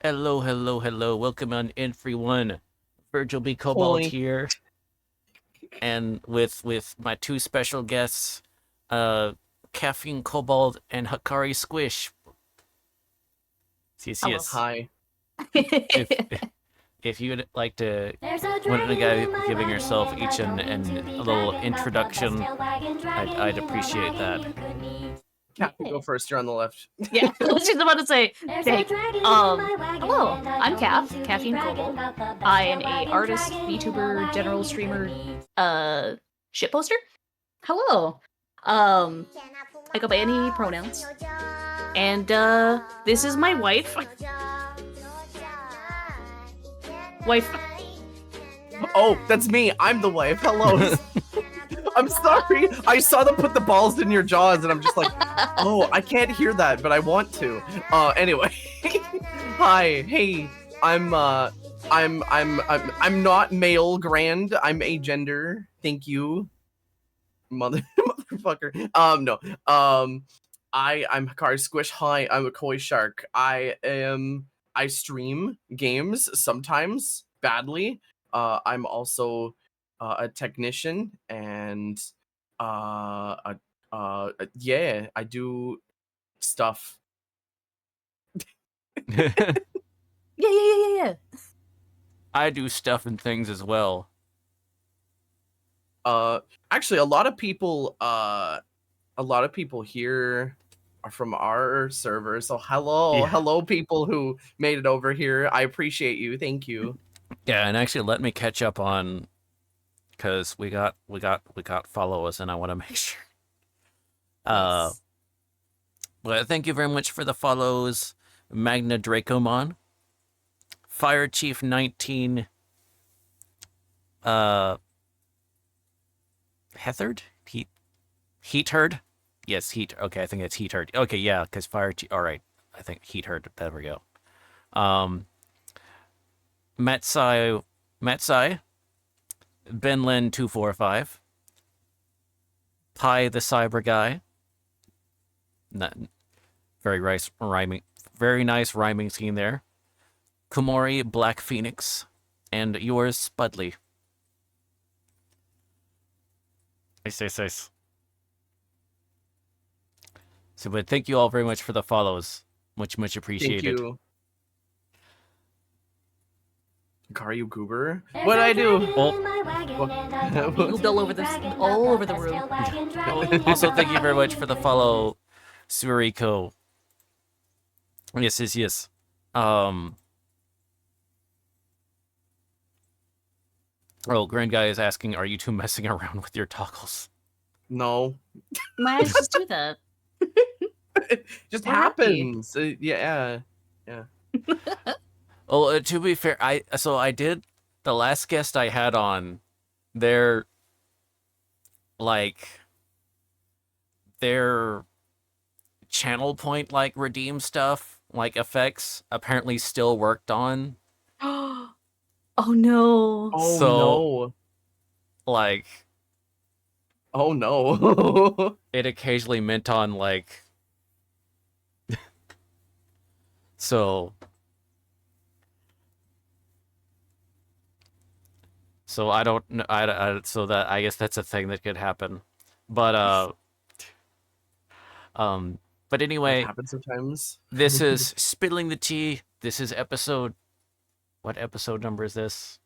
Hello, hello, hello. Welcome on everyone. Virgil B. Cobalt Holy. here, and with my two special guests, Caffeine Cobalt and Hakari Squish. Yes, Hello. yes. Hi. If if you'd like to, one of the guys giving yourself each a little introduction, I'd appreciate that. Cat, go first. You're on the left. Yeah, I was just about to say, thank. Hello, I'm Caffeine Cobalt. I am a artist, VTuber, general streamer, shitposter. Hello. I go by any pronouns. And, this is my wife. Wife. Oh, that's me. I'm the wife. Hello. I'm sorry. I saw them put the balls in your jaws, and I'm just like, oh, I can't hear that, but I want to. Anyway. Hi. Hey. I'm not male grand. I'm agender. Thank you. Motherfucker. No. I'm Hikari Squish. Hi, I'm a koi shark. I stream games sometimes badly. I'm also a technician and yeah, I do stuff. Yeah. I do stuff and things as well. Actually, a lot of people here are from our server. So hello people who made it over here. I appreciate you. Thank you. Yeah, and actually, let me catch up on, because we got followers, and I want to make sure. Nice. Well, thank you very much for the follows, Magna Dracomon, Fire Chief 19, Heathard, Heathard, yes, Heat. Okay, I think it's Heathard. Okay, yeah, because Fire Chief. All right, I think Heathard. There we go. Matsai, Benlin 245, Pi the Cyber Guy. Not very nice rhyming scheme there. Kumori Black Phoenix, and yours Spudley. Nice. So, but thank you all very much for the follows. Much appreciated. Thank you. Are you goober? What'd I do? Moved all over the room. Also, thank you very much for the follow, Suriko. Yes. Oh, Grand Guy is asking, are you two messing around with your toggles? No. Might just do that. It just We're happy. happens. Yeah. Well, to be fair, I did the last guest I had on, their channel point redeem stuff, effects apparently still worked on. Oh no. Oh So, no. Oh no. it occasionally meant on so I don't know. So that, I guess that's a thing that could happen, but anyway, That happens sometimes. this is Spilling the Tea. This is episode. What episode number is this?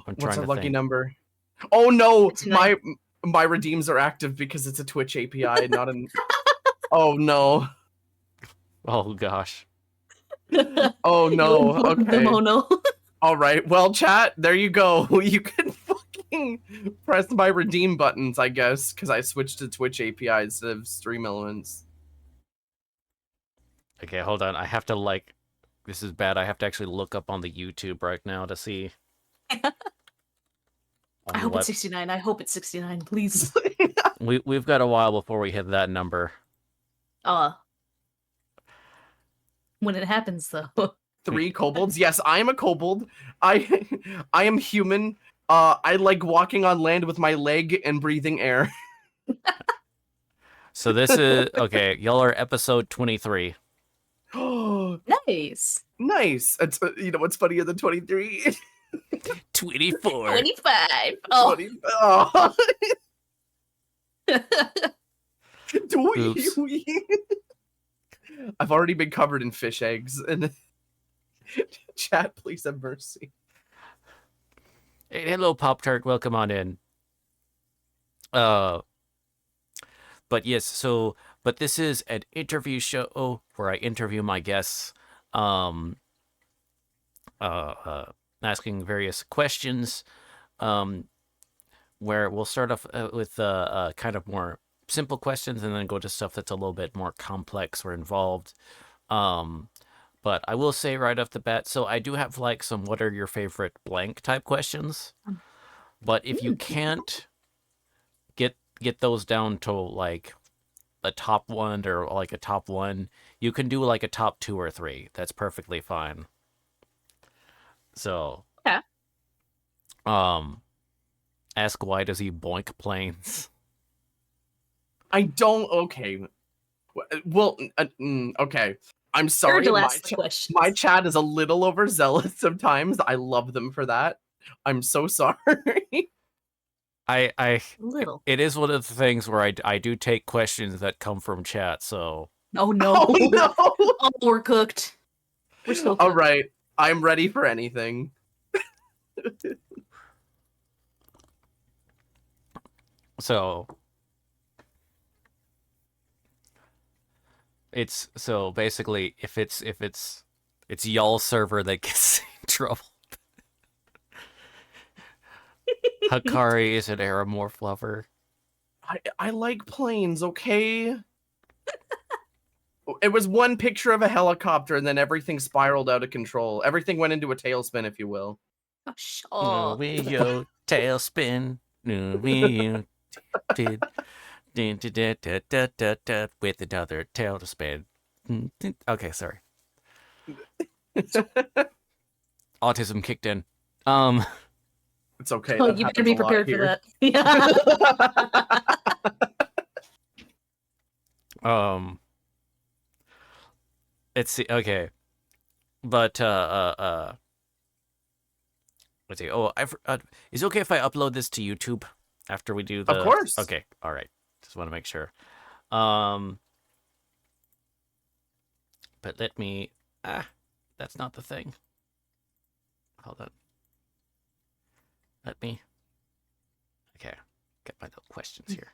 What's our lucky number? Oh no, my redeems are active because it's a Twitch API, not an. Oh no. Oh gosh. Oh no. Okay. Oh no. All right. Well, chat. There you go. You can fucking press my redeem buttons, I guess, because I switched to Twitch API instead of Stream Elements. Okay, hold on. I have to this is bad. I have to actually look up on the YouTube right now to see. I hope it's 69. I hope it's 69, please. We've got a while before we hit that number. When it happens, though. 3 kobolds. Yes, I am a kobold. I am human. I like walking on land with my leg and breathing air. So this is okay. Y'all are episode 23. Nice. Nice. It's, you know what's funnier than 23? 24. 25. Oh. 20. Oh. Oops. I've already been covered in fish eggs. And chat, please have mercy. Hey, hello, Pop Tart. Welcome on in. But yes, so but this is an interview show where I interview my guests, um, asking various questions, where we'll start off with kind of more simple questions and then go to stuff that's a little bit more complex or involved. But I will say right off the bat, so I do have like some what are your favorite blank type questions. But if you can't get those down to like a top one or like a top one, you can do like a top 2 or 3. That's perfectly fine. So, Yeah. Ask why does he boink planes? I don't. Okay. Well, okay. I'm sorry. Virgil asked the questions. My chat is a little overzealous sometimes. I love them for that. I'm so sorry. Little. It is one of the things where I do take questions that come from chat, so Oh no. Oh no. Oh, we're cooked. We're still cooked. All right. I'm ready for anything. so it's so basically if it's y'all's server that gets in trouble. Hakari is an aeromorph lover. I like planes, okay? It was one picture of a helicopter and then everything spiraled out of control. Everything went into a tailspin, if you will. Oh, We yo tailspin. We did with another tail to spin. Okay, sorry. Autism kicked in. It's okay. Oh, that you better happens be a lot prepared for here. that. Let's see. Okay, but let's see. Oh, is it okay if I upload this to YouTube after we do the? Of course. Okay. All right. Just want to make sure. But let me. That's not the thing. Hold on. Let me. Okay. Get my little questions here.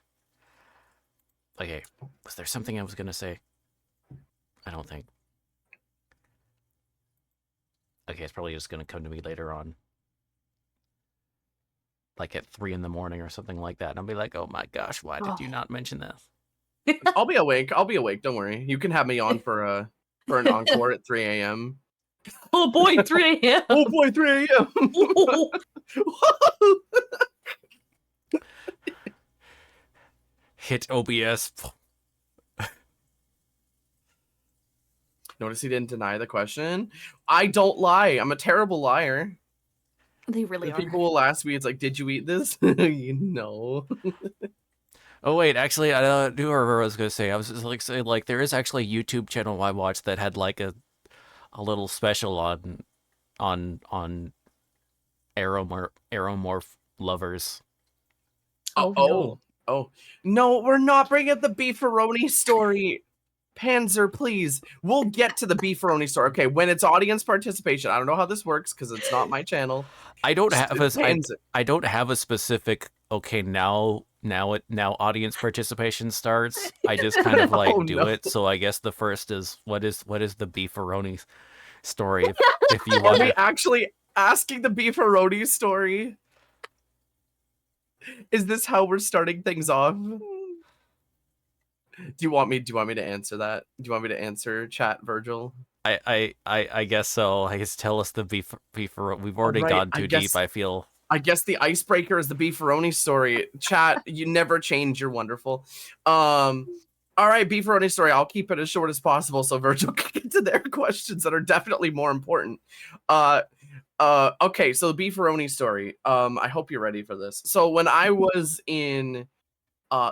Okay. Was there something I was gonna say? I don't think. Okay, it's probably just gonna come to me later on. Like at 3 a.m. or something like that. And I'll be like, oh my gosh, why did you not mention this? I'll be awake. Don't worry. You can have me on for an encore at 3 a.m. Oh boy, 3 a.m. Oh boy, 3 a.m. Hit OBS. Notice he didn't deny the question. I don't lie. I'm a terrible liar. They really are. People will ask me, it's like, did you eat this? No. Oh wait, actually, I knew what I was gonna say. I was just like saying, like, there is actually a YouTube channel I watched that had like a little special on aeromorph lovers. Oh, no, we're not bringing up the beefaroni story. Panzer, please. We'll get to the beefaroni story. Okay, when it's audience participation. I don't know how this works because it's not my channel. I don't have Panzer. I don't have a specific. Okay, now audience participation starts. I just kind of like do it. So I guess the first is what is the beefaroni story? If you want. Are we actually asking the beefaroni story? Is this how we're starting things off? Do you want me to answer that? Do you want me to answer chat, Virgil? I guess so. I guess tell us the beef. We've already gone too deep. I feel. I guess the icebreaker is the beefaroni story. Chat, you never change. You're wonderful. All right, beefaroni story. I'll keep it as short as possible so Virgil can get to their questions that are definitely more important. Okay, so the beefaroni story. I hope you're ready for this. So when I was in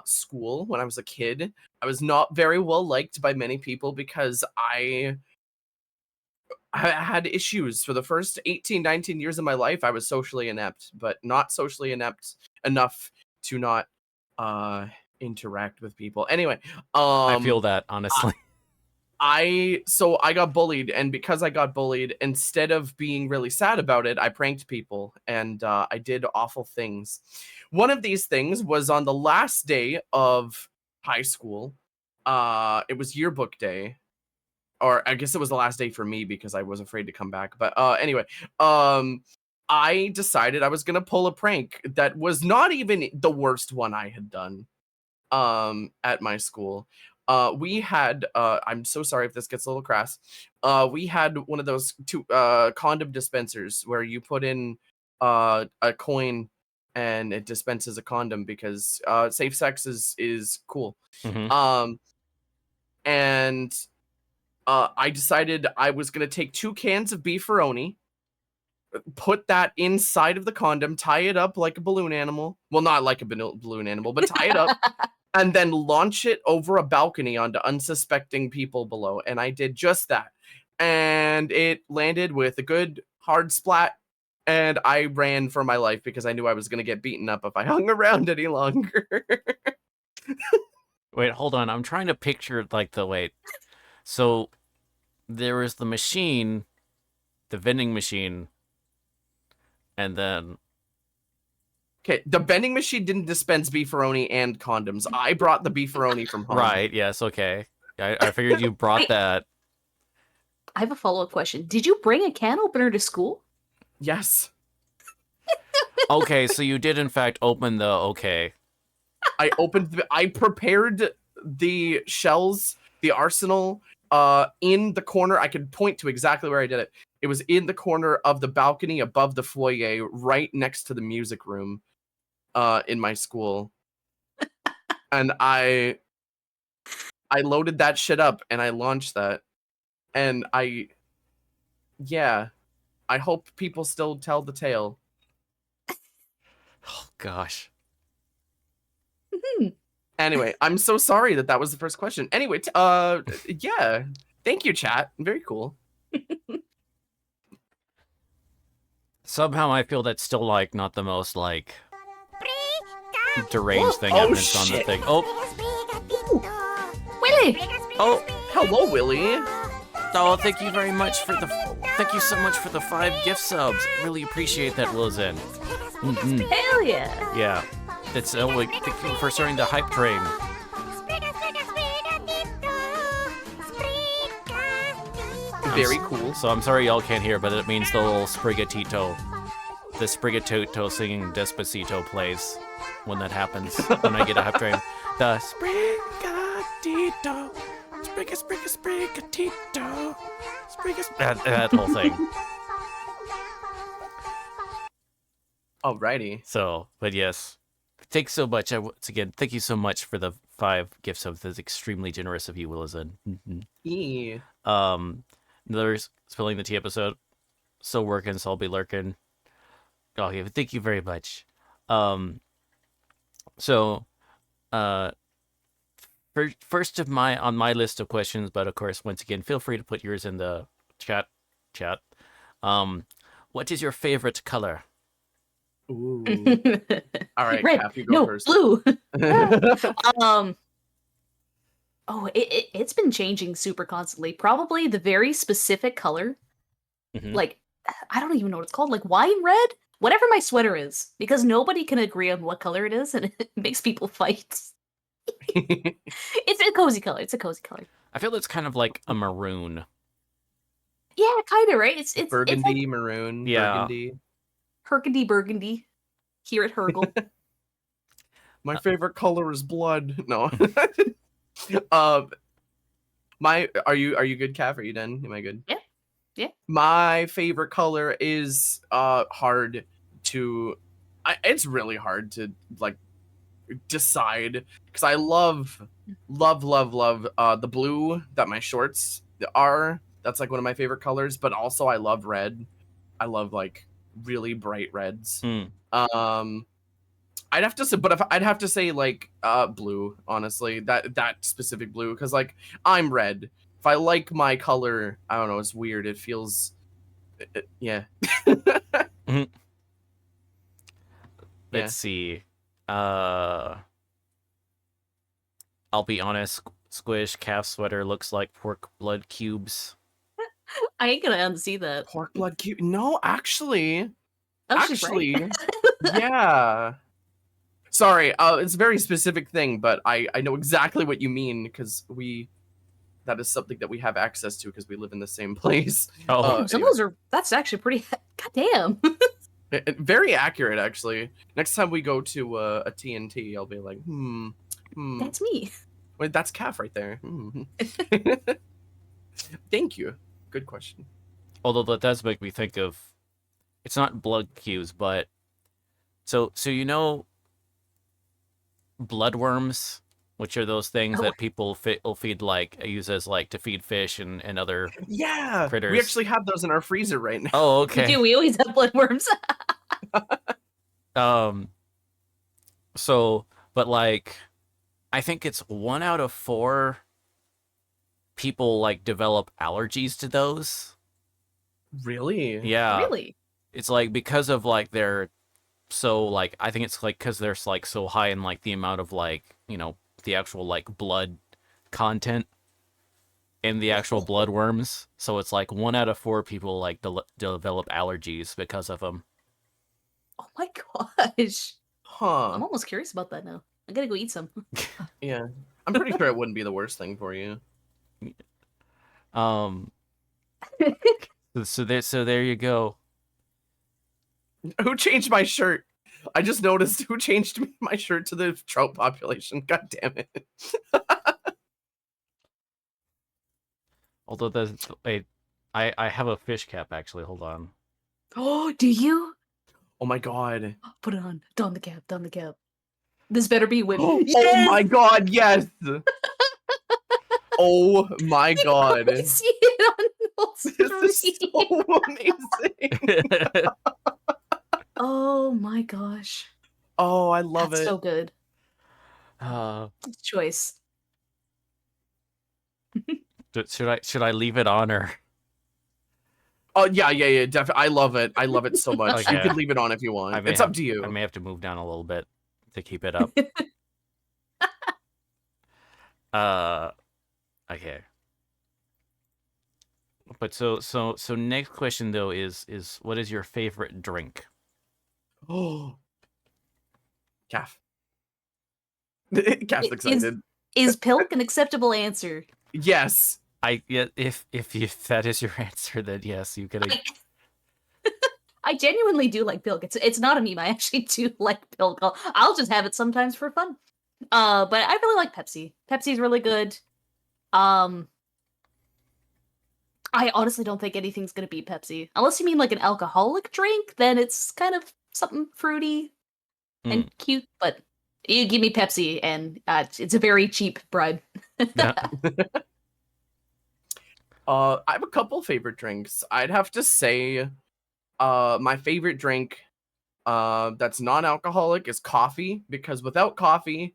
school, when I was a kid, I was not very well liked by many people because I I had issues for the first 18, 19 years of my life. I was socially inept, but not socially inept enough to not interact with people. Anyway, I feel um that, honestly. I got bullied, and because I got bullied, instead of being really sad about it, I pranked people, and I did awful things. One of these things was on the last day of high school. It was yearbook day, or I guess it was the last day for me because I was afraid to come back. But anyway, um, I decided I was gonna pull a prank that was not even the worst one I had done at my school. We had I'm so sorry if this gets a little crass. We had one of those two condom dispensers where you put in a coin and it dispenses a condom because safe sex is cool. Hmm. Um and I decided I was gonna take 2 cans of beefaroni, put that inside of the condom, tie it up like a balloon animal. Well, not like a balloon animal, but tie it up and then launch it over a balcony onto unsuspecting people below. And I did just that. And it landed with a good hard splat. And I ran for my life because I knew I was going to get beaten up if I hung around any longer. Wait, hold on. I'm trying to picture like the wait. So there was the machine, the vending machine, and then Okay, the vending machine didn't dispense beefaroni and condoms. I brought the beefaroni from home. right, yes, okay. I figured you brought Wait. that. I have a follow-up question. Did you bring a can opener to school? Yes. Okay, so you did in fact open the okay. I prepared the shells, the arsenal, in the corner. I could point to exactly where I did it. It was in the corner of the balcony above the foyer, right next to the music room, in my school. And I loaded that shit up and I launched that. And yeah, I hope people still tell the tale. Oh gosh. Anyway, I'm so sorry that was the first question. Anyway, yeah. Thank you, chat. Very cool. Somehow I feel that's still like not the most like deranged thing Oh, happening on the shit. thing. Oh, Willie! oh, Hello, Willie. oh! Thank you very much for the. Thank you so much for the 5 gift subs. Really appreciate that, Wilson. Mm-hmm. Hell yeah! Yeah, it's like thank you for starting the hype train. Very cool. So I'm sorry y'all can't hear, but it means the little Sprigatito, the Sprigatito singing Despacito plays when that happens. When I get a hype train, the Sprigatito, Sprigatito, that whole thing. Alrighty. So, but yes, thanks so much. Once again, thank you so much for the 5 gift subs. That's extremely generous of you, Willison. Yeah. Another spilling the tea episode. So working, so I'll be lurking. Oh, yeah, thank you very much. So, first of on my list of questions, but of course, once again, feel free to put yours in the chat. What is your favorite color? Ooh. All right, Red. Cap, you go No, first. blue. Oh, it's been changing super constantly. Probably the very specific color, Mhm. like I don't even know what it's called, like wine red, whatever my sweater is, because nobody can agree on what color it is, and it makes people fight. It's a cozy color. It's a cozy color. I feel it's kind of like a maroon. Yeah, kind of right. It's Burgundy, it's like maroon, Yeah. burgundy. burgundy here at Hergel. My favorite color is blood. No. Are you good, Cap? Are you done? Am I good? Yeah. Yeah. My favorite color is hard to it's really hard to like decide because I love the blue that my shorts are. That's like one of my favorite colors, but also I love red. I love like really bright reds. Hmm. I'd have to say, but if I'd have to say like blue, honestly, that specific blue, because like I'm red if I like my color, I don't know, it's weird. It feels, yeah. Mhm. Yeah. Let's see. I'll be honest. Squish calf sweater looks like pork blood cubes. I ain't gonna unsee that. Pork blood cube. No, actually, Oh, she's right. yeah. Sorry, it's a very specific thing, but I know exactly what you mean because that is something that we have access to because we live in the same place. Oh, Damn, some Anyway. of those are. That's actually pretty. Goddamn. Very accurate, actually. Next time we go to a TNT, I'll be like, That's me. Wait, that's calf right there. Thank you. Good question. although that does make me think of. It's not blood cubes, but so bloodworms, which are those things Oh. that people will feed use as like to feed fish and other Yeah, critters. we actually have those in our freezer right now. Oh, We okay. do. We always have bloodworms. So, but like, I think it's 1 out of 4 people like develop allergies to those. Really? Yeah. Really? It's like because of like their so like I think it's like because they're like so high in like the amount of like the actual like blood content in the actual bloodworms. So it's like 1 out of 4 people like develop allergies because of them. Oh my gosh. Huh. I'm almost curious about that now. I gotta go eat some. Yeah. I'm pretty sure it wouldn't be the worst thing for you. So there you go. Who changed my shirt? I just noticed who changed my shirt to the trout population. God damn it. Although wait, I have a fish cap actually. Hold on. Oh, do you? Oh my god. Put it on. Don the cap. Don the cap. This better be with. Oh my god, yes! Oh my god. I see it on This is stream. so amazing. Oh my gosh. Oh, I love That's it. so good. uh, Choice. should I leave it on or? Oh yeah, definitely. I love it. I love it so much. You Okay. can leave it on if you want. It's have, up to you. I may have to move down a little bit to keep it up. Okay. But so next question though is what is your favorite drink? Oh, Calf. Calf's excited. Is Pilk an acceptable answer? Yes. If that is your answer, then yes, you can. I genuinely do like Pilk. It's not a meme. I actually do like Pilk. I'll just have it sometimes for fun. But I really like Pepsi. Pepsi's really good. I honestly don't think anything's gonna beat Pepsi. Unless you mean like an alcoholic drink, then it's kind of something fruity and cute. But you give me Pepsi, and it's a very cheap bribe. Yeah. I have a couple favorite drinks. I'd have to say, my favorite drink, that's non-alcoholic is coffee, because without coffee,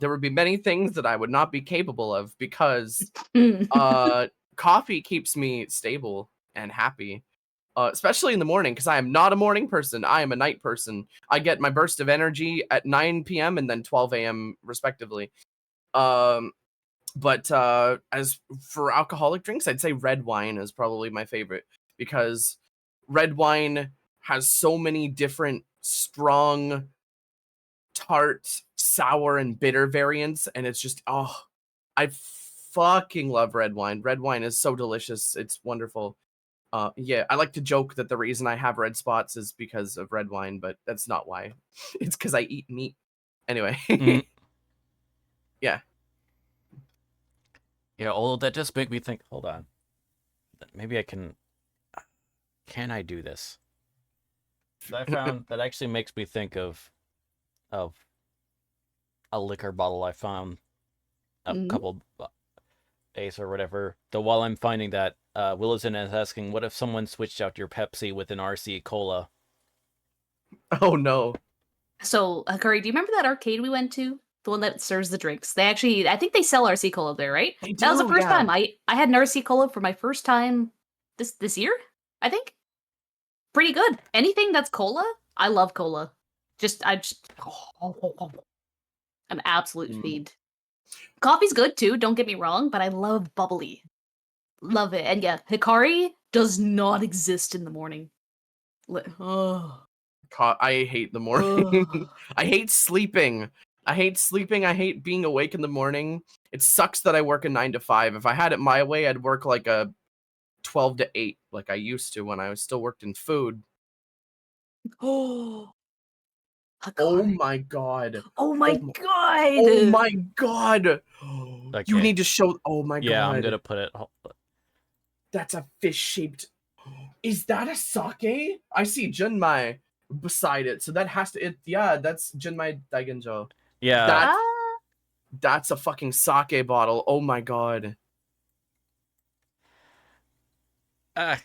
there would be many things that I would not be capable of because, coffee keeps me stable and happy, especially in the morning because I am not a morning person. I am a night person. I get my burst of energy at 9 p.m. and then 12 a.m. respectively. But as for alcoholic drinks, I'd say red wine is probably my favorite because red wine has so many different strong, tart, sour, and bitter variants, and it's just I fucking love red wine. Red wine is so delicious. It's wonderful. Yeah, I like to joke that the reason I have red spots is because of red wine, but that's not why. It's because I eat meat. Anyway. Yeah. Yeah, although that does make me think, hold on. Maybe I can I do this? I found that actually makes me think of a liquor bottle I found a couple days or whatever. Though while I'm finding that, Willison is asking, what if someone switched out your Pepsi with an RC Cola? Oh no. So, Curry, do you remember that arcade we went to the one that serves the drinks. They actually, I think they sell RC Cola there, right? They That was the do, first yeah. time I had an RC Cola for my first time this year, I think. Pretty good. Anything that's cola, I love cola. I'm absolute Mm. fiend. Coffee's good too, don't get me wrong, but I love bubbly. Love it. And yeah, Hikari does not exist in the morning. Oh. I hate the morning. I hate sleeping. I hate being awake in the morning. It sucks that I work a 9 to 5. If I had it my way, I'd work like a 12 to 8 like I used to when I was still worked in food. Oh, Oh Hikari. my god. Oh my Oh god. my god. You Okay. need to show. Oh my Yeah, I'm god. gonna put it. That's a fish shaped. Is that a sake? I see Junmai beside it. So that has to yeah, that's Junmai Daigenjo. Yeah. That Ah, that's a fucking sake bottle. Oh my god. Ah,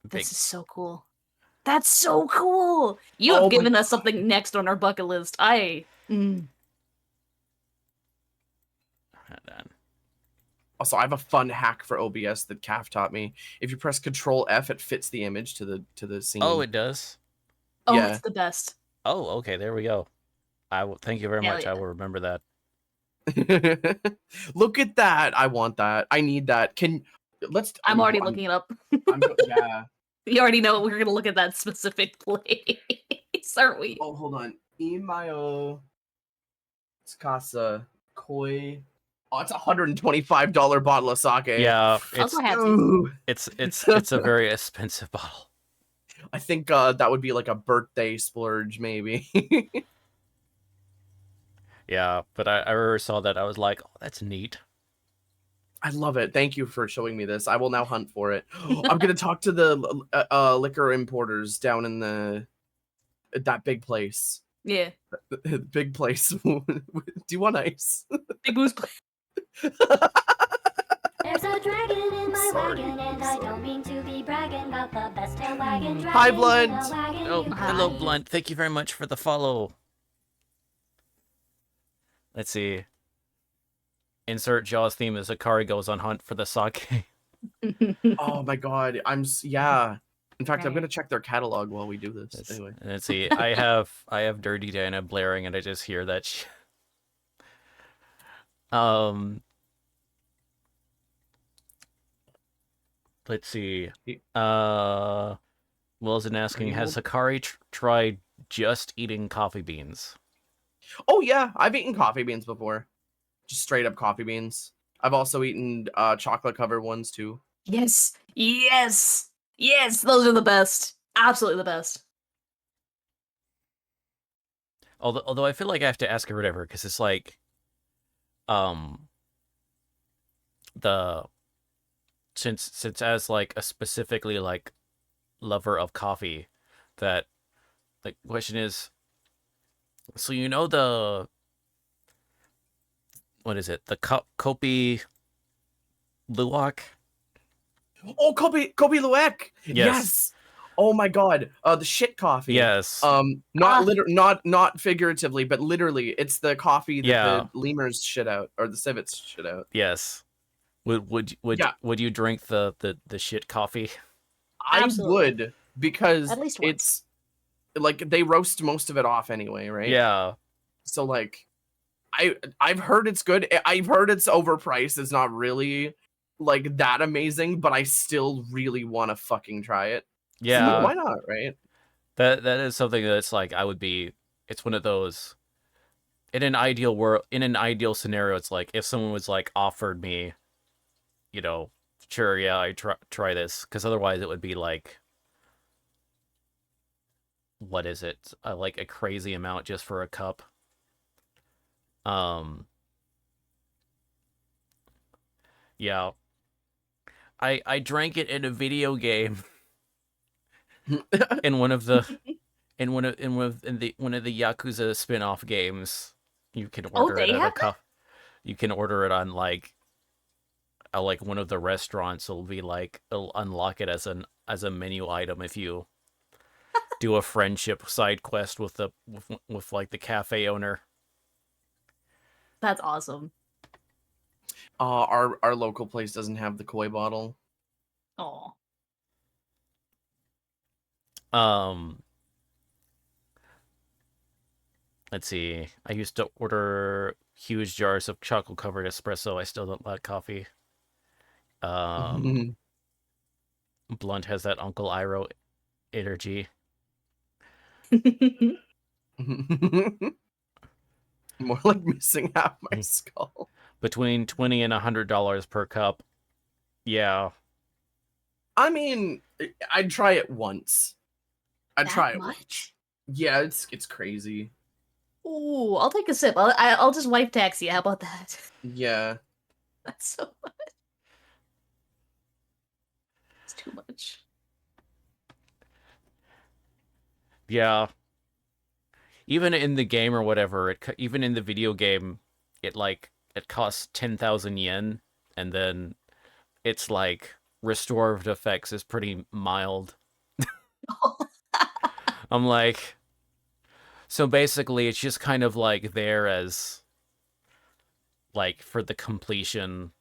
big. this is so cool. That's so cool. You have Oh my given us something next on our bucket list. Hold on. Also, I have a fun hack for OBS that Calf taught me. If you press Control F, it fits the image to the scene. Oh, it does. Oh, Yeah. it's the best. Oh, okay. There we go. I will. Thank you very Hell much. I yeah. will remember that. Look at that. I want that. I need that. I'm already looking it up. Yeah. You already know we're gonna look at that specific place, aren't we? Oh, hold on. Imayo Tsukasa Koi. Oh, it's $125 bottle of sake. Yeah, I'll it's go halfsies. Ooh. it's a very expensive bottle. I think that would be like a birthday splurge, maybe. Yeah, but I remember saw that. I was like, oh, that's neat. I love it. Thank you for showing me this. I will now hunt for it. I'm gonna talk to the liquor importers down in that big place. Yeah. Big place. Do you want ice? Big booze. There's a dragon in my Sorry, wagon, and I don't mean to be bragging about the best tail wagon dragon. Hi, in the Blunt. wagon. Oh, hello, Hi. Blunt. Thank you very much for the follow. Let's see. Insert Jaws theme as Akari goes on hunt for the sake. Oh my god. Yeah. In fact, I'm Right. gonna check their catalog while we do this. Anyway. Let's see. I have Dirty Dana blaring, and I just hear that. Let's see. Wilson asking, has Sakari tried just eating coffee beans? Oh yeah, I've eaten coffee beans before. Just straight up coffee beans. I've also eaten chocolate covered ones too. Yes. Yes. Yes. Those are the best. Absolutely the best. Although I feel like I have to ask her whatever, because it's like, the since as like a specifically like lover of coffee, that the question is, so you know the, what is it, the Kopi Luwak? Oh, Kobe Luwak. Yes. Oh my god. The shit coffee. Yes. Not figuratively, but literally, it's the coffee that the lemurs shit out or the civets shit out. Yes. Would you drink the shit coffee? I Absolutely. would, because At least it's like they roast most of it off anyway, right? Yeah. So like I've heard it's good. I've heard it's overpriced. It's not really like that amazing, but I still really want to fucking try it. Yeah. So why not, right? That is something that's like, it's one of those, in an ideal world, in an ideal scenario, it's like if someone was like offered me, sure, yeah, I try this, because otherwise it would be like, what is it? Like a crazy amount just for a cup. Yeah. I drank it in a video game in one of the one of the Yakuza spin-off games. You can order they it at a have cup. You can order it on like one of the restaurants. It'll unlock it as a menu item if you do a friendship side quest with like the cafe owner. That's awesome. Our local place doesn't have the koi bottle. Oh. Um, let's see. I used to order huge jars of chocolate covered espresso. I still don't like coffee. Um, Blunt has that Uncle Iroh energy. More like missing half my skull. Between $20 and $100 per cup. Yeah. I mean, I'd try it once. I'd That try it once. much? Yeah, it's crazy. Ooh, I'll take a sip. I'll just wife taxi. How about that? Yeah. That's so much. It's too much. Yeah. Even in the game or whatever, even in the video game, it costs 10,000 yen, and then it's like restorative effects is pretty mild. I'm like, so basically it's just kind of like there as like for the completion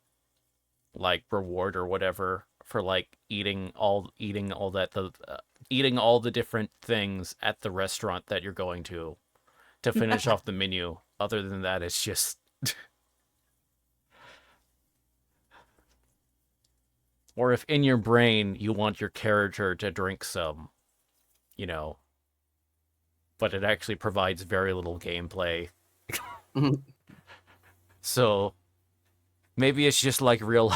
like reward or whatever for like eating all the different things at the restaurant that you're going to finish off the menu. Other than that, it's just or if in your brain you want your character to drink some, you know, but it actually provides very little gameplay. So maybe it's just like real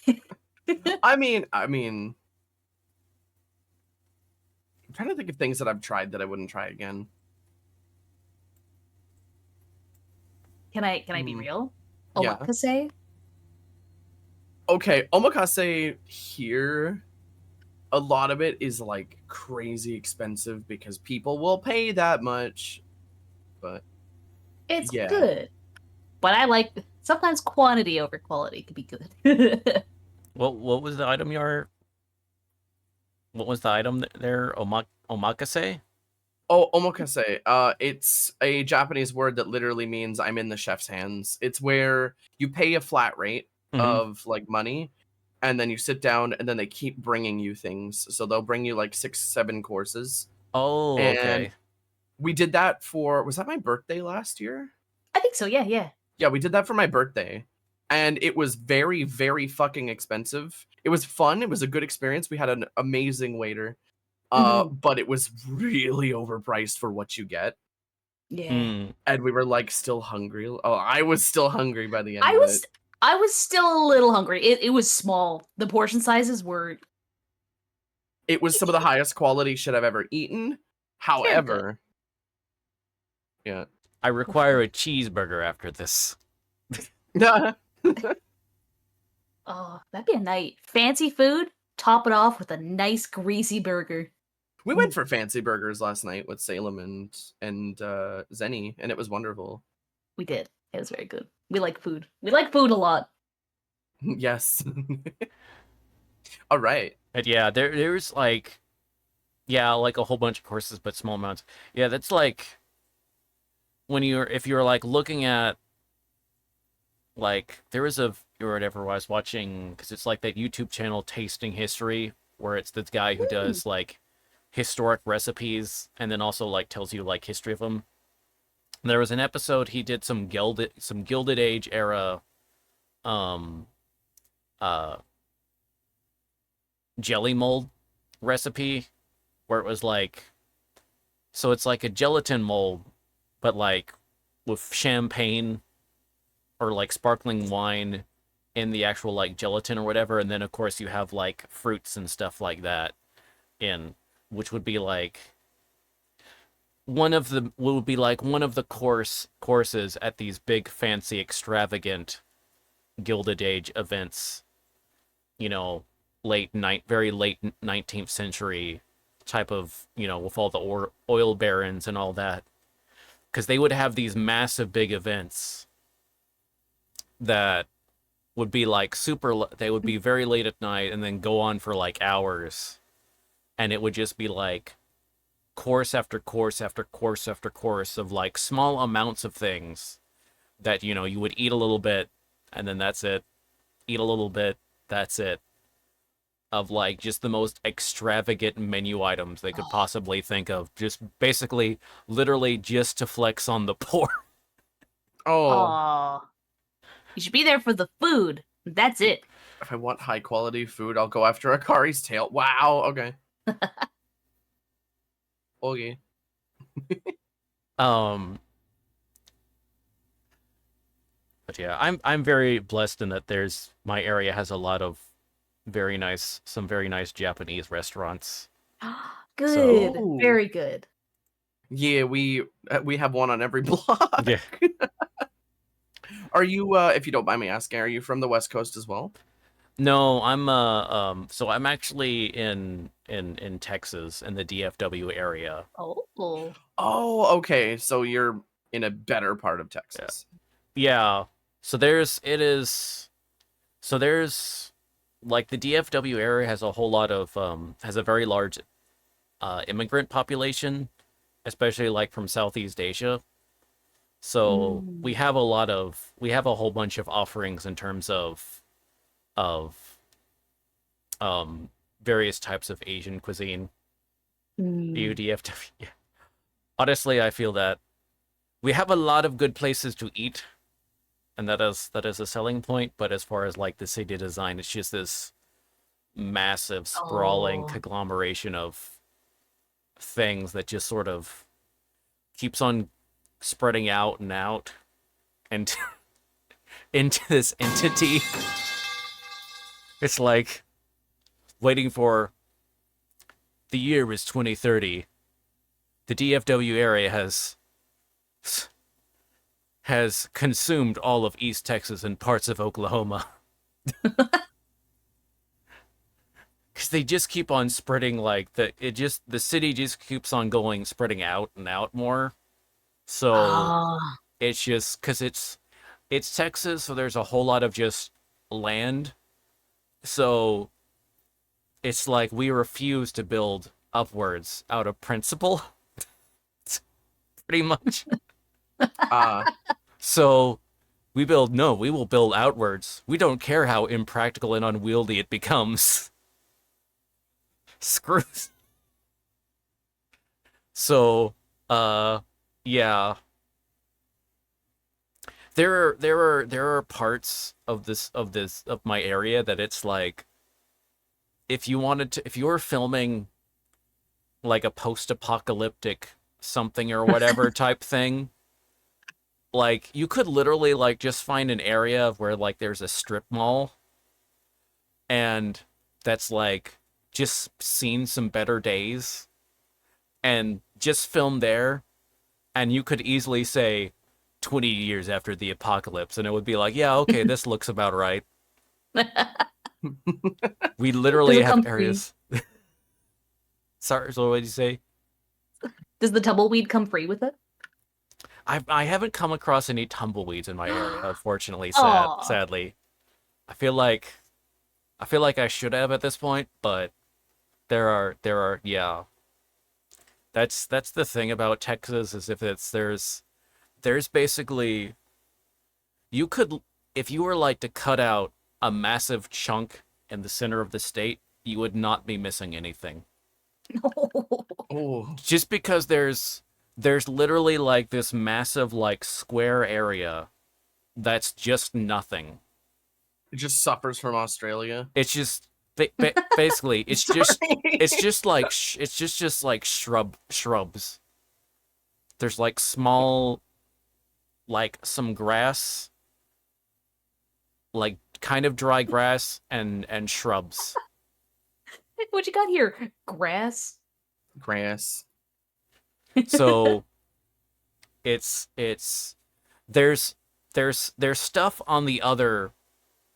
life. I mean, I'm trying to think of things that I've tried that I wouldn't try again. Can I be real? Yeah. Omakase? Okay, omakase here, a lot of it is like crazy expensive because people will pay that much. But It's yeah. good. But I like sometimes quantity over quality could be good. What was the item what was the item there? Omakase? Oh, omakase. It's a Japanese word that literally means I'm in the chef's hands. It's where you pay a flat rate of like money, and then you sit down, and then they keep bringing you things. So they'll bring you like 6, 7 courses. Oh, And okay. we did that was that my birthday last year? I think so, yeah. Yeah, we did that for my birthday. And it was very, very fucking expensive. It was fun. It was a good experience. We had an amazing waiter. But it was really overpriced for what you get. Yeah. And we were like still hungry. Oh, I was still hungry by the end of it. I was still a little hungry. It was small. The portion sizes were It was some of the highest quality shit I've ever eaten. However, yeah. I require a cheeseburger after this. Oh, that'd be a night. Fancy food, top it off with a nice greasy burger. We went for fancy burgers last night with Salem and Zenny, and it was wonderful. We did. It was very good. We like food. We like food a lot. Yes. All right. But yeah, there's like like a whole bunch of courses, but small amounts. Yeah, that's like if you're like looking at like there was or whatever I was watching because it's like that YouTube channel Tasting History where it's this guy who does like historic recipes and then also like tells you like history of them. There was an episode he did some Gilded Age era jelly mold recipe where it was like so it's like a gelatin mold but like with champagne or like sparkling wine in the actual like gelatin or whatever, and then of course you have like fruits and stuff like that in which would be like one of the courses at these big fancy extravagant Gilded Age events, you know, very late 19th century type of, you know, with all the oil barons and all that, because they would have these massive big events that would be like they would be very late at night and then go on for like hours, and it would just be like course after course after course after course of like small amounts of things that you would eat a little bit and then that's it. Eat a little bit, that's it. Of like just the most extravagant menu items they could possibly think of. Just basically, literally just to flex on the poor. Oh, Oh, you should be there for the food. That's it. if I want high quality food, I'll go after Akari's tail. Wow. Okay. Okay. Um, but yeah, I'm very blessed in that my area has a lot of some very nice Japanese restaurants. So Good. Ooh. Very good. Yeah, we have one on every block. yeah, Are you, if you don't mind me asking, are you from the West Coast as well? no, so I'm actually in Texas in the DFW area. Oh. Oh, okay. So you're in a better part of Texas. Yeah, so there's like the DFW area has a whole lot of has a very large immigrant population, especially like from Southeast Asia. So we have a whole bunch of offerings in terms of various types of Asian cuisine. Mm. DFW. Yeah. Honestly, I feel that we have a lot of good places to eat, and that is a selling point. But as far as like the city design, it's just this massive sprawling Oh. conglomeration of things that just sort of keeps on spreading out and out and into this entity. It's like waiting for the year is 2030. The DFW area has consumed all of East Texas and parts of Oklahoma. Because they just keep on spreading the city just keeps on going spreading out and out more. So Ah. it's just because it's Texas, so there's a whole lot of just land. So it's like we refuse to build upwards out of principle, pretty much. Uh, So we will build outwards. We don't care how impractical and unwieldy it becomes. Screws. So, yeah. There are parts of my area that it's like if you were filming like a post-apocalyptic something or whatever type thing, like you could literally like just find an area of where like there's a strip mall and that's like just seen some better days and just film there and you could easily say 20 years after the apocalypse and it would be like, yeah, okay, this looks about right. We Does literally it have come free? areas. Sorry, so what did you say? Does the tumbleweed come free with it? I haven't come across any tumbleweeds in my area, unfortunately, Aw. sadly. I feel like I should have at this point, but there are yeah. That's the thing about Texas is if there's basically you could if you were like to cut out a massive chunk in the center of the state, you would not be missing anything. oh, Just because there's literally like this massive like square area that's just nothing. it just suffers from Australia. It's just basically it's just like shrubs. There's like small like some grass, like kind of dry grass and shrubs. What you got here? Grass? Grass. So it's there's stuff on the other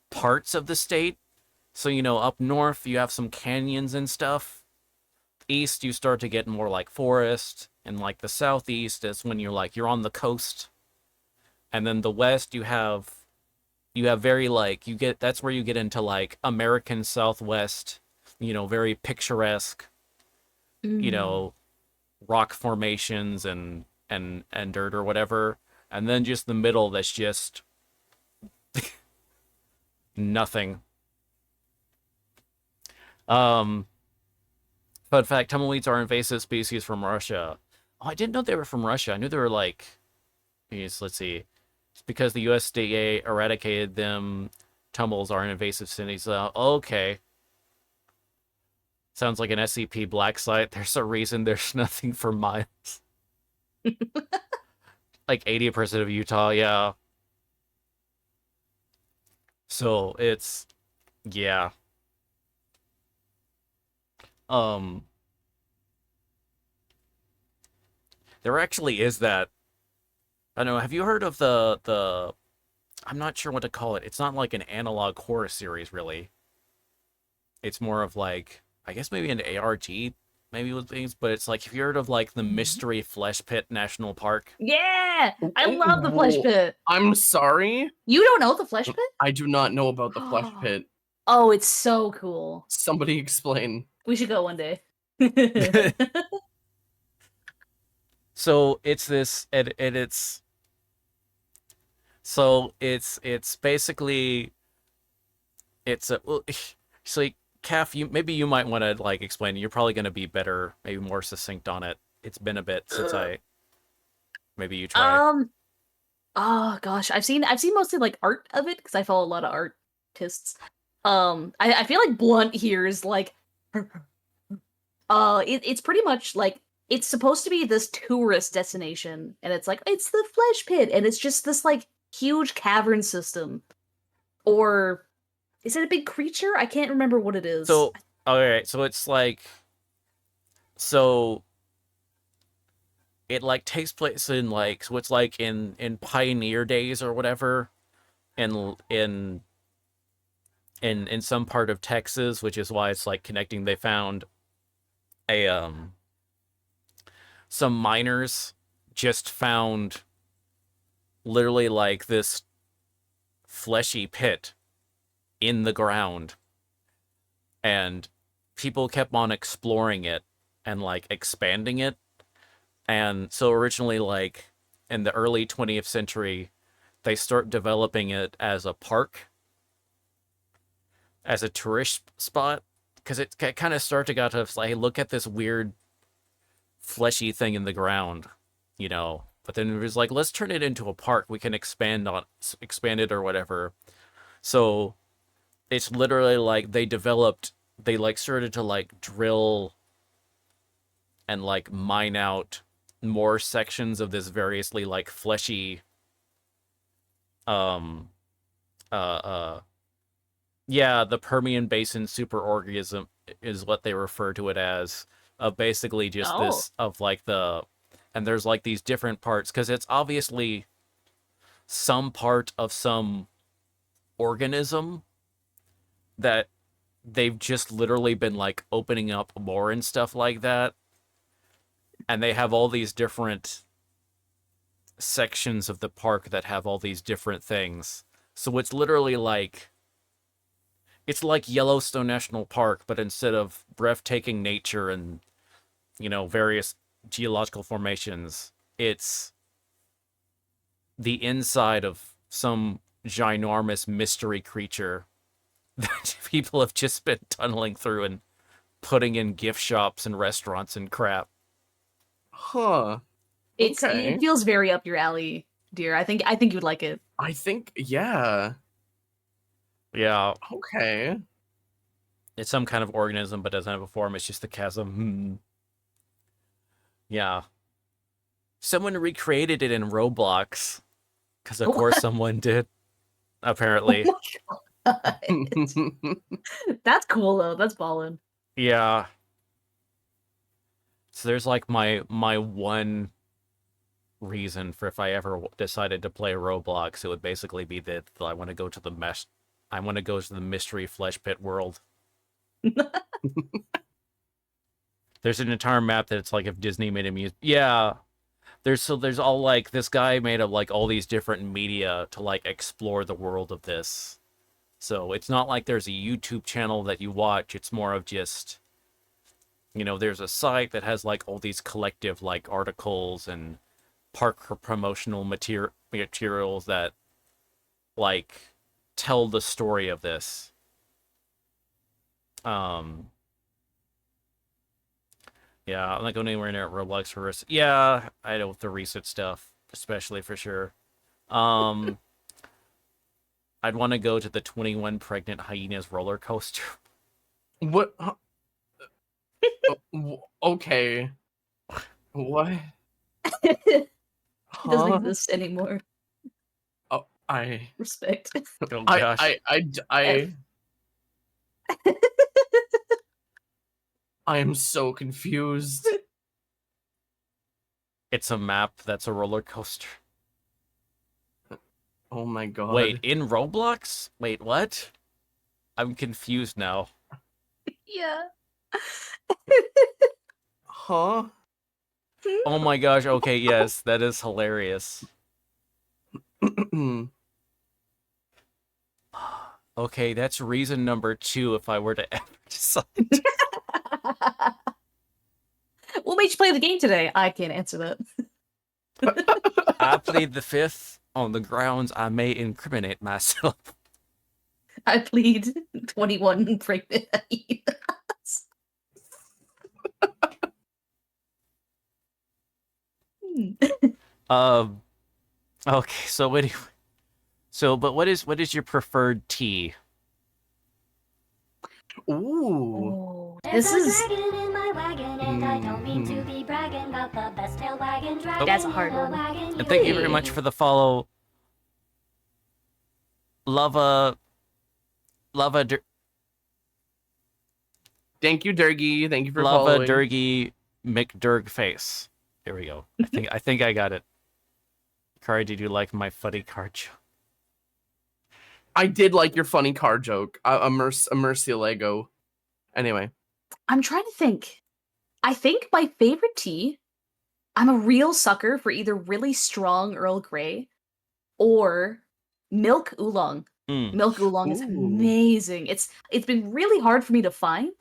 parts of the state. So up north you have some canyons and stuff. East you start to get more like forest, and like the southeast is when you're on the coast. And then the west you have very like that's where you get into like American Southwest, very picturesque, you Mm. know, rock formations and dirt or whatever. and then just the middle that's just nothing. Um, Fun fact: tumbleweeds are invasive species from Russia. Oh, I didn't know they were from Russia. I knew they were like, yes, let's see. It's because the USDA eradicated them. Tumbles are an invasive species. Okay. Sounds like an SCP black site. There's a reason there's nothing for miles. Like 80% of Utah, yeah. So it's, yeah. Um, there actually is that. I don't know. Have you heard of the? I'm not sure what to call it. It's not like an analog horror series, really. It's more of like, I guess maybe an ARG, maybe with things. But it's like, have you heard of like the Mystery Flesh Pit National Park? Yeah, I love the flesh Whoa. pit. I'm sorry. You don't know the flesh pit? I do not know about the flesh pit. Oh, it's so cool. Somebody explain. We should go one day. So it's this, and it's so it's basically it's a well, so like, Calf, you might want to like explain. You're probably going to be better, maybe more succinct on it. It's been a bit since I maybe you try. Oh gosh, I've seen mostly like art of it because I follow a lot of artists. I feel like Blunt here is like, it's pretty much like it's supposed to be this tourist destination, and it's like it's the Flesh Pit, and it's just this like huge cavern system, or is it a big creature? I can't remember what it is. So all right, so it's like so it like takes place in like so it's like in pioneer days or whatever in some part of Texas, which is why it's like connecting. They found a some miners just found literally like this fleshy pit in the ground, and people kept on exploring it and like expanding it. And so originally, like in the early 20th century, they start developing it as a park, as a tourist spot, because it kind of started to get to like, hey, look at this weird fleshy thing in the ground, you know. But then it was like, let's turn it into a park. We can expand it or whatever. So it's literally like they like started to like drill and like mine out more sections of this variously like fleshy um yeah, the Permian Basin superorganism is what they refer to it as, of basically just Oh. this of like the, and there's like these different parts because it's obviously some part of some organism that they've just literally been like opening up more and stuff like that, and they have all these different sections of the park that have all these different things. So it's literally like it's like Yellowstone National Park, but instead of breathtaking nature and, you know, various geological formations, it's the inside of some ginormous mystery creature that people have just been tunneling through and putting in gift shops and restaurants and crap. Huh. It Okay. feels very up your alley, dear. I think you would like it. I think, yeah. Yeah, Okay. it's some kind of organism, but doesn't have a form. It's just the chasm. Yeah. Someone recreated it in Roblox. Because, of course, someone did. Apparently. That's cool though. That's ballin'. Yeah. So there's like my one reason for if I ever decided to play Roblox, it would basically be that I want to go to the mystery flesh pit world. There's an entire map that it's like if Disney made a music. Yeah. There's all like this guy made of like all these different media to like explore the world of this. So it's not like there's a YouTube channel that you watch. It's more of just, you know, there's a site that has like all these collective like articles and park promotional materials that like tell the story of this. Um, yeah, I'm not going anywhere near Roblox for Yeah, I know the research stuff, especially for sure. Um, I'd want to go to the 21 pregnant hyenas roller coaster. What? Okay. What? It doesn't Huh? exist anymore. Oh, I, Respect. Oh I, gosh, I, I, F. I, I am so confused. it's a map that's a roller coaster. Oh my Wait, god. in Roblox? Wait, what? I'm confused now. Yeah. Huh? Oh my gosh, okay, yes, that is hilarious. Okay, that's reason number 2 if I were to ever decide. What made you play the game today? I can't answer that. I plead the 5th on the grounds I may incriminate myself. I plead 21 pregnant hyenas. Um, okay, so anyway. But what is your preferred tea? Ooh. Oh, There's this a is dragon in my wagon, and I don't mean to be bragging about the best tail wagging dragon. That's a hard in the one. wagon. And thank you very much for the follow. Lava Thank you, Durgy. Thank you for Lava following. Durgy McDurgface. Here we go. I think I got it. Kari, did you like my funny card joke? I did like your funny car joke. A mercy Lego. Anyway. I'm trying to think. I think my favorite tea, I'm a real sucker for either really strong Earl Grey or milk oolong. Mm. Milk oolong is Ooh. amazing. It's been really hard for me to find,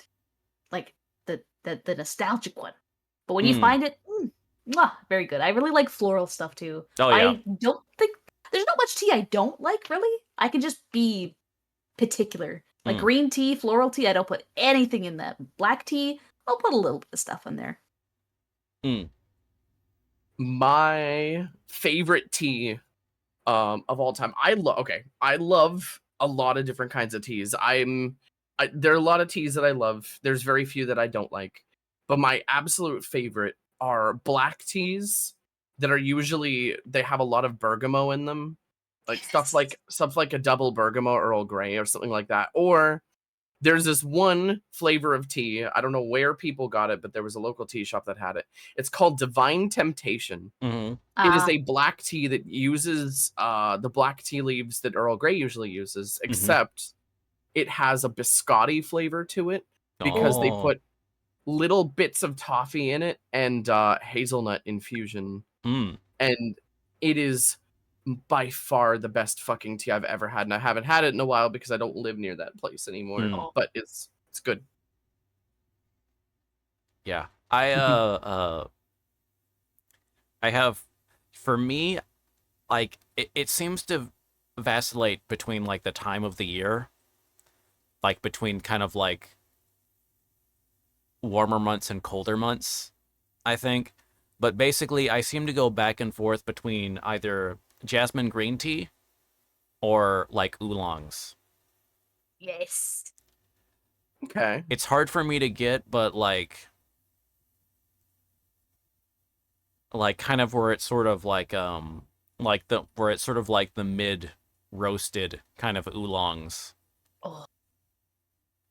like the nostalgic one. But when you Mm. find it, mwah, very good. I really like floral stuff too. Oh yeah. I don't think there's not much tea I don't like really. I can just be particular. Like Mm. green tea, floral tea, I don't put anything in that. Black tea, I'll put a little bit of stuff in there. Mm. My favorite tea of all time. I love a lot of different kinds of teas. There are a lot of teas that I love. There's very few that I don't like. But my absolute favorite are black teas that are usually they have a lot of bergamot in them. Like stuff like a double bergamot Earl Grey or something like that. Or there's this one flavor of tea. I don't know where people got it, but there was a local tea shop that had it. It's called Divine Temptation. Mm-hmm. It is a black tea that uses the black tea leaves that Earl Grey usually uses, except it has a biscotti flavor to it because they Oh. put little bits of toffee in it and hazelnut infusion. Mm. And it is by far the best fucking tea I've ever had. And I haven't had it in a while because I don't live near that place anymore. Mm. But it's good. Yeah. I have, for me, like it seems to vacillate between like the time of the year, like between kind of like warmer months and colder months, I think. But basically I seem to go back and forth between either jasmine green tea or like oolongs. Yes. Okay. It's hard for me to get, but like kind of where it's sort of like where it's sort of like the mid roasted kind of oolongs. Oh.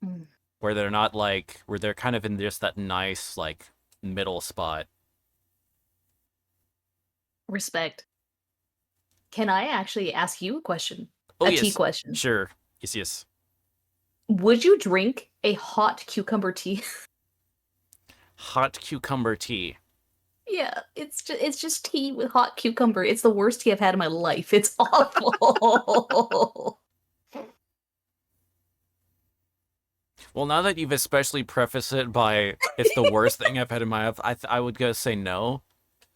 Mm. Where they're not like where they're kind of in just that nice like middle spot. Respect. Can I actually ask you a question? Oh, a yes. tea question. Sure. Yes. Would you drink a hot cucumber tea? Hot cucumber tea. Yeah, it's just tea with hot cucumber. It's the worst tea I've had in my life. It's awful. Well, now that you've especially prefaced it by it's the worst thing I've had in my life, I would go say no.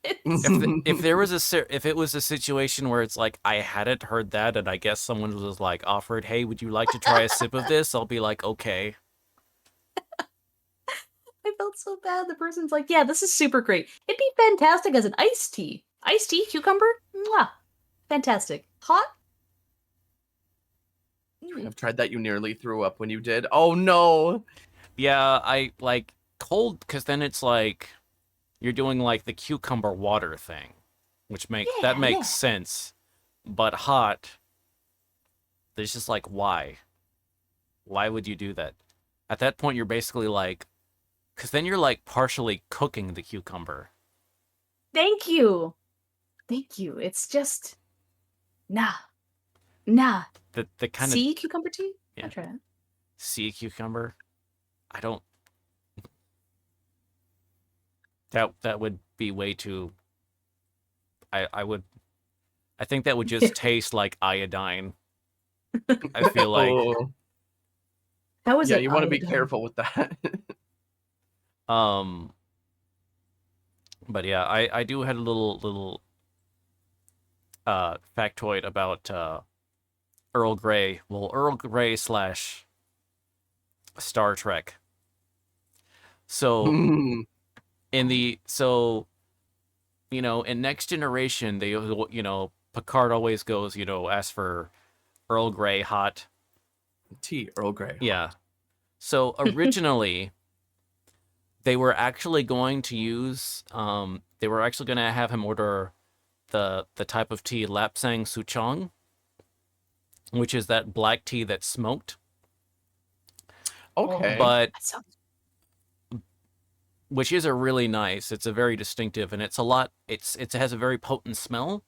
If there was if it was a situation where it's like I hadn't heard that and I guess someone was like offered, hey, would you like to try a sip of this? I'll be like, okay. I felt so bad. The person's like, yeah, this is super great. It'd be fantastic as an iced tea. Iced tea, cucumber? Mwah. Fantastic. Hot? I've tried that. You nearly threw up when you did. Oh no. Yeah, I like cold because then it's like you're doing like the cucumber water thing, which Yeah, makes sense. But hot, there's just like why? Why would you do that? At that point, you're basically like, because then you're like partially cooking the cucumber. Thank you. Thank you. It's just nah. Nah. The kind of Sea cucumber tea? Yeah. I'll try it. sea cucumber. I don't. That would be way too. I would. I think that would just taste like iodine. I feel like. Oh. How is Yeah, it? you want to be iodine? careful with that. Um. But yeah, I do had a little factoid about Earl Grey. Well, Earl Grey slash Star Trek. So Mm. in Next Generation, Picard always goes, ask for Earl Grey hot. Tea, Earl Grey. Yeah. So originally, they were actually going to use, they were actually going to have him order the type of tea Lapsang Souchong, which is that black tea that's smoked. Okay. But That sounds which is a really nice. It's a very distinctive, and it's a lot. It has a very potent smell,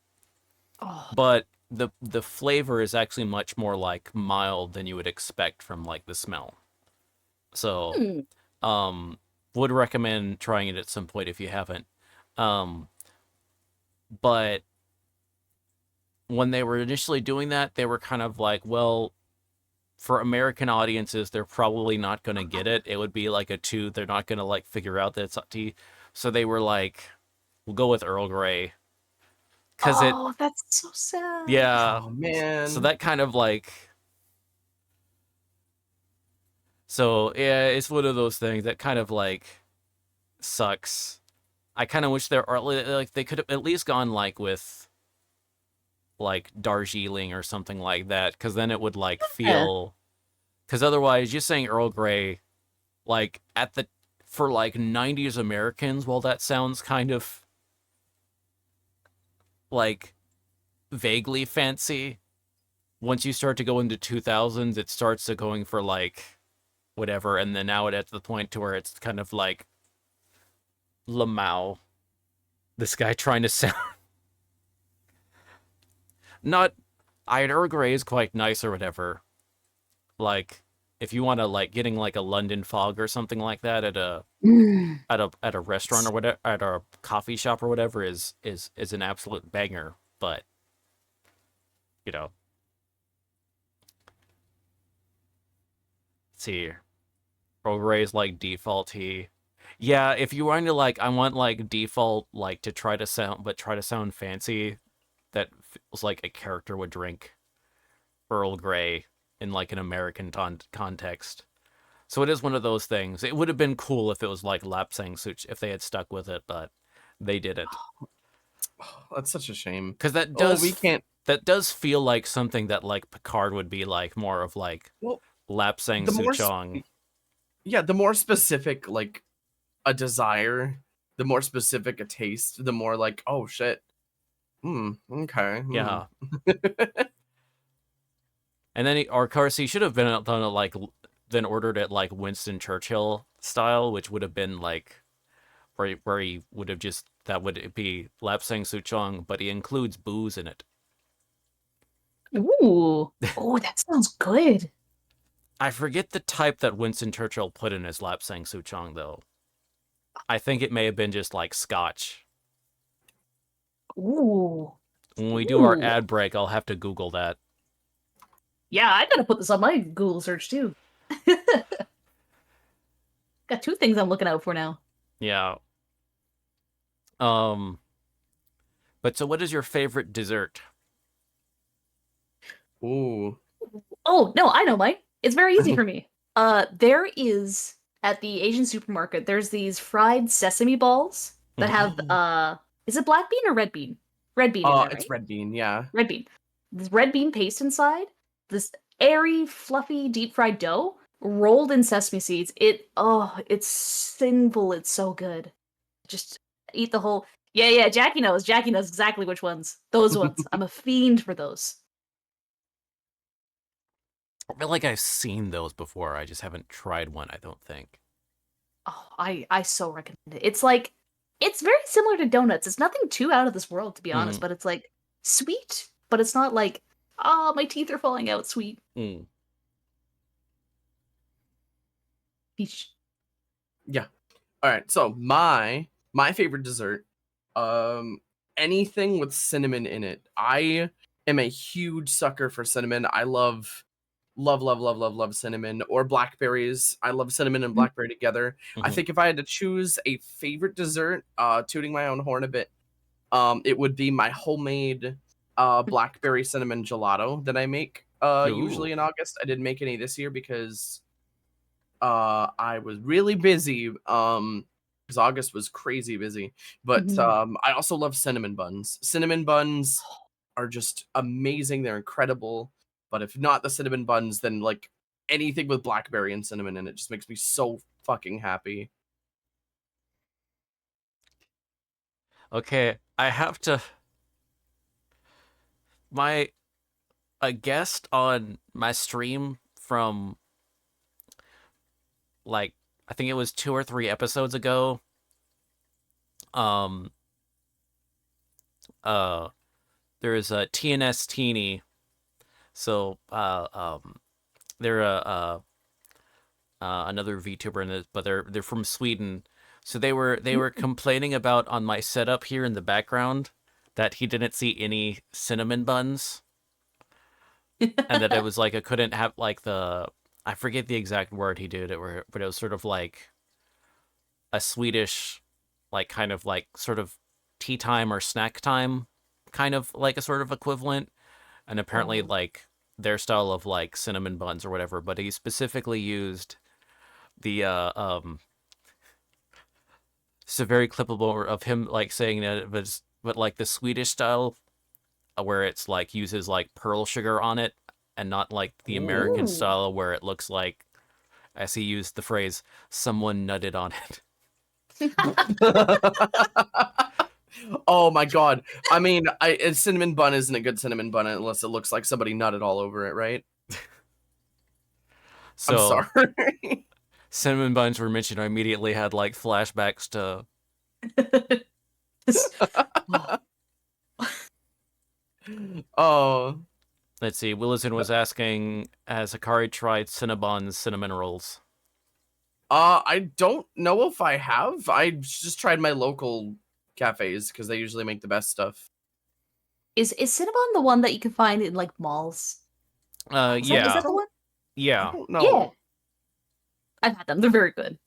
but the flavor is actually much more like mild than you would expect from like the smell. So, would recommend trying it at some point if you haven't. But when they were initially doing that, they were kind of like, well, for American audiences, they're probably not going to get it. It would be like a 2. They're not going to like figure out that it's tea. So they were like, we'll go with Earl Grey. that's so sad. Yeah. Oh man. So that kind of like. So yeah, it's one of those things that kind of like sucks. I kind of wish there are like they could have at least gone like with like Darjeeling or something like that, because then it would like feel. Because otherwise, just saying Earl Grey, like for like 90s Americans, well, that sounds kind of like vaguely fancy. Once you start to go into 2000s, it starts to going for like whatever, and then now it's at the point to where it's kind of like Lamau. This guy trying to sound not. Earl Grey is quite nice or whatever. Like if you want to like getting like a London fog or something like that at a restaurant or whatever, at a coffee shop or whatever is an absolute banger. But let's see, Earl Grey's like default tea. Yeah, if you want to like, I want like default like to try to sound fancy. That feels like a character would drink Earl Grey in like an American context. So it is one of those things. It would have been cool if it was like Lapsang Such if they had stuck with it, but they didn't. That's such a shame. Because we can't. That does feel like something that like Picard would be like more of like Lapsang Souchong. Yeah, the more specific like a desire, the more specific a taste, the more like, oh shit. Okay. Yeah. And then of course he should have done it like then ordered it like Winston Churchill style, which would have been like where he would have just that would be Lapsang Souchong, but he includes booze in it. Ooh. Oh, that sounds good. I forget the type that Winston Churchill put in his Lapsang Souchong though. I think it may have been just like Scotch. Ooh. When we do our ad break, I'll have to Google that. Yeah, I gotta put this on my Google search too. Got 2 things I'm looking out for now. Yeah. But so, what is your favorite dessert? Ooh. Oh, no, I know mine. It's very easy for me. There is at the Asian supermarket, there's these fried sesame balls that have is it black bean or red bean? Red bean in there, It's right? red bean, yeah. Red bean. This red bean paste inside, this airy, fluffy, deep fried dough rolled in sesame seeds. It's sinful. It's so good. Just eat the whole. Yeah, yeah, Jackie knows. Jackie knows exactly which ones. Those ones. I'm a fiend for those. I feel like I've seen those before. I just haven't tried one, I don't think. Oh, I so recommend it. It's like it's very similar to donuts. It's nothing too out of this world, to be honest, Mm, but it's like sweet, but it's not like, oh, my teeth are falling out sweet. mm. Peach. Yeah. All right. So my favorite dessert, um, anything with cinnamon in it. I am a huge sucker for cinnamon. I love cinnamon or blackberries. I love cinnamon and Mhm. blackberry together. I Mhm. think if I had to choose a favorite dessert, tooting my own horn a bit, it would be my homemade blackberry cinnamon gelato that I make Ooh. usually in August. I didn't make any this year because I was really busy because August was crazy busy. But Mhm. I also love cinnamon buns. Cinnamon buns are just amazing. They're incredible. But if not the cinnamon buns, then like anything with blackberry and cinnamon in it just makes me so fucking happy. Okay, I have to. My A guest on my stream from like I think it was 2 or 3 episodes ago. Um, uh, there's a TNS Teeny. So, they're another VTuber in it, but they're from Sweden. So they were complaining about on my setup here in the background that he didn't see any cinnamon buns, and that it was like I couldn't have like the I forget the exact word he did it where, but it was sort of like a Swedish, like kind of like sort of tea time or snack time, kind of like a sort of equivalent, and apparently Oh. like their style of like cinnamon buns or whatever. But he specifically used the it's a very clippable of him like saying that it was but like the Swedish style where it's like uses like pearl sugar on it and not like the American Ooh. Ooh. style where it looks like, as he used the phrase, someone nutted on it. Oh my god. I mean, a cinnamon bun isn't a good cinnamon bun unless it looks like somebody nutted all over it, right? I'm So sorry. cinnamon buns were mentioned. I immediately had like flashbacks to. Oh. Oh. Let's see. Willison was asking, has Hikari tried Cinnabon's cinnamon rolls? I don't know if I have. I just tried my local cafes because they usually make the best stuff. Is Cinnabon the one that you can find in like malls? Is Yeah, that the one? I yeah. don't Yeah. know. I've had them. They're very good.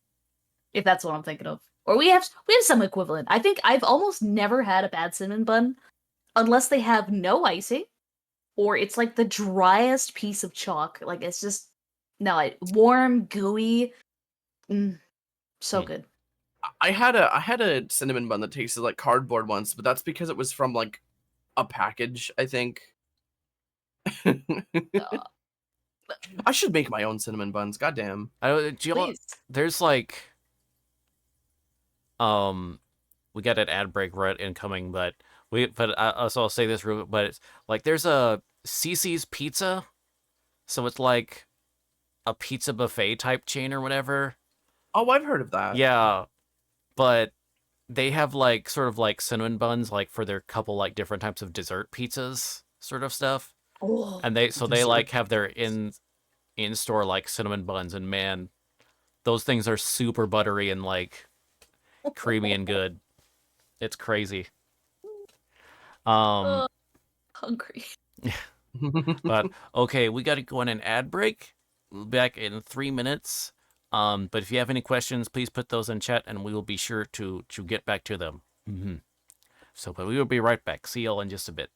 If that's what I'm thinking of. Or we have some equivalent. I think I've almost never had a bad cinnamon bun unless they have no icing or it's like the driest piece of chalk. Like it's just no, warm, gooey, so Hmm. good. I had a cinnamon bun that tasted like cardboard once, but that's because it was from like a package, I think. Uh, I should make my own cinnamon buns. Goddamn. I don't. please. There's like um, we got an ad break right incoming, but I'll say this real. But it's like there's a CC's Pizza, so it's like a pizza buffet type chain or whatever. Oh, I've heard of that. Yeah, but they have like sort of like cinnamon buns like for their couple like different types of dessert pizzas sort of stuff. Oh, And they Dessert. like have their in store like cinnamon buns, and man, those things are super buttery and like creamy and good. It's crazy. Um uh, hungry. but okay, we got to go on an ad break. We'll be back in 3 minutes. But if you have any questions, please put those in chat and we will be sure to get back to them. So, but we will be right back. See y'all in just a bit.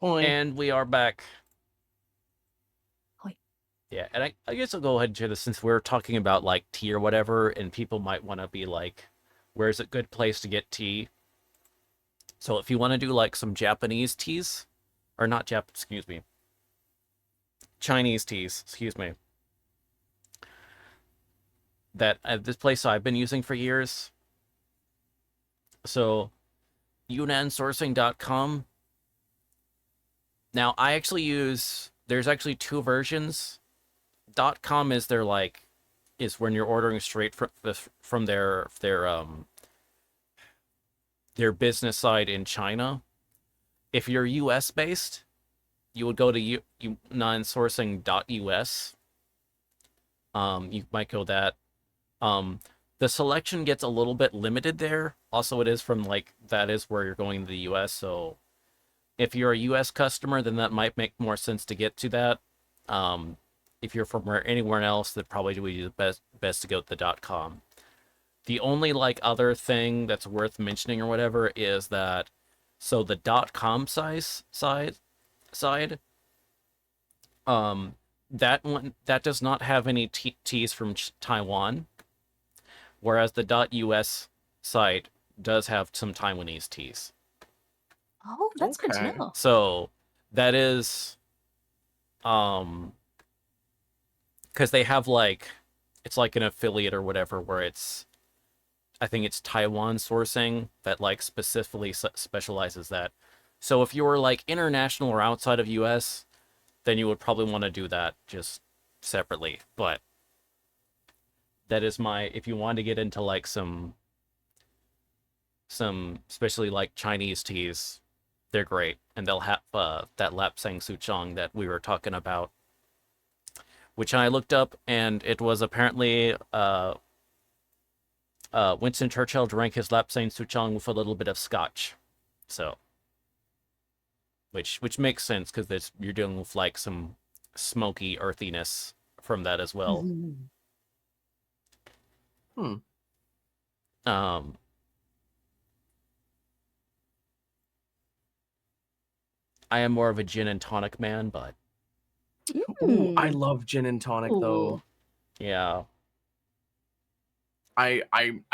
Oi. And we are back. Hoi. Yeah, and I guess I'll go ahead and share this since we're talking about like tea or whatever, and people might want to be like, where's a good place to get tea? So if you want to do like some Japanese teas, or not excuse me, Chinese teas, excuse me, that this place I've been using for years. So yunansourcing.com. Now I actually there's actually two versions. .com is is when you're ordering straight from their business side in China. If you're US based, you would go to nonsourcing.us. You might go that. The selection gets a little bit limited there. Also, it is from that is where you're going to the US. So if you're a US customer, then that might make more sense to get to that. If you're from anywhere else, that probably would be the best to go to the .com. The only other thing that's worth mentioning or whatever is that so the .com side that one that does not have any teas from Taiwan, whereas the .us site does have some Taiwanese teas. Oh, that's good to Okay. know. So that is because they have it's like an affiliate or whatever where I think it's Taiwan sourcing that specifically specializes that. So if you were international or outside of US, then you would probably want to do that just separately. But that is if you want to get into some especially Chinese teas, they're great, and they'll have that Lapsang Souchong that we were talking about, which I looked up, and it was apparently Winston Churchill drank his Lapsang Souchong with a little bit of scotch, so which makes sense because you're dealing with some smoky earthiness from that as well. Hmm. I am more of a gin and tonic man, but Ooh, I Mm. love gin and tonic though. Ooh. yeah. I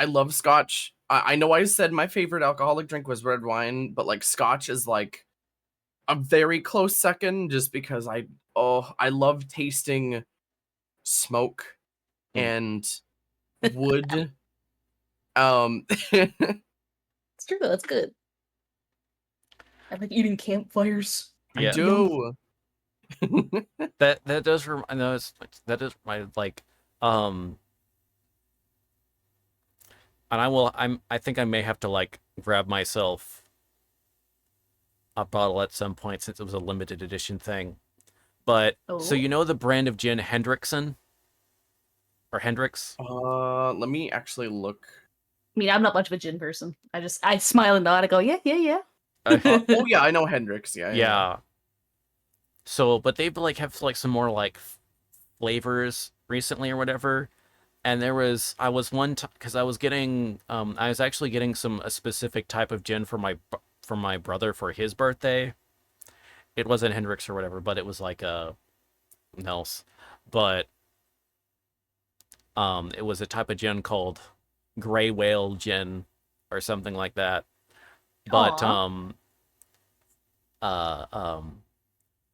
love scotch. I know I said my favorite alcoholic drink was red wine, but scotch is a very close second just because I love tasting smoke Mm. and wood. It's true though, that's good. I like eating campfires. I Yeah. do. That does I know that is my and I think I may have to grab myself a bottle at some point since it was a limited edition thing. But so Oh. you know the brand of gin Hendrickson or Hendrix? Let me actually look. I mean, I'm not much of a gin person. I smile and nod. I go, yeah, yeah, yeah. Oh yeah, I know Hendrix. Yeah. Yeah. So, but they've have some more flavors recently or whatever. And I was one time because I was getting I was actually getting a specific type of gin for my brother for his birthday. It wasn't Hendrix or whatever, but it was else. But it was a type of gin called Gray Whale Gin or something like that. But Aw.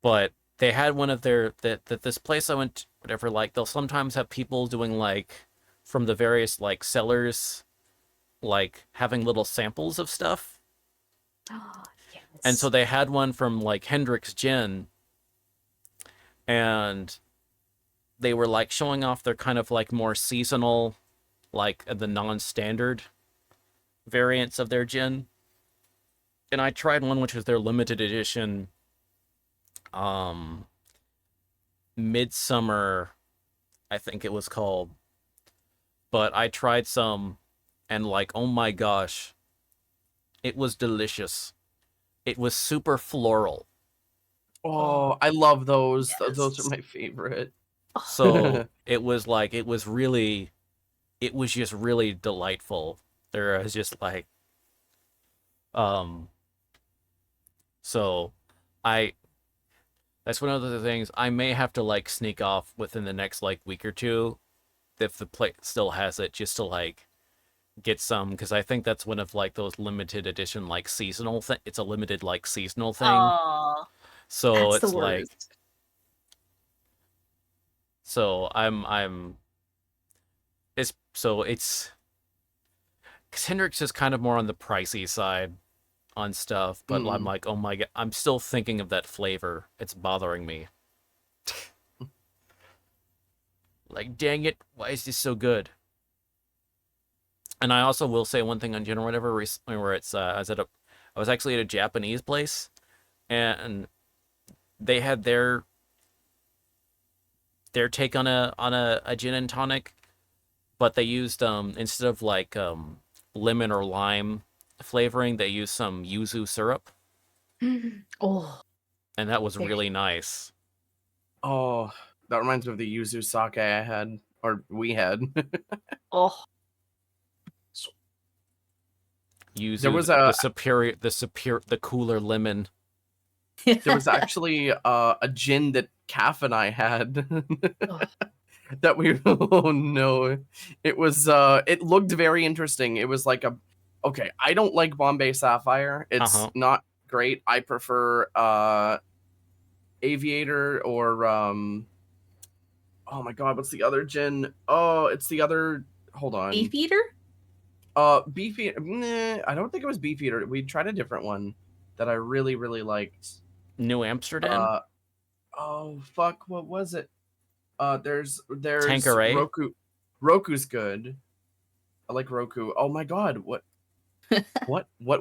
but they had one of their that this place I went to, whatever, they'll sometimes have people doing from the various sellers having little samples of stuff. Oh, yes. And so they had one from Hendrix Gin, and they were showing off their kind of more seasonal, the non-standard variants of their gin. And I tried one which was their limited edition Midsummer, I think it was called. But I tried some and oh my gosh, it was delicious. It was super floral. Oh, I love those. Those are Yes. my favorite. So it was it was just really delightful. There was just so I that's one of the things I may have to like sneak off within the next like week or two if the plate still has it, just to like get some, because I think that's one of like those limited edition like seasonal thing. It's a limited like seasonal thing, Oh, so that's the it's like worst. so I'm it's because Hendrix is kind of more on the pricey side on stuff, but I'm Mm. like, oh my god, I'm still thinking of that flavor. It's bothering me. Like, dang it, why is this so good? And I also will say one thing on general whatever recently where it's I was actually at a Japanese place and they had their take on a gin and tonic, but they used instead of like lemon or lime flavoring, they used some yuzu syrup, Oh, and that was very. really nice. Oh, that reminds me of the yuzu sake I had, or we had. Oh, There Yuzu, was a the cooler lemon. there was actually a gin that Calf and I had Oh, that we oh no. It looked very interesting. It was like a okay, I don't like Bombay Sapphire. It's Uh-huh. not great. I prefer Aviator or oh my god, what's the other gin? Oh, it's the other hold on. beef eater? Beefeater. I don't think it was Beefeater. We tried a different one that I really, really liked. New Amsterdam? Uh, oh fuck, what was it? There's Tanqueray? Roku. Roku's good. I like Roku. Oh my god, what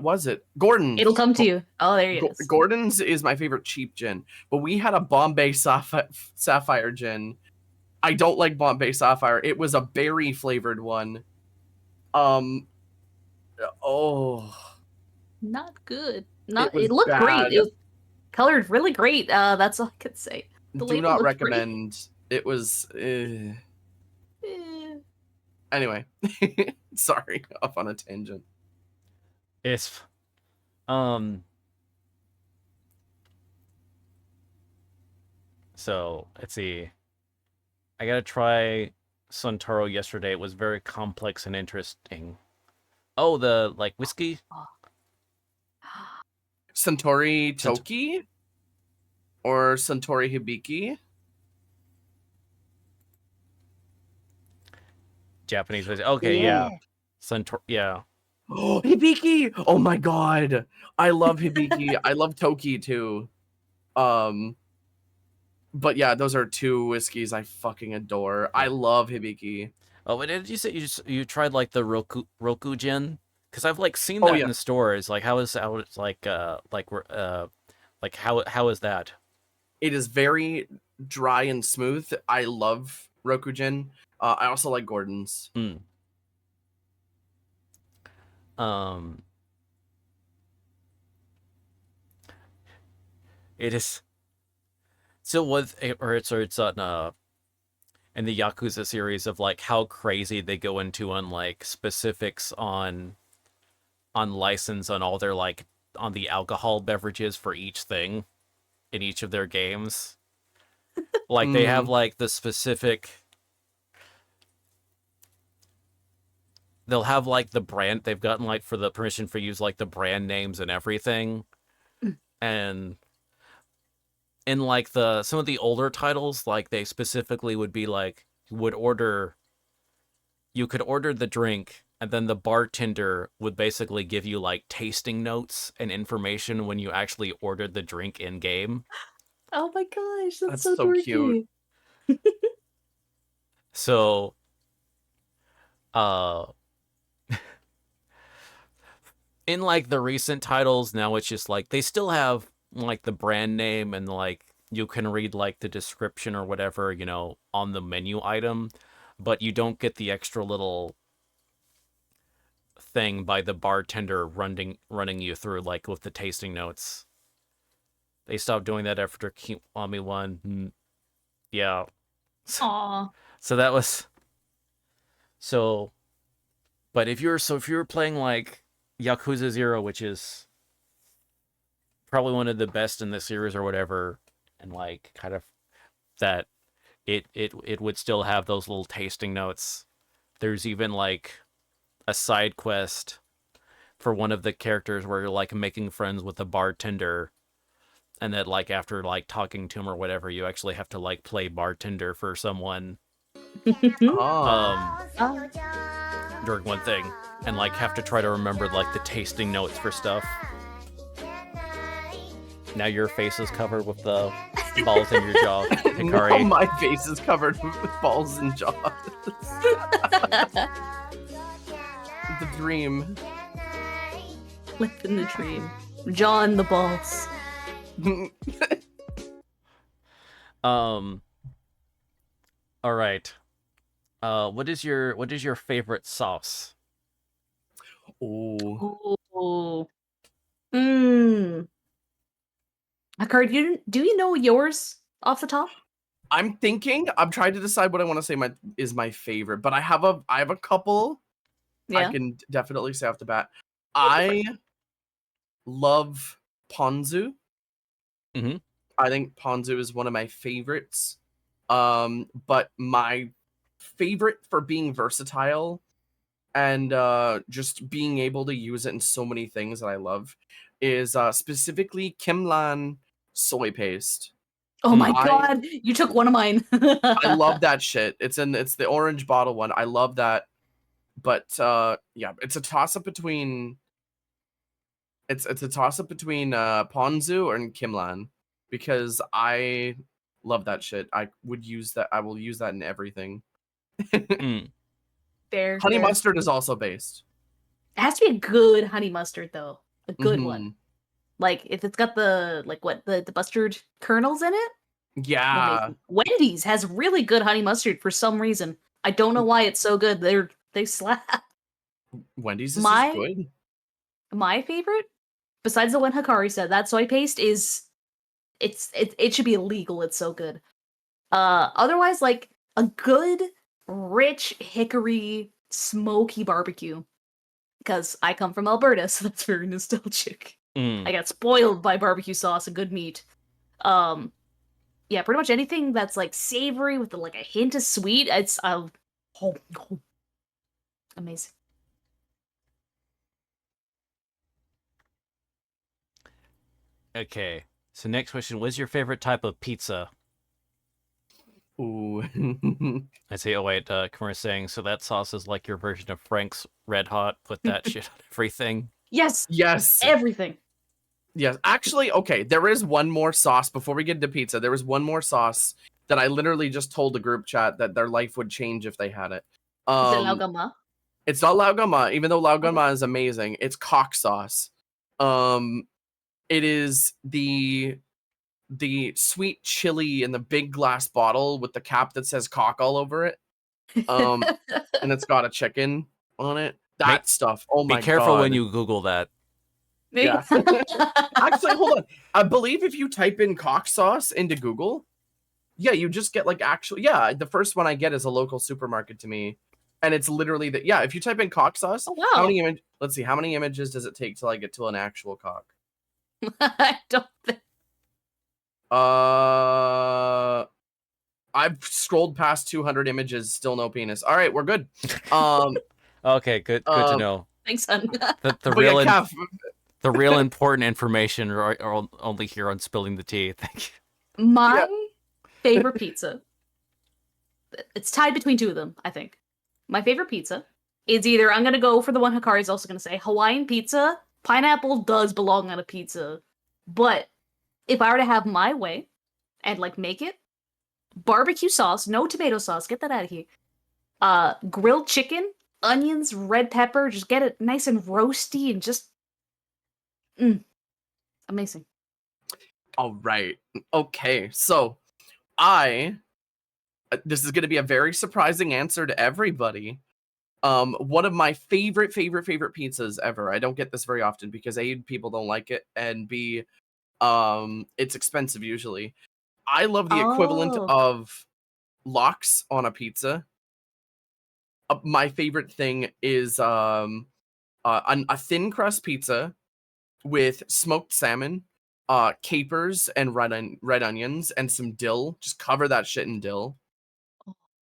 was it? It'll Gordon's. come to you. Oh, there he is. Gordon's is my favorite cheap gin, but we had a Bombay Sapphire gin. I don't like Bombay Sapphire. It was a berry flavored one. Um. Oh, Not good. it Not. was It looked great. bad. It was colored really great. That's all I could say. The Do label not looked great. recommend. It was. Eh. Anyway, sorry, off on a tangent. It's um so let's see. I gotta try Suntaro yesterday. It was very complex and interesting. Oh, the like whiskey? Oh. Suntory Sant- Toki or Suntory Hibiki? Japanese whiskey. Okay, Yeah. yeah. Suntory, yeah. Oh, Hibiki! Oh my god, I love Hibiki. I love Toki too. Um, but yeah, those are two whiskeys I fucking adore. I Yeah. love Hibiki. Oh, but did you say you tried like the Roku gin? Because I've like seen Oh that in yeah, the stores. Like how it's like how is that? it is very dry and smooth. I love Rokujin. I also like Gordon's. Hmm. Um, it is so was or it's on in the Yakuza series of like how crazy they go into on like specifics on license on all their like on the alcohol beverages for each thing in each of their games. Like they have Mm, like the specific they'll have like the brand they've gotten like for the permission for use like the brand names and everything. And in like the some of the older titles, like they specifically would be like would order you could order the drink and then the bartender would basically give you like tasting notes and information when you actually ordered the drink in game. Oh my gosh, that's that's so so cute. dorky. So uh in like the recent titles now it's just like they still have like the brand name and like you can read like the description or whatever, you know, on the menu item, but you don't get the extra little thing by the bartender running you through like with the tasting notes. They stopped doing that after Kiwami 1. Yeah. Aw. So that was so but if you're playing like Yakuza 0, which is probably one of the best in the series or whatever, and like kind of that it would still have those little tasting notes. There's even like a side quest for one of the characters where you're like making friends with a bartender, and that like after like talking to him or whatever, you actually have to like play bartender for someone Oh. Oh. during one thing, and like have to try to remember like the tasting notes for stuff. Now your face is covered with the balls in your jaw, Now Hikari. my face is covered with balls and jaws. The dream. Living the dream. John the balls. All right. What is your favorite sauce? Oh. Ooh. Mmm. Akari, do you know yours off the top? I'm trying to decide what I want to say is my favorite, but I have a couple I Yeah. can definitely say off the bat. Yeah, go for I love ponzu. Mhm. I think ponzu is one of my favorites. But my favorite for being versatile and just being able to use it in so many things that I love is specifically Kimlan soy paste. Oh my I god, you took one of mine. I love that shit. It's the orange bottle one. I love that. But yeah, it's a toss up between ponzu and Kimlan because I love that shit. I would use that. I will use that in everything. Mm. Fair, Honey fair. mustard is also based. It has to be a good honey mustard though. A good Mhm. one. Like if it's got the the mustard kernels in it, Yeah. amazing. Wendy's has really good honey mustard for some reason. I don't know why it's so good. They slap. Wendy's is just My good. my favorite, besides the one Hikari said, that soy paste is it should be illegal. It's so good. Otherwise, like a good rich hickory smoky barbecue. Because I come from Alberta, so that's very nostalgic. Mm. I got spoiled by barbecue sauce and good meat. Yeah, pretty much anything that's like savory with like a hint of sweet. It's oh, amazing. Okay. So next question: What's your favorite type of pizza? Ooh. I say, oh wait, Kamara's saying, so that sauce is like your version of Frank's Red Hot. Put that shit on everything. Yes, Yes. everything. Yes. Actually, okay, there is one more sauce before we get into pizza. There was one more sauce that I literally just told the group chat that their life would change if they had it. Is it laogama? It's not laogama, even though Okay. laogama is amazing. It's cock sauce. It is the sweet chili in the big glass bottle with the cap that says cock all over it. And it's got a chicken on it. That stuff. Oh Be my careful god. when you Google that. Yeah. Actually, hold on. I believe if you type in cock sauce into Google, yeah, you just get like the first one I get is a local supermarket to me. And it's literally that if you type in cock sauce, Oh how wow. many let's see, how many images does it take till I get to an actual cock? I don't think. I've scrolled past 200 images, still no penis. All right, we're good. Okay, good to know. Thanks, son. The but real yeah, Kev, the real important information are only here on spilling the tea. Thank you. My favorite pizza. It's tied between two of them, I think. My favorite pizza is either I'm gonna go for the one Hikari's also gonna say Hawaiian pizza. Pineapple does belong on a pizza, but if I were to have my way and like make it, barbecue sauce, no tomato sauce, get that out of here. Grilled chicken, onions, red pepper, just get it nice and roasty and just amazing. all right. Okay, so I this is going to be a very surprising answer to everybody. One of my favorite pizzas ever. I don't get this very often because A, people don't like it, and B, it's expensive usually. I love the equivalent Oh. of lox on a pizza. My favorite thing is a thin crust pizza with smoked salmon capers and red onions and some dill. Just cover that shit in dill.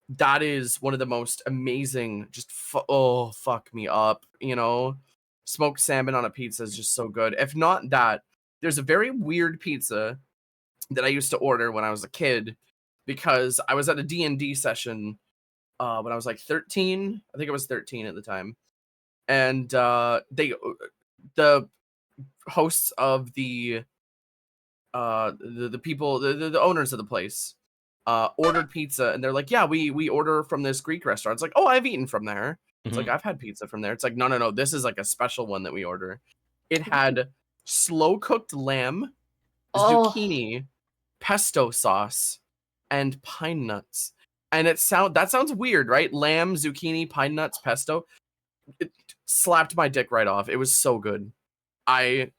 That is one of the most amazing. Just oh, fuck me up. You know, smoked salmon on a pizza is just so good. If not that, there's a very weird pizza that I used to order when I was a kid because I was at a D&D session when I was like 13. I think I was 13 at the time. And the hosts of the people, the owners of the place ordered pizza, and they're like, yeah, we order from this Greek restaurant. It's like, oh, I've eaten from there. It's like, Mhm. I've had pizza from there. It's like, no, this is like a special one that we order. It had slow cooked lamb, Oh, zucchini, pesto sauce, and pine nuts. And that sounds weird, right? Lamb, zucchini, pine nuts, pesto. It slapped my dick right off. It was so good. I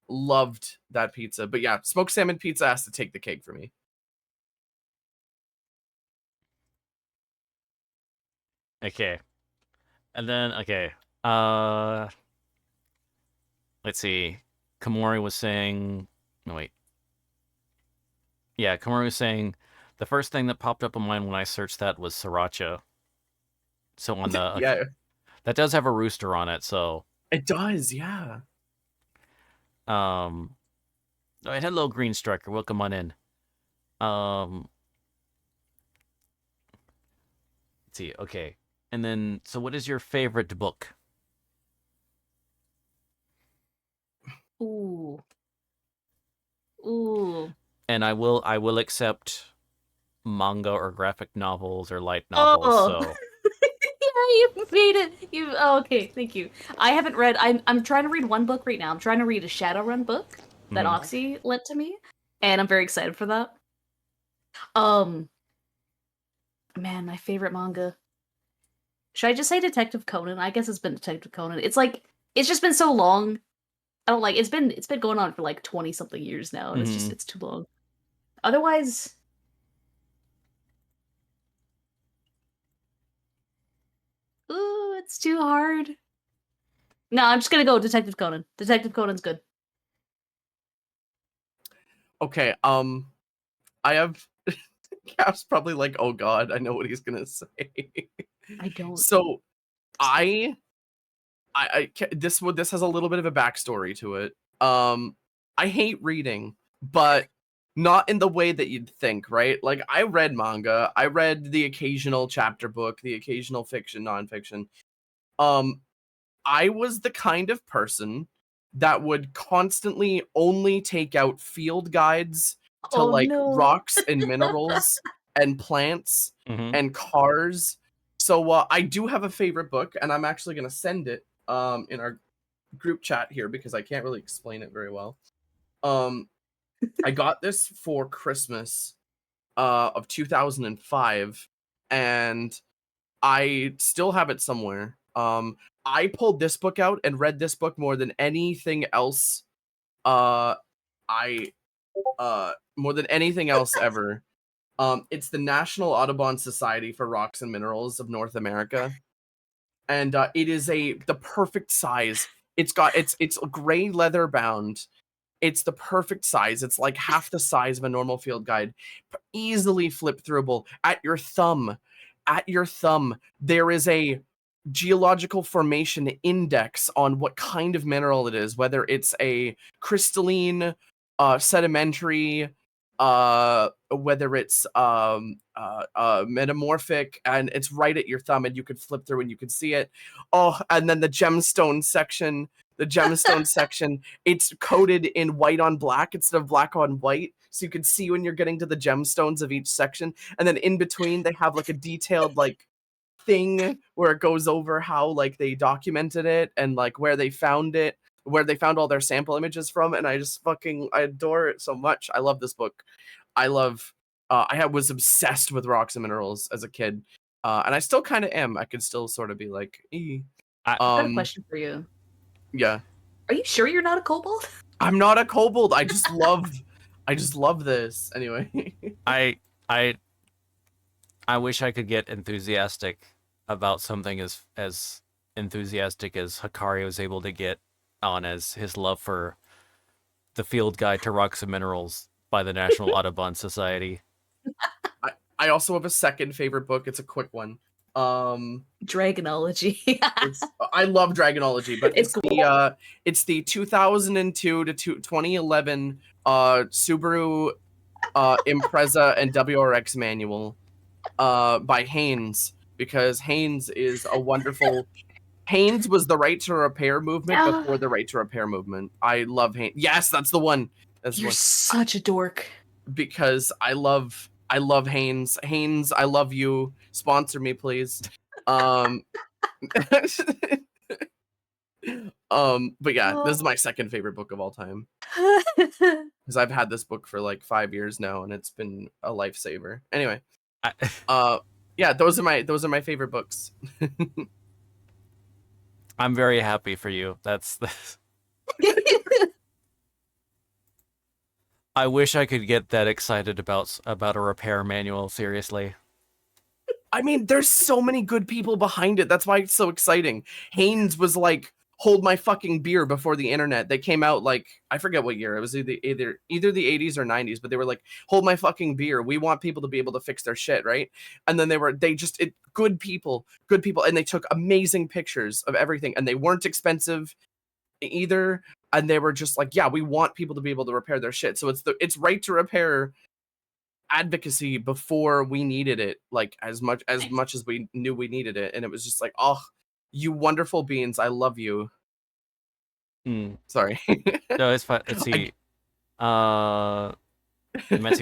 loved that pizza. But yeah, smoked salmon pizza has to take the cake for me. Okay. And then uh let's see. Komori was saying no wait. Yeah, Komori was saying the first thing that popped up on mine when I searched that was sriracha. So on the Yeah, that does have a rooster on it, so it does. Yeah. um all right, hello Green Striker, welcome on in. Um let's see, okay. And then so what is your favorite book? ooh, ooh. And I will accept manga or graphic novels or light novels, Oh, so yeah, you made it. Okay, thank you. I haven't read. I'm trying to read one book right now. I'm trying to read a Shadowrun book that mhm. Oxy lent to me, and I'm very excited for that. Um, man, my favorite manga. Should I just say Detective Conan? I guess it's been Detective Conan. It's like it's just been so long. I don't like it's been going on for like 20 something years now, and Mhm. it's too long. Otherwise, ooh, it's too hard. No, I'm just gonna go Detective Conan. Detective Conan's good. Okay. I have Cap's probably like, oh god, I know what he's gonna say. I don't. So I this has a little bit of a backstory to it. I hate reading, but not in the way that you'd think, right? Like I read manga, I read the occasional chapter book, the occasional fiction, nonfiction. Um, I was the kind of person that would constantly only take out field guides to Oh like no. rocks and minerals and plants Mhm. and cars. So I do have a favorite book, and I'm actually gonna send it in our group chat here because I can't really explain it very well. Um, I got this for Christmas of 2005, and I still have it somewhere. I pulled this book out and read this book more than anything else. Uh, I more than anything else ever. It's the National Audubon Society for Rocks and Minerals of North America, and it is the perfect size. It's gray leather bound. It's the perfect size. It's like half the size of a normal field guide. Easily flip throughable at your thumb. At your thumb, there is a geological formation index on what kind of mineral it is, whether it's a crystalline, sedimentary, whether it's metamorphic, and it's right at your thumb, and you could flip through and you could see it. Oh, and then the gemstone section. The gemstone section, it's coded in white on black instead of black on white, so you can see when you're getting to the gemstones of each section. And then in between, they have like a detailed like thing where it goes over how like they documented it and like where they found it, where they found all their sample images from. And I adore it so much. I love this book. I love. Was obsessed with rocks and minerals as a kid, and I still kind of am. I could still sort of be like, I I've got a um, question for you. yeah. Are you sure you're not a kobold? I'm not a kobold. I just love this. Anyway. I I I wish I could get enthusiastic about something as enthusiastic as Hikari was able to get on as his love for the field guide to rocks and minerals by the National Audubon Society. I also have a second favorite book. It's a quick one. Dragonology. I love Dragonology, but It's it's the 2002 to 2011 Subaru Impreza and WRX manual by Haynes, because Haynes is a wonderful. Haynes was the right to repair movement before the right to repair movement. I love Haynes. Yes, that's the one. That's the You're one. such a dork. Because I love Haynes. Haynes, I love you. Sponsor me, please. But yeah, this is my second favorite book of all time, because I've had this book for like 5 years now, and it's been a lifesaver. Anyway, yeah, those are my favorite books. I'm very happy for you. That's I wish I could get that excited about a repair manual, seriously. I mean, there's so many good people behind it. That's why it's so exciting. Haynes was like, hold my fucking beer before the internet. They came out like, I forget what year. It was either the 80s or 90s, but they were like, hold my fucking beer. We want people to be able to fix their shit, right? And then good people, and they took amazing pictures of everything, and they weren't expensive either. And they were just like, yeah, we want people to be able to repair their shit. So it's right to repair advocacy before we needed it, like as much as we knew we needed it. And it was just like, oh, you wonderful beings, I love you. Sorry. No, it's fine. Let's see. Messi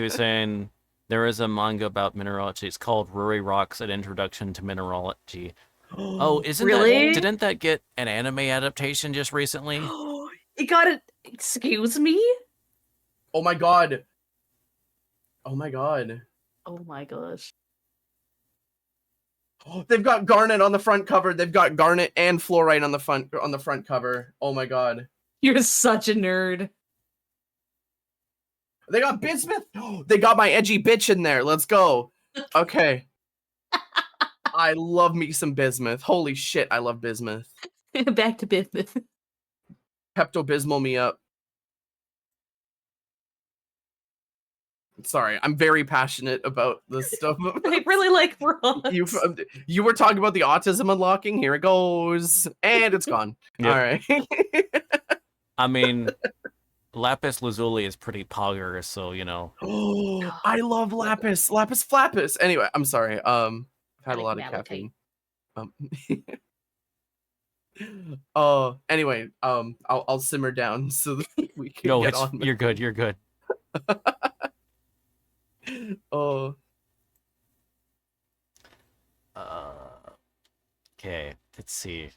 was saying there is a manga about mineralogy. It's called Ruri Rocks: An Introduction to Mineralogy. Oh, didn't that get an anime adaptation just recently? It got it. Excuse me? Oh my god. Oh my god. Oh my gosh. Oh, they've got Garnet on the front cover. They've got Garnet and Fluorite on the front cover. Oh my god. You're such a nerd. They got Bismuth. Oh, they got my edgy bitch in there. Let's go. Okay. I love me some bismuth. Holy shit, I love bismuth. Back to business. Pepto-Bismol me up. Sorry, I'm very passionate about this stuff. I really like rocks. You were talking about the autism unlocking. Here it goes. And it's gone. Yep. All right. I mean, lapis lazuli is pretty pogger, so you know. Oh, I love lapis flappis. Anyway, I'm sorry. I've had a lot of caffeine. Anyway, I'll simmer down so that we can get on. You're good. You're good. Oh. Okay. Let's see.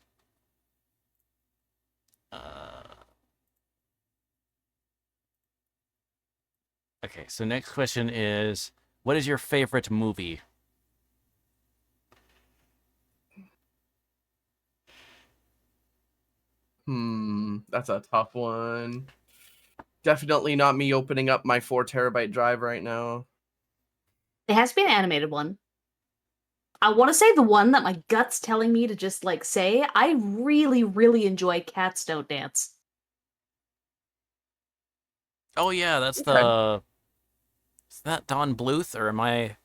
Okay. So next question is, what is your favorite movie? That's a tough one. Definitely not me opening up my 4 terabyte drive right now. It has to be an animated one. I want to say the one that my gut's telling me to just like say. I really, really enjoy Cats Don't Dance. Oh yeah, that's Okay. Is that Don Bluth, or am I?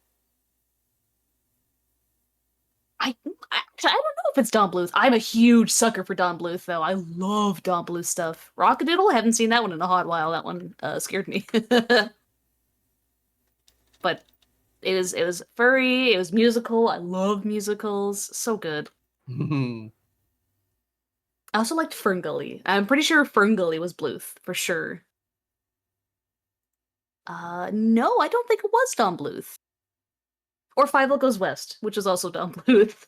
I don't know if it's Don Bluth. I'm a huge sucker for Don Bluth, though. I love Don Bluth stuff. Rockadoodle, haven't seen that one in a hot while. That one scared me. But it was furry. It was musical. I love musicals. So good. I also liked Ferngully. I'm pretty sure Ferngully was Bluth for sure. No, I don't think it was Don Bluth. Or Fievel Goes West, which is also Don Bluth.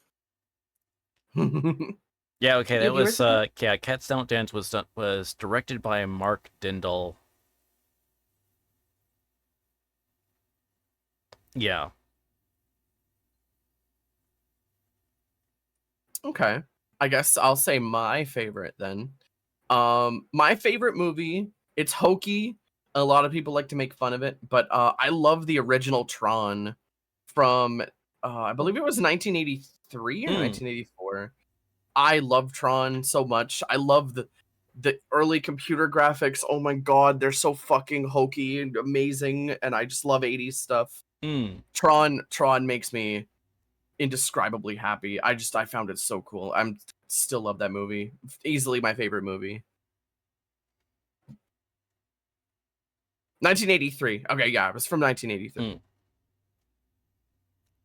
Yeah, okay, that You were was saying? Cats Don't Dance was directed by Mark Dindal. Yeah. Okay. I guess I'll say my favorite then. My favorite movie, it's hokey. A lot of people like to make fun of it, but I love the original Tron from I believe it was 1983 or 1984. I love Tron so much. I love the early computer graphics, oh my god, they're so fucking hokey and amazing, and I just love 80s stuff. Mm. Tron makes me indescribably happy. I found it so cool. I'm still love that movie. Easily my favorite movie. 1983. Okay, yeah, it was from 1983. Mm.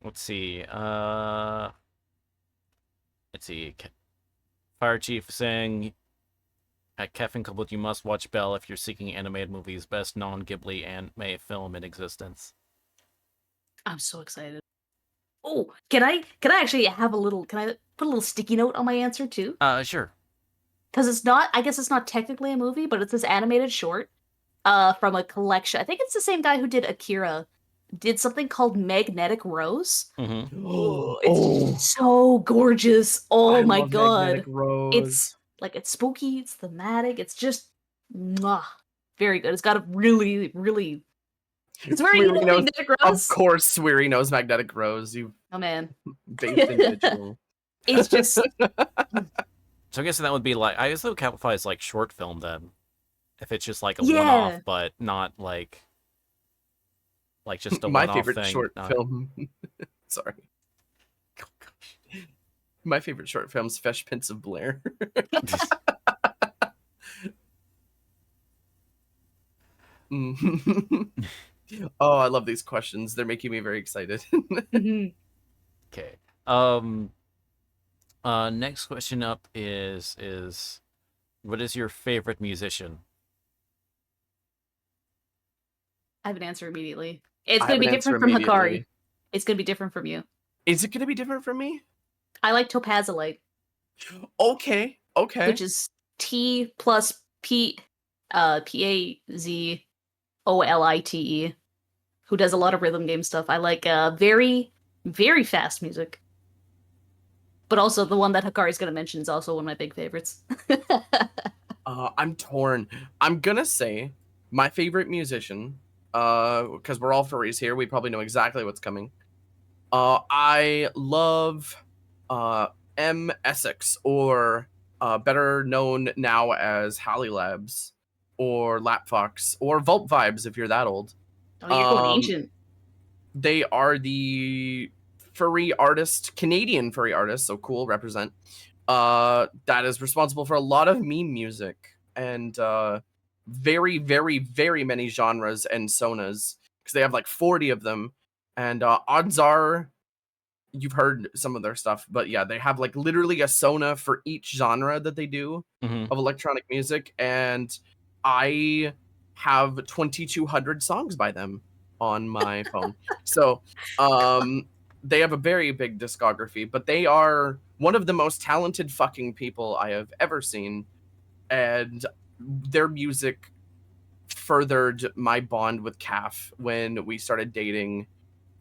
Let's see. Let's see. Fire Chief saying at Kevin Coupled, you must watch Belle if you're seeking animated movies. Best non-Ghibli anime film in existence. I'm so excited. Oh, can I actually have a little? Can I put a little sticky note on my answer too? Sure. Because it's not. I guess it's not technically a movie, but it's this animated short. From a collection. I think it's the same guy who did Akira. Did something called Magnetic Rose. Mm-hmm. Oh, it's so gorgeous. Oh I my love god. Magnetic Rose. It's like it's spooky, it's thematic, it's just mwah, very good. It's got a really, really it's very Sweerie knows, Magnetic of Rose. course, Sweerie knows Magnetic Rose. You Oh man. based individual. It's just So I'm guessing that would be like, I guess that would qualify as like short film then. If it's just like a one-off, but not like just a My one-off favorite thing. short not... film. Sorry. Oh, gosh. My favorite short film's Fresh Prince of Blair. Oh, I love these questions. They're making me very excited. Okay. Next question up is what is your favorite musician? I have an answer immediately. It's I gonna have be an answer different from Hikari. immediately. It's gonna be different from you. Is it gonna be different from me? I like Topazolite, Okay. which is T plus P Pazolite, who does a lot of rhythm game stuff. I like very, very fast music. But also the one that Hikari's gonna mention is also one of my big favorites. I'm torn. I'm gonna say my favorite musician, because we're all furries here, we probably know exactly what's coming. I love M. Essex, or better known now as Halley Labs, or Lapfox, or Vault Vibes if you're that old. Oh, you're going ancient. They are the furry artist, Canadian furry artist, so cool, represent. That is responsible for a lot of meme music and very, very, very many genres and sonas, because they have like 40 of them. And odds are you've heard some of their stuff, but yeah, they have like literally a sona for each genre that they do of electronic music. And I have 2,200 songs by them on my phone. So they have a very big discography, but they are one of the most talented fucking people I have ever seen, and their music furthered my bond with Calf when we started dating.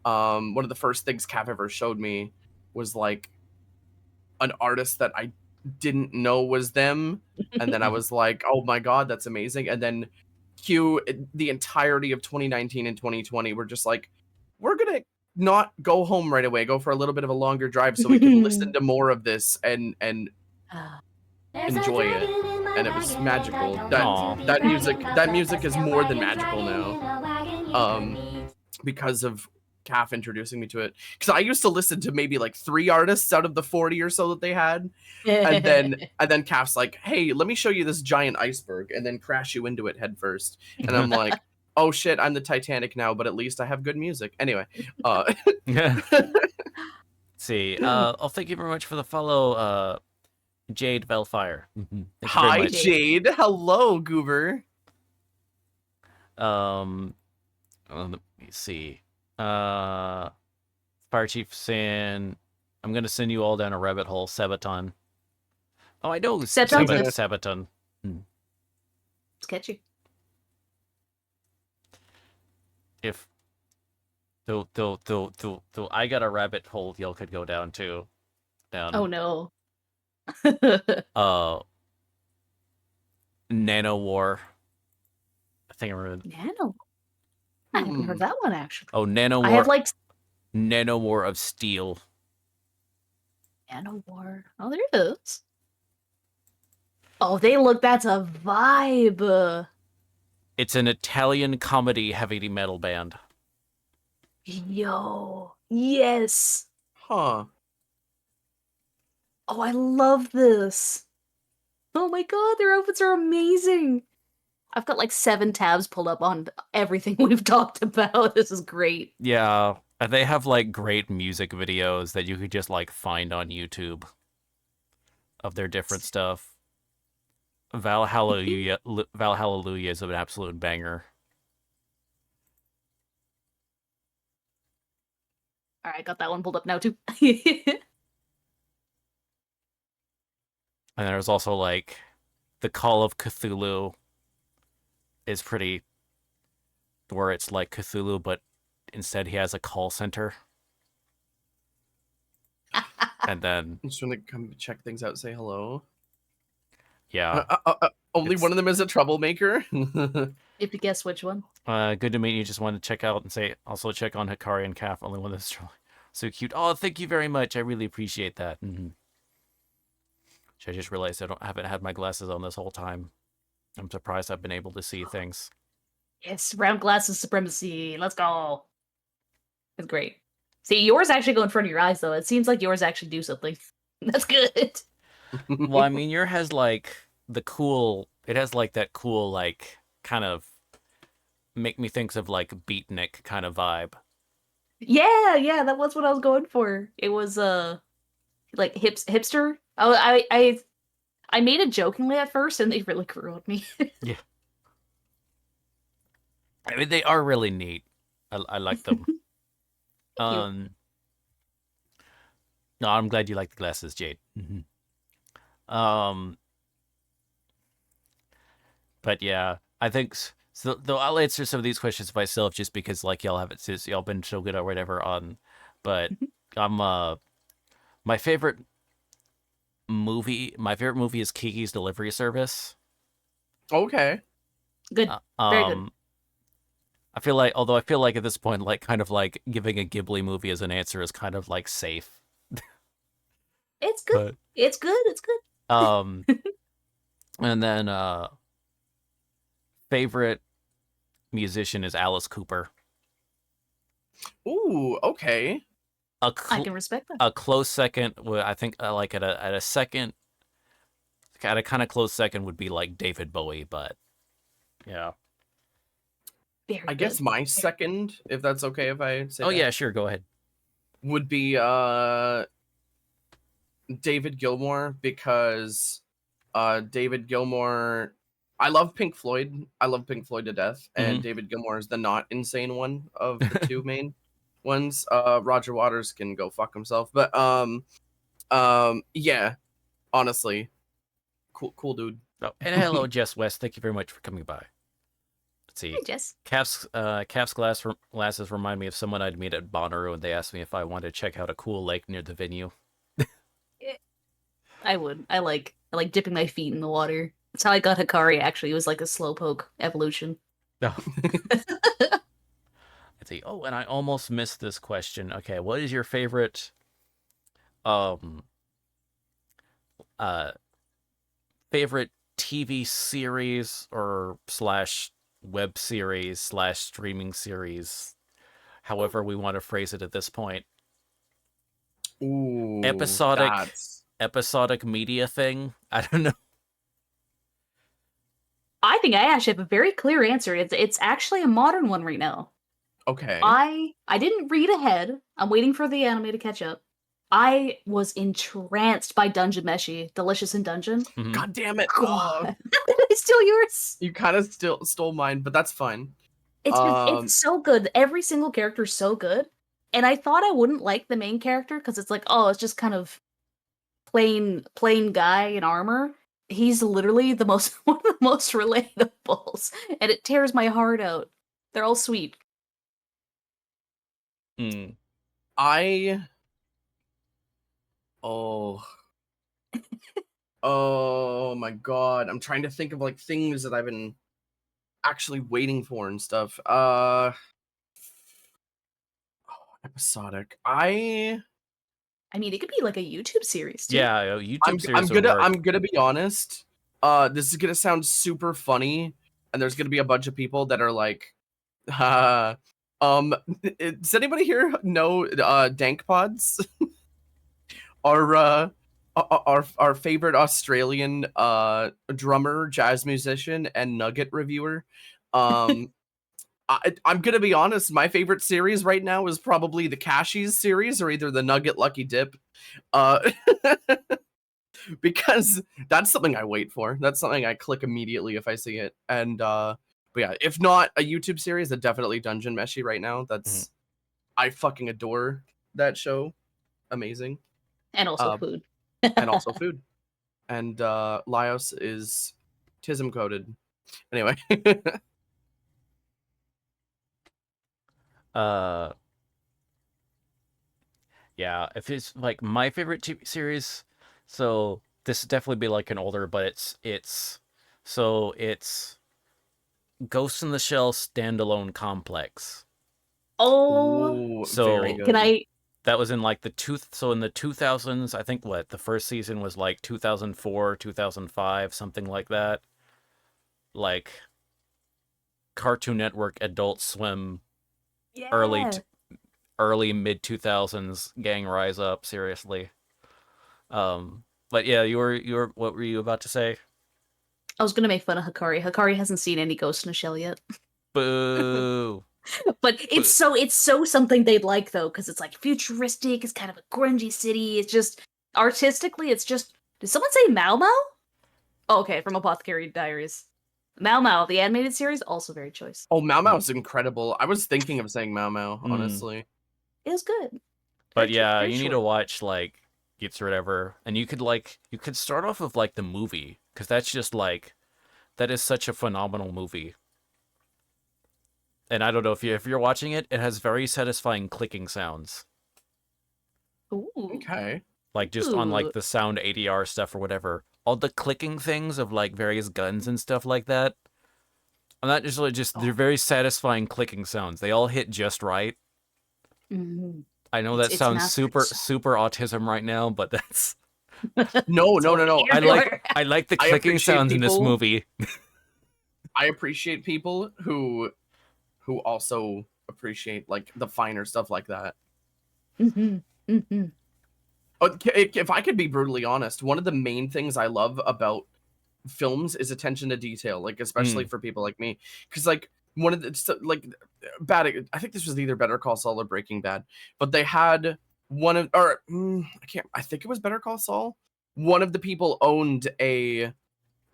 One of the first things Calf ever showed me was like an artist that I didn't know was them, and then I was like, oh my god, that's amazing. And then the entirety of 2019 and 2020 were just like, we're gonna not go home right away, go for a little bit of a longer drive so we can listen to more of this and enjoy it. And it was magical. That music is more than magical now, because of Calf introducing me to it. Because I used to listen to maybe like 3 artists out of the 40 or so that they had, and then Calf's like, hey, let me show you this giant iceberg, and then crash you into it head first. And I'm like, oh shit, I'm the Titanic now, but at least I have good music. Anyway, see. Thank you very much for the follow, Jade Velfire. Hi, Jade. Hello, Goober. Let me see. Fire Chief saying, I'm gonna send you all down a rabbit hole. Sabaton. Oh, I know Sabaton. It's catchy. If though I got a rabbit hole y'all could go down too. Oh no. Nano War. I think I remember. Nano. I haven't heard that one actually. Oh, Nano War. I have like Nano War of Steel. Nano War. Oh, there it is. Oh, that's a vibe. It's an Italian comedy heavy metal band. Yo, yes. Huh. Oh, I love this. Oh my god, their outfits are amazing. I've got like 7 tabs pulled up on everything we've talked about. This is great. Yeah, and they have like great music videos that you could just like find on YouTube of their different stuff. Valhalla is an absolute banger. All right, got that one pulled up now too. And there's also like the Call of Cthulhu is pretty, where it's like Cthulhu, but instead he has a call center. And then I'm just gonna come check things out, say hello. yeah, Only It's- one of them is a troublemaker. If you guess which one. good to meet you. Just wanted to check out and say also check on Hikari and Calf. Only one that's so cute. Oh, thank you very much. I really appreciate that. I just realized haven't had my glasses on this whole time. I'm surprised I've been able to see things. Yes, round glasses supremacy. Let's go. It's great. See, yours actually go in front of your eyes though. It seems like yours actually do something. That's good. Well, I mean, your has like it has like that cool, like, kind of make me think of like beatnik kind of vibe. Yeah, that was what I was going for. It was like hipster. Oh, I made it jokingly at first, and they really grew on me. Yeah. I mean, they are really neat. I like them. you. No, I'm glad you like the glasses, Jade. Um, but yeah, I think so. Though I'll answer some of these questions myself, just because like y'all have it, since y'all been so good or whatever on. But I'm my favorite My favorite movie is Kiki's Delivery Service. Okay. Good. Very good. I feel like at this point, like kind of like giving a Ghibli movie as an answer is kind of like safe. It's good. It's good. It's good. And then favorite musician is Alice Cooper. Ooh, okay. I can respect that. A close second, I think, like at a kind of close second would be like David Bowie, but yeah. Very I guess good. my second, if that's okay if I say Oh that, yeah, sure, go ahead. would be David Gilmour, because David Gilmour, I love Pink Floyd. I love Pink Floyd to death, and David Gilmour is the not insane one of the two main ones. Roger Waters can go fuck himself, but yeah, honestly, cool dude. Oh, and hello, Jess West. Thank you very much for coming by. Let's see. Hey, Jess. Calf's glasses remind me of someone I'd meet at Bonnaroo, and they asked me if I wanted to check out a cool lake near the venue. I would. I like dipping my feet in the water. That's how I got Hikari, actually. It was like a slowpoke evolution. No. Let's see. Oh, and I almost missed this question. Okay, what is your favorite favorite TV series or slash web series slash streaming series, however we want to phrase it at this point? Ooh, episodic media thing. I don't know. I think I actually have a very clear answer. It's actually a modern one right now. Okay. I didn't read ahead. I'm waiting for the anime to catch up. I was entranced by Dungeon Meshi, Delicious in Dungeon. God damn it! God. It's still yours. You kind of still stole mine, but that's fine. It's so good. Every single character is so good. And I thought I wouldn't like the main character because it's like, oh, it's just kind of plain guy in armor. He's literally one of the most relatables, and it tears my heart out. They're all sweet. Oh. Oh my god. I'm trying to think of like things that I've been actually waiting for and stuff. Episodic. I mean, it could be like a YouTube series too. Yeah, YouTube series. I'm gonna be honest. this is gonna sound super funny, and there's gonna be a bunch of people that are like, does anybody here know Dank Pods? Our our favorite Australian drummer, jazz musician, and nugget reviewer. Um, I'm gonna be honest. My favorite series right now is probably the Cashies series, or either the Nugget Lucky Dip, uh, because that's something I wait for. That's something I click immediately if I see it. And but yeah, if not a YouTube series, then definitely Dungeon Meshi right now. Mhm. I fucking adore that show. Amazing. And also Uh, food. and also food. And Laos is Tism coded. Anyway. Uh, yeah, if it's like my favorite TV series, so this would definitely be like an older, but it's Ghost in the Shell standalone complex. Oh, Ooh, very So can good. I? that was in like in the 2000s, I think what the first season was like 2004, 2005, something like that. Like Cartoon Network, Adult Swim, early Yeah. early mid 2000s gang rise up, seriously. But yeah, you were what were you about to say? I was gonna make fun of Hikari. Hikari hasn't seen any Ghost in the Shell yet. Boo. But Boo. it's so something they'd like though, because it's like futuristic, it's kind of a grungy city. It's just artistically, it's just. Did someone say Mau Mau? Oh, okay, from Apothecary Diaries. Mau Mau, the animated series, also very choice. Oh, Mau Mm. Mau's incredible. I was thinking of saying Mau Mau, Mm. honestly. It was good. But yeah, Very you need to short. watch like Gets or whatever, and you could start off with like the movie because that's just like that is such a phenomenal movie. And I don't know if you're watching it, it has very satisfying clicking sounds, Ooh. Okay. like just on like Ooh. the sound ADR stuff or whatever. All the clicking things of like various guns and stuff like that. I'm not just they're Oh, very satisfying clicking sounds. They all hit just right. Mhm. I know that It's sounds mastered super so. super autism right now, but that's no, That's no, what no, we're no. here for. I like the I clicking appreciate sounds in this people. movie. I appreciate people who also appreciate like the finer stuff like that. Mhm. Mhm. If I could be brutally honest, one of the main things I love about films is attention to detail, like especially Mm, for people like me, because like one of the like bad. I think this was either Better Call Saul or Breaking Bad, but they had one of or I can't. I think it was Better Call Saul. One of the people owned a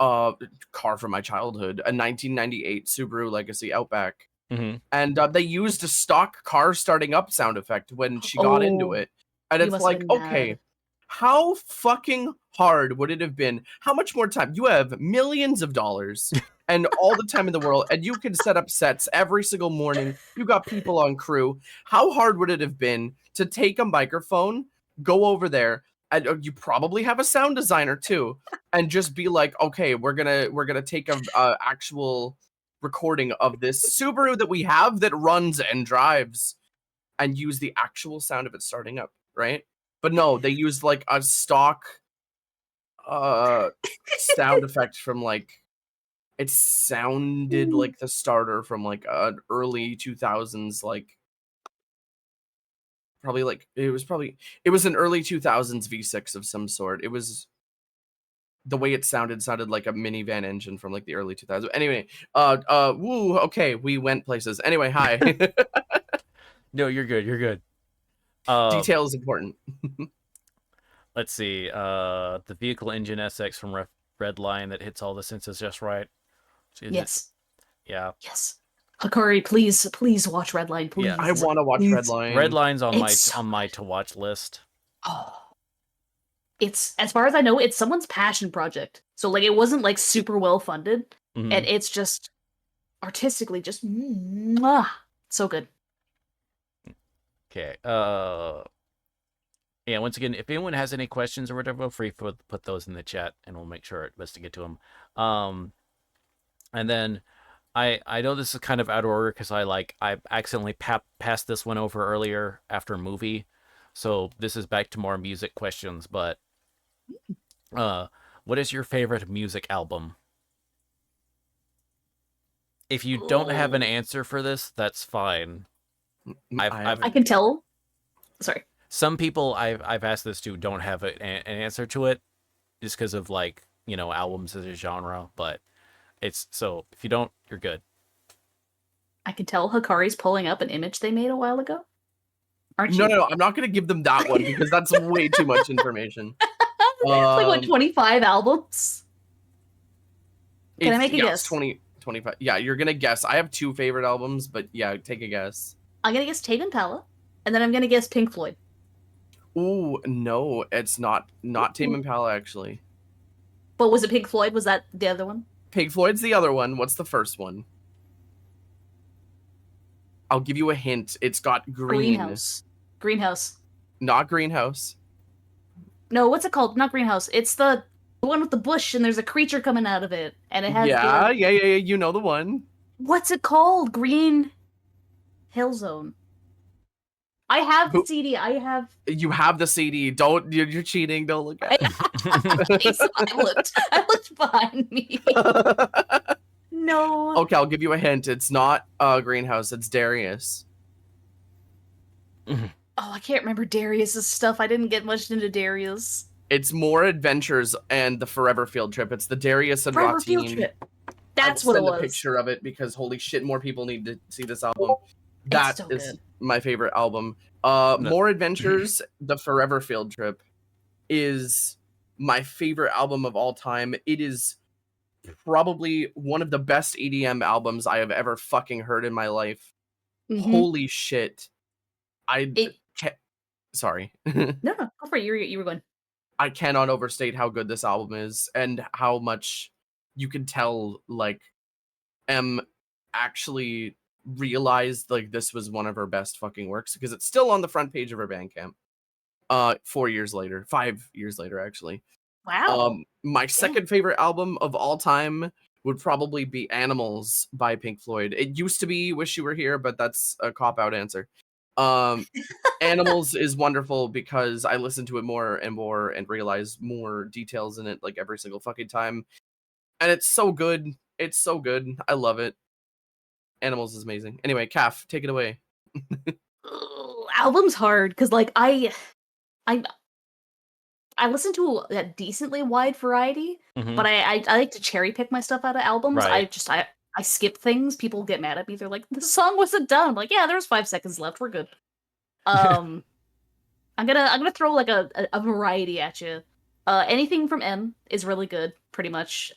uh car from my childhood, a 1998 Subaru Legacy Outback, hmm and they used a stock car starting up sound effect when she got into Oh, it. And you it's must have like, been okay, mad. how fucking hard would it have been? How much more time? You have millions of dollars and all the time in the world, and you can set up sets every single morning. You got people on crew. How hard would it have been to take a microphone, go over there, and you probably have a sound designer too, and just be like, okay, we're gonna take a actual recording of this Subaru that we have that runs and drives and use the actual sound of it starting up, right? But no, they used like a stock uh sound effect from like it sounded Mm. like the starter from like an early 2000s like probably like it was an early 2000s V6 of some sort. It was the way it sounded like a minivan engine from like the early 2000s. Anyway, woo, okay, we went places. Anyway, hi. No, you're good. You're good. Um, Detail is important. let's see. The vehicle engine SX from Red Line that hits all the senses just right. Yes. Yeah, Yes. Hikari, please watch Redline, yeah. I please. want to watch Please. Red Redline. Line's It's so on my good. to watch list. Oh. It's as far as I know, it's someone's passion project. So like it wasn't like super well funded. And Hmm it's just artistically just mwah, so good. Okay. Yeah. Once again, if anyone has any questions or whatever, feel free to put those in the chat, and we'll make sure it best to get to them. And then I know this is kind of out of order because I accidentally passed this one over earlier after movie, so this is back to more music questions. But uh, What is your favorite music album? If you don't have an Oh, answer for this, that's fine. I I've I haven't. can tell. Sorry. some people I've asked this to don't have an answer to it just because of like albums as a genre. But it's so if you don't, you're good. I can tell Hikari's pulling up an image they made a while ago. Aren't No, you? no, no. I'm not gonna give them that one because that's way too much information. It's like what, Um, 25 albums? Can I make a yes, guess? 20, 25. Yeah, you're gonna guess. I have two favorite albums, but yeah, take a guess. I'm gonna guess Tame Impala, and then I'm gonna guess Pink Floyd. Ooh, no, it's not Tame Ooh. Impala actually. But was it Pink Floyd? Was that the other one? Pink Floyd's the other one. What's the first one? I'll give you a hint. It's got green, Greenhouse. Greenhouse. not greenhouse. No, what's it called? Not Greenhouse. It's the one with the bush and there's a creature coming out of it, and it has Yeah, the yeah, yeah, yeah. You know the one. what's it called? Green Hill Zone. I have the Who- CD. I have. You have the CD. Don't you're cheating. Don't look at I looked behind me. it. No. Okay, I'll give you a hint. It's not greenhouse. It's Darius. Oh, I can't remember Darius's stuff. I didn't get much into Darius. It's more adventures and the Forever Field Trip. It's the Darius and Forever Field Ratine. Trip. I That's will what it send a was. picture of it because holy shit, more people need to see this album. That so is good. my favorite album. No. More Adventures, the Forever Field Trip is my favorite album of all time. It is probably one of the best EDM albums I have ever fucking heard in my life. Mhm. Holy shit. I It- sorry. No, go for it. You were going. I cannot overstate how good this album is and how much you can tell like M actually realized like this was one of her best fucking works because it's still on the front page of her Bandcamp. 5 years later actually. Wow. My second favorite album of all time would probably be Animals by Pink Floyd. It used to be Wish You Were Here, but that's a cop out answer. Animals is wonderful because I listen to it more and more and realize more details in it like every single fucking time. And it's so good. It's so good. I love it. Animals is amazing. Anyway, Calf, take it away. Ugh, album's hard because like I listen to a decently wide variety, Mhm. but I like to cherry pick my stuff out of albums. Right. I skip things. People get mad at me. They're like, "The song wasn't done." I'm like, "Yeah, there's 5 seconds left. We're good." I'm gonna throw like a variety at you. Anything from M is really good, pretty much.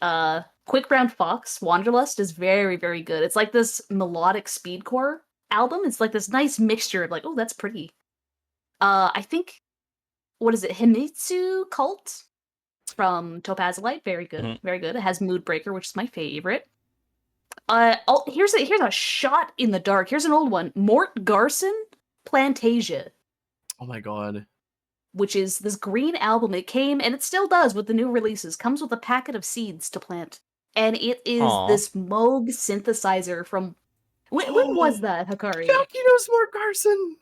Quick Brown Fox, Wanderlust is very, very good. It's like this melodic speedcore album. It's like this nice mixture of like, oh, that's pretty. I think what is it? Himitsu Cult from Topazolite, very good, Mhm. very good. It has Mood Breaker, which is my favorite. Here's a shot in the dark. Here's an old one. Mort Garson, Plantasia, Oh my god. which is this green album. It came, and it still does with the new releases, comes with a packet of seeds to plant. And it is Aw. this Moog synthesizer from... When was that, Hikari? Jackie knows Mort Garson.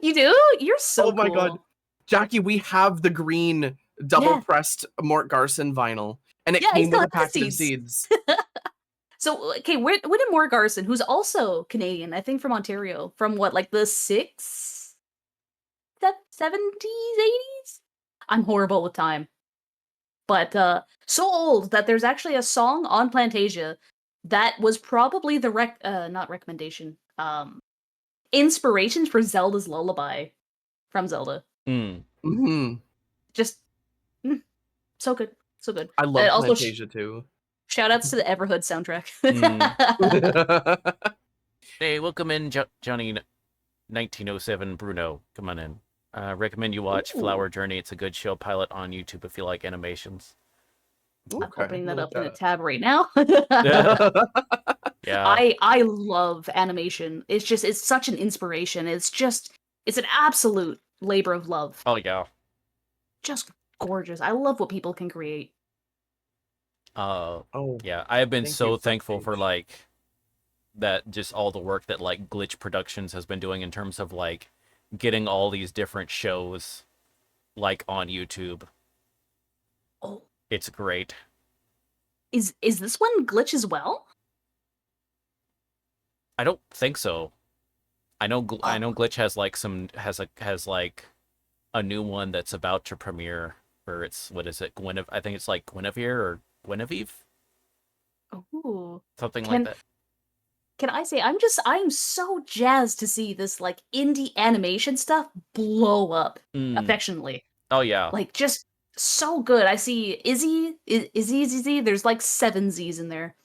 You do? You're so Oh my cool. god. Jackie, we have the green double Yeah. pressed Mort Garson vinyl. And it Yeah, he came still with a has the packet of seeds. seeds. So, okay, when did Mort Garson, who's also Canadian, I think from Ontario, from what, like the 70s, 80s? I'm horrible with time. But so old that there's actually a song on Plantasia that was probably the not recommendation, inspiration for Zelda's Lullaby from Zelda. Mm. Mhm. Just so good, so good. I love also Plantasia too. shout outs to the Everhood soundtrack. Hey, welcome in, Johnny 1907 Bruno. Come on in. Recommend you watch Ooh. Flower Journey. It's a good show pilot on YouTube if you like animations. I'm Okay, opening that look up in a that tab right now. Yeah. I love animation. It's such an inspiration. It's an absolute labor of love. Oh yeah. Just gorgeous. I love what people can create. Oh, Yeah. I have been Thank so you for thankful page. for like that, just all the work that like Glitch Productions has been doing in terms of like getting all these different shows like on YouTube. Oh, It's great. Is this one Glitch as well? I don't think so. I Oh, know Glitch has like has like a new one that's about to premiere, or it's what is it? I think it's like Guinevere or Guinevere, ooh. something like Can that. can I say I'm so jazzed to see this like indie animation stuff blow up Mm. affectionately. Oh yeah. Like just so good. I see Izzy. There's like 7 Z's in there.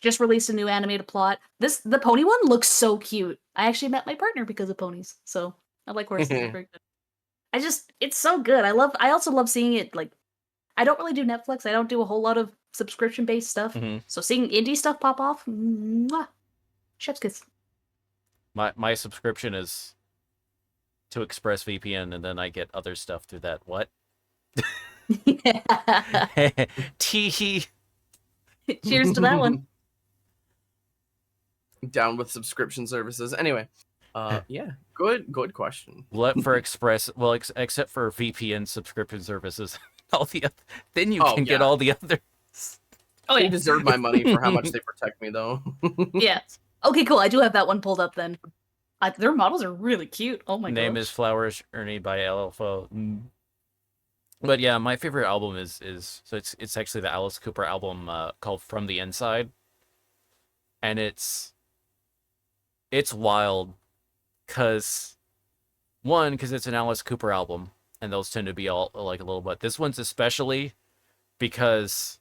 Just released a new animated plot. The pony one looks so cute. I actually met my partner because of ponies, so I like horses. They're very good. It's so good. I also love seeing it. Like I don't really do Netflix. I don't do a whole lot of subscription based stuff. Hmm. So seeing indie stuff pop off, mwah, chef's kiss. My subscription is to ExpressVPN, and then I get other stuff through that. What? Tee. Cheers to that one. Down with subscription services. Anyway, yeah, good question. Let for Express. Well, except for VPN subscription services, all the then you Oh can get yeah, all the other. Oh they yeah, deserve my money for how much they protect me, though. yeah. Okay, cool. I do have that one pulled up then. Their models are really cute. Oh my Name is gosh. Flowers Ernie by LFO. But yeah, my favorite album is so it's actually the Alice Cooper album called From the Inside, and it's wild because because it's an Alice Cooper album, and those tend to be all like a little bit. This one's especially because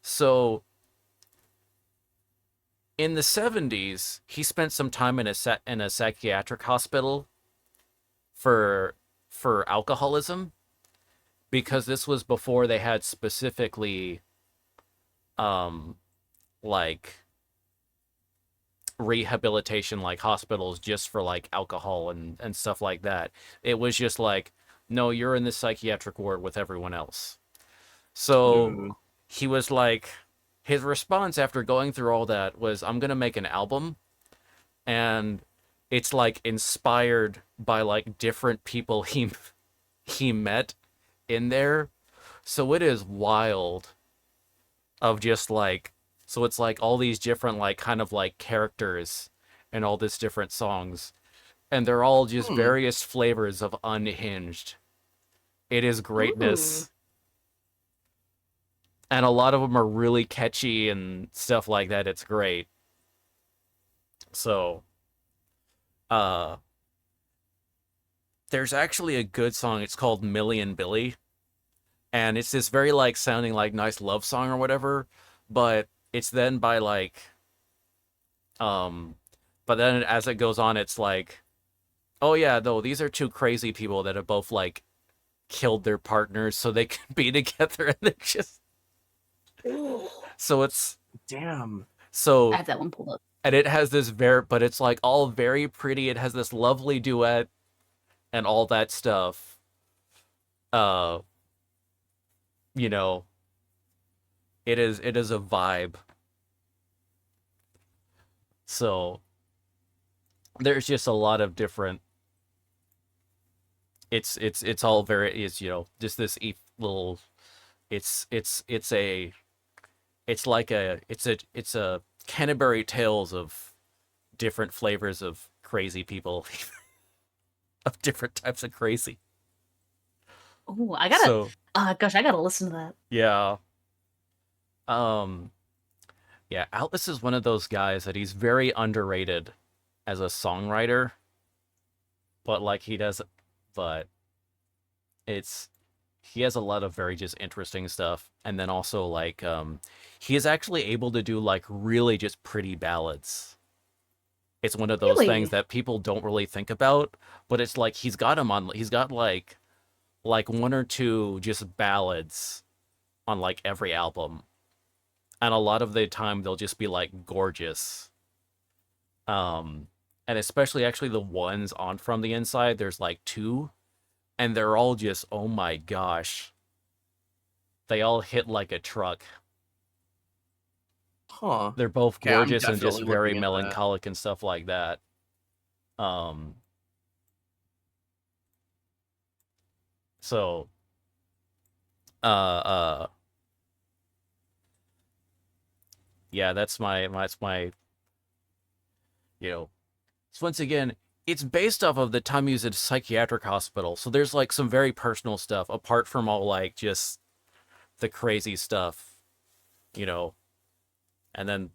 so in the 70s he spent some time in a psychiatric hospital for alcoholism, because this was before they had specifically um like rehabilitation like hospitals just for like alcohol and stuff like that. It was just like, no, you're in this psychiatric ward with everyone else. So Ooh. he was like, his response after going through all that was, I'm gonna make an album, and it's like inspired by like different people he met in there. So it is wild of just like, so it's like all these different like kind of like characters and all this different songs, and they're all just Hmm. various flavors of unhinged. It is Ooh. greatness, and a lot of them are really catchy and stuff like that. It's great. So uh there's actually a good song. It's called Millie and Billy, and it's this very like sounding like nice love song or whatever, but it's then by like um but then as it goes on, it's like, oh yeah, though these are two crazy people that have both like killed their partners so they can be together, and they're just so it's Damn. I so have that one pulled up. and it has this very, but it's like all very pretty. It has this lovely duet and all that stuff. Uh, you know, it is a vibe. So there's just a lot of different. It's all very is just this little. It's a it's like it's a Canterbury Tales of different flavors of crazy people, of different types of crazy. Oh, So gosh, I gotta listen to that. yeah, um, yeah. Atlas is one of those guys that he's very underrated as a songwriter, but like he does, but it's he has a lot of very just interesting stuff, and then also like he is actually able to do like really just pretty ballads. It's one of those things Really? that people don't really think about, but it's like he's got like one or two just ballads on like every album, and a lot of the time they'll just be like gorgeous. um and especially actually the ones on From the Inside, there's like two, and they're all just, oh my gosh, they all hit like a truck. Huh. They're both Okay, I'm gorgeous and just definitely very looking into that. melancholic and stuff like that. um so uh Yeah, that's my you know. So once again, it's based off of the time he was at a psychiatric hospital. So there's like some very personal stuff apart from all like just the crazy stuff, you know. And then,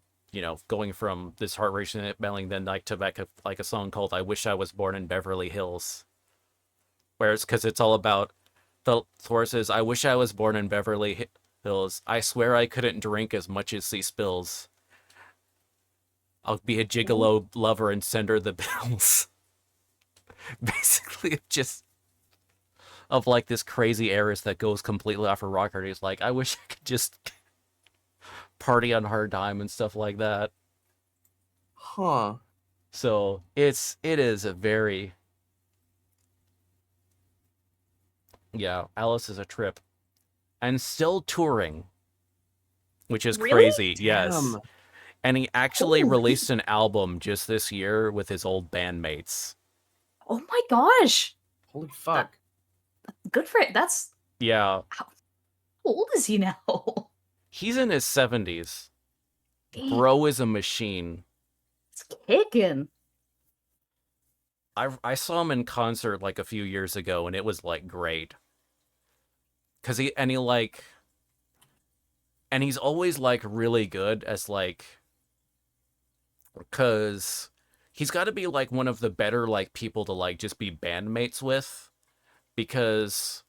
going from this heart racing belling then like to back like a song called "I Wish I Was Born in Beverly Hills," where it's because it's all about the chorus is "I wish I was born in Beverly Hills. I swear I couldn't drink as much as he spills. I'll be a gigolo lover and send her the bills." Basically, just of like this crazy heiress that goes completely off her rocker. He's like, I wish I could just party on hard time and stuff like that. Huh. So it is a very, yeah, Alice is a trip and still touring, which is Really? crazy. Yes. Damn. And he actually Holy. released an album just this year with his old bandmates. Oh my gosh. Holy fuck. Good for it. That's Yeah. how old is he now? He's in his 70s. Damn, Bro is a machine. it's kicking. I saw him in concert like a few years ago and it was like great. Cause he's always like really good as like, cause he's got to be like one of the better like people to like just be bandmates with, because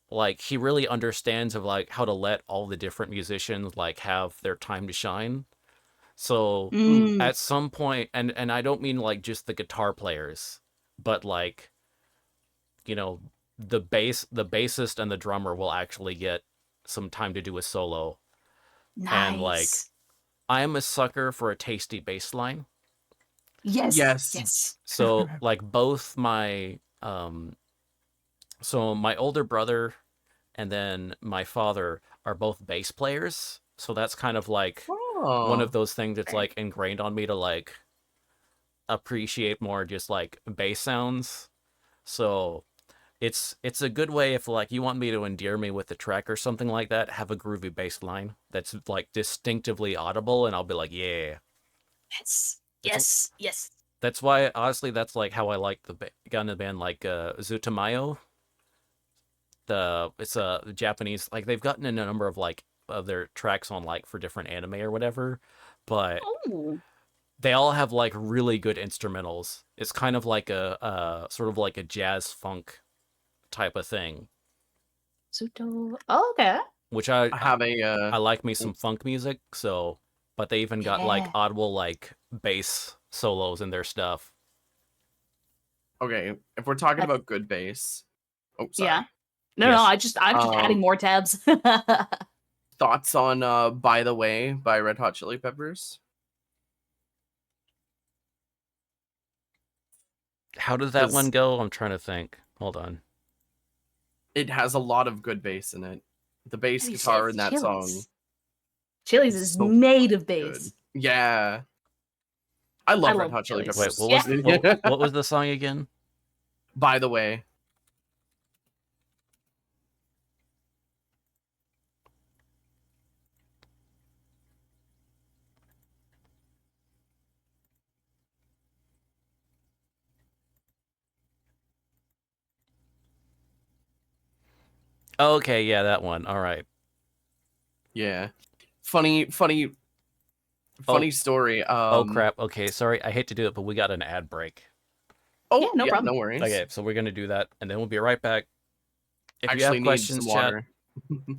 like he really understands of like how to let all the different musicians like have their time to shine. So Mm. at some point, and I don't mean like just the guitar players, but like, you know, the bassist and the drummer will actually get some time to do a solo. And like, Nice. I am a sucker for a tasty bass line. Yes. Yes. Yes. So like both my so my older brother and then my father are both bass players. So that's kind of like one Oh. of those things that's like ingrained on me to like appreciate more just like bass sounds. So it's a good way if like you want me to endear me with the track or something like that, have a groovy bass line that's like distinctively audible and I'll be like, yeah. Yes. Yes. Yes. That's why honestly that's like how I like got in the band like Zutamayo. It's a Japanese, like they've gotten in a number of like of their tracks on like for different anime or whatever, but Oh. they all have like really good instrumentals. It's kind of like a sort of like a jazz funk type of thing, Suto. Oh, okay. which I have a I like me some funk music. So, but they even got like Yeah. audible like bass solos in their stuff. okay, if we're talking I- about good bass. Oh, sorry. Yeah. No, Yes. I'm just adding more tabs. Thoughts on By the Way by Red Hot Chili Peppers? How does that 'Cause one go? I'm trying to think. Hold on. it has a lot of good bass in it. The bass And he guitar says in that song. Chili's is is so made of good. bass. Yeah. I love Red love Hot Chili Chili's. Wait, Peppers. what was what was the song again? By the Way. Okay, yeah, that one. All right. Yeah. Funny story. Oh crap. Okay, sorry. I hate to do it, but we got an ad break. Oh, Yeah, no problem. No worries. Okay, so we're gonna do that, and then we'll be right back. If you Actually have need questions, some chat, water.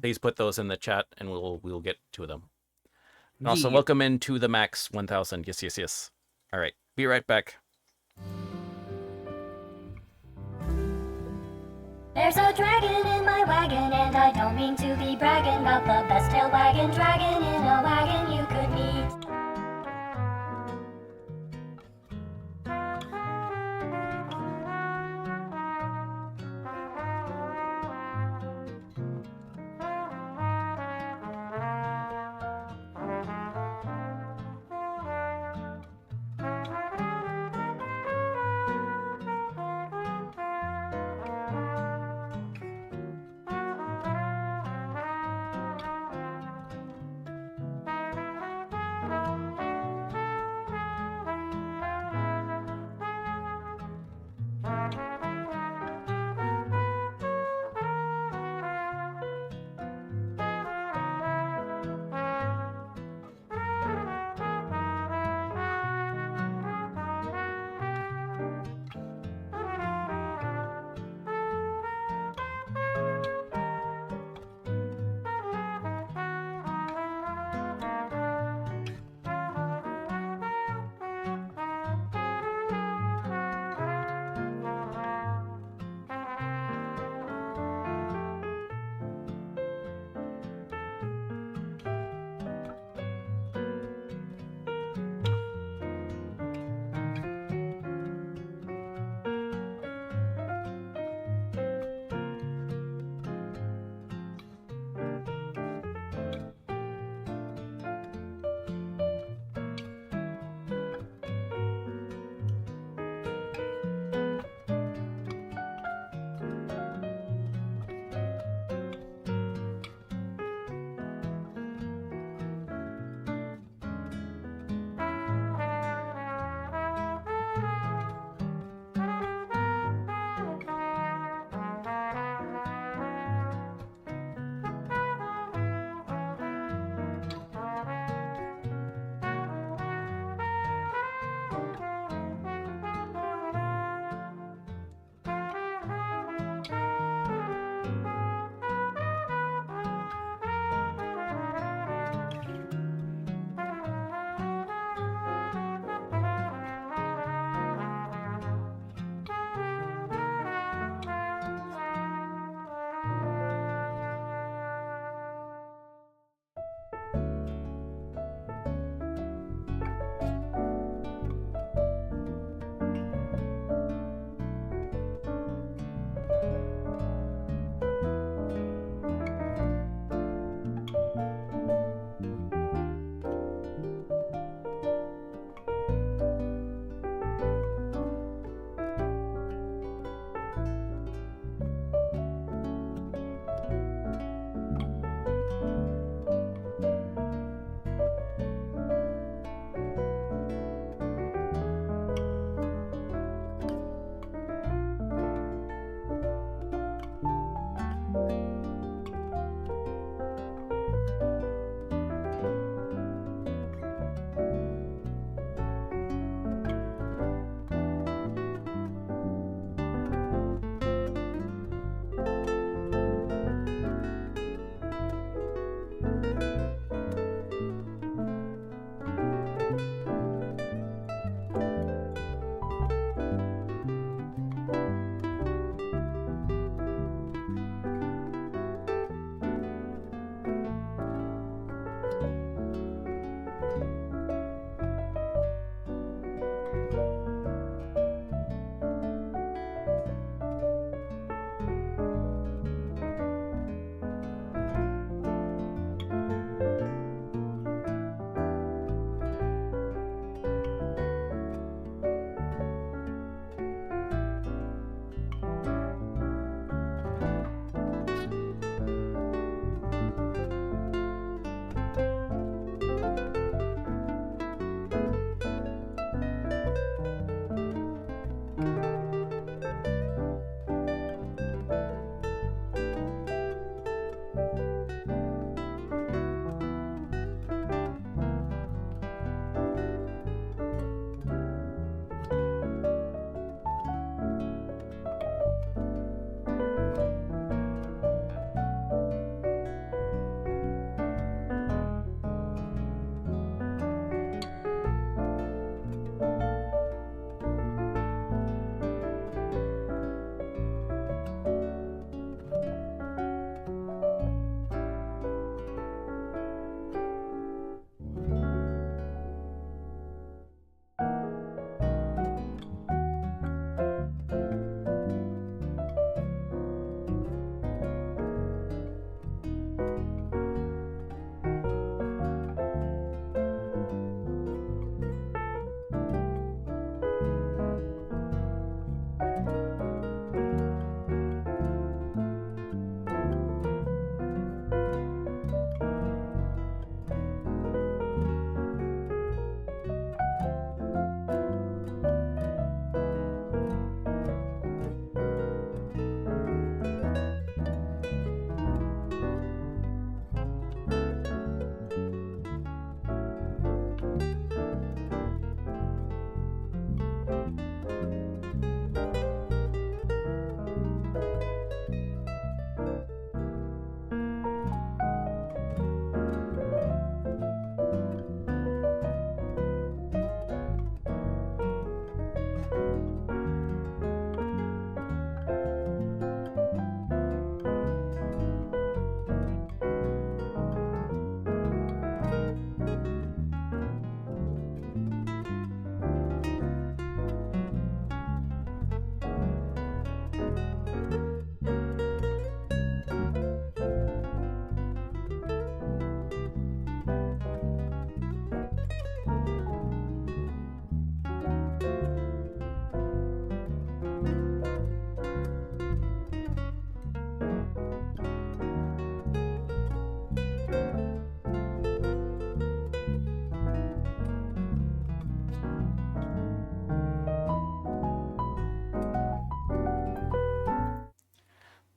please put those in the chat, and we'll get to them. And also, Yee. welcome into the Max 1000. Yes, yes, yes. All right, be right back. There's a dragon in my wagon, and I don't mean to be bragging about the best tail wagon dragon in a wagon you could meet.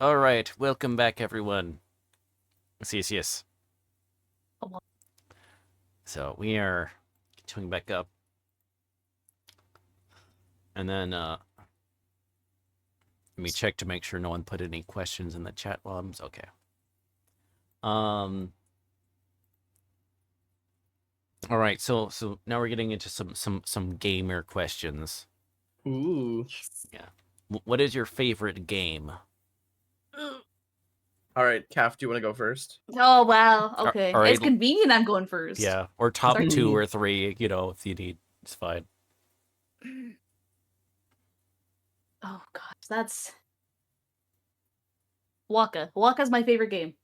All right, welcome back, everyone. Yes. Oh, well. So we are tuning back up, and then let me check to make sure no one put any questions in the chat bombs. Okay. All right, so now we're getting into some gamer questions. Ooh. Yeah. What is your favorite game? All right, Calf, do you want to go first? Oh wow. Okay. all It's right. convenient I'm going first. Yeah, or top Sorry. 2 or 3, if you need. It's fine. Oh gosh, that's Waka. Waka's my favorite game.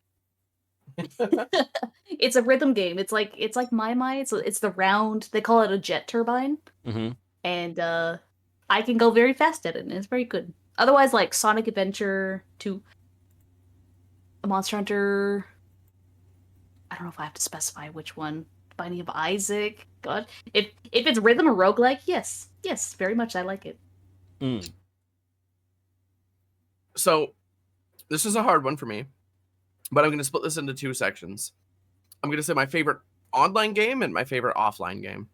It's a rhythm game. It's like My. It's the round. They call it a jet turbine, Mm-hmm. and I can go very fast at it, and it's very good. Otherwise, like Sonic Adventure 2, Monster Hunter. I don't know if I have to specify which one. Binding of Isaac. God, if it's rhythm or roguelike, yes, very much. I like it. Mm. So, this is a hard one for me, but I'm going to split this into 2 sections. I'm going to say my favorite online game and my favorite offline game.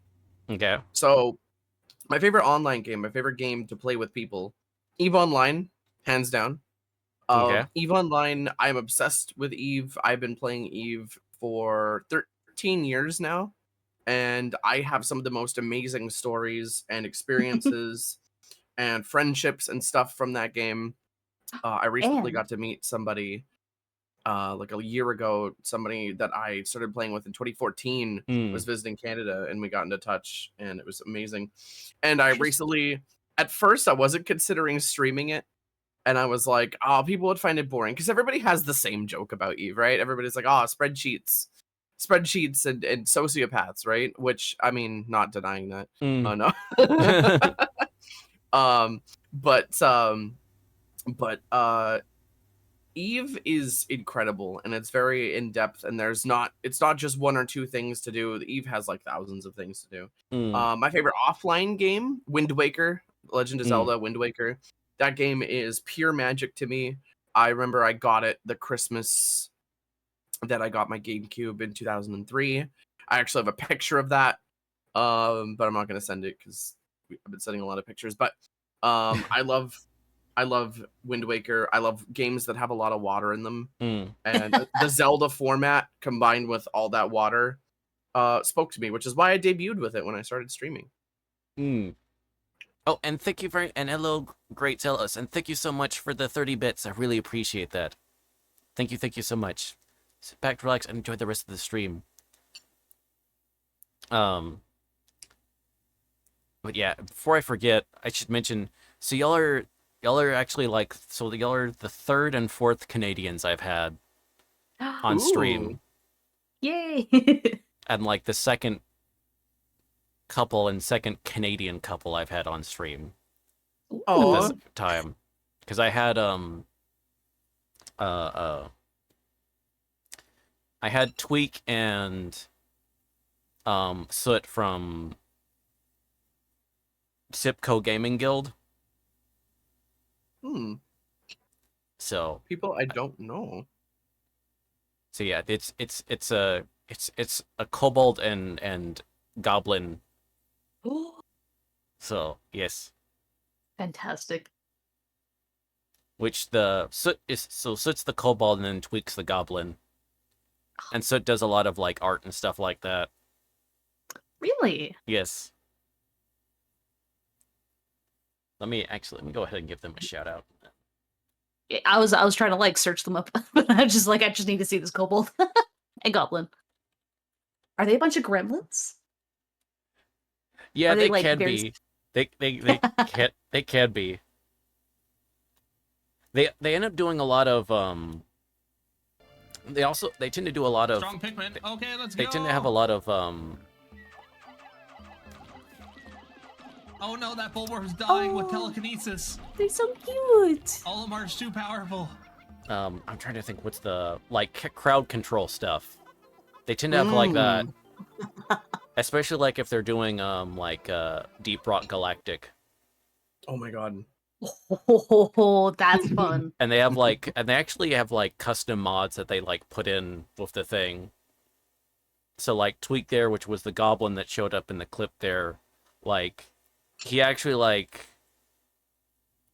Okay. So, my favorite online game, my favorite game to play with people, EVE Online, hands down. Okay. EVE Online, I'm obsessed with EVE. I've been playing EVE for 13 years now, and I have some of the most amazing stories and experiences and friendships and stuff from that game. I recently And got to meet somebody like a year ago, somebody that I started playing with in 2014 was Mm. visiting Canada, and we got into touch, and it was amazing. And I recently, at first, I wasn't considering streaming it, and I was like, oh, people would find it boring because everybody has the same joke about Eve, right? Everybody's like, oh, spreadsheets and sociopaths, right? Which, I mean, not denying that. Oh Mm. no. um, but Eve is incredible, and it's very in depth, and it's not just 1 or 2 things to do. Eve has like thousands of things to do. Mm. My favorite offline game, Wind Waker, Legend of Mm. Zelda, Wind Waker. That game is pure magic to me. I remember I got it the Christmas that I got my GameCube in 2003. I actually have a picture of that, but I'm not gonna send it because I've been sending a lot of pictures. But I love Wind Waker. I love games that have a lot of water in them. Mm. And the Zelda format combined with all that water spoke to me, which is why I debuted with it when I started streaming. Mm. Oh, and thank you and hello, Great Zealous, and thank you so much for the 30 bits. I really appreciate that. Thank you so much. Sit back, relax, and enjoy the rest of the stream. But yeah, before I forget, I should mention, so y'all are actually like, so y'all are the 3rd and 4th Canadians I've had on stream, Yay! and like the second couple and second Canadian couple I've had on stream Oh, at this time, because I had I had Tweak and Soot from Sipco Gaming Guild. So people I don't know. So yeah, it's a kobold and goblin. So yes, Fantastic. which Soot's the kobold and then Tweak's the goblin, and Soot does a lot of like art and stuff like that. Really? Yes. Let me go ahead and give them a shout out. I was trying to like search them up, but I just need to see this kobold and goblin. Are they a bunch of gremlins? Yeah, Are they like, can very... be. They can be. They end up doing a lot of they tend to do a lot of Strong Pikmin. Okay, let's they go. tend to have a lot of Oh no, that Bulwark's dying with Oh. telekinesis. They're so cute. Olimar's too powerful. I'm trying to think what's the like crowd control stuff. They tend to have like that, especially like if they're doing like Deep Rock Galactic. Oh my god. Oh, that's fun. And they actually have like custom mods that they like put in with the thing. So like Tweak there, which was the goblin that showed up in the clip there, like he actually like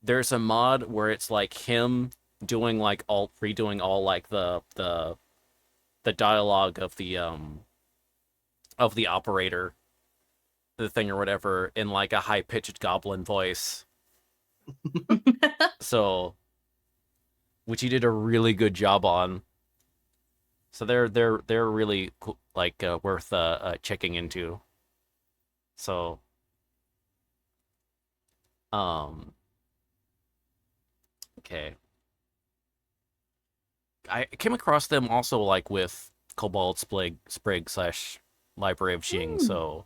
there's a mod where it's like him doing like all redoing all like the dialogue of the operator, the thing or whatever, in like a high pitched goblin voice. So, which he did a really good job on. So they're really cool, like worth checking into. So, um, okay. I came across them also like with Cobalt Sprig slash Library of Xing. So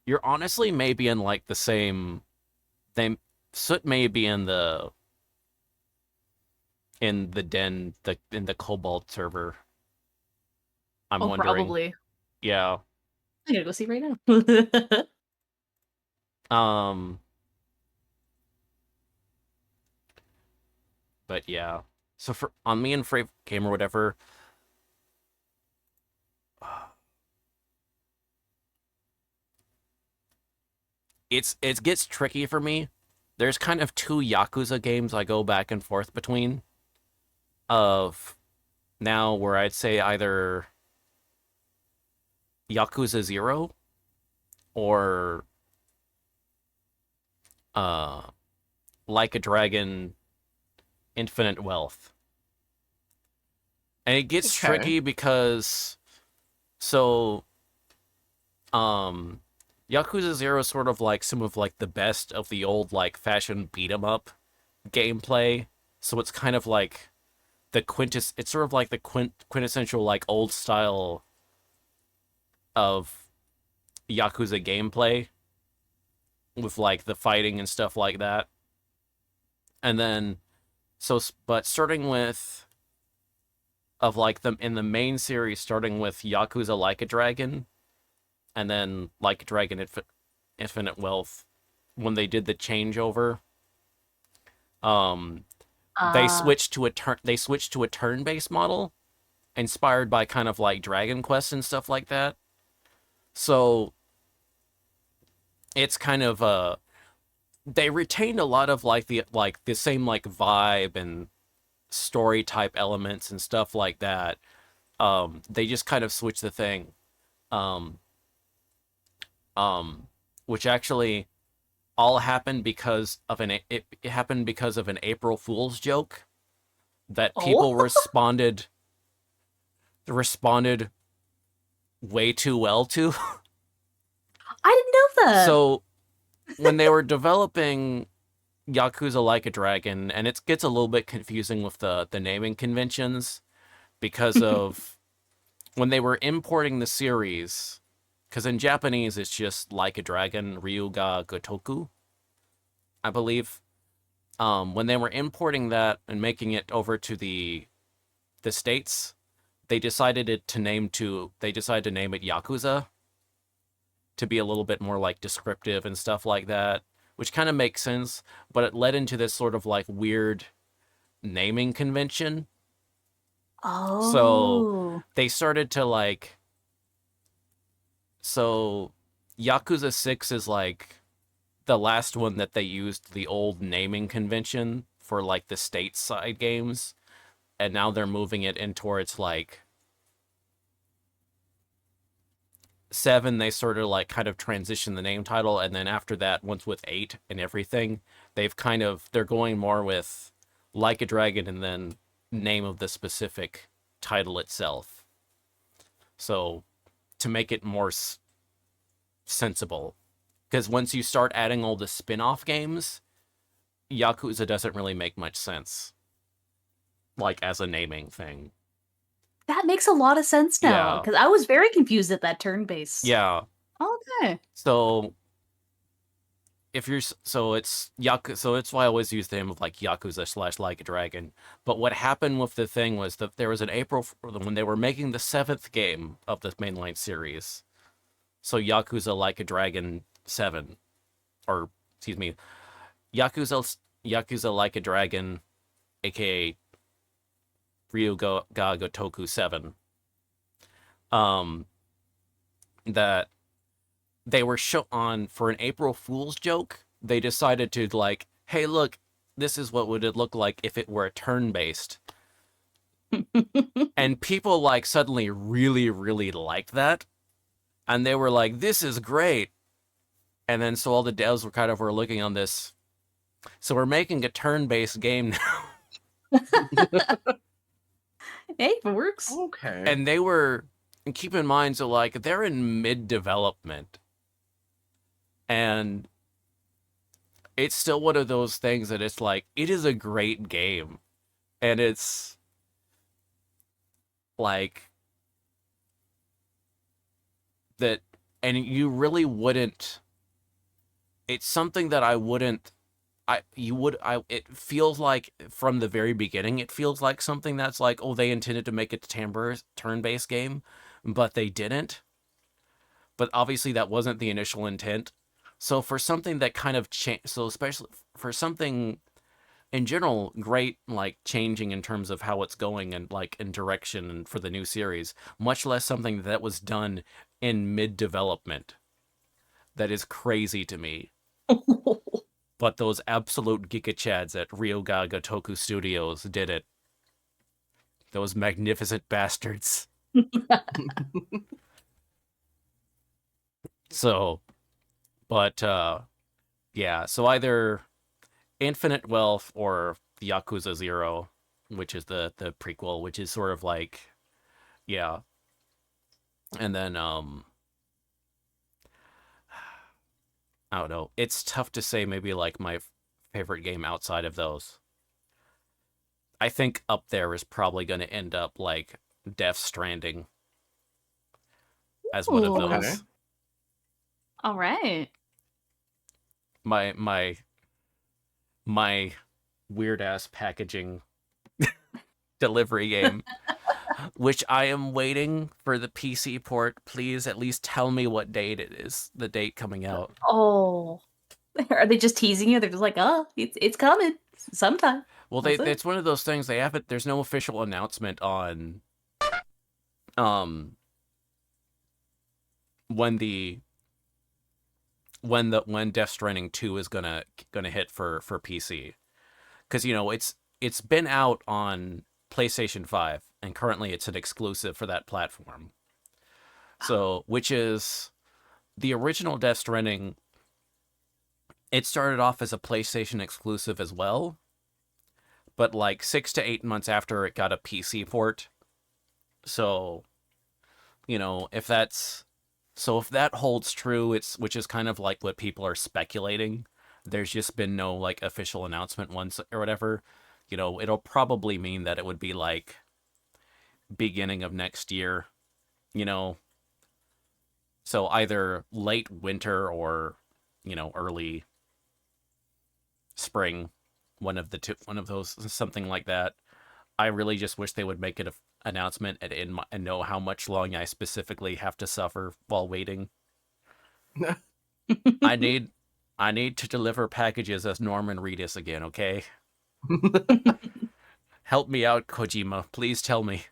you're honestly maybe in like the same. They Soot may be in the den in the Cobalt server. I'm Oh, wondering. probably. Yeah. I gotta go see right now. Um. But yeah. So for on me and Frave game or whatever. It gets tricky for me. There's kind of two Yakuza games I go back and forth between. Of now where I'd say either Yakuza 0 or uh Like a Dragon Infinite Wealth. And it gets Okay. tricky because so Yakuza 0 is sort of like some of like the best of the old like fashion beat 'em up gameplay. So it's kind of like it's sort of like the quintessential like old style of Yakuza gameplay with like the fighting and stuff like that. And then but starting with of like them in the main series, starting with Yakuza Like a Dragon, and then Like a Dragon Infinite Wealth, when they did the changeover, they switched to a turn-based model, inspired by kind of like Dragon Quest and stuff like that. So it's kind of they retained a lot of like the same like vibe and story type elements and stuff like that. They just kind of switched the thing. Um, which actually all happened because of it happened because of an April Fool's joke that people responded way too well to. I didn't know that. So when they were developing Yakuza Like a Dragon, and it gets a little bit confusing with the naming conventions because of when they were importing the series, because in Japanese it's just Like a Dragon Ryuga Gotoku, I believe. When they were importing that and making it over to the States, they decided to name it Yakuza to be a little bit more like descriptive and stuff like that, which kind of makes sense, but it led into this sort of like weird naming convention. Oh. So they started to like Yakuza 6 is like the last one that they used the old naming convention for like the stateside games, and now they're moving it in towards like 7. They sort of like kind of transition the name title, and then after that, once with 8 and everything, they're going more with Like a Dragon and then name of the specific title itself. So to make it more sensible, because once you start adding all the spin-off games, Yakuza doesn't really make much sense, like as a naming thing. That makes a lot of sense now, Yeah. because I was very confused at that turn-based. Yeah. Okay. So it's why I always use the name of like Yakuza / Like a Dragon. But what happened with the thing was that there was an April when they were making the 7th game of the mainline series. So Yakuza Like a Dragon 7, or excuse me, Yakuza Like a Dragon, aka Ryuga Gotoku 7. That they were on for an April Fool's joke. They decided to like, hey, look, this is what would it look like if it were a turn-based. And people like suddenly really, really liked that. And they were like, this is great. And then so all the devs were looking on this. So we're making a turn-based game now. Hey, it works. Okay. And they were, and keep in mind, so like they're in mid-development. And it's still one of those things that it's like, it is a great game. And it's like that, and you really wouldn't, it's something that I wouldn't, it feels like from the very beginning, it feels like something that's like, oh, they intended to make it a turn-based game, but they didn't. But obviously that wasn't the initial intent. So for something that kind of so especially for something in general great, like changing in terms of how it's going and like in direction and for the new series, much less something that was done in mid-development, that is crazy to me. But those absolute Giga Chads at Ryuga Gotoku Studios did it. Those magnificent bastards. So, but yeah, so either Infinite Wealth or Yakuza 0, which is the prequel, which is sort of like, yeah. And then I don't know. It's tough to say maybe like my favorite game outside of those. I think up there is probably going to end up like Death Stranding as one of Ooh. those. Okay. All right. My weird ass packaging delivery game, which I am waiting for the PC port. Please at least tell me what date it is, the date coming out. Oh, are they just teasing you? They're just like, oh, it's coming sometime. Well, That's it. it's one of those things they haven't. There's no official announcement on when Death Stranding 2 is gonna hit for PC, because you know it's been out on PlayStation 5 and currently it's an exclusive for that platform. So, which is the original Death Stranding. It started off as a PlayStation exclusive as well, but like 6 to 8 months after it got a PC port. So, you know, if that holds true, which is kind of like what people are speculating. There's just been no like official announcement once or whatever. You know, it'll probably mean that it would be like beginning of next year, you know. So either late winter or, you know, early spring, one of those, something like that. I really just wish they would make it an announcement and know how much long I specifically have to suffer while waiting. I need to deliver packages as Norman Reedus again, okay? Help me out, Kojima. Please tell me.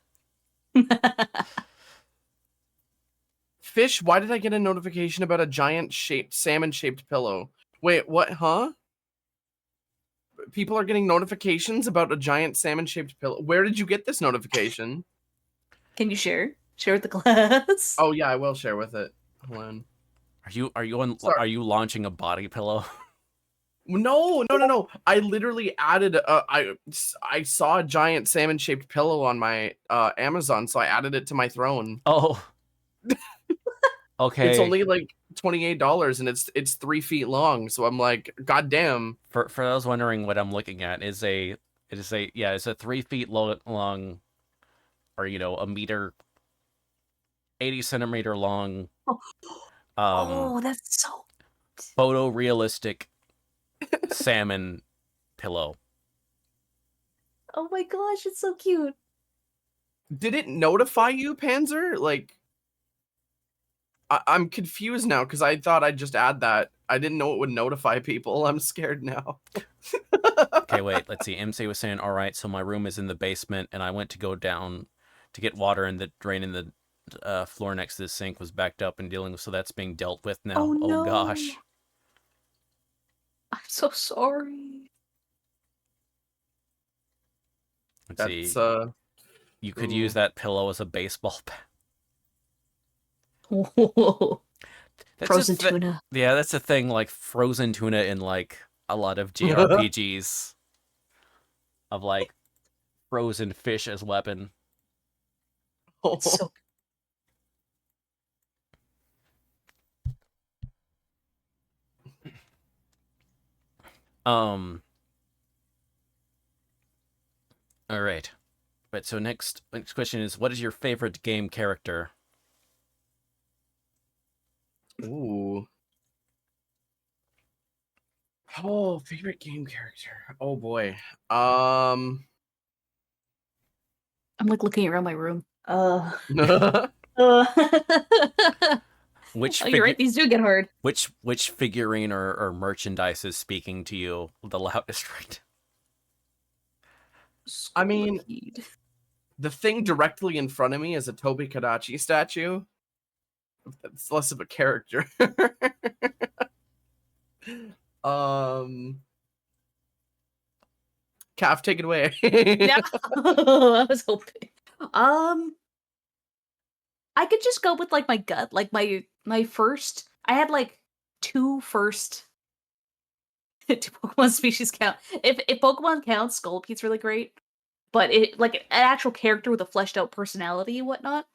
Fish, why did I get a notification about a giant salmon-shaped pillow? Wait, what, huh? People are getting notifications about a giant salmon-shaped pillow. Where did you get this notification? Can you share? Share with the class. Oh yeah, I will share with it. Hold on. Are you launching a body pillow? No. I literally added I saw a giant salmon-shaped pillow on my Amazon, so I added it to my throne. Oh. Okay. It's only like $28 and it's 3 feet long, so I'm like, god damn. For those wondering what I'm looking at, it's a 3 feet long, or you know, a meter, 80 centimeter long. Oh, that's so Photorealistic salmon pillow. Oh my gosh, it's so cute. Did it notify you, Panzer? Like, I'm confused now because I thought I'd just add that. I didn't know it would notify people. I'm scared now. Okay, wait. Let's see. MC was saying, all right, so my room is in the basement, and I went to go down to get water, and the drain in the floor next to the sink was backed up and dealing with, so that's being dealt with now. Oh, Oh no. gosh. I'm so sorry. Let's That's see. You could use ooh. that pillow as a baseball bat. That's Frozen a tuna. Yeah, that's a thing, like frozen tuna in like a lot of JRPGs of like frozen fish as weapon. It's so Um all right. But so next question is, what is your favorite game character? Ooh. Oh, favorite game character. Oh boy. I'm like looking around my room. uh, Which Oh, you're right. These do get hard. which figurine or merchandise is speaking to you the loudest right I mean, Scolipede. the thing directly in front of me is a Toby Kadachi statue. It's less of a character. Calf, take it away. Yeah. I was hoping. I could just go with like my gut, like my first. I had like two first. Do Pokemon species count? If Pokemon counts, Scoliped's really great. But it like an actual character with a fleshed out personality and whatnot.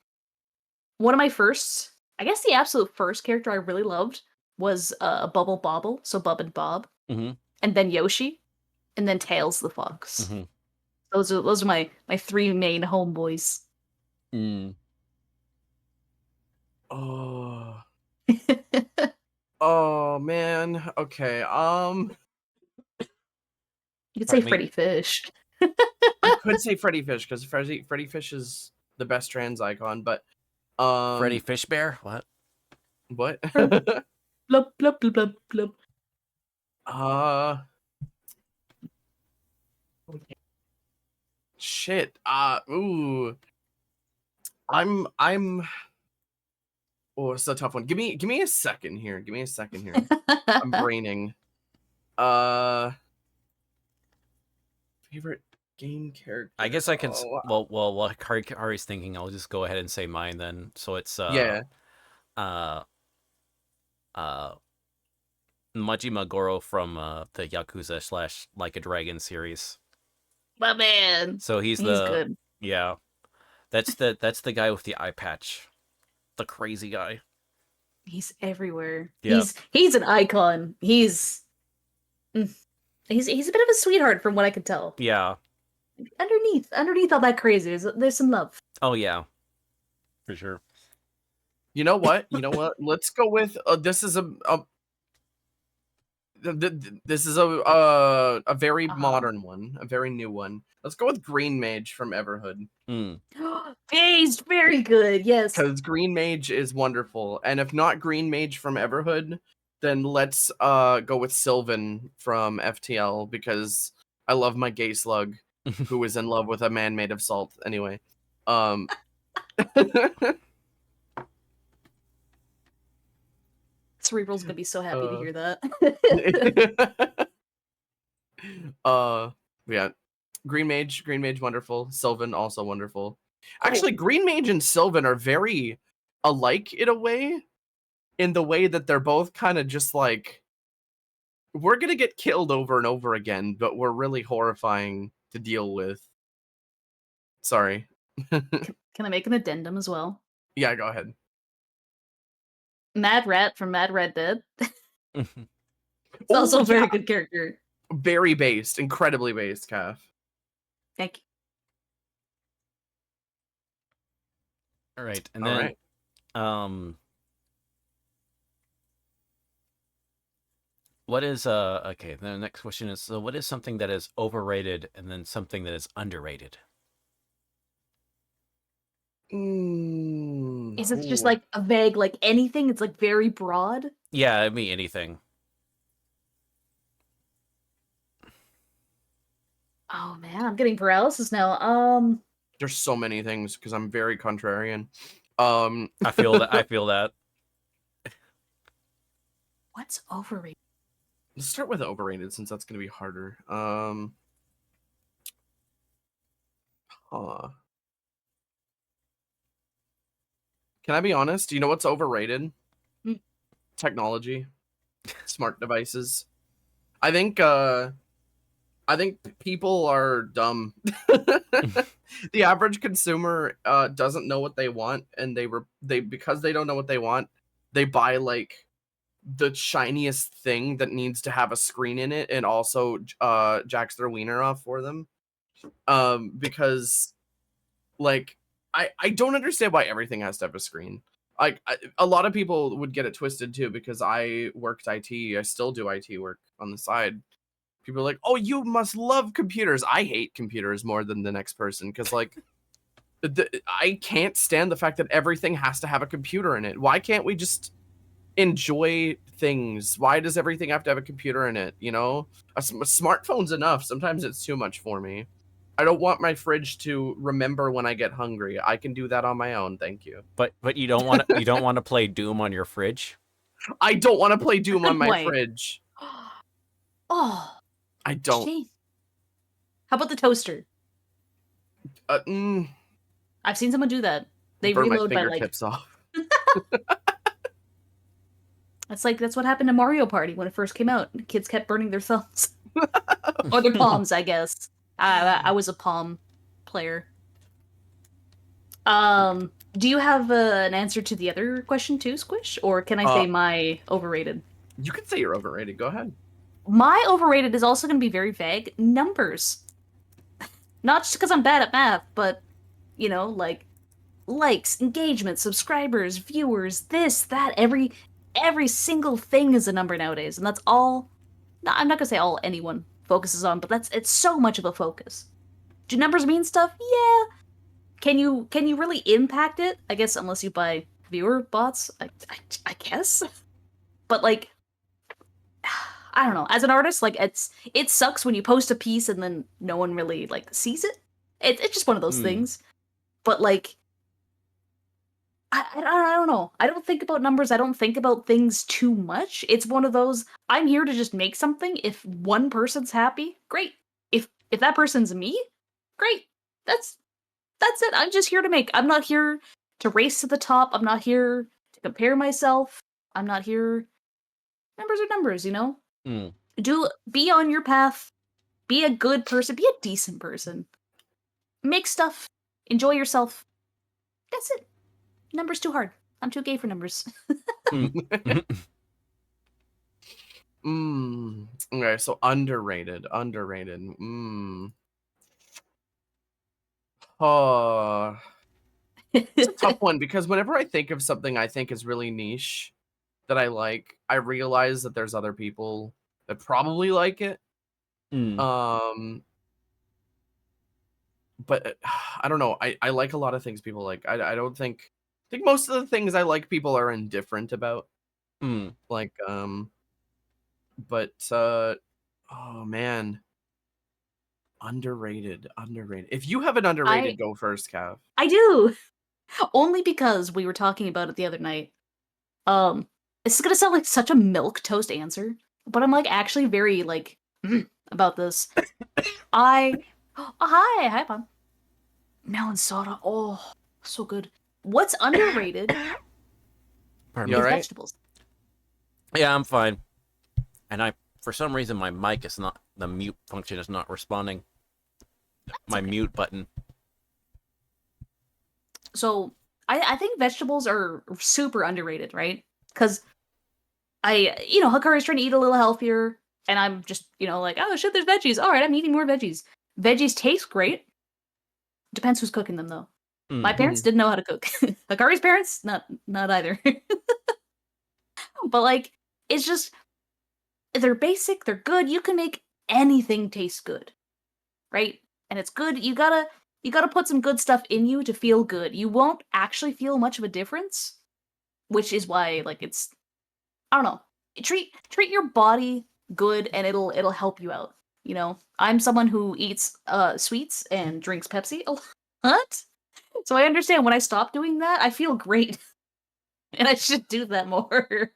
One of my firsts, I guess the absolute first character I really loved was Bubble Bobble, so Bub and Bob, mm-hmm. and then Yoshi, and then Tails the Fox. Mm-hmm. Those are my three main homeboys. Mm. Oh. Oh man. Okay. You could say Pardon me? Freddy Fish. I could say Freddy Fish because Freddy Fish is the best trans icon, but Freddy Fishbear? What? what? Blub blub blub blub blub. Shit. Ooh. I'm Oh, it's a tough one. Give me a second here. Give me a second here. I'm braining. Favorite game character. I guess I can. Oh, Well, what Hari's thinking, I'll just go ahead and say mine then. So it's yeah. uh, Majima Goro from the Yakuza / Like a Dragon series. My man. So he's good. yeah, that's the guy with the eye patch, the crazy guy. He's everywhere. Yeah. He's an icon. He's a bit of a sweetheart from what I can tell. Yeah. Underneath all that crazy, there's some love. Oh yeah, for sure. You know what? Let's go with this is this is a very modern one, a very new one. Let's go with Green Mage from Everhood. Mm. He's very good. Yes. Because Green Mage is wonderful. And if not Green Mage from Everhood, then let's go with Sylvan from FTL because I love my gay slug who is in love with a man made of salt. Anyway. Cerebral's gonna be so happy to hear that. Yeah. Green Mage, wonderful. Sylvan, also wonderful. Actually, Green Mage and Sylvan are very alike in a way, in the way that they're both kind of just like, we're gonna get killed over and over again, but we're really horrifying to deal with. Sorry. Can I make an addendum as well? Yeah, go ahead. Mad Rat from Mad Red Dead. It's also a very good character. Very based, incredibly based, Calf. Thank you. All right, and then what is okay, the next question is, so what is something that is overrated and then something that is underrated? Is it just like a vague, like anything? It's like very broad. Yeah, I mean anything. Oh man, I'm getting paralysis now. There's so many things because I'm very contrarian. I feel that. I feel that. What's overrated? Let's start with overrated since that's gonna be harder. Huh. Can I be honest? Do you know what's overrated? Hmm. Technology, smart devices. I think people are dumb. The average consumer doesn't know what they want, and they because they don't know what they want, they buy like the shiniest thing that needs to have a screen in it, and also jacks their wiener off for them. Because like I don't understand why everything has to have a screen. Like a lot of people would get it twisted too because I worked IT. I still do IT work on the side. People are like, "Oh, you must love computers." I hate computers more than the next person because like I can't stand the fact that everything has to have a computer in it. Why can't we just enjoy things? Why does everything have to have a computer in it? You know, a smartphone's enough. Sometimes it's too much for me. I don't want my fridge to remember when I get hungry. I can do that on my own. Thank you. But you don't want to play Doom on your fridge. I don't want to play Doom on Good my point. fridge. Oh, I don't. gee. How about the toaster? Uh, I've seen someone do that. They burn my reload by like. fingertips off. That's what happened to Mario Party when it first came out. Kids kept burning their thumbs or their palms, I guess. I was a palm player. Do you have an answer to the other question too, Squish? Or can I say my overrated? You can say you're overrated. Go ahead. My overrated is also going to be very vague. Numbers. Not just because I'm bad at math, but, you know, like likes, engagement, subscribers, viewers, this, that, every single thing is a number nowadays, and that's all. No, I'm not gonna say all anyone focuses on, but it's so much of a focus. Do numbers mean stuff? Yeah. Can you really impact it? I guess unless you buy viewer bots, I guess. But like, I don't know. As an artist, like it sucks when you post a piece and then no one really like sees it. It's just one of those things. But like, I don't know. I don't think about numbers. I don't think about things too much. It's one of those. I'm here to just make something. If one person's happy, great. If that person's me, great. That's it. I'm just here to make. I'm not here to race to the top. I'm not here to compare myself. I'm not here. Numbers are numbers, you know? Be on your path. Be a good person. Be a decent person. Make stuff. Enjoy yourself. That's it. Numbers too hard. I'm too gay for numbers. Okay, so underrated. Oh, it's a tough one because whenever I think of something I think is really niche that I like, I realize that there's other people that probably like it. But I don't know. I like a lot of things people like. I don't think. I think most of the things I like people are indifferent about. Like but oh man, underrated. If you have an underrated, go first, Cav. I do. Only because we were talking about it the other night. This is gonna sound like such a milk toast answer, but I'm like actually very like about this. Hi, Pom. Melon soda. Oh, so good. What's underrated Pardon You me. is alright? vegetables. Yeah, I'm fine. And for some reason, my mic is not, the mute function is not responding. My mute button. So I think vegetables are super underrated, right? Because Hikari's trying to eat a little healthier, and I'm just, like, oh shit, there's veggies. All right, I'm eating more veggies. Veggies taste great. Depends who's cooking them, though. My parents didn't know how to cook. Hikari's parents, not either. But like, it's just they're basic, they're good. You can make anything taste good, right? And it's good. You gotta put some good stuff in you to feel good. You won't actually feel much of a difference, which is why like I don't know. Treat your body good, and it'll help you out. You know, I'm someone who eats sweets and drinks Pepsi a lot. So I understand when I stop doing that, I feel great. And I should do that more.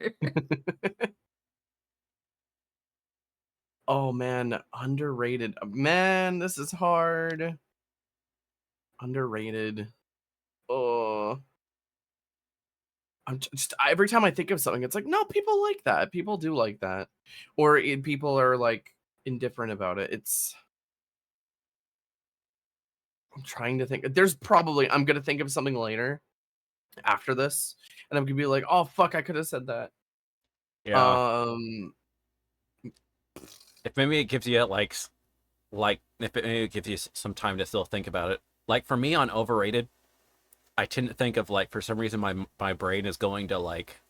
Oh man, underrated. Man, this is hard. Underrated. Oh, every time I think of something, it's like, no, people like that. People do like that, or people are like indifferent about it. I'm trying to think. I'm gonna think of something later after this, and I'm gonna be like, oh fuck, I could have said that. Yeah. Um, If maybe it gives you like if it maybe gives you some time to still think about it. Like for me on overrated, I tend to think of like for some reason my brain is going to like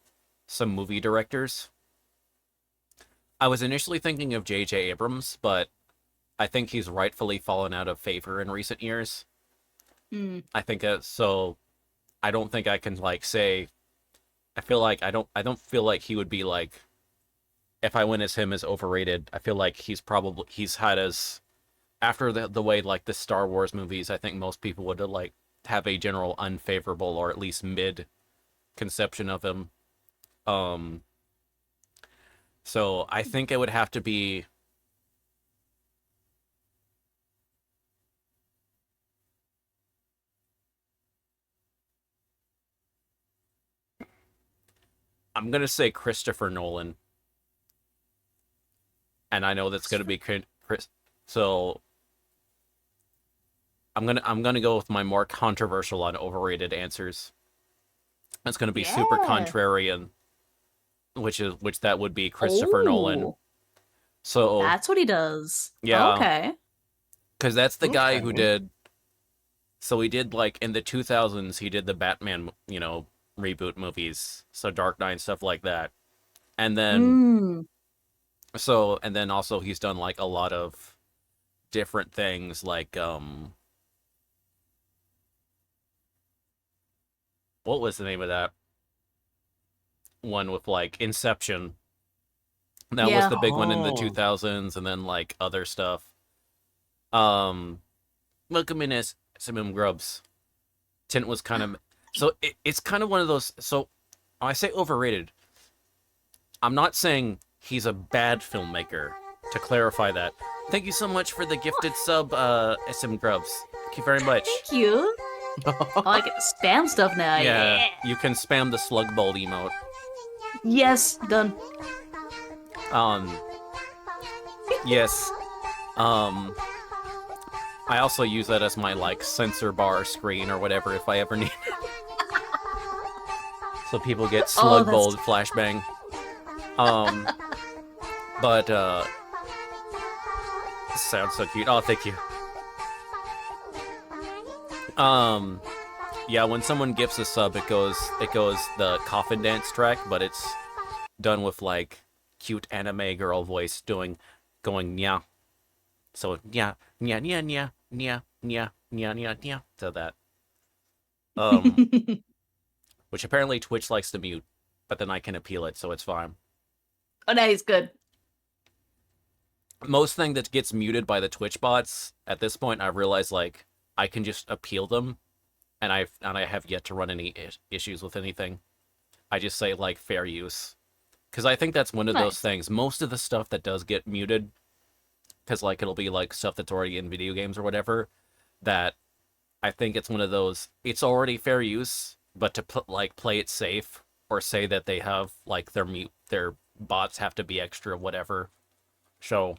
some movie directors. I was initially thinking of J.J. Abrams, but I think he's rightfully fallen out of favor in recent years. Mm. I think so. I don't think I can like say. I feel like I don't feel like he would be like if I went as him as overrated. I feel like he's had as after the way like the Star Wars movies. I think most people would like have a general unfavorable or at least mid conception of him. Um, so I think it would have to be. I'm gonna say Christopher Nolan, and I know that's gonna be Chris. So I'm gonna go with my more controversial and overrated answers. It's gonna be super Yeah. contrarian, which that would be Christopher Nolan. Oh, So that's what he does. yeah, Okay. because that's the guy who okay. did. So he did like in the 2000s. He did the Batman, reboot movies. So Dark Knight stuff like that, and then Mm. and then also he's done like a lot of different things like what was the name of that one with like Inception? That was Yeah. the big one in the Oh, 2000s, and then like other stuff. Um, Welcome in as some grubs. Tint was kind of so it's kind of one of those. So when I say overrated, I'm not saying he's a bad filmmaker. To clarify that, thank you so much for the gifted sub, SM Grubs. Thank you very much. Thank you. I like it. Spam stuff now. Yeah, Yeah. you can spam the slug bolt emote. Yes, done. Um, yes. Um, I also use that as my like censor bar screen or whatever if I ever need it. So people get Oh, slug that's bolt flashbang. Um, but sounds so cute. Oh, thank you. Yeah, when someone gifts a sub, it goes the coffin dance track, but it's done with like cute anime girl voice going nya. So nya nya nya nya nya nya nya nya nya to that. Um, which apparently Twitch likes to mute, but then I can appeal it, so it's fine. Oh, nice, good. Most thing that gets muted by the Twitch bots at this point, I realize like I can just appeal them, and I have yet to run any issues with anything. I just say like fair use, because I think that's one of those Nice. things. Most of the stuff that does get muted, because like it'll be like stuff that's already in video games or whatever, that I think it's one of those. It's already fair use, but to put like play it safe or say that they have like their bots have to be extra whatever. So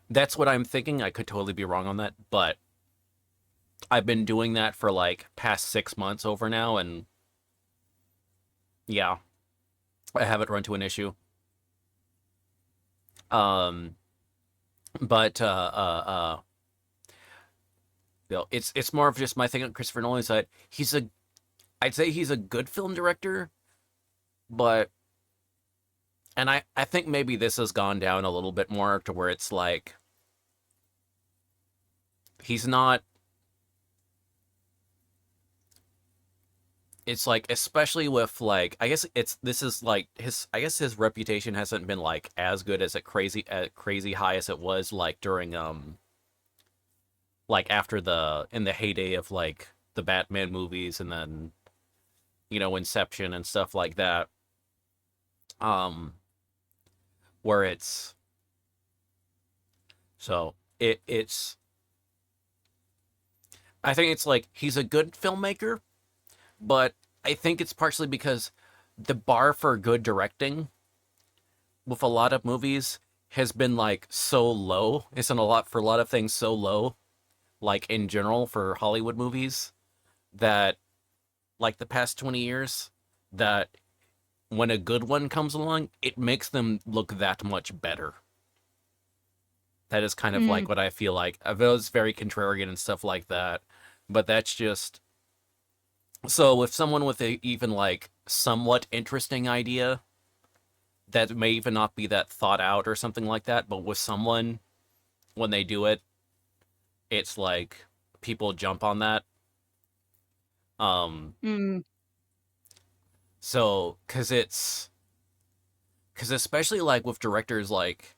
that's what I'm thinking. I could totally be wrong on that, but I've been doing that for like past 6 months over now, and yeah, I haven't run to an issue. Um, but it's more of just my thing on Christopher Nolan's side. I'd say he's a good film director, but and I think maybe this has gone down a little bit more to where it's like he's not it's like, especially with like, I guess this is like his, I guess his reputation hasn't been like as good as crazy high as it was like during like after in the heyday of like the Batman movies, and then Inception and stuff like that. Um, where it's so it's I think it's like he's a good filmmaker, but I think it's partially because the bar for good directing with a lot of movies has been like so low. It's in a lot for a lot of things so low, like in general for Hollywood movies, that like the past 20 years, that when a good one comes along, it makes them look that much better. That is kind of like what I feel like. I was very contrarian and stuff like that, but that's just so if someone with a even like somewhat interesting idea that may even not be that thought out or something like that, but with someone when they do it, it's like people jump on that. Um, Mm. so because especially like with directors, like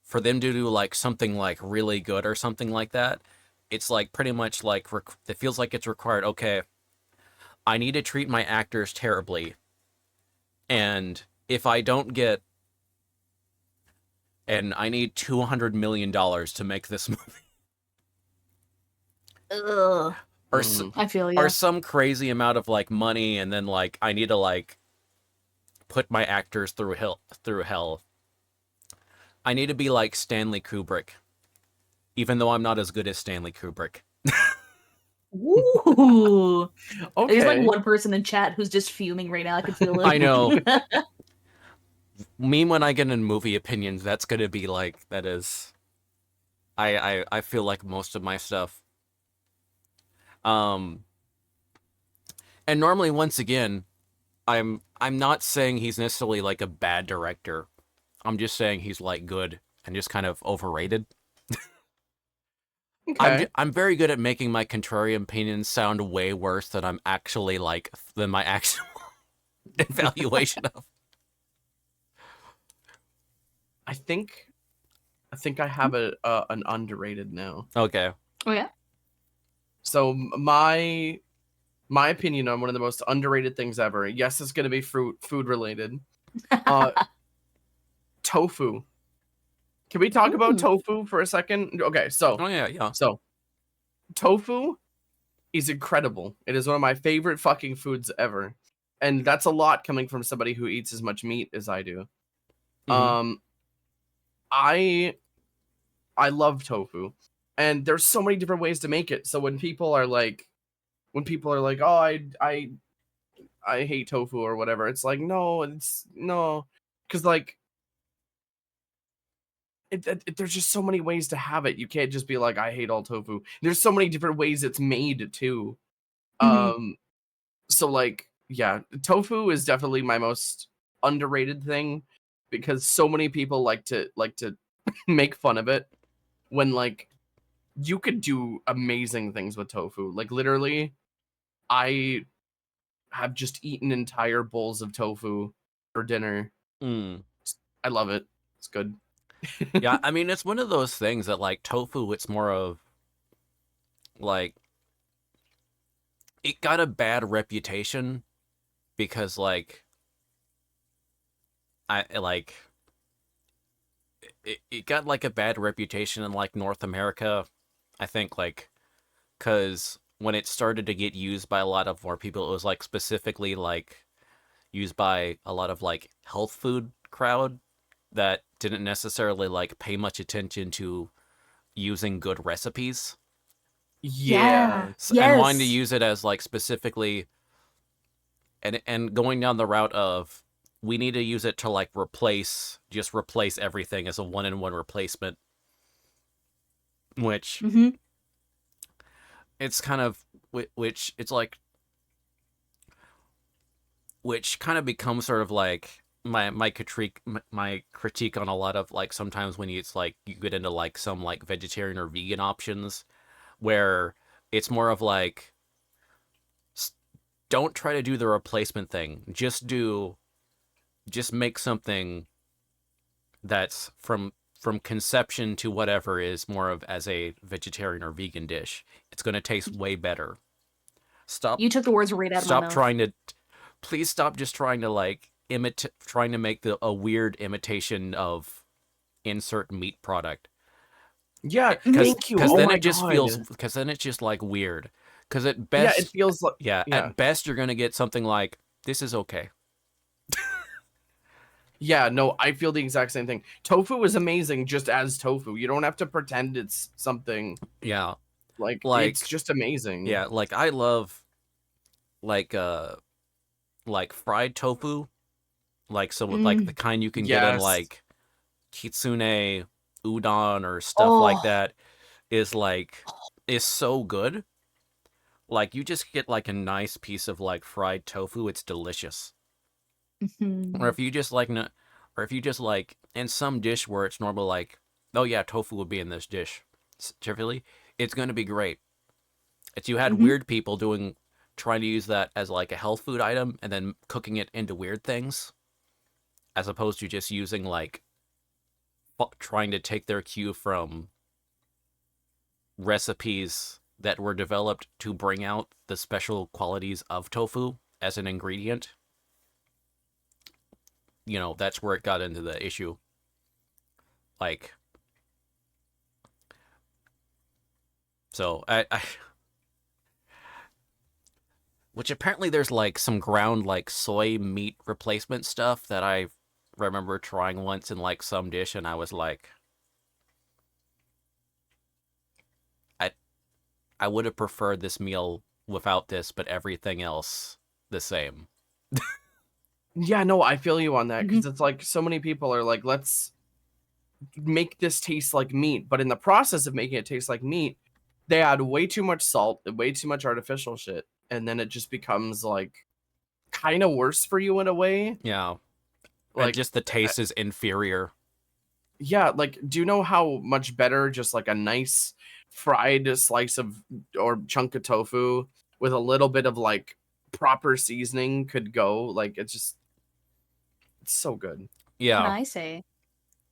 for them to do like something like really good or something like that, it's like pretty much like it feels like it's required. Okay, I need to treat my actors terribly, and if I don't get, and I need $200 million to make this movie, Ugh. or I feel you. or some crazy amount of like money, and then like I need to like put my actors through hell. I need to be like Stanley Kubrick, even though I'm not as good as Stanley Kubrick. Ooh. There's like Okay. one person in chat who's just fuming right now. I can feel it. I know. Me when I get in movie opinions, that's gonna be like that is. I feel like most of my stuff. Um, and normally, once again, I'm not saying he's necessarily like a bad director. I'm just saying he's like good and just kind of overrated. Okay. I'm very good at making my contrarian opinions sound way worse than I'm actually like than my actual evaluation of. I think I have an underrated now. Okay. Oh yeah. So my opinion on one of the most underrated things ever. Yes, it's gonna be food related. Uh, tofu. Can we talk about Ooh. tofu for a second? Okay, Oh yeah. so tofu is incredible. It is one of my favorite fucking foods ever, and that's a lot coming from somebody who eats as much meat as I do. Mhm. I I love tofu, and there's so many different ways to make it. So when people are like, oh, I hate tofu or whatever, it's like no, it's no, because like there's just so many ways to have it. You can't just be like I hate all tofu. There's so many different ways it's made too. Mhm. So like yeah, tofu is definitely my most underrated thing because so many people like to make fun of it when like you could do amazing things with tofu. Like literally, I have just eaten entire bowls of tofu for dinner. Mm. I love it. It's good. Yeah, I mean it's one of those things that like tofu, it's more of like it got a bad reputation because like I like it got like a bad reputation in like North America. I think like because when it started to get used by a lot of more people, it was like specifically like used by a lot of like health food crowd that didn't necessarily like pay much attention to using good recipes. Yeah. And wanting to Yes. use it as like specifically and going down the route of we need to use it to like replace everything as a one-in-one replacement, which Mm-hmm. it's kind of which it's like which kind of becomes sort of like my critique on a lot of like sometimes when it's like you get into like some like vegetarian or vegan options where it's more of like don't try to do the replacement thing. Just make something that's from conception to whatever is more of as a vegetarian or vegan dish. It's going to taste way better. Stop You took the words right out of my stop mouth. trying to please stop just trying to like trying to make a weird imitation of insert meat product. Yeah, Because thank you. Oh then my it just God. feels because then it's just like weird. Because at Yeah, best, it feels like yeah, yeah. at best you're gonna get something like this is okay. Yeah, no, I feel the exact same thing. Tofu is amazing just as tofu. You don't have to pretend it's something Yeah, like like it's just amazing. yeah, like I love like fried tofu, like so like the kind you can get in Yes. like kitsune udon or stuff like that is so good. Like you just get like a nice piece of like fried tofu, it's delicious. Or if you just like or if you just like in some dish where it's normal like, oh yeah, tofu would be in this dish, typically, it's going to be great. It's you had weird people trying to use that as like a health food item and then cooking it into weird things, as opposed to just using like trying to take their cue from recipes that were developed to bring out the special qualities of tofu as an ingredient. You know, that's where it got into the issue. Like, so I which apparently there's like some ground like soy meat replacement stuff that I remember trying once in like some dish, and I was like, I would have preferred this meal without this, but everything else the same. Yeah, no, I feel you on that because it's like so many people are like, let's make this taste like meat, but in the process of making it taste like meat, they add way too much salt, way too much artificial shit, and then it just becomes like kind of worse for you in a way. Yeah. And Like, just the taste is inferior. yeah, like, do you know how much better just like a nice fried slice of or chunk of tofu with a little bit of like proper seasoning could go? Like, it's so good. Can Yeah. I say?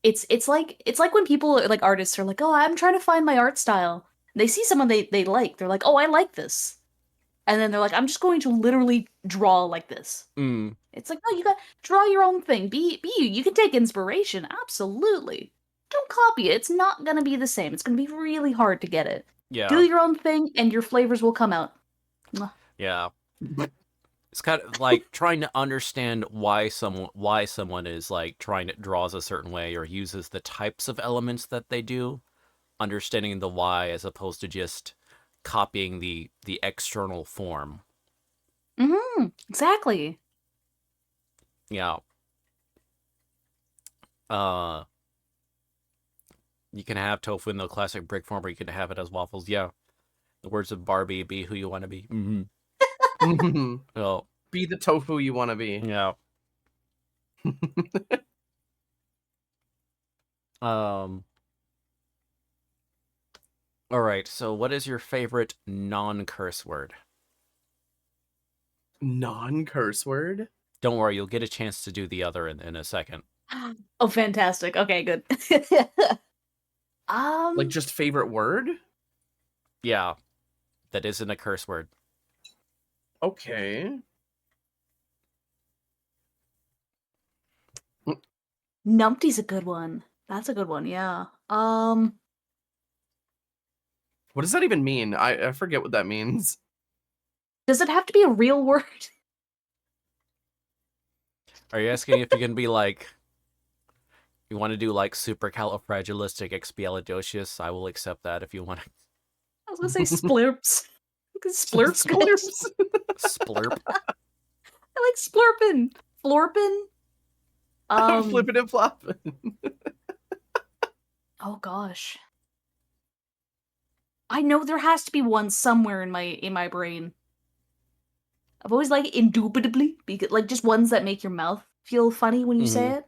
It's like when people like artists are like, oh, I'm trying to find my art style. They see someone they like, they're like, oh, I like this, and then they're like, I'm just going to literally draw like this. Mm. It's like, no, you got draw your own thing. Be you. You can take inspiration, absolutely. Don't copy it. It's not gonna be the same. It's gonna be really hard to get it. Yeah. Do your own thing, and your flavors will come out. Mwah. Yeah. It's kind of like trying to understand why someone is like draws a certain way or uses the types of elements that they do, understanding the why as opposed to just copying the external form. Exactly. Yeah. You can have tofu in the classic brick form, or you can have it as waffles. Yeah. The words of Barbie, be who you want to be. Oh, Be the tofu you want to be. yeah. All right. So, what is your favorite non-curse word? Non-curse word? Don't worry, you'll get a chance to do the other in a second. Oh, fantastic. Okay, good. Like just favorite word? Yeah, that isn't a curse word. Okay. Numpty's a good one. That's a good one, yeah. What does that even mean? I forget what that means. Does it have to be a real word? Are you asking if you can be like, you want to do like supercalifragilisticexpialidocious? I will accept that if you want to. I was gonna say splurps. Splurps. Splurps. Splurp. I like splurpin. Florpin. Flipping and flopping. Oh gosh. I know there has to be one somewhere in my brain. I've always like indubitably, because like just ones that make your mouth feel funny when you say it.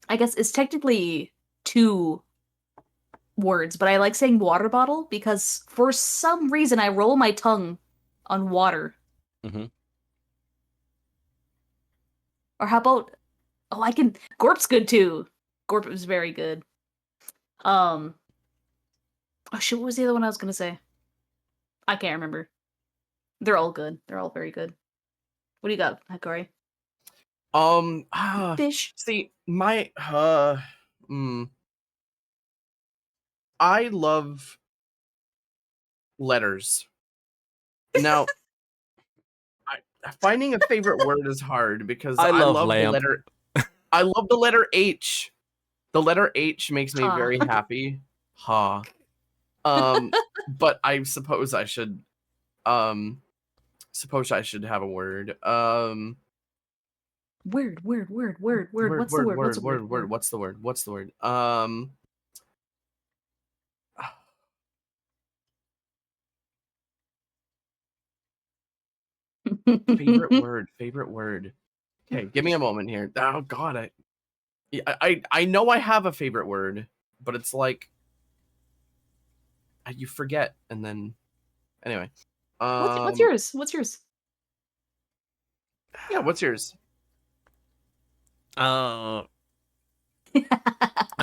I guess it's technically 2 words, but I like saying water bottle because for some reason I roll my tongue on water. Mm-hmm. Or how about Gorp's good too. Gorp is very good. Oh shit, what was the other one I was gonna say? I can't remember. They're all good. They're all very good. What do you got, Hikari? Fish. See, I love letters. Now, finding a favorite word is hard because I I love love the lamp. letter. I love the letter H. The letter H makes me Ha. very happy. Ha. But I suppose I should have a word. Word. Word, What's the word? What's the word? word. What's the word? What's the word? Favorite word. Favorite word. Okay, give me a moment here. Oh God, I know I have a favorite word, but it's like you forget, and then anyway. What's yours? What's yours? Yeah, what's yours? I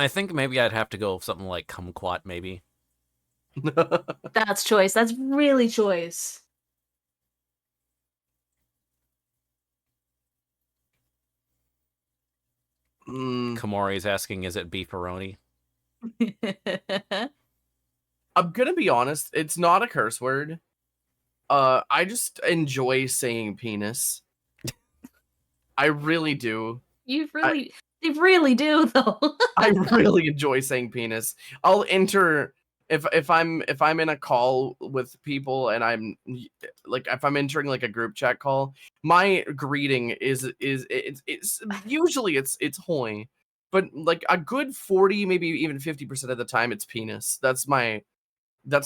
think maybe I'd have to go with something like kumquat, maybe. That's choice. That's really choice. Kamori's asking, is it beefaroni? I'm gonna be honest, it's not a curse word. I just enjoy saying penis. I really do. You really do though. I really enjoy saying penis. I'll enter if I'm in a call with people and I'm like if I'm entering like a group chat call, my greeting is it's usually it's hoy, but like a good 40 maybe even 50% of the time it's penis. That's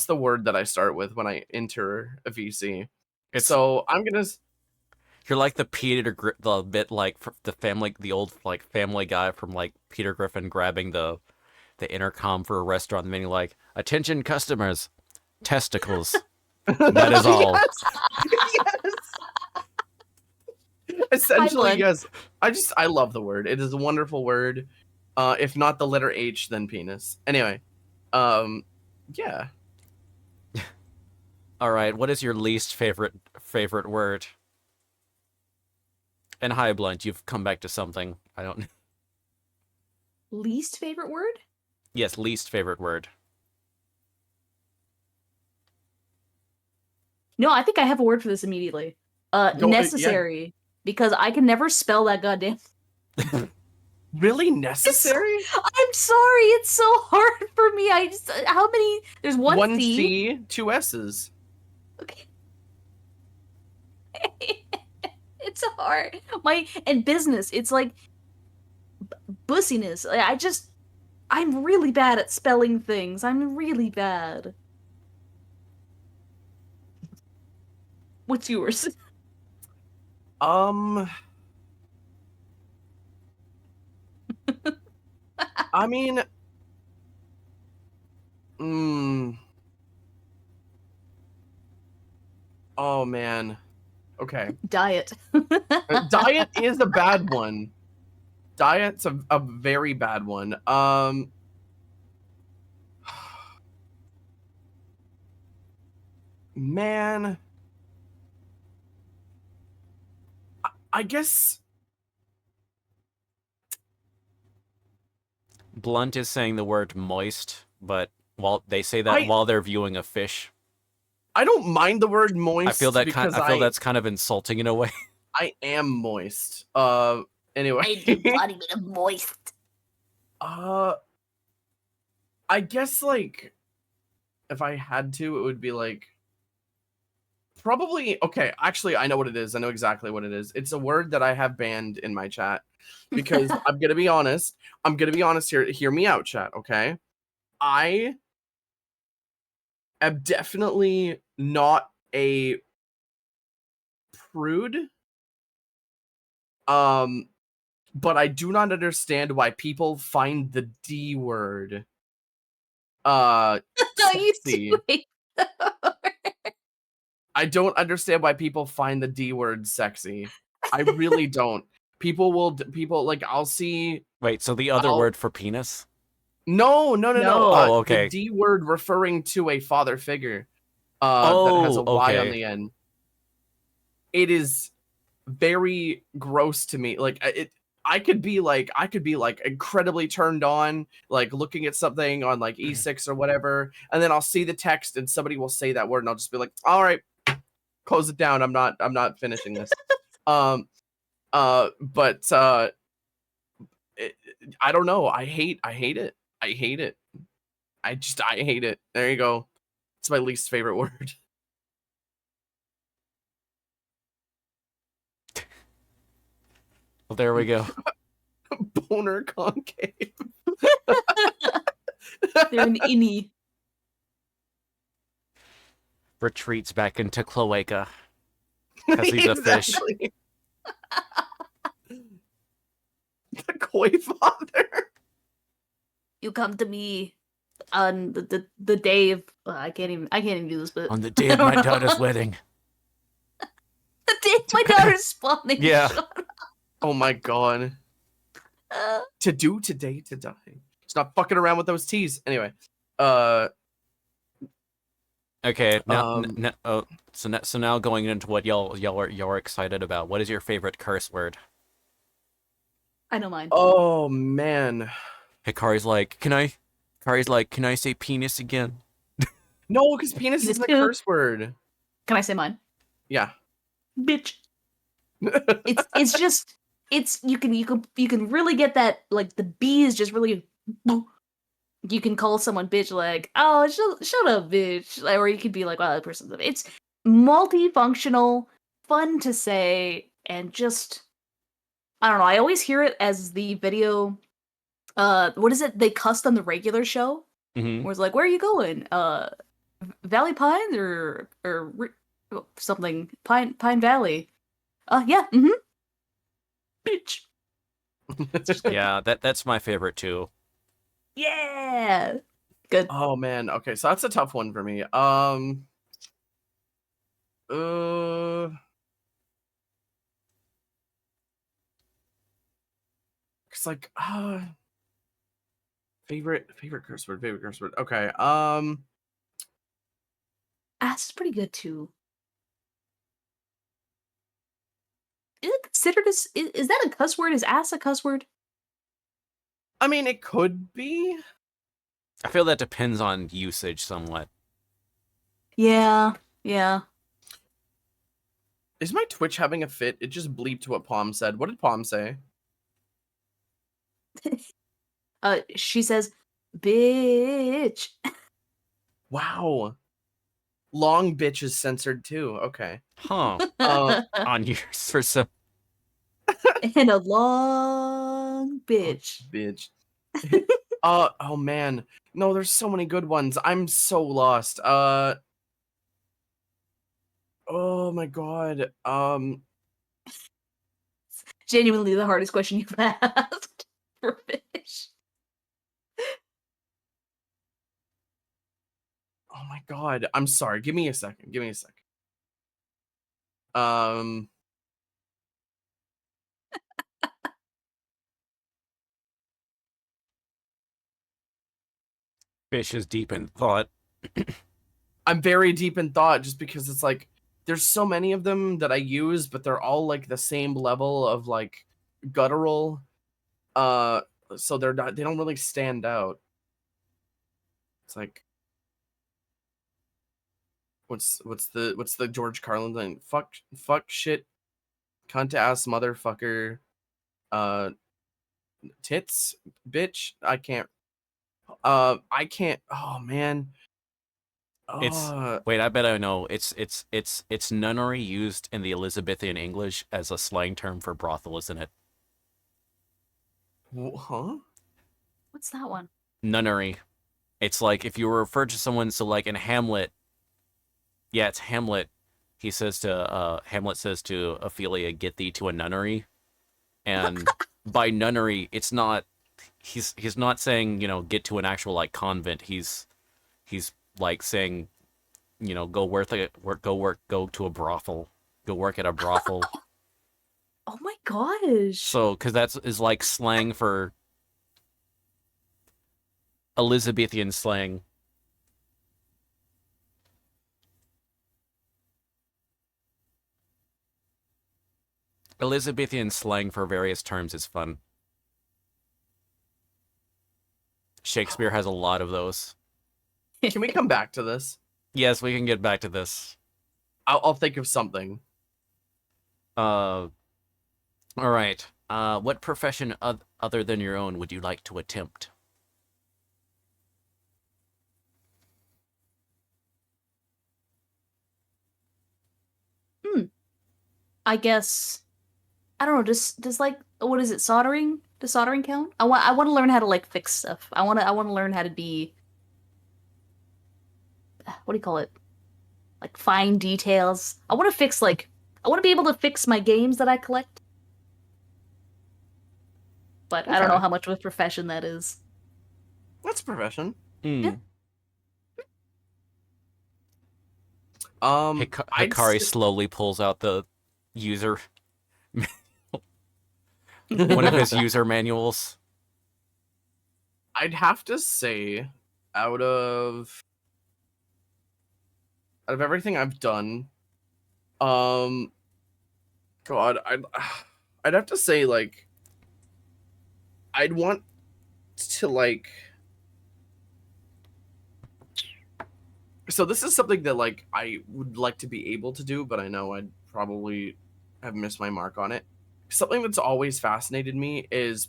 the word that I start with when I enter a VC. So I'm gonna. You're like the the bit like the old like Family Guy from like Peter Griffin grabbing the intercom for a restaurant and then you're like, attention customers, testicles. That is all. Yes. Essentially, Blunt. yes. I love the word. It is a wonderful word. If not the letter H, then penis. Anyway, yeah. All right, what is your least favorite word? And hi, Blunt, you've come back to something. I don't. Least favorite word? Yes, least favorite word. No, I think I have a word for this immediately. Yeah. Necessary. Because I can never spell that goddamn. Really necessary? I'm sorry, it's so hard for me. How many? There's one C. C, two S's. Okay. It's hard. And business, it's like bussiness. I'm really bad at spelling things. I'm really bad. What's yours? I mean, oh man. Okay. Diet. Diet is a bad one. Diet's a very bad one. Man, I guess Blunt is saying the word moist, but while they say that while they're viewing a fish. I don't mind the word moist. I feel that's kind of insulting in a way. I am moist. Anyway. Embodiment of moist. I guess like if I had to, it would be like probably okay, actually I know what it is. I know exactly what it is. It's a word that I have banned in my chat because I'm gonna be honest. Here. Hear me out, chat, okay? I am definitely not a prude. But I do not understand why people find the D word sexy. I don't understand why people find the D word sexy. I really don't. People like I'll see. Wait, so the other I'll word for penis? no no no no. No. Oh, The okay. D word referring to a father figure. That has a Oh, Y on okay. the end. It is very gross to me. Like it. I could be like incredibly turned on, like looking at something on like E6 or whatever, and then I'll see the text and somebody will say that word and I'll just be like, all right, close it down. I'm not finishing this. Um but it, I don't know. I hate it. I hate it. I hate it. There you go. It's my least favorite word. Well, there we go. Boner concave. They're an innie. Retreats back into cloaca because he's a fish. Exactly. The koi father. You come to me on the day of I can't even do this, but On the day of my daughter's wedding. the day of my daughter's spawning. Yeah. Oh my god. To do today to die. Just not fucking around with those T's. Anyway. Okay, now, Um, so now going into what y'all are excited about. What is your favorite curse word? I know mine. Oh man. Hikari's like, can I say penis again? No, because penis Penis is the too. curse word. Can I say mine? Yeah. Bitch. It's just you can really get that, like the B is just really you can call someone bitch like, oh, shut up bitch, or you could be like, wow, that person's it's multifunctional, fun to say, and just I don't know, I always hear it as the video what is it they cussed on the regular show Mm-hmm. where it's like, where are you going, Valley Pines or something, Pine Valley, yeah, bitch. Yeah, that's my favorite too. Yeah. Good. Oh man. Okay, so that's a tough one for me. It's like favorite curse word. Favorite curse word. Okay. Ass is pretty good too. Is it considered as is that a cuss word? Is ass a cuss word? I mean, it could be. I feel that depends on usage somewhat. Yeah. Yeah. Is my Twitch having a fit? It just bleeped what Palm said. What did Palm say? She says, bitch. Wow. Long bitch is censored too. Okay. Huh. On yours for some. And a long bitch. Bitch. Oh man. No, there's so many good ones. I'm so lost. Oh my god. Genuinely the hardest question you've asked for fish. Oh my god. I'm sorry. Give me a second. Give me a second. Um Fish is deep in thought. I'm very deep in thought just because it's like there's so many of them that I use, but they're all like the same level of like guttural. So they don't really stand out. It's like what's the George Carlin thing? Fuck shit, cunt ass motherfucker, uh tits, bitch. I can't. Oh man. It's Uh, wait, I bet I know. It's nunnery used in the Elizabethan English as a slang term for brothel, isn't it? huh? What's that one? Nunnery. It's like if you refer to someone, so like in Hamlet. Yeah, it's Hamlet. Hamlet says to Ophelia, "Get thee to a nunnery," and by nunnery, it's not. He's not saying, get to an actual like convent. He's like saying go to a brothel, go work at a brothel. Oh my gosh. So, because is like slang for Elizabethan slang. Elizabethan slang for various terms is fun. Shakespeare has a lot of those. Can we come back to this? Yes, we can get back to this. I'll think of something. All right. What profession other than your own would you like to attempt? I guess I don't know. Does like what is it? Soldering? Does soldering count? I want to learn how to like fix stuff. I want to learn how to be what do you call it? Like fine details. I want to fix like I want to be able to fix my games that I collect. But I don't know Okay. how much of a profession that is. That's a profession. Yeah. I'd Hikari s- slowly pulls out the user one of his user manuals. I'd have to say, out of everything I've done, um, God, I'd have to say like I'd want to like. So this is something that like I would like to be able to do, but I know I'd probably have missed my mark on it. Something that's always fascinated me is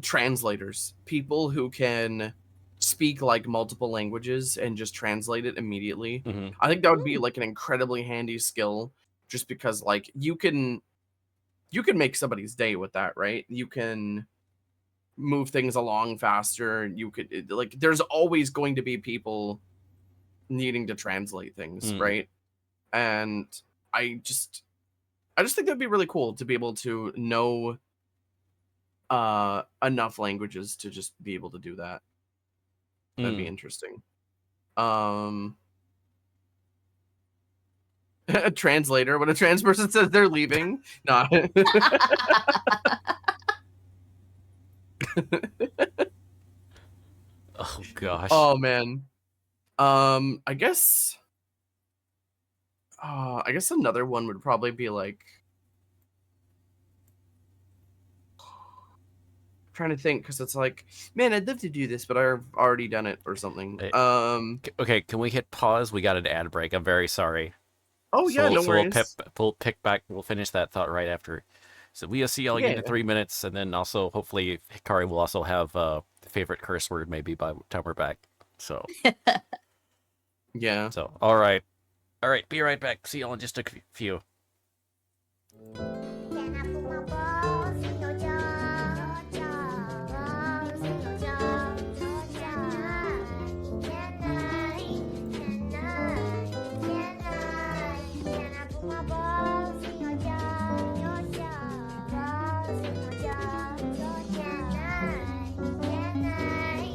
translators, people who can speak like multiple languages and just translate it immediately. Mm-hmm. I think that would be like an incredibly handy skill just because like you can make somebody's day with that, right? You can move things along faster. Like there's always going to be people needing to translate things, Mm. right? And I just think that'd be really cool to be able to know enough languages to just be able to do that. That'd be interesting. Um a translator when a trans person says they're leaving. No. Oh gosh. Oh man. I guess another one would probably be like trying to think because it's like, man, I'd love to do this, but I've already done it or something. Hey, Okay, can we hit pause? We got an ad break. I'm very sorry. Oh yeah, no worries. We'll pick back. We'll finish that thought right after. So we'll see y'all again in Yeah. 3 minutes, and then also hopefully Hikari will also have favorite curse word maybe by the time we're back. So Yeah. all right. Be right back. See y'all in just a few. Can I put my balls in your jar? Balls in your jar. Can I put my balls in your jar? Balls in your jar. Can I?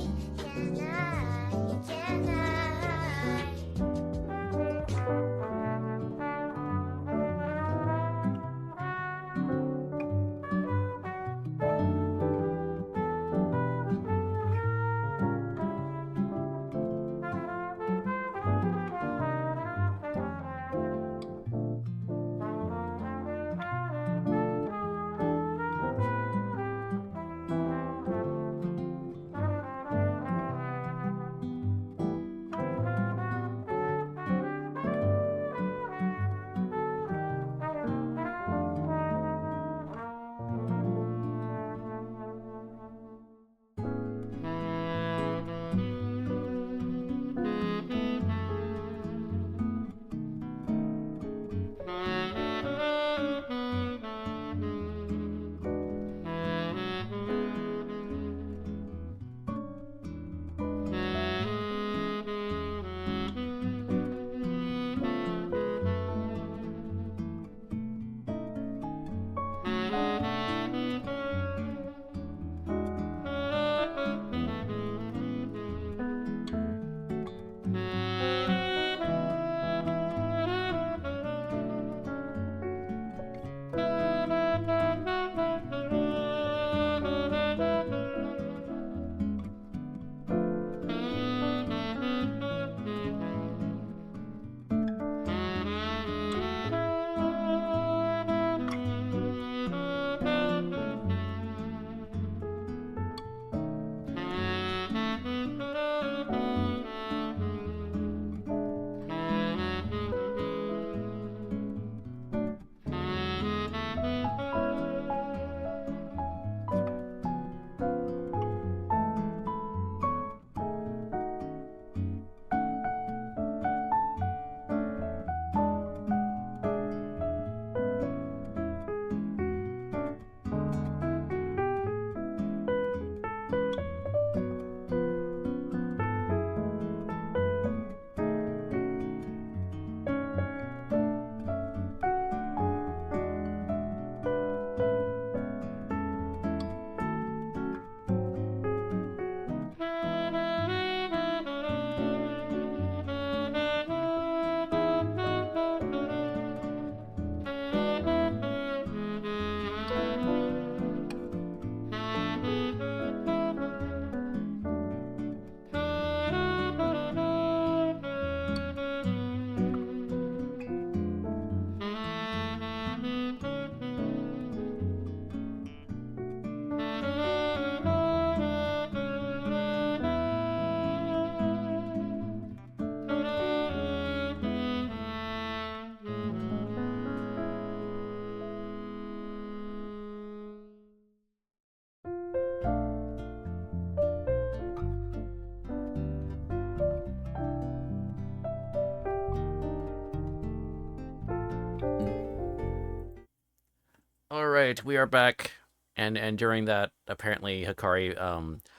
right, we are back. And during that, apparently, Hikari,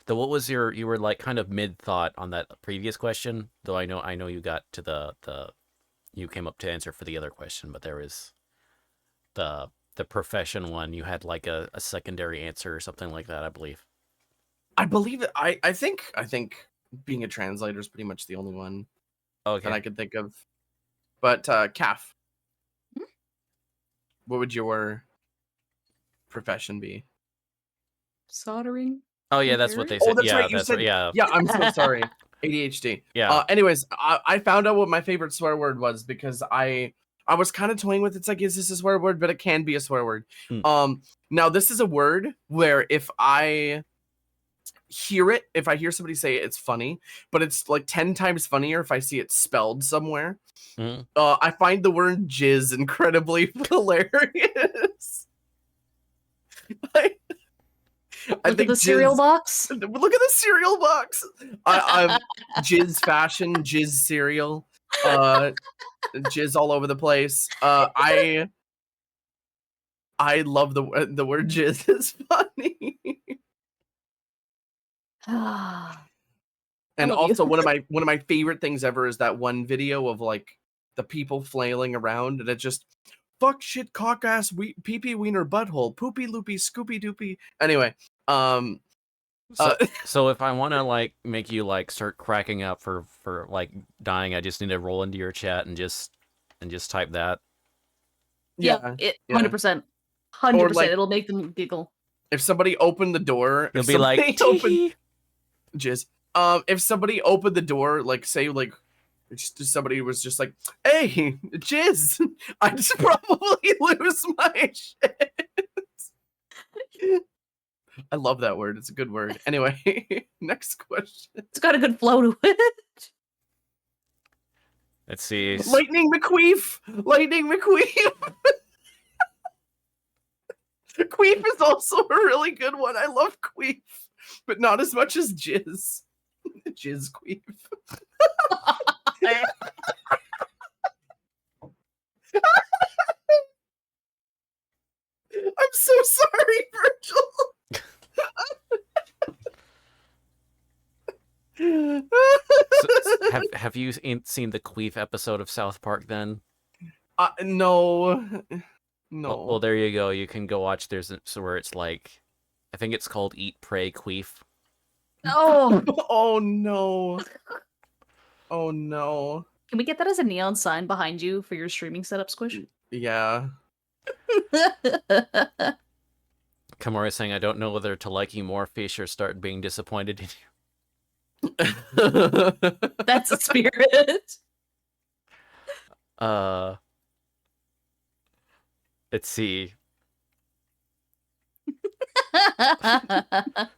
what was you were like kind of mid thought on that previous question, though I know you got to you came up to answer for the other question, but there was the profession one. You had like a secondary answer or something like that, I believe. I believe it. I think being a translator is pretty much the only one that I Okay. could think of. But Calf, what would your profession be? Soldering. Oh yeah, that's what Repair? they Oh, said. that's Yeah, right. You that's said right. Yeah. yeah. I'm so sorry. ADHD. Yeah. Anyways, I found out what my favorite swear word was because I was kind of toying with it's like, is this a swear word? But it can be a swear word. Hmm. Now this is a word where if I hear it, if I hear somebody say it, it's funny, but it's like 10 times funnier if I see it spelled somewhere. Mhm. I find the word jizz incredibly hilarious. I, I Look at think the cereal jizz. box. Look at the cereal box. I'm jizz fashion, jizz cereal, jizz all over the place. I love the word jizz is funny. I And love you. also one of my favorite things ever is that one video of like the people flailing around and it just fuck shit cock ass pee pee wiener butthole poopy loopy scoopy doopy. Anyway, um So so if I want to like make you like start cracking up for like dying, I just need to roll into your chat and just type that. yeah, It yeah. 100%. Or 100%. like It'll make them giggle. if somebody opened the door, You'll if be like, somebody opened tee. jizz. If somebody opened the door, like say like just somebody was just like, "Hey, jizz," I just probably lose my shit. I love that word. It's a good word. Anyway, next question. It's got a good flow to it. Let's see. Lightning McQueef. Lightning McQueef. Queef is also a really good one. I love Queef, but not as much as Jizz. Jizz Queef. I'm so sorry, Virgil. Have you seen the Queef episode of South Park then? No. No. Well, there you go. You can go watch. So where it's like, I think it's called Eat, Pray, Queef. Oh. Oh no. Oh no. Can we get that as a neon sign behind you for your streaming setup, Squish? Yeah. Kamora is saying, I don't know whether to like you more, Fish, or start being disappointed in you. That's a spirit. Let's see.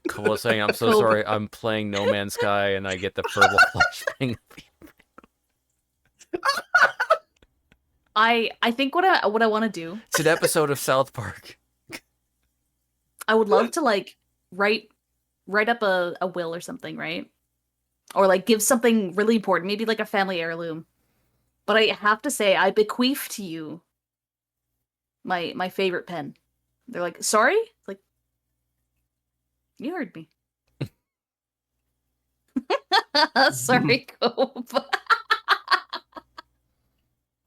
Cole is saying, I'm so Cool. sorry. I'm playing No Man's Sky and I get the verbal flashbang. I think what I want to do, It's an episode of South Park. I would love to like write up a will or something, right? Or like give something really important, maybe like a family heirloom. But I have to say, I bequeath to you my favorite pen. They're like, sorry? It's like, you heard me. Sorry, Cope.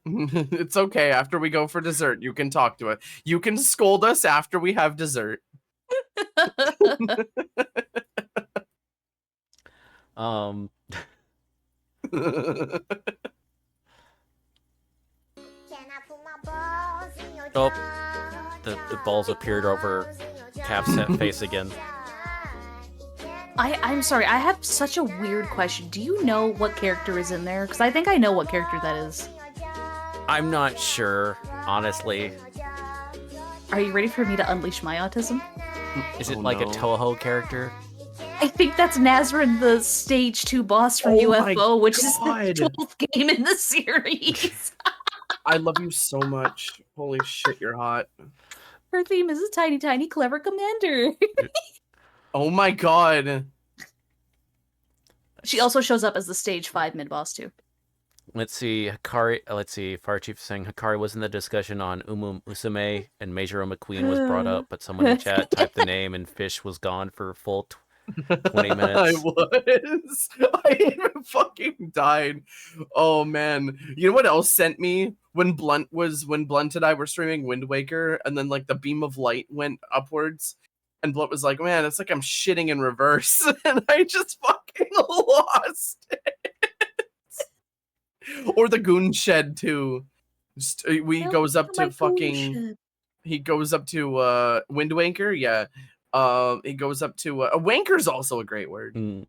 It's okay. After we go for dessert, you can talk to it. You can scold us after we have dessert. Oh, the balls appeared over Cap's face again. I'm sorry, I have such a weird question. Do you know what character is in there? Because I think I know what character that is. I'm not sure, honestly. Are you ready for me to unleash my autism? Is it Oh, like no. a Toho character? I think that's Nazrin, the stage 2 boss from Oh my UFO, which is God. the 12th game in the series. I love you so much. Holy shit, you're hot. Her theme is a tiny, tiny, clever commander. Oh my god. She also shows up as the stage 5 mid boss too. Let's see, Hikari. Let's see, Fire Chief is saying Hikari was in the discussion on Musume and Meijiro McQueen was brought up, but someone in chat typed the name and Fish was gone for a full 20 I minutes. was. I even fucking died. Oh man. You know what else sent me? When Blunt and I were streaming Wind Waker, and then like the beam of light went upwards, and Blunt was like, "Man, it's like I'm shitting in reverse," and I just fucking lost it. Or the Goon Shed too. We goes up to fucking. He goes up to Wind Waker, yeah. He goes up to a wanker's also a great word. Mm.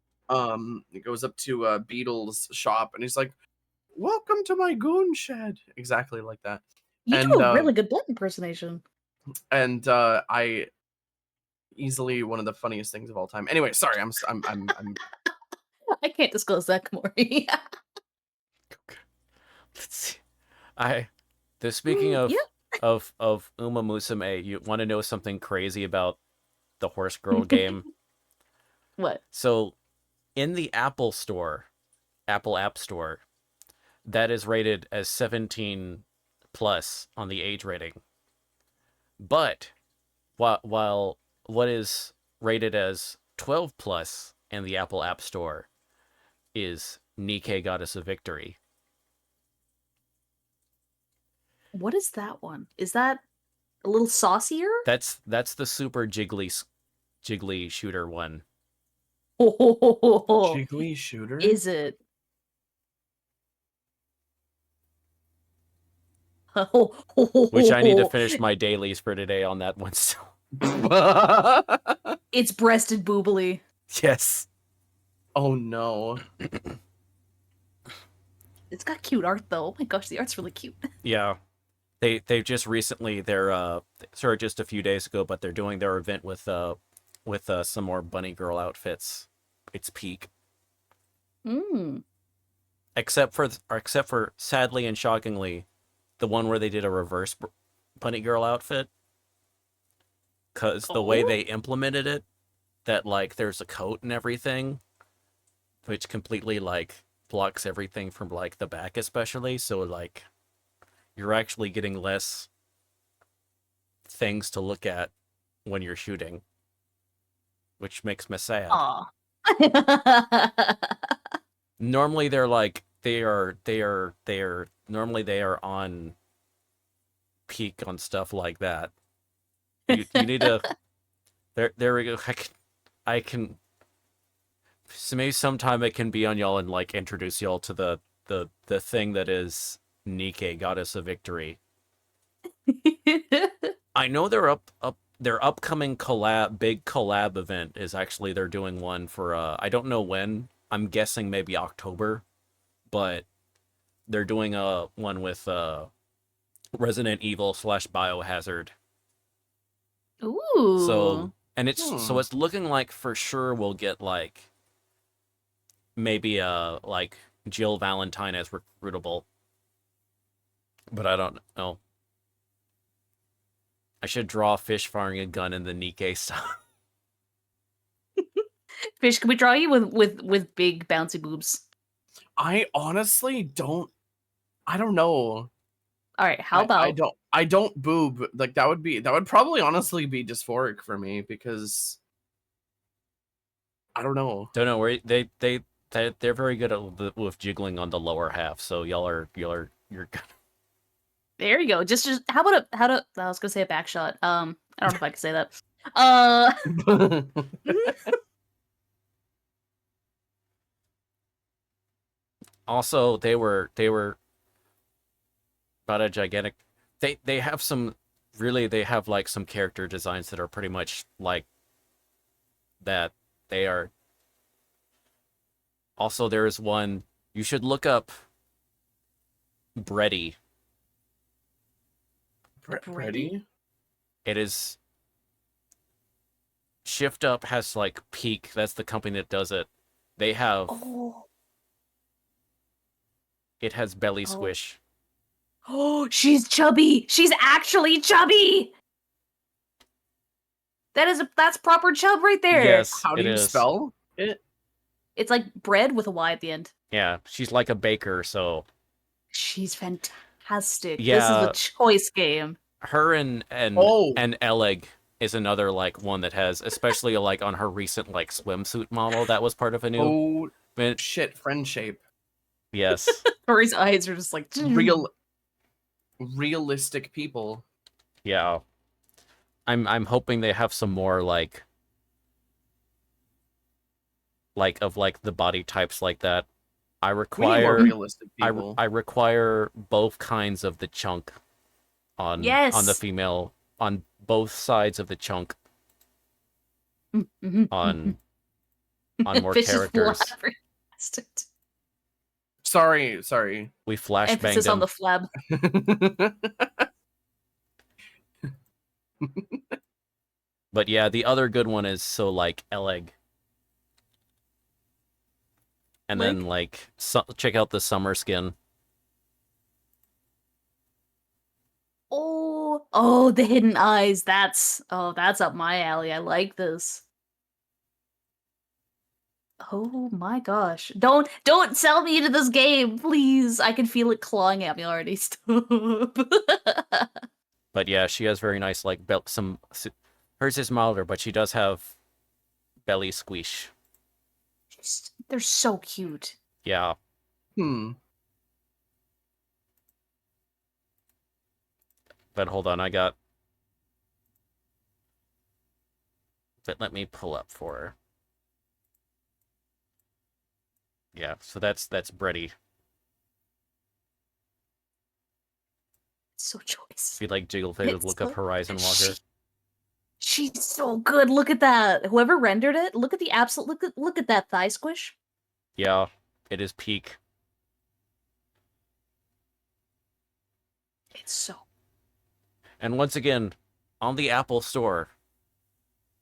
He goes up to Beetle's shop and he's like, "Welcome to my goon shed." Exactly like that. You do And a really good Blunt impersonation. I easily one of the funniest things of all time. Anyway, sorry, I'm I can't disclose that, Kamori. Let's see. Speaking of Yeah. of Uma Musume, you want to know something crazy about the Horse Girl game? What? So, in the Apple Store, Apple App Store, that is rated as 17 plus on the age rating. But while what is rated as 12 plus in the Apple App Store is Nikkei Goddess of Victory. What is that one? Is that a little saucier? That's the super jiggly shooter one. Oh, Jiggly shooter. is it? Which I need to finish my dailies for today on that one still. It's breasted boobily. Yes. Oh no. It's got cute art though. Oh my gosh, the art's really cute. Yeah. They've just recently sorry, just a few days ago, but they're doing their event with some more bunny girl outfits. It's peak. Except for sadly and shockingly, the one where they did a reverse bunny girl outfit. Cause the way they implemented it, that like there's a coat and everything, which completely like blocks everything from like the back especially, so like you're actually getting less things to look at when you're shooting, which makes me sad. Aw. Normally they're like normally they are on peak on stuff like that. You need to there we go. I can so maybe sometime it can be on y'all and like introduce y'all to the thing that is Nikkei, Goddess of Victory. I know their upcoming big collab event is actually they're doing one for I don't know when. I'm guessing maybe October, but they're doing a one with Resident Evil / Biohazard. Ooh. So it's looking like for sure we'll get like maybe like Jill Valentine as recruitable. But I don't know. I should draw Fish firing a gun in the Nikkei style. Fish, can we draw you with big bouncy boobs? I honestly don't. I don't know. All right, how about I don't boob. Like that would probably honestly be dysphoric for me because I don't know. Don't know where they're very good at with jiggling on the lower half. So you're There you go. Just how about I was gonna say a back shot. I don't know if I can say that. Also they were about a gigantic. They have some they have like some character designs that are pretty much like that. They are. Also, there is one you should look up. Bready. Ready? It is. Shift Up has like Peak. That's the company that does it. They have. Oh. It has Belly Squish. Oh, she's chubby. She's actually chubby. That's proper chub right there. Yes. How do you spell it? It's like bread with a Y at the end. Yeah, she's like a baker, so She's fantastic. This is a Yeah, choice game. her and Oh, and Eleg is another like one that has, especially like on her recent like swimsuit model that was part of a new. oh, Mint. shit, friend shape. Yes, Tori's eyes are just like Realistic people. yeah. I'm hoping they have some more like of like the body types like that. I We need more require realistic I people. I require both kinds of the chunk on the Yes. female, on both sides of the chunk on more Fish is characters. flabbergasted. Sorry. We flash banged Emphasis on him. the flab. But yeah, the other good one is so like Eleg. And then Leg? like check out the summer skin. Oh, the hidden eyes. That's up my alley. I like this. Oh my gosh. Don't sell me into this game, please. I can feel it clawing at me already. Stop. But yeah, she has very nice like hers is milder, but she does have belly squish. They're so cute. Yeah. But hold on, but let me pull up for her. Yeah, so that's Bretty. So choice. If you'd like jiggle figures, look up Horizon Walker. She's so good. Look at that. Whoever rendered it, look at the absolute look at that thigh squish. Yeah, it is peak. It's so. And once again, on the Apple Store,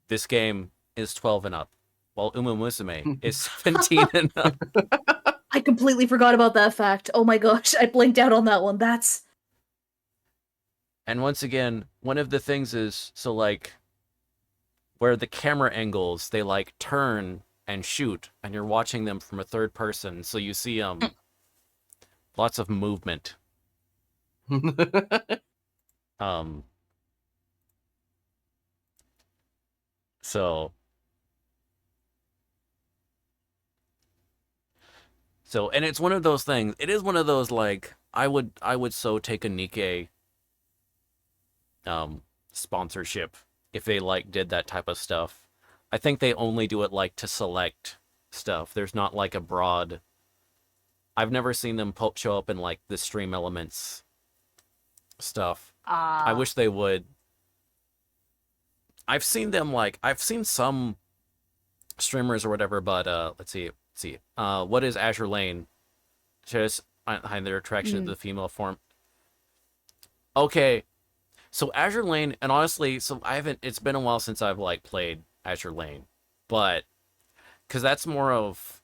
this game is 12 and up, while Uma Musume is 17 and up. I completely forgot about that fact. Oh my gosh, I blinked out on that one. That's. And once again, one of the things is, so like, where the camera angles, they like turn and shoot, and you're watching them from a third person, so you see lots of movement. So and it's one of those things. It is one of those like I would so take a Nikkei sponsorship if they like did that type of stuff. I think they only do it like to select stuff. There's not like a broad. I've never seen them show up in like the stream elements stuff. I wish they would. I've seen some streamers or whatever, but let's see. What is Azure Lane? Just behind their attraction to the female form. Okay. So Azure Lane, and honestly, it's been a while since I've like played Azure Lane, but because that's more of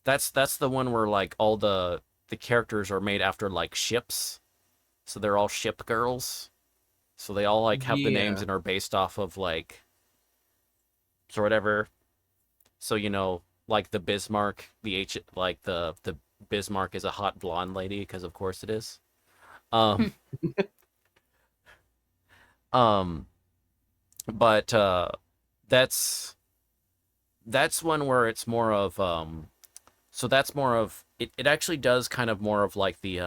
that's the one where like all the characters are made after like ships, so they're all ship girls, so they all like have the names and are based off of like or whatever. So like the Bismarck, like the Bismarck is a hot blonde lady because of course it is. But that's one where it's more of so that's more of it actually does kind of more of like the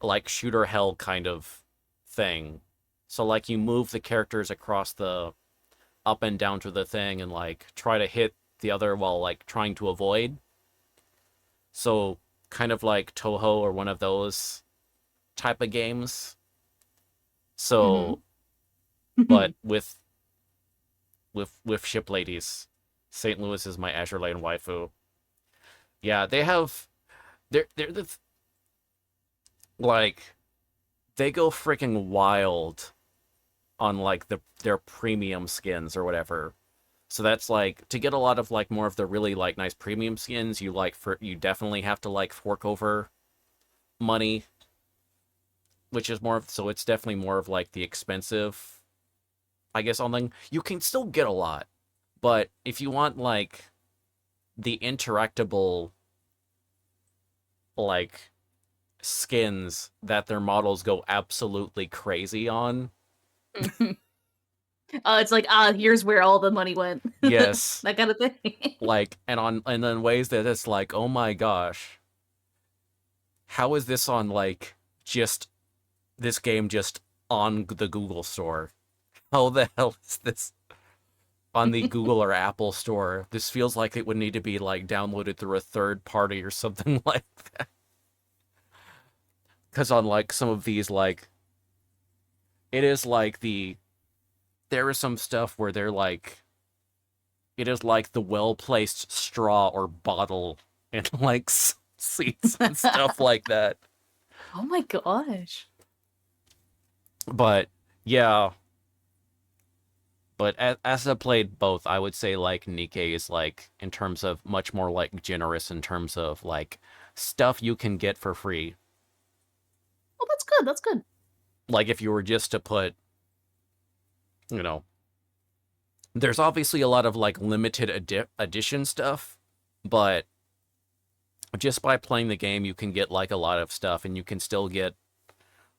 like shooter hell kind of thing. So like you move the characters across the up and down to the thing and like try to hit the other while like trying to avoid. So kind of like Toho or one of those type of games. So but with ship ladies. St. Louis is my Azure Lane waifu. Yeah, they're like they go freaking wild on like their premium skins or whatever. So that's like to get a lot of like more of the really like nice premium skins, you definitely have to like fork over money, which is more of, so it's definitely more of like the expensive, I guess, on thing. You can still get a lot, but if you want like the interactable like skins that their models go absolutely crazy on. It's like, here's where all the money went. Yes. That kind of thing. Like, and then ways that it's like, oh my gosh, how is this on like just this game just on the Google store? How the hell is this on the Google or Apple store? This feels like it would need to be like downloaded through a third party or something like that. Because on like some of these, like, it is like there is some stuff where they're like, it is like the well-placed straw or bottle and like seats and stuff like that. Oh my gosh. But yeah, but as I played both, I would say like Nikkei is like in terms of much more like generous in terms of like stuff you can get for free. Oh, that's good. That's good. Like if you were just to put, you know, there's obviously a lot of like limited edition stuff, but just by playing the game, you can get like a lot of stuff, and you can still get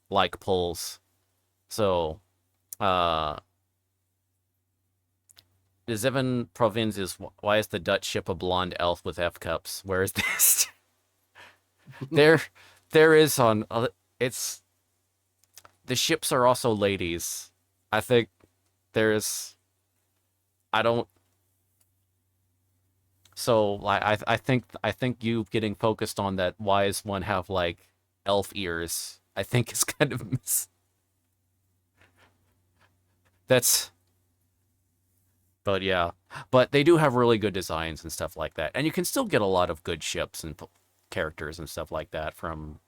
like pulls. So, Zeven Provinz is why is the Dutch ship a blonde elf with F cups? Where is this? there, there is on. It's the ships are also ladies. I think there's. I don't. So I think you getting focused on that. Why does one have like elf ears? I think is kind of that's. But yeah, but they do have really good designs and stuff like that, and you can still get a lot of good ships and characters and stuff like that from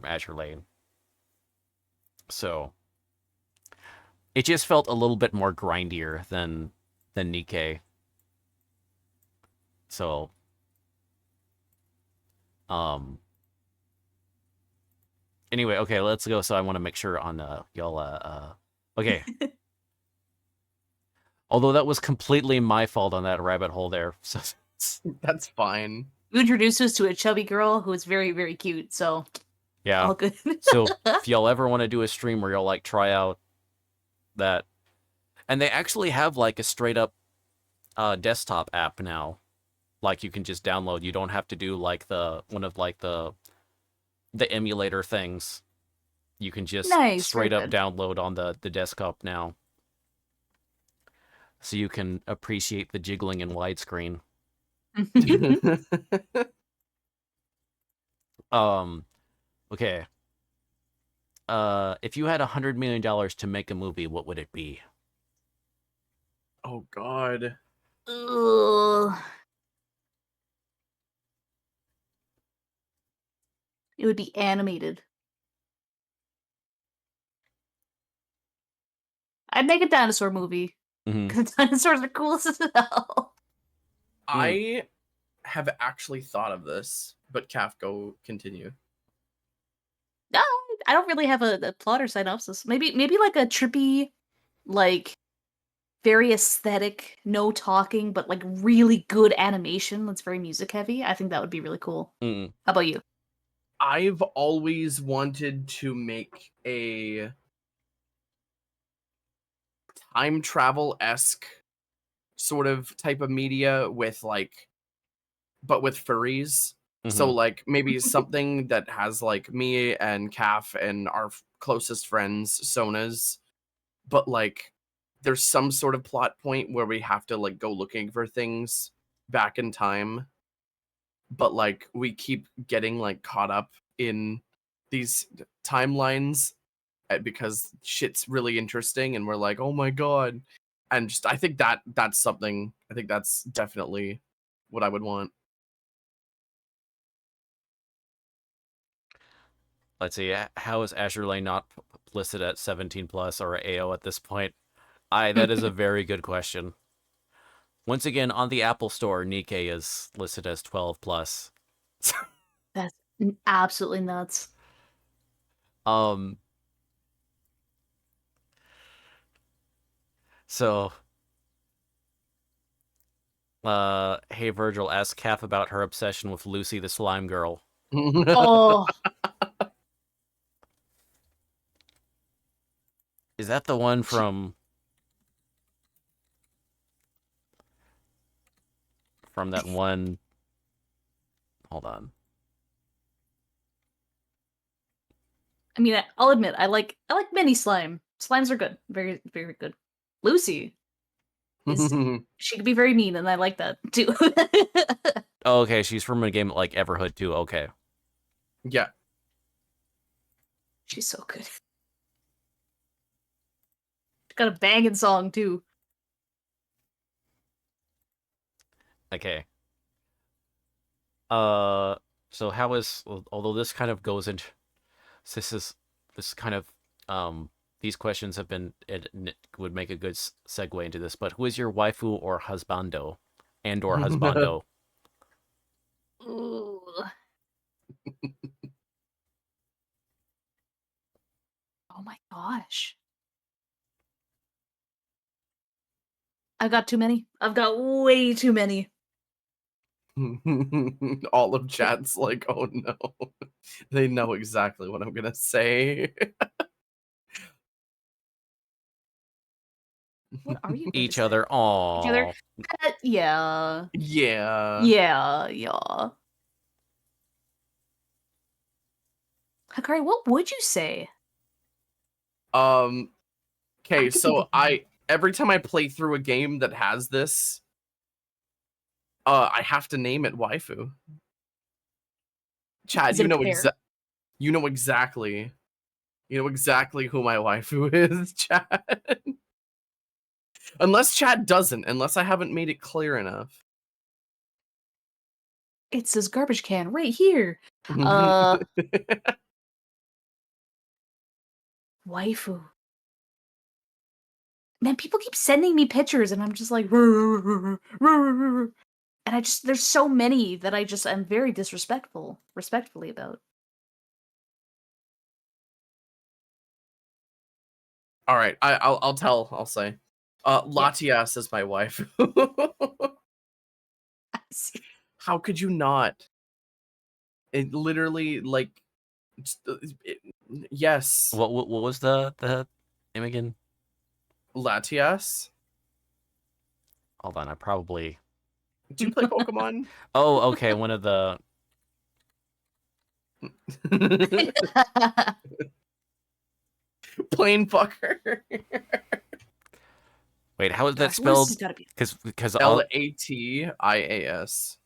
Azure Lane. So it just felt a little bit more grindier than Nikkei. So um anyway, okay, let's go. So I want to make sure on y'all okay. Although that was completely my fault on that rabbit hole there. So That's fine. You introduced us to a chubby girl who is very, very cute, so yeah. all good. So if y'all ever want to do a stream where y'all like try out that, and they actually have like a straight up desktop app now, like you can just download. You don't have to do like the one of like the emulator things. You can just Nice, straight very up good. download on the desktop now, so you can appreciate the jiggling in widescreen. Okay. If you had $100 million to make a movie, what would it be? Oh God. Ugh. It would be animated. I'd make a dinosaur movie. Mm-hmm. Because dinosaurs are cool as hell. I have actually thought of this, but Calf, go continue. No, I don't really have a plot or synopsis. Maybe like a trippy, like very aesthetic, no talking, but like really good animation that's very music heavy. I think that would be really cool. Mm-mm. How about you? I've always wanted to make a time travel-esque sort of type of media with like, but with furries. So Mhm. like maybe something that has like me and Calf and our closest friends, Sonas, but like there's some sort of plot point where we have to like go looking for things back in time, but like we keep getting like caught up in these timelines because shit's really interesting and we're like, oh my god. And just I think that's something, I think that's definitely what I would want. Let's see. How is Azure Lane not listed at 17 plus or AO at this point? That is a very good question. Once again, on the Apple Store, Nikkei is listed as 12 plus. That's absolutely nuts. um. So Hey Virgil, ask Kath about her obsession with Lucy the slime girl. Oh, Is that the one from that one? Hold on. I mean, I'll admit, I like mini slime. Slimes are good, very very good. Lucy is she can be very mean, and I like that too. Oh, okay, she's from a game like Everhood too. Okay. Yeah. She's so good. She's got a banging song too. Okay. So how is, although this kind of goes into, this kind of these questions have been, it would make a good segue into this. But who is your waifu or husbando, and or husbando? Ooh. Oh my gosh. I've got too many. I've got way too many. All of chat's like, oh no. They know exactly what I'm gonna say. What are you going to Each say? other. Each other? Aww. Yeah. Yeah. Yeah. Hakari, what would you say? Okay, I could think so of every time I play through a game that has this, I have to name it waifu. Chad, Is it a pair? you know exactly who my waifu is, Chad. Unless Chad doesn't, unless I haven't made it clear enough. It says garbage can right here. Uh, waifu. Man, people keep sending me pictures, and I'm just like, and there's so many that I'm very respectfully about. All right, I'll say. Latias is my wife. How could you not? It literally like, yes, What was the name again? Latias. Hold on, I probably. Do you play Pokemon? Oh, okay, one of the. Plain fucker. Wait, how is that Gosh, what has spelled? this gotta be? Because Latias.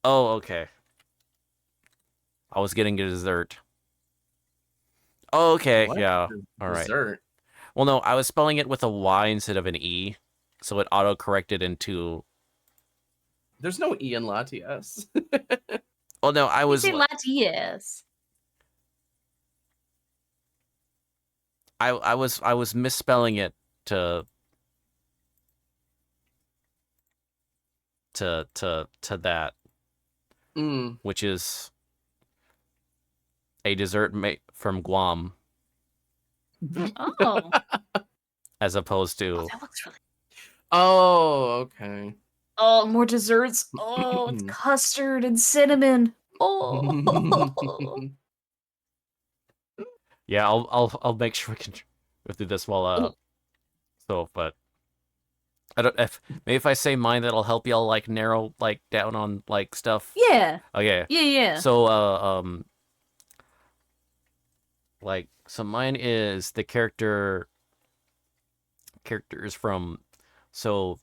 Oh, okay. I was getting a dessert. Oh, okay, What? yeah. All right. Dessert. Well, no, I was spelling it with a Y instead of an E, so it auto-corrected into. There's no E in Latias. Oh no, I You was. say Latias. I was misspelling it to that, which is a dessert made from Guam, Oh. as opposed Oh, to. that looks really. Oh, okay. Oh, more desserts. Oh, it's custard and cinnamon. Oh. Yeah, I'll make sure we can go through this while so, but I don't, if maybe if I say mine, that'll help y'all like narrow like down on like stuff. Yeah. Okay. Yeah. So like, so mine is the characters from, so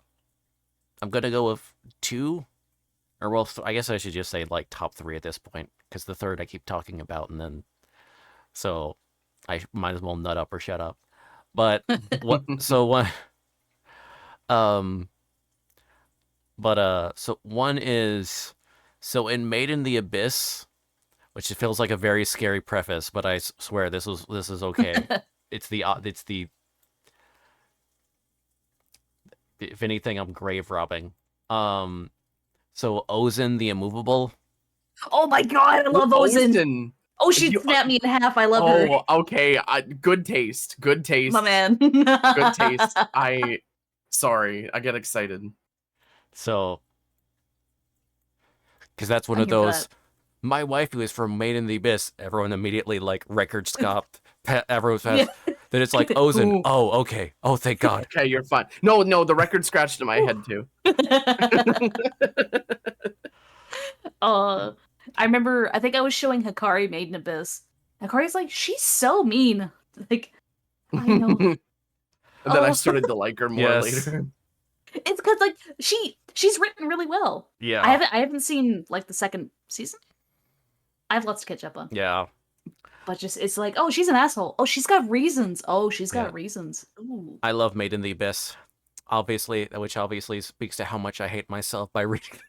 I'm gonna go with two, or well, I guess I should just say like top three at this point, because the third I keep talking about, and then so I might as well nut up or shut up. But what? So one, um, so one is, so in Made in the Abyss, which it feels like a very scary preface, but I swear this is okay. it's the if anything, I'm grave robbing. So Ozen the Immovable. Oh my god, I love Ozen. Ozen. Oh, she snapped me in half. I love her. Oh, okay. Good taste. Good taste. My man. Good taste. Sorry, I get excited. So, because that's one I'm of here for those. My waifu is from Made in the Abyss. Everyone immediately like record stopped. Everyone says then it's like Ozen. Ooh. Oh, okay. Oh, thank God. Okay, you're fine. No, the record scratched in my head too. I remember, I think I was showing Hikari Made in Abyss. Hikari's like, she's so mean. Like, I know. And then I Oh. started to like her more Yes. later. It's because like she's written really well. Yeah. I haven't seen like the second season. I have lots to catch up on. Yeah. But just it's like, oh, she's an asshole. Oh, she's got reasons. Oh, she's got Yeah. reasons. Ooh. I love Made in the Abyss. Obviously, which obviously speaks to how much I hate myself by reading.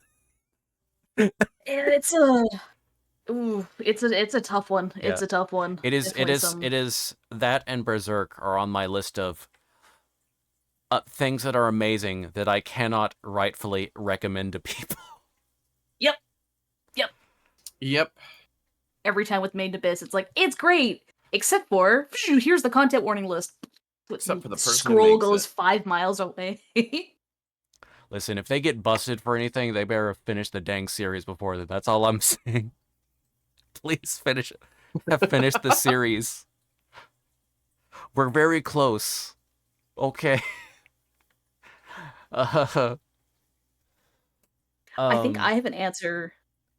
It's a it's a tough one. Yeah. It's a tough one. It is. Definitely It is. That and Berserk are on my list of things that are amazing that I cannot rightfully recommend to people. Yep. Every time with Made in Abyss, it's like it's great, except for here's the content warning list. Except for the person who scroll makes goes it. 5 miles away. Listen, if they get busted for anything, they better finish the dang series before that. That's all I'm saying. Please finish it. Finish the series. We're very close. Okay. I think I have an answer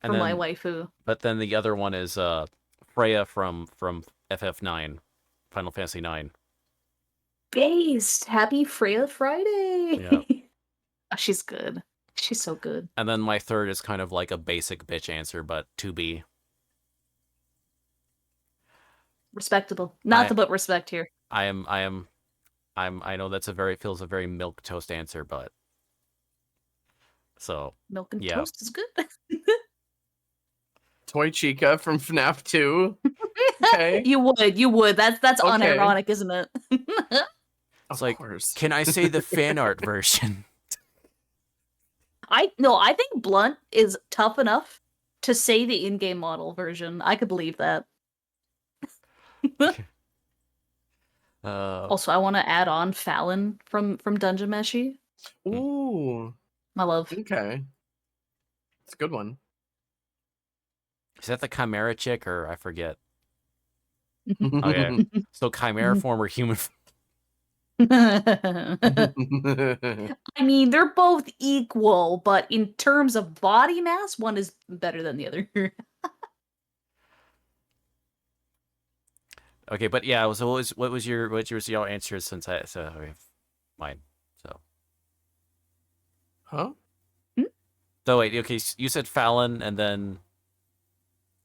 for my waifu. But then the other one is Freya from FF9, Final Fantasy 9. Based. Happy Freya Friday. Yeah. Oh, she's good. She's so good. And then my third is kind of like a basic bitch answer, but to be. Respectable. Not to put respect here. I know that's feels a very milk toast answer, but so Milk and yeah. toast is good. Toy Chica from FNAF 2. Okay. You would. That's Okay. unironic, isn't it? It's like, can I say the fan art version? I think Blunt is tough enough to say the in-game model version. I could believe that. Also, I want to add on Fallon from Dungeon Meshi. Ooh. My love. Okay. It's a good one. Is that the Chimera chick, or I forget? Okay. So Chimera form or human form? I mean, they're both equal, but in terms of body mass, one is better than the other. Okay, but yeah, so what was your answers since okay, mine. So. Huh? So wait, okay, you said Fallon, and then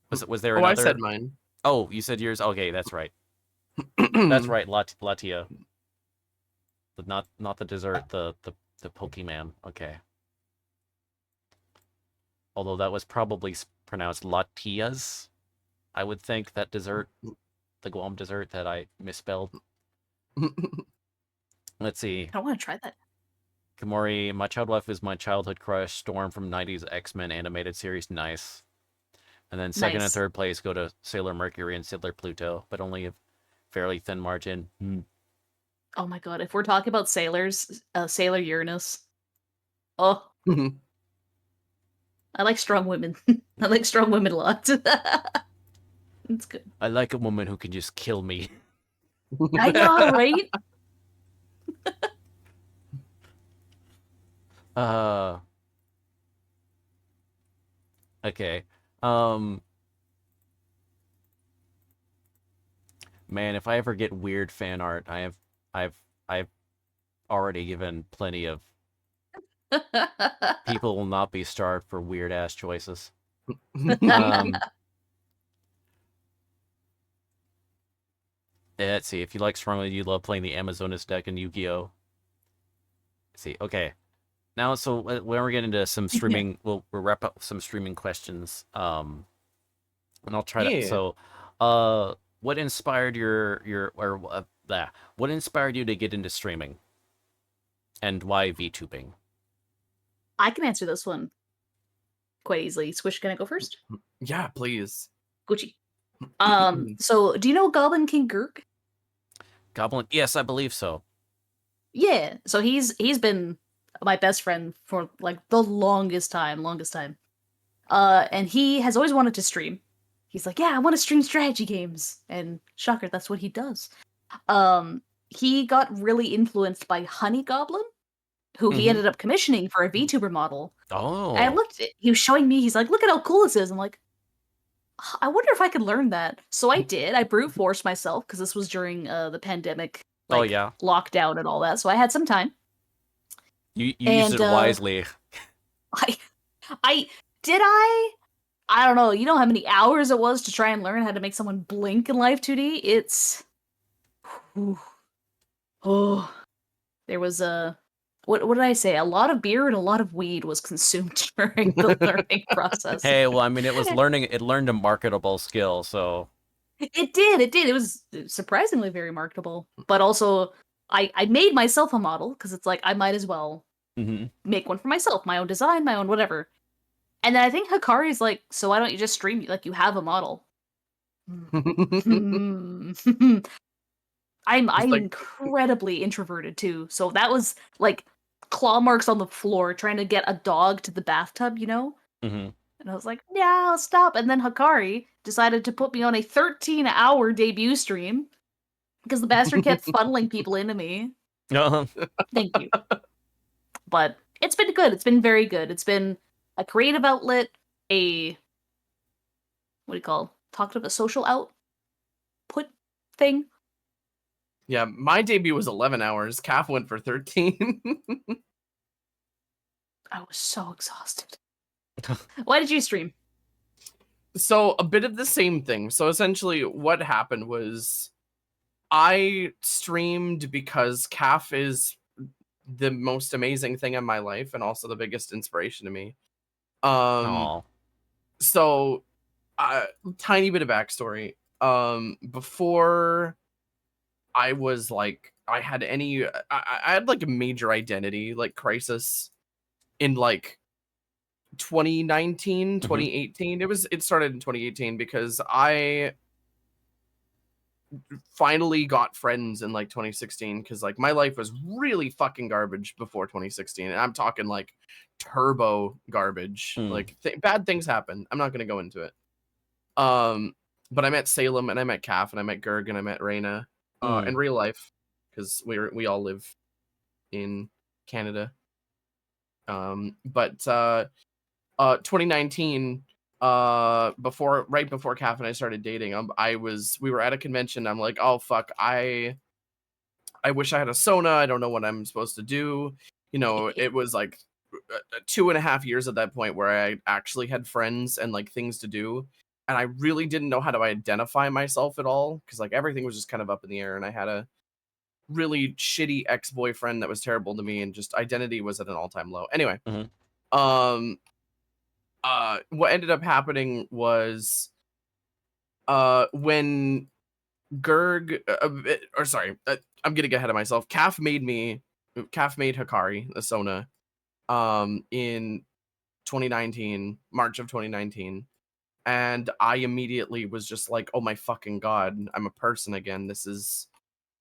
was there another? I said mine. Oh, you said yours. Okay, that's right. That's right, Latia. But not the dessert, the Pokemon. Okay. Although that was probably pronounced Latias, I would think, that dessert, the Guam dessert that I misspelled. Let's see. I want to try that. Komori, my child wife is my childhood crush. Storm from 90s X-Men animated series. Nice. And then second and Nice. third place go to Sailor Mercury and Sailor Pluto, but only a fairly thin margin. Oh my god, if we're talking about sailors, Sailor Uranus. Oh. I like strong women. I like strong women a lot. It's good. I like a woman who can just kill me. I know, right? Okay. Man, if I ever get weird fan art, I've already given plenty of people will not be starved for weird ass choices. Let's see. If you like strongly, you love playing the Amazonas deck in Yu-Gi-Oh. Let's see. Okay. Now, so when we're getting into some streaming, we'll wrap up some streaming questions. And I'll try to. So, what inspired what inspired you to get into streaming, and why VTubing? I can answer this one quite easily. Squish, can I go first? Yeah, please. Gucci. So do you know Goblin King Gurk? Goblin? Yes, I believe so. Yeah, so he's been my best friend for like the longest time, and he has always wanted to stream. He's like, yeah, I want to stream strategy games, and shocker, that's what he does. Um, he got really influenced by Honey Goblin, who he Mhm. ended up commissioning for a VTuber model. And I Oh. looked, he was showing me, he's like, look at how cool this is. I'm like, I wonder if I could learn that. So I did. I brute forced myself because this was during the pandemic, Oh like yeah. lockdown and all that. So I had some time, You used and it wisely. I, I did I don't know. You know how many hours it was to try and learn how to make someone blink in Live 2D? It's Ooh. Oh, there was a what did I say? A lot of beer and a lot of weed was consumed during the learning process. Hey, well, I mean, it learned a marketable skill, so. It did, it did. It was surprisingly very marketable. But also I made myself a model because it's like I might as well Mhm. make one for myself, my own design, my own whatever. And then I think Hikari's like, so why don't you just stream like you have a model? Just I'm like incredibly introverted too. So that was like claw marks on the floor trying to get a dog to the bathtub, you know? Mhm. And I was like, yeah, I'll stop. And then Hikari decided to put me on a 13-hour debut stream because the bastard kept funneling people into me. Uh-huh. Thank you. But it's been good. It's been very good. It's been a creative outlet, a what do you call talked about social output thing. yeah, my debut was 11 hours. Calf went for 13. I was so exhausted. Why did you stream? So a bit of the same thing. So essentially what happened was I streamed because Calf is the most amazing thing in my life and also the biggest inspiration to me. Um Aw. so tiny bit of backstory. Before I was like I had any I had like a major identity like crisis in like 2019, Mhm. 2018. It started in 2018 because I finally got friends in like 2016 because like my life was really fucking garbage before 2016, and I'm talking like turbo garbage. Mm. Like bad things happen. I'm not gonna go into it. Um, but I met Salem and I met Calf and I met Gerg and I met Reina in Mm. real life because we all live in Canada. But 2019, before right before Calf and I started dating, we were at a convention. I'm like, oh fuck, I wish I had a Sona. I don't know what I'm supposed to do. You know, it was like 2.5 years at that point where I actually had friends and like things to do. And I really didn't know how to identify myself at all because like everything was just kind of up in the air. And I had a really shitty ex-boyfriend that was terrible to me and just identity was at an all-time low. Anyway, Mhm. um, what ended up happening was when Gerg, or sorry, I'm getting ahead of myself. Calf made Hikari, a Sona, in 2019, March of 2019. And I immediately was just like, oh my fucking god, I'm a person again.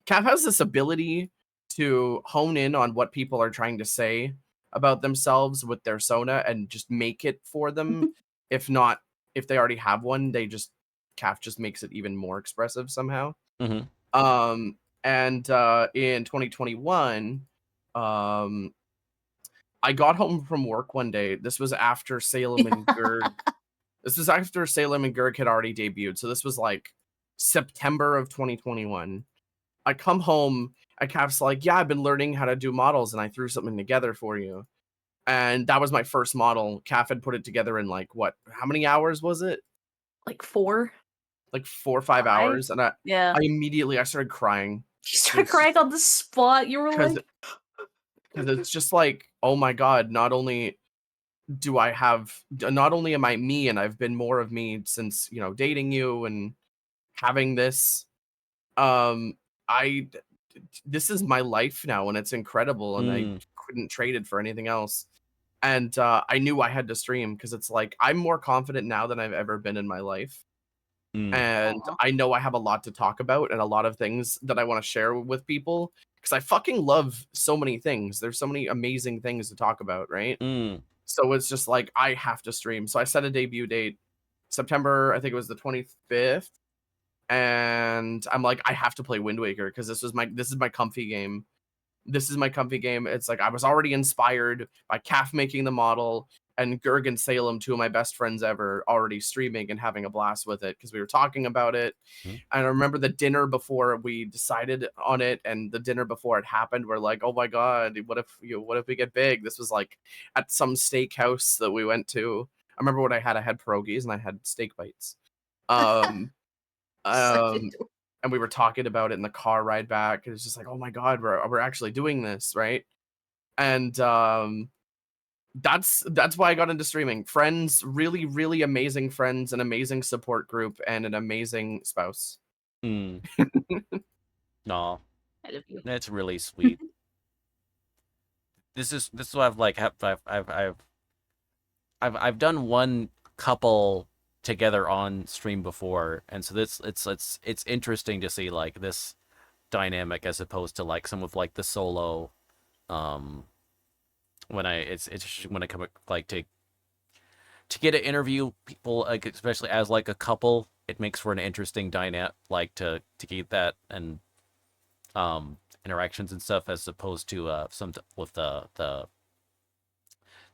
Calf has this ability to hone in on what people are trying to say about themselves with their Sona and just make it for them. If not, if they already have one, Calf just makes it even more expressive somehow. Mhm. And in 2021, um, I got home from work one day. This was after Salem and Gerg. This was after Salem and Gerg had already debuted. So this was like September of 2021. I come home and Cap's like, yeah, I've been learning how to do models and I threw something together for you. And that was my first model. Calf had put it together in like what? How many hours was it? Like 4, Like 4 or 5 5? hours. And I Yeah. I started crying. You It started was crying on the spot. You were because like, it's just like, oh my god, not only am I me and I've been more of me since, dating you and having this, um, I this is my life now and it's incredible and I Mm. couldn't trade it for anything else. And I knew I had to stream because it's like I'm more confident now than I've ever been in my life. And Aw. I know I have a lot to talk about and a lot of things that I want to share with people because I fucking love so many things. There's so many amazing things to talk about, right? Mm. So it's just like I have to stream. So I set a debut date, September, I think it was the 25th, and I'm like, I have to play Wind Waker because this is my comfy game. This is my comfy game. It's like I was already inspired by Calf making the model and Gerg and Salem, two of my best friends ever, already streaming and having a blast with it because we were talking about it. Mhm. And I remember the dinner before we decided on it, and the dinner before it happened, we're like, oh my god, what if we get big? This was like at some steakhouse that we went to. I remember what I had. I had pierogies and I had steak bites. Um, Such a um, and we were talking about it in the car ride back. It was just like, oh my god, we're actually doing this, right? And that's why I got into streaming. Friends, really, really amazing friends, an amazing support group, and an amazing spouse. Mm. Aw, I love you. that's really sweet. This is what I've like I've done one couple together on stream before, and so this it's interesting to see like this dynamic as opposed to like some of like the solo when it's when I come like to get to interview people like especially as like a couple, it makes for an interesting dynamic like to keep that and interactions and stuff as opposed to some with the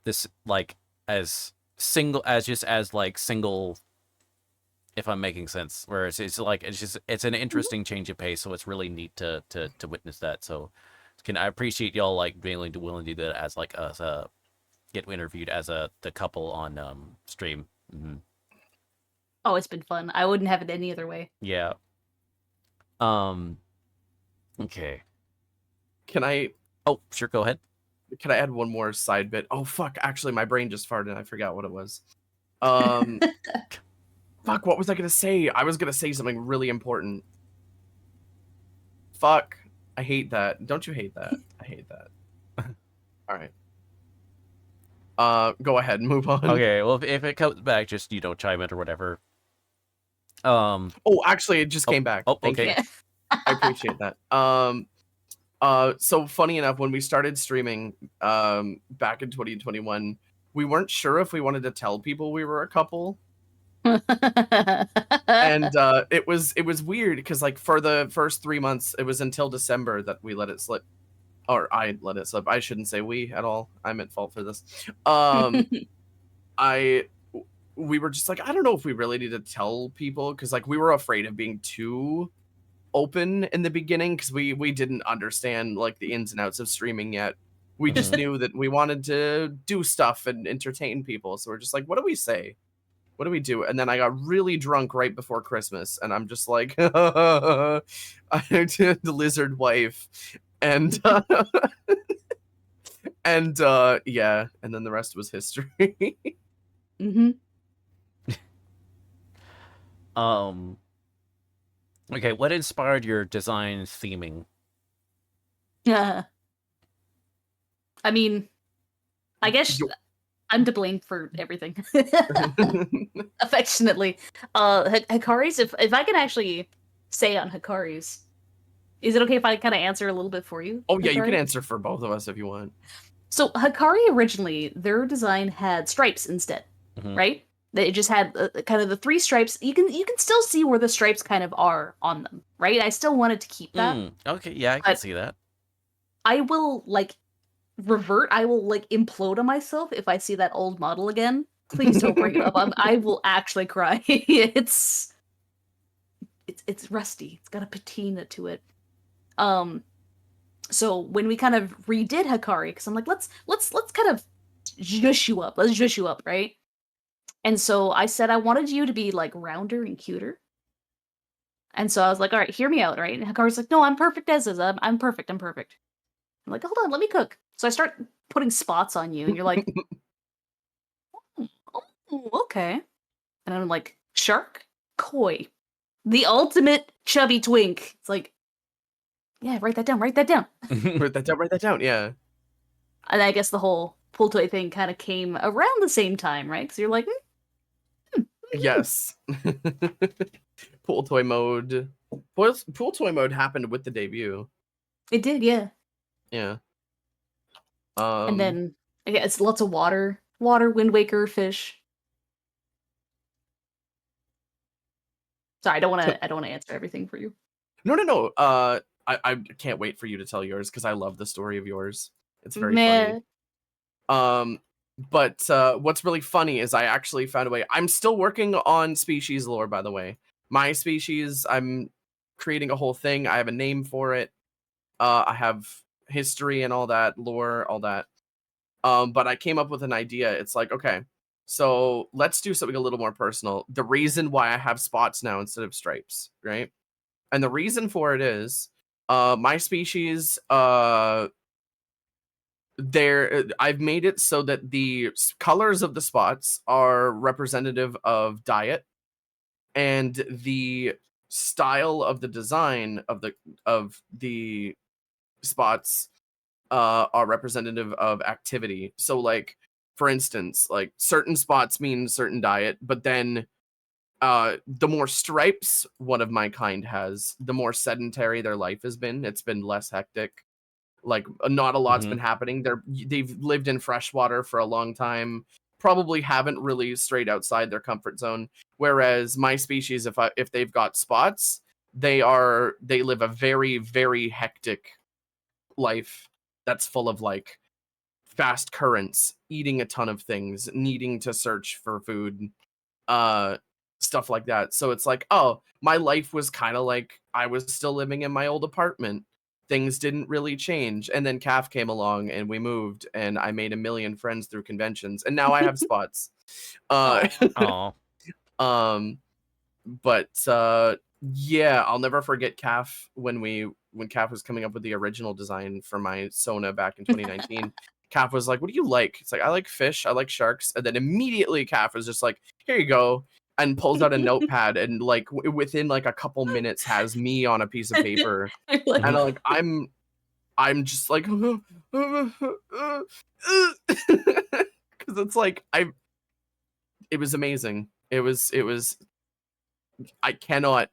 this like as single as just as like single, if I'm making sense, where it's like it's an interesting change of pace, so it's really neat to witness that. So I appreciate y'all like being willing to do that as like us get interviewed as the couple on stream. Oh, it's been fun. I wouldn't have it any other way. Yeah. Okay. Can I Oh, sure, go ahead. add one more side bit? Oh fuck, actually my brain just farted and I forgot what it was. Fuck, what was I gonna say? I was gonna say something really important. Fuck. I hate that. Don't you hate that? I hate that. Alright. Go ahead, move on. Okay, well if it comes back, just chime in or whatever. Oh, actually it just came back. Oh, Thank okay. you. I appreciate that. So funny enough, when we started streaming back in 2021, we weren't sure if we wanted to tell people we were a couple. And it was weird because like for the first 3 months, it was until December that we let it slip. Or I let it slip. I shouldn't say we at all. I'm at fault for this. We were just like, I don't know if we really need to tell people because like we were afraid of being too open in the beginning because we didn't understand like the ins and outs of streaming yet. We just knew that we wanted to do stuff and entertain people. So we're just like, what do we say? What do we do? And then I got really drunk right before Christmas, and I'm just like, I the lizard wife, and and yeah, and then the rest was history. Mm-hmm. Okay, what inspired your design theming? Yeah. I mean, I guess I'm to blame for everything. Affectionately. Hikari's, if I can actually say on Hikari's, is it okay if I kind of answer a little bit for you? Oh yeah, you can Hikari? answer for both of us if you want. So Hikari originally, their design had stripes instead, right? It just had kind of the 3 stripes. You can still see where the stripes kind of are on them, right? I still wanted to keep that. Okay, yeah, I can see that. I will like revert. I will like implode on myself if I see that old model again. Please don't bring it up. I will actually cry. It's rusty. It's got a patina to it. So when we kind of redid Hikari, because I'm like, let's kind of zhush you up. Let's zhush you up, right? And so I said I wanted you to be like rounder and cuter. And so I was like, all right, hear me out, right? And Hikari's like, no, I'm perfect as is. I'm perfect. I'm perfect. I'm like, hold on, let me cook. So I start putting spots on you, and you're like, oh, okay. And I'm like, shark, koi, the ultimate chubby twink. It's like, yeah, write that down. Write that down. Write that down. Yeah. And I guess the whole pull toy thing kind of came around the same time, right? Because you're like, Yes. pool toy mode. Pool toy mode happened with the debut. It did, yeah. Yeah. And then yeah, it's lots of water, Wind Waker, fish. Sorry, so- I don't want to answer everything for you. no. I can't wait for you to tell yours because I love the story of yours. It's very funny. Meh. But what's really funny is I actually found a way. I'm still working on species lore, by the way. My species, I'm creating a whole thing. I have a name for it. I have history and all that, lore, all that. But I came up with an idea. It's like, okay, so let's do something a little more personal. The reason why I have spots now instead of stripes, right? And the reason for it is, my species, I've made it so that the colors of the spots are representative of diet, and the style of the design of the spots are representative of activity. So like for instance, like certain spots mean certain diet, but then the more stripes one of my kind has, the more sedentary their life has been. It's been less hectic. Like not a lot's been happening. They've lived in freshwater for a long time, probably haven't really strayed outside their comfort zone. Whereas my species, if they've got spots, they live a very, very hectic life that's full of like fast currents, eating a ton of things, needing to search for food, uh stuff like that. So it's like, oh, my life was kind of like I was still living in my old apartment. Things didn't really change. And then Calf came along and we moved and I made a million friends through conventions and now I have spots. Uh Oh, um but yeah, I'll never forget Calf when Calf was coming up with the original design for my Sona back in 2019. Calf was like, "What do you like?" It's like, "I like fish, I like sharks." And then immediately Calf was just like, "Here you go." And pulls out a notepad and like within like a couple minutes has me on a piece of paper. Like, And like I'm just like cuz it's like it was amazing. It was I cannot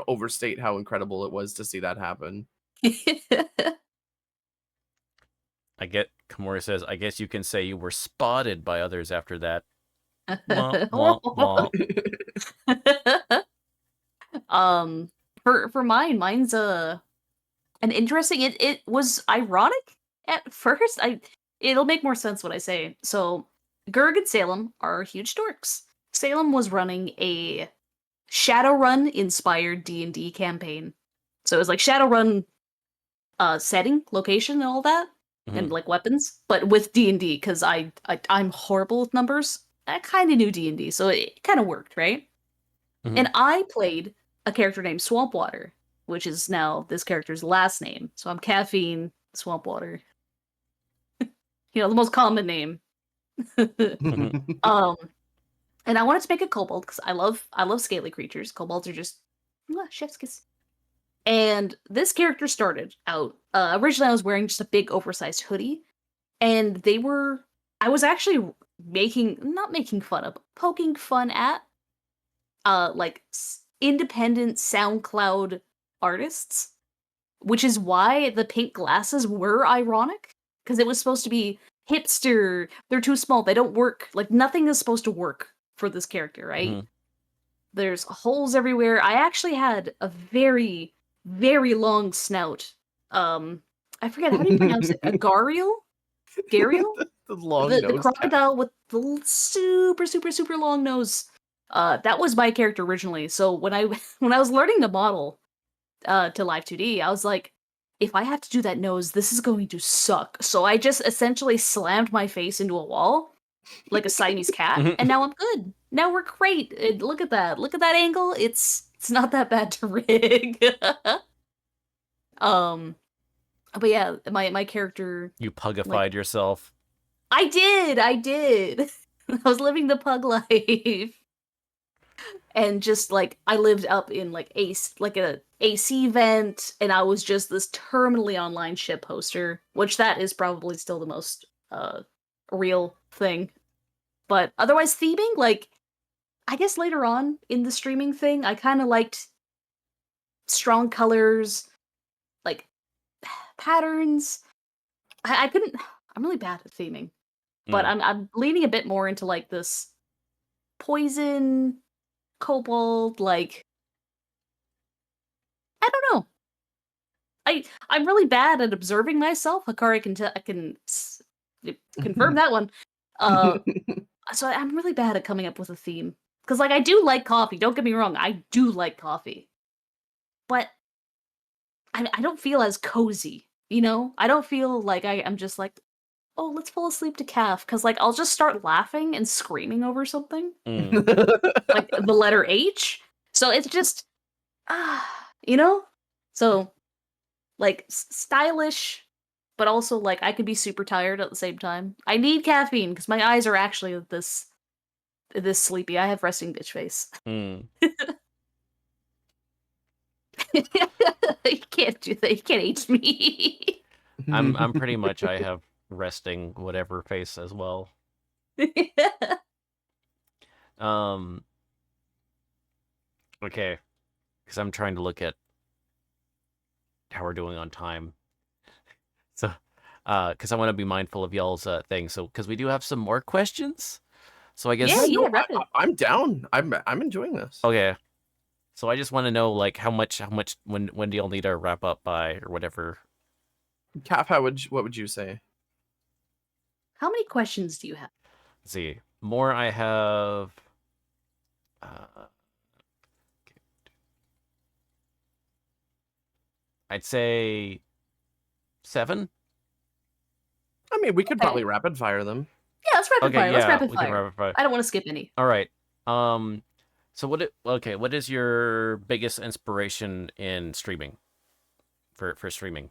overstate how incredible it was to see that happen. I get. Kamori says, I guess you can say you were spotted by others after that. Wah, wah, wah. um for mine's an interesting, it was ironic at first. It'll make more sense what I say. So Gerg and Salem are huge dorks. Salem was running a Shadowrun inspired D&D campaign. So it was like Shadowrun setting, location and all that, and Mhm. like weapons, but with D&D because I'm horrible with numbers. I kind of knew D&D, so it kind of worked, right? Mhm. And I played a character named Swampwater, which is now this character's last name. So I'm Caffeine Swampwater. You know, the most common name. um, and I wanted to make a kobold because I love scaly creatures. Kobolds are just chef's kiss. And this character started out originally I was wearing just a big oversized hoodie, and I was actually not making fun of, poking fun at like independent SoundCloud artists, which is why the pink glasses were ironic because it was supposed to be hipster. They're too small. They don't work. Like nothing is supposed to work for this character, right? Mhm. There's holes everywhere. I actually had a very, very long snout. I forget how do you pronounce it? A gariel? Gariel? The long The nose cat. crocodile with the super, super, super long nose. That was my character originally. So when I when I was learning the model to Live 2D, I was like, if I have to do that nose, this is going to suck. So I just essentially slammed my face into a wall like a Siamese cat, Mhm. and now I'm good. Now we're great. Look at that. Look at that angle. It's not that bad to rig. um, but yeah, my character, You like, pugified yourself. I did. I was living the pug life. And just like I lived up in like a AC vent, and I was just this terminally online ship poster, which that is probably still the most real thing. But otherwise theming, like I guess later on in the streaming thing, I kind of liked strong colors, like patterns. I couldn't. I'm really bad at theming, but Mm. I'm leaning a bit more into like this poison, cobalt. Like I don't know. I'm really bad at observing myself. Hikari confirm that one. Uh, so I'm really bad at coming up with a theme because like I do like coffee. Don't get me wrong, I do like coffee, but I don't feel as cozy. You know, I don't feel like I'm just like, oh, let's fall asleep to calf because like I'll just start laughing and screaming over something Mm. like the letter H. So it's just you know. So like stylish, but also like I could be super tired at the same time. I need caffeine because my eyes are actually this sleepy. I have resting bitch face. Mm. You can't do that. You can't age me. I'm pretty much I have resting whatever face as well. Um. Okay, because I'm trying to look at how we're doing on time. So, because I want to be mindful of y'all's thing. So, because we do have some more questions. So I guess Yeah, No, rapid. I'm down. I'm enjoying this. okay. So I just want to know like how much when do y'all need to wrap up by or whatever. Cap, what would you say? How many questions do you have? Let's see, more I have. I'd say 7. I mean, we could Okay. probably rapid fire them. Yeah, let's rapid Okay, fire. Let's yeah, rapid we can fire. rapid fire. I don't want to skip any. All right. So what is your biggest inspiration in streaming? For streaming?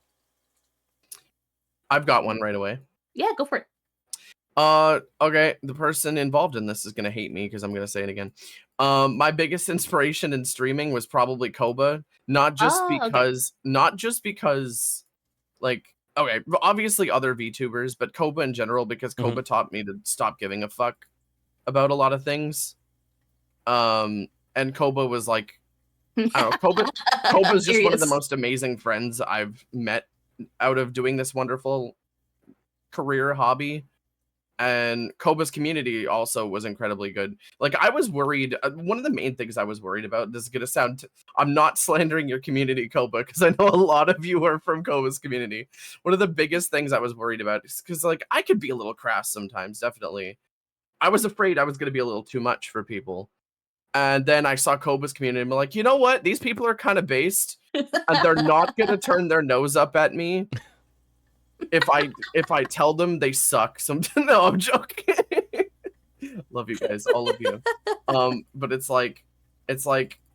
I've got one right away. Yeah, go for it. Okay. The person involved in this is gonna hate me because I'm gonna say it again. My biggest inspiration in streaming was probably Koba. Okay. Not just because, like, okay, obviously other VTubers, but Koba in general because Mhm. Koba taught me to stop giving a fuck about a lot of things. And Koba was like, I don't know, Koba's just one of the Serious. most amazing friends I've met out of doing this wonderful career hobby. And Koba's community also was incredibly good. Like I was worried. One of the main things I was worried about. This is gonna sound. I'm not slandering your community, Koba, because I know a lot of you are from Koba's community. One of the biggest things I was worried about is because like I could be a little crass sometimes. Definitely, I was afraid I was gonna be a little too much for people. And then I saw Koba's community and I'm like, you know what? These people are kind of based, and they're not gonna turn their nose up at me if I tell them they suck. No, I'm joking. Love you guys, all of you. But it's like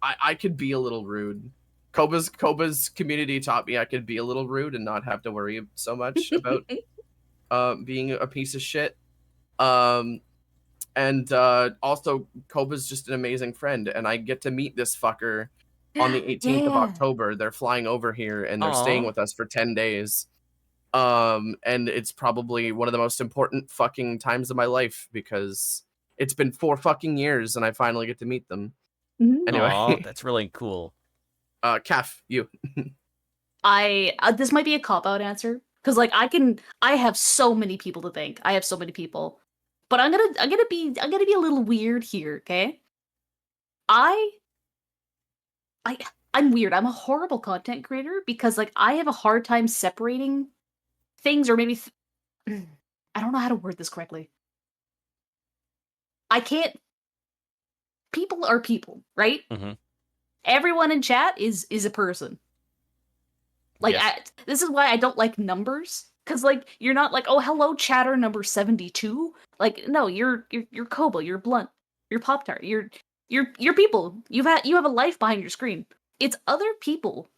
I could be a little rude. Koba's community taught me I could be a little rude and not have to worry so much about being a piece of shit. And also Koba's just an amazing friend, and I get to meet this fucker on the 18th of Yeah. October. They're flying over here and they're staying Aw. with us for 10 days. And it's probably one of the most important fucking times of my life because it's been 4 fucking years and I finally get to meet them. Mhm. Anyway, Aw, that's really cool. Kaf, you. This might be a cop out answer because like I have so many people to thank. I have so many people, but I'm gonna be a little weird here. Okay, I I I'm weird. I'm a horrible content creator because like I have a hard time separating things or maybe I don't know how to word this correctly. I can't. People are people, right? Mhm. Everyone in chat is a person. Like Yes. this is why I don't like numbers cuz like you're not like, "Oh, hello chatter number 72." Like no, you're Koba, you're Blunt, you're Pop Tart, you're people. You have a life behind your screen. It's other people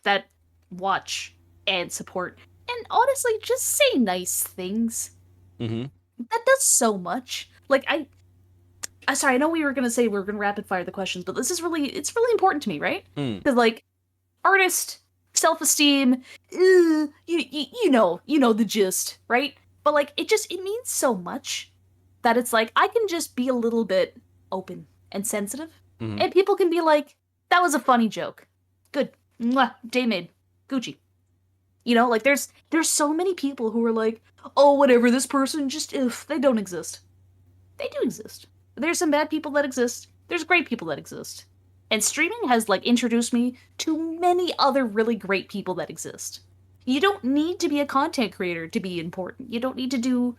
that watch and support and honestly just say nice things. Mm-hmm. That does so much. Like I sorry, I know we were gonna say we were gonna rapid fire the questions, but it's really important to me, right? Mm. Because like artist self-esteem, you know the gist, right? But like it means so much that it's like I can just be a little bit open and sensitive, Mhm. and people can be like, that was a funny joke, good, Mwah, day made. Gucci. You know, like there's so many people who are like, oh, whatever, this person just if they don't exist. They do exist. There's some bad people that exist. There's great people that exist. And streaming has like introduced me to many other really great people that exist. You don't need to be a content creator to be important. You don't need to do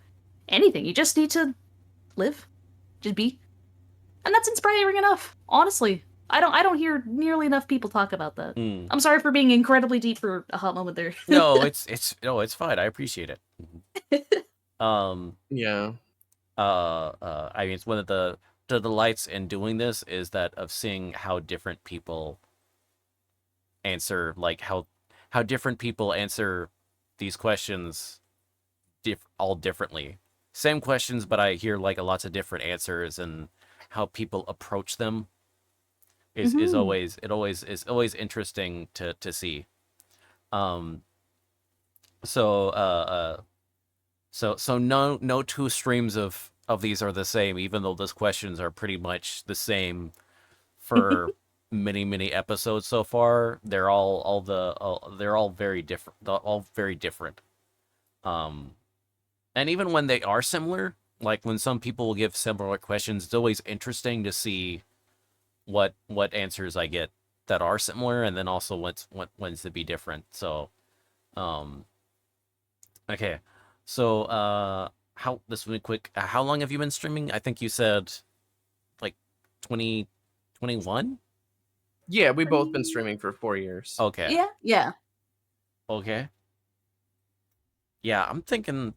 anything. You just need to live. Just be. And that's inspiring enough. Honestly. I don't hear nearly enough people talk about that. Mm. I'm sorry for being incredibly deep for a hot moment there. No, it's fine. I appreciate it. Yeah. I mean, it's one of the delights in doing this is that of seeing how different people answer, like how different people answer these questions all differently. Same questions, but I hear like lots of different answers, and how people approach them is Mhm. always interesting to see. Um, so no two streams of these are the same, even though those questions are pretty much the same for many episodes so far. They're they're all very different. They're all very different. Um, and even when they are similar, like when some people will give similar questions, it's always interesting to see what answers I get that are similar, and then also what's to be different. So, um, okay, so how this will be quick. How long have you been streaming? I think you said like 2021. Yeah, we've both been streaming for 4 years. Okay, Yeah. okay, yeah. I'm thinking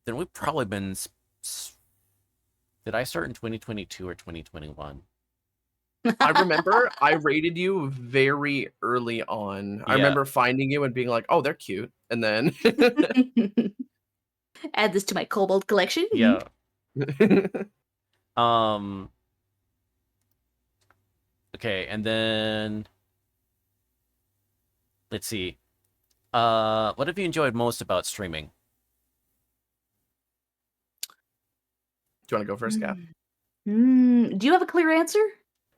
then we've probably been. Did I start in 2022 or 2021? I remember I rated you very early on. I Yeah, remember finding you and being like, "Oh, they're cute," and then Add this to my kobold collection. yeah. Um. Okay, and then let's see. What have you enjoyed most about streaming? Do you want to go first, Cap? Do you have a clear answer?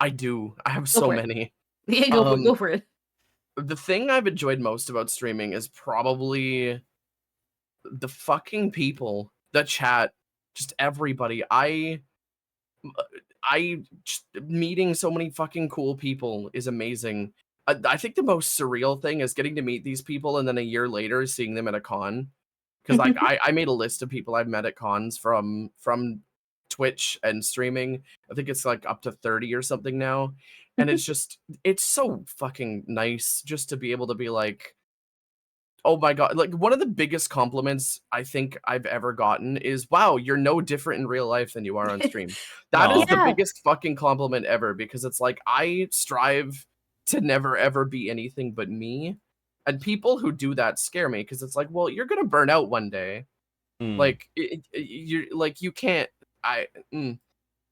I do. I have Go so for it. many. Yeah, go for it. Um, Go for it. the thing I've enjoyed most about streaming is probably the fucking people, the chat, just everybody. Meeting so many fucking cool people is amazing. I think the most surreal thing is getting to meet these people and then a year later seeing them at a con. Because like I made a list of people I've met at cons from Twitch and streaming. I think it's like up to 30 or something now. And it's so fucking nice just to be able to be like, oh my god, like one of the biggest compliments I think I've ever gotten is, wow, you're no different in real life than you are on stream. That is No. the Yeah. biggest fucking compliment ever, because it's like I strive to never ever be anything but me. And people who do that scare me, because it's like, well, you're gonna burn out one day. Mm. Like you're like you can't. I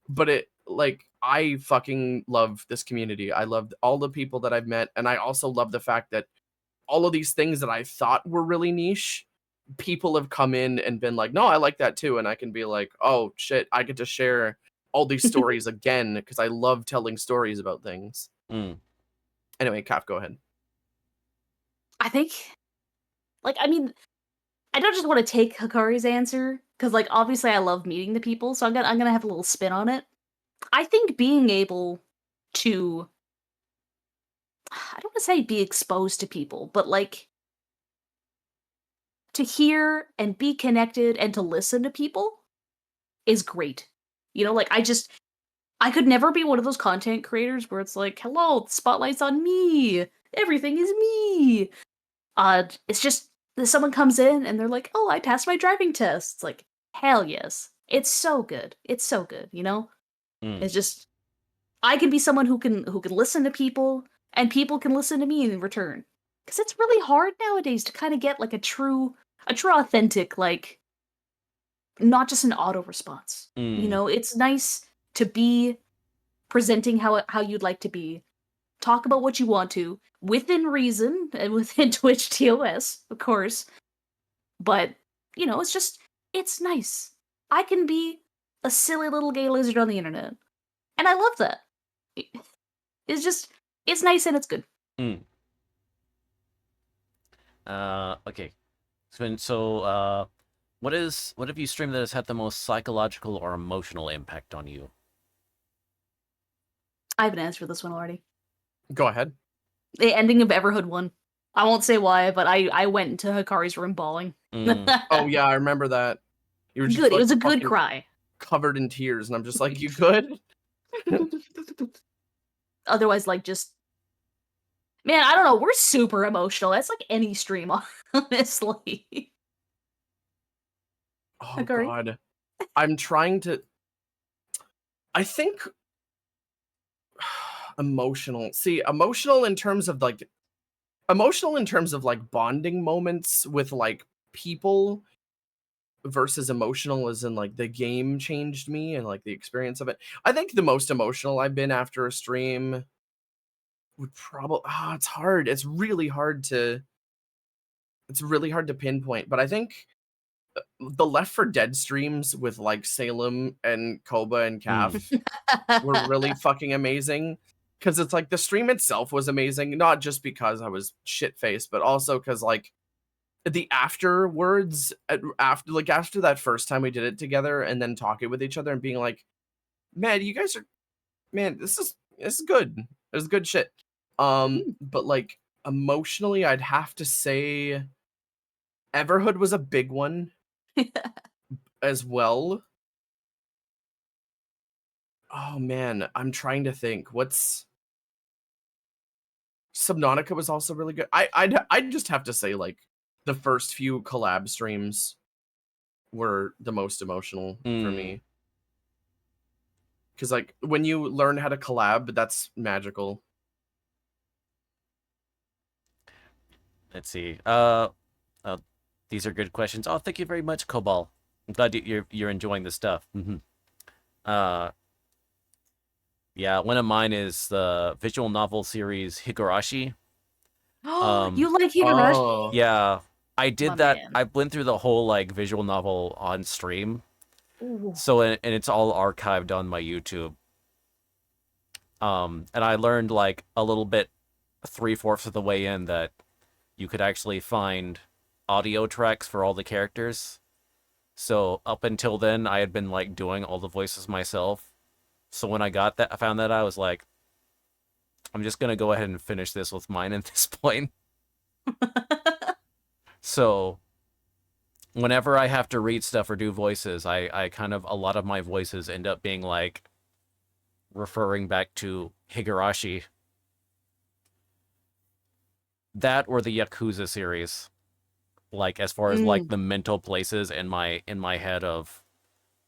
but it like I fucking love this community. I loved all the people that I've met, and I also love the fact that all of these things that I thought were really niche, people have come in and been like, "No, I like that too," and I can be like, "Oh shit, I get to share all these stories again because I love telling stories about things." Mm. Anyway, Kaf, go ahead. I think, like, I mean, I don't just want to take Hikari's answer because, like, obviously, I love meeting the people, so I'm gonna have a little spin on it. I think being able to, I don't want to say be exposed to people, but like to hear and be connected and to listen to people is great. You know, like I could never be one of those content creators where it's like, hello, the spotlight's on me. Everything is me. It's just that someone comes in and they're like, "Oh, I passed my driving test." It's like, hell yes. It's so good. It's so good, you know? Mm. It's just I can be someone who can listen to people and people can listen to me in return. Cuz it's really hard nowadays to kind of get like a true authentic like not just an auto response. You Mm. know, it's nice to be presenting how you'd like to be. Talk about what you want to within reason and within Twitch TOS, of course. But, you know, it's nice. I can be a silly little gay lizard on the internet. And I love that. It's just, it's nice and it's good. Mm. Okay. So, what have you streamed that has had the most psychological or emotional impact on you? I have an answer for this one already. Go ahead. The ending of Everhood 1. I won't say why, but I went into Hikari's room bawling. Oh yeah, I remember that. You were just Good. It like was a good fucking cry. covered in tears, and I'm just like, you good? Otherwise, like, just man, I don't know. We're super emotional. That's like any stream, honestly. Oh Hikari? god. I'm trying to I think emotional. See, emotional in terms of like bonding moments with like people versus emotional as in like the game changed me and like the experience of it. I think the most emotional I've been after a stream would probably it's hard. It's really hard to pinpoint, but I think the Left for Dead streams with like Salem and Koba and Calf were really fucking amazing. Cause it's like the stream itself was amazing, not just because I was shit faced, but also because like the afterwards after that first time we did it together and then talking with each other and being like, man, you guys are man, this is good. This is good shit. But like emotionally, I'd have to say Everhood was a big one as well. Oh man, I'm trying to think. What's Subnautica was also really good. I'd just have to say like the first few collab streams were the most emotional for Mm. me. Cause like when you learn how to collab, that's magical. Let's see. Uh, these are good questions. Oh, thank you very much, Cobal. I'm glad you're enjoying this stuff. Uh, yeah, one of mine is the visual novel series Higurashi. Um, You like Higurashi? Oh. yeah, I My did that. man. I went through the whole like visual novel on stream. Ooh. So and it's all archived on my YouTube. And I learned like a little bit, 3/4 of the way in, that you could actually find audio tracks for all the characters. So up until then, I had been like doing all the voices myself. So when I found that, I was like, I'm just gonna go ahead and finish this with mine at this point. So whenever I have to read stuff or do voices, I kind of, a lot of my voices end up being like referring back to Higurashi. That or the Yakuza series. Like as far as like the mental places in my head of,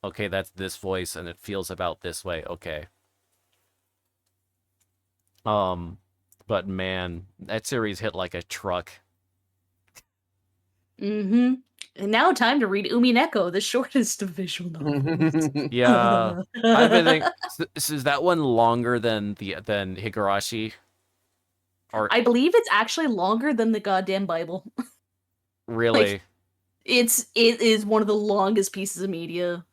okay, that's this voice and it feels about this way. Okay. Um, but man, that series hit like a truck. Mm-hmm. And now time to read Umineko, the shortest of visual novels. Yeah, I've been thinking, is that one longer than Higurashi? Or I believe it's actually longer than the goddamn Bible. really? Like, it is one of the longest pieces of media.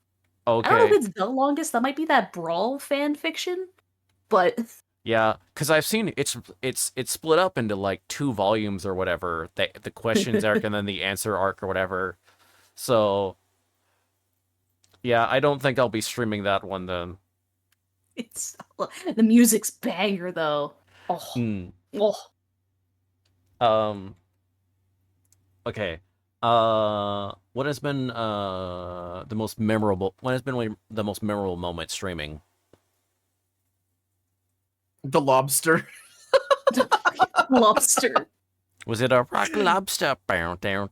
I don't know Okay. if it's the longest. That might be that Brawl fan fiction, but Yeah, because I've seen it's split up into like 2 volumes or whatever. The questions arc and then the answer arc or whatever. So yeah, I don't think I'll be streaming that one then. it's the music's banger though. Oh, Hmm. oh. Um. Okay. What has been the most memorable? What has been the most memorable moment streaming? The lobster. Lobster. Was it a rock lobster? Rock No,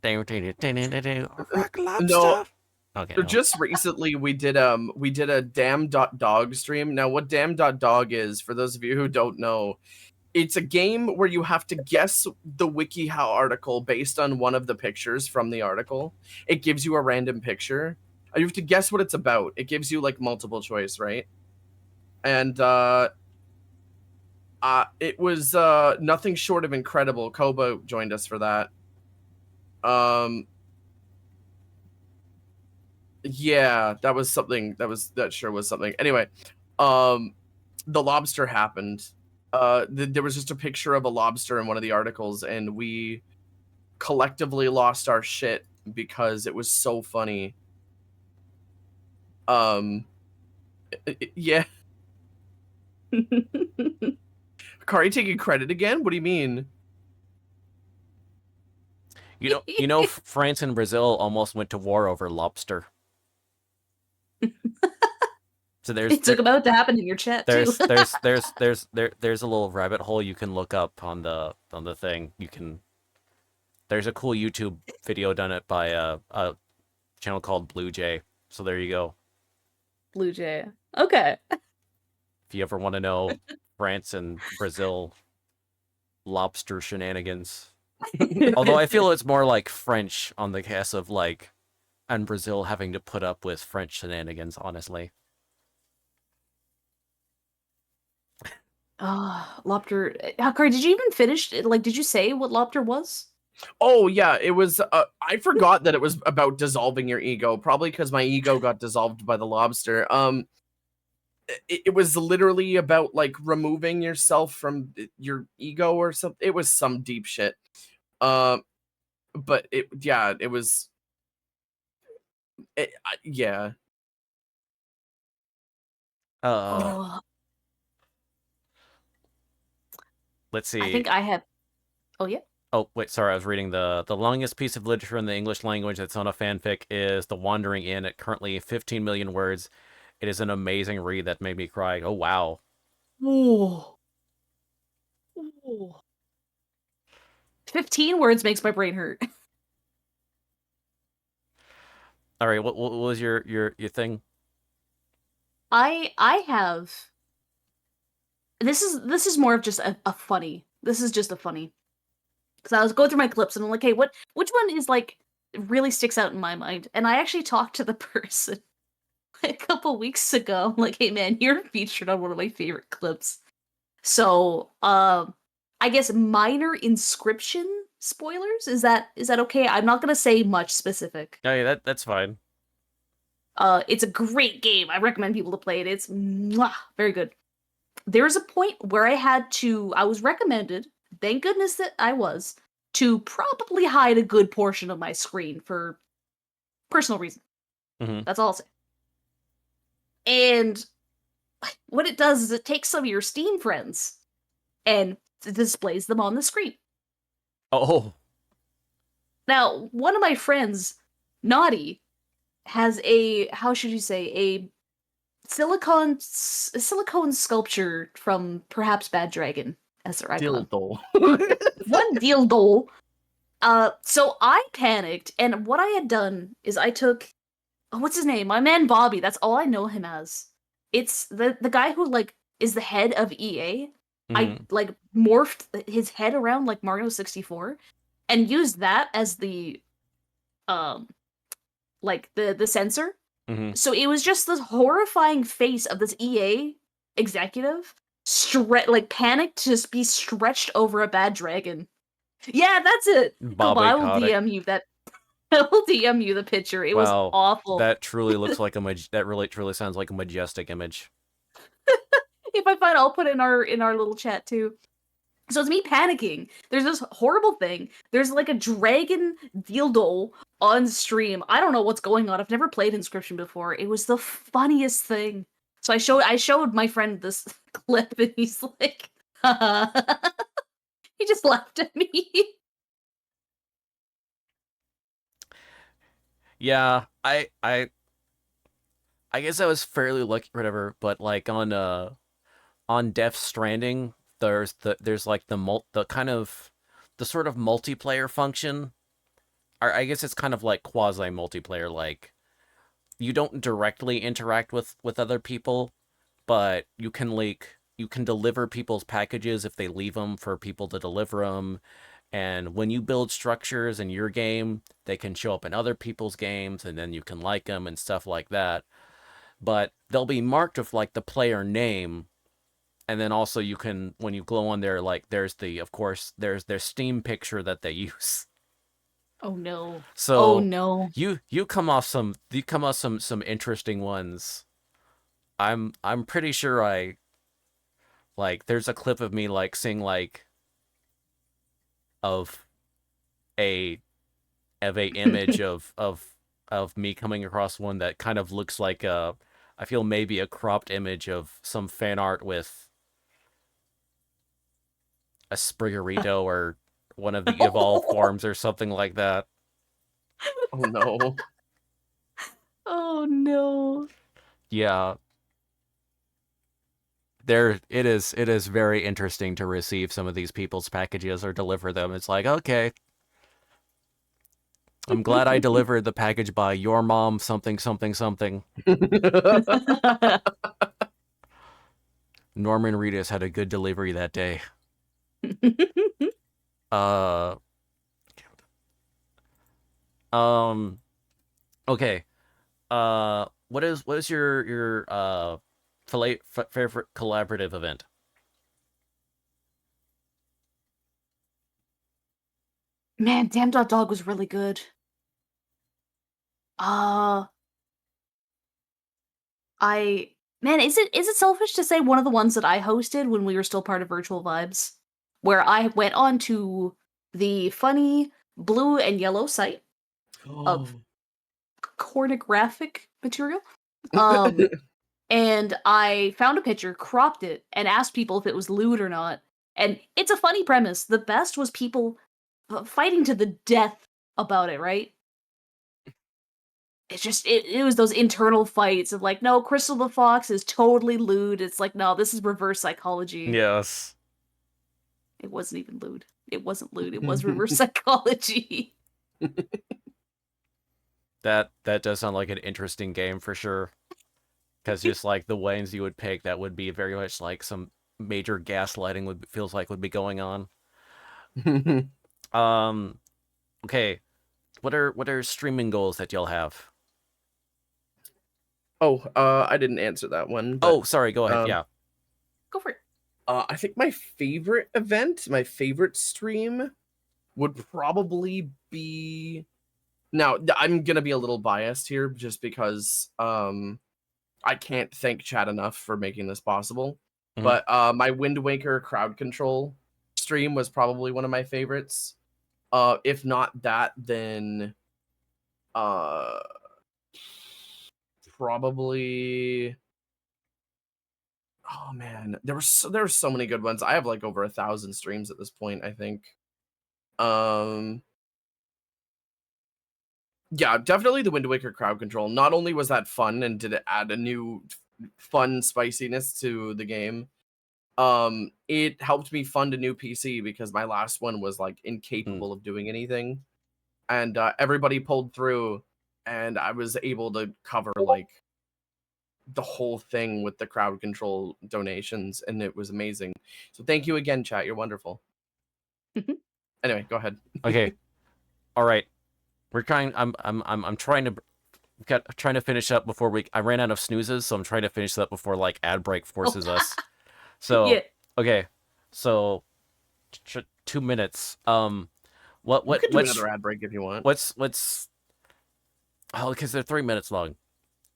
lobster. Okay, no. just recently we did a damn.dog stream. Now what damn.dog is, for those of you who don't know, it's a game where you have to guess the WikiHow article based on one of the pictures from the article. It gives you a random picture. You have to guess what it's about. It gives you like multiple choice, right? And it was nothing short of incredible. Koba joined us for that. Yeah, that was something. That sure was something. Anyway, the lobster happened. There was just a picture of a lobster in one of the articles, and we collectively lost our shit because it was so funny. Yeah. Kari taking credit again? What do you mean? France and Brazil almost went to war over lobster. So It's about to happen in your chat too. there's a little rabbit hole you can look up on the thing. There's a cool YouTube video done it by a channel called Blue Jay. So there you go. Blue Jay. Okay. If you ever want to know France and Brazil lobster shenanigans. Although I feel it's more like French on the case of like, and Brazil having to put up with French shenanigans, honestly. Lobster. Hakari, did you even finish? Like, did you say what lobster was? Oh yeah, it was. I forgot that it was about dissolving your ego. Probably because my ego got dissolved by the lobster. It was literally about like removing yourself from your ego or something. It was some deep shit. But it was. Yeah. Oh, Let's see. I think I have. Oh yeah. Oh, wait, sorry, I was reading the longest piece of literature in the English language that's not a fanfic is The Wandering Inn at currently 15 million words. It is an amazing read that made me cry. Oh, wow. Ooh. Ooh. 15 words makes my brain hurt. All right, what was your thing? I have. This is more of just a funny. This is just a funny. Because I was going through my clips and I'm like, hey, which one is like really sticks out in my mind? And I actually talked to the person a couple weeks ago. I'm like, hey man, you're featured on one of my favorite clips. So, I guess minor inscription spoilers. Is that okay? I'm not gonna say much specific. Oh, yeah, that's fine. It's a great game. I recommend people to play it. It's very good. There's a point where I was recommended, thank goodness that I was, to probably hide a good portion of my screen for personal reasons. Mm-hmm. That's all I'll say. And what it does is it takes some of your Steam friends and displays them on the screen. Oh. Now, one of my friends, Naughty, has how should you say, a silicone sculpture from perhaps Bad Dragon as their icon. Dildo. One dildo. So I panicked, and what I had done is I took, what's his name? My man Bobby. That's all I know him as. It's the guy who like is the head of EA. Mm-hmm. I like morphed his head around like Mario 64, and used that as the, like the sensor. Mm-hmm. So it was just this horrifying face of this EA executive, like panicked to just be stretched over a bad dragon. Yeah, that's it. Bobby I will Kotick. DM you that. I will DM you the picture. It was awful. That truly looks like that really truly sounds like a majestic image. If I find, I'll put it in our little chat too. So it's me panicking. There's this horrible thing. There's like a dragon dildo on stream. I don't know what's going on. I've never played Inscription before. It was the funniest thing. So I showed my friend this clip, and he's like, he just laughed at me. Yeah, I guess I was fairly lucky, whatever. But like on Death Stranding, there's like the kind of the sort of multiplayer function. Or I guess it's kind of like quasi multiplayer. Like you don't directly interact with other people, but you can deliver people's packages if they leave them for people to deliver them. And when you build structures in your game, they can show up in other people's games, and then you can like them and stuff like that. But they'll be marked with like the player name, and then also you can, when you glow on there, like there's their Steam picture that they use. Oh no. So oh no. You come off some interesting ones. I'm pretty sure there's a clip of me like seeing like of a image of me coming across one that kind of looks like I feel maybe a cropped image of some fan art with a Spriggerito or one of the evolved forms or something like that. Oh no. Oh no. Yeah. It is very interesting to receive some of these people's packages or deliver them. It's like, okay, I'm glad I delivered the package by your mom something something something. Norman Reedus had a good delivery that day. Uh okay. What is your favorite collaborative event? Man, Damn Dot Dog was really good. Uh I man, is it selfish to say one of the ones that I hosted when we were still part of Virtual Vibes, where I went on to the funny blue and yellow site of Oh. pornographic material. Um and I found a picture, cropped it, and asked people if it was lewd or not. And it's a funny premise. The best was people fighting to the death about it, right? It's just it was those internal fights of like, no, Crystal the Fox is totally lewd. It's like, no, this is reverse psychology. Yes. It wasn't even lewd. It wasn't lewd. It was reverse psychology. That does sound like an interesting game for sure. Because just like the ways you would pick, that would be very much like some major gaslighting would be going on. Okay. What are streaming goals that y'all have? Oh, I didn't answer that one. But, Oh, sorry. Go ahead. Yeah. Go for it. I think my favorite event, my favorite stream, would probably be. Now, I'm gonna be a little biased here, just because I can't thank Chad enough for making this possible. Mhm. But my Wind Waker crowd control stream was probably one of my favorites. If not that, then uh probably. Oh man, there were so many good ones. I have like over 1,000 streams at this point, I think. Um yeah, definitely the Wind Waker crowd control. Not only was that fun and did it add a new fun spiciness to the game, it helped me fund a new PC because my last one was like incapable of doing anything. And everybody pulled through, and I was able to cover like the whole thing with the crowd control donations, and it was amazing. So thank you again, chat. You're wonderful. Anyway, go ahead. Okay. All right. We're trying. I'm trying to. Trying to finish up before I ran out of snoozes, so I'm trying to finish that before like ad break forces us. So Yeah. okay. So 2 minutes. What You could do what's another ad break if you want. what's oh, because they're 3 minutes long.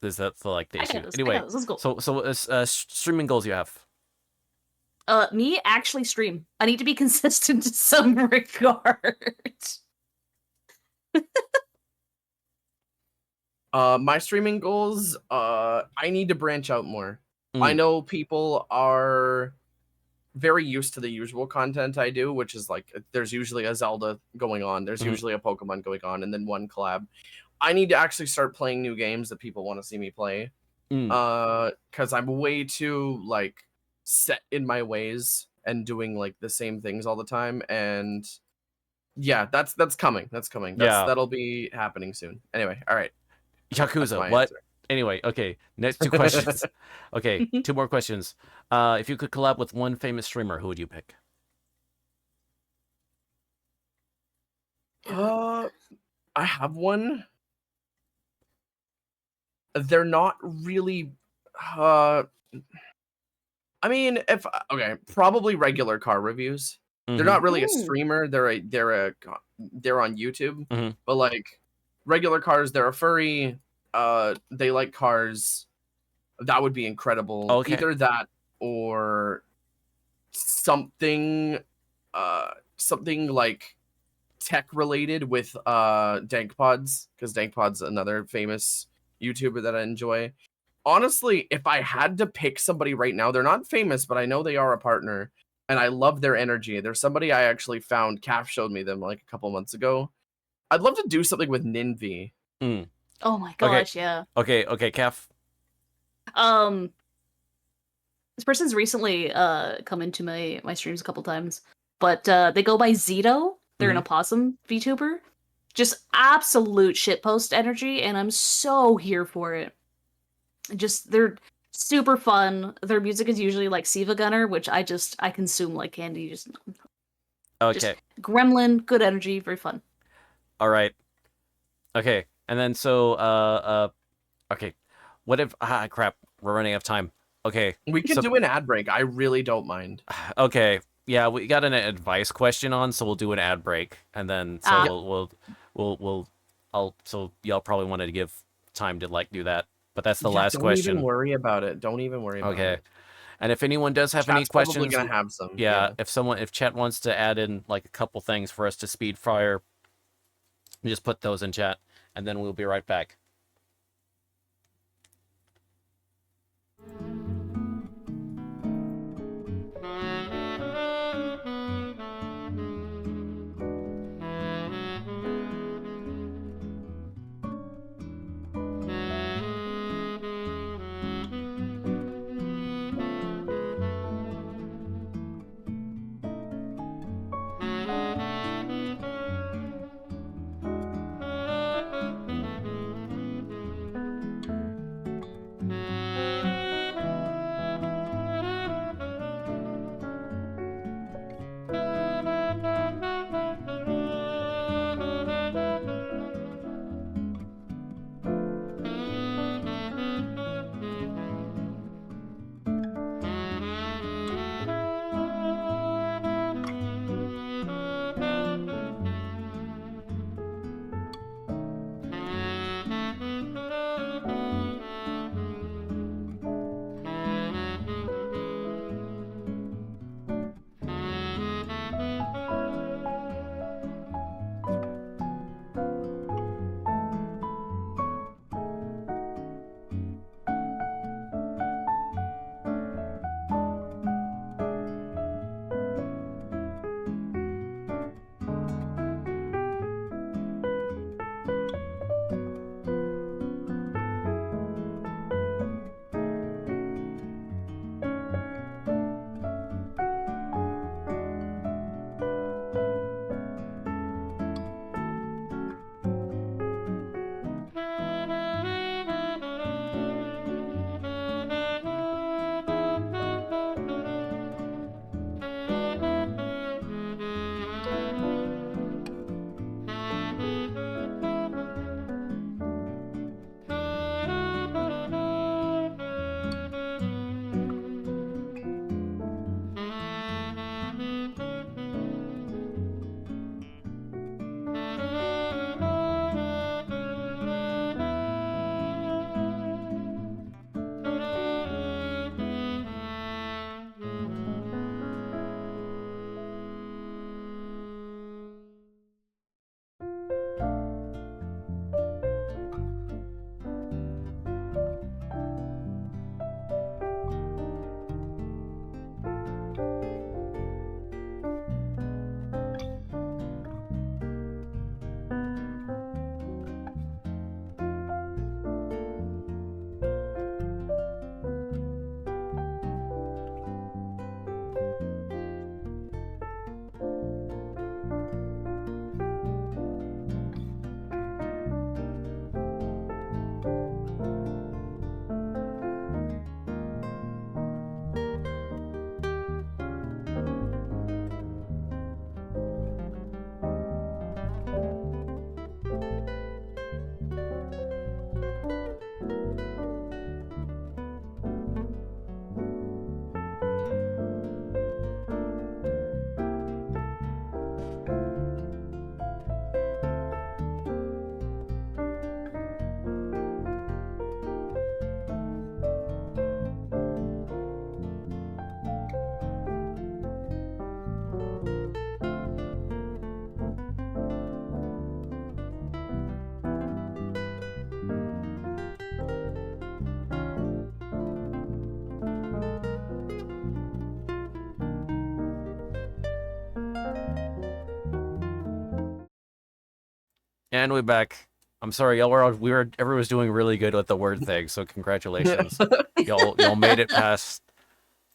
That's like the I issue. got this. Anyway, Let's go. so streaming goals you have. Me actually stream. I need to be consistent in some regard. My streaming goals, I need to branch out more. I Mm. know people are very used to the usual content I do, which is like there's usually a Zelda going on, there's Mhm. usually a Pokemon going on, and then one collab. I need to actually start playing new games that people want to see me play. Because I'm way too like set in my ways and doing like the same things all the time. And yeah, that's coming. That's coming. Yeah. That'll be happening soon. Anyway, all right. That's Yakuza. my What? answer. Anyway, okay. Next 2 questions. Okay, 2 more questions. If you could collab with one famous streamer, who would you pick? I have one. They're not really. I mean, if okay, probably regular car reviews. They're not really a Ooh. streamer. They're on YouTube. Mhm. But like regular cars, they're a furry. They like cars. That would be incredible. Okay. Either that or something. Something like tech related with Dank Pods, because Dank Pod's another famous YouTuber that I enjoy. Honestly, if I had to pick somebody right now, they're not famous, but I know they are a partner, and I love their energy. There's somebody I actually found. Calf showed me them like a couple months ago. I'd love to do something with Ninvi. Oh my Okay. gosh, yeah. Okay, Kef. This person's recently come into my streams a couple times, but they go by Zito. They're an opossum VTuber. Just absolute shitpost energy, and I'm so here for it. Just they're super fun. Their music is usually like Siva Gunner, which I consume like candy. Just Okay. gremlin, good energy, very fun. All right. Okay. And then so okay. What if crap, we're running out of time. Okay. We can do an ad break. I really don't mind. Okay. Yeah, we got an advice question on, so we'll do an ad break, and then so so y'all probably wanted to give time to like do that, but that's the last question. Don't even worry about it. Don't even worry about it. Okay. And if anyone does have Chat's any questions, probably gonna have some. yeah, if chat wants to add in like a couple things for us to speed fire, just put those in chat, and then we'll be right back. And we're back. I'm sorry, everyone was doing really good with the word thing, so congratulations. y'all made it past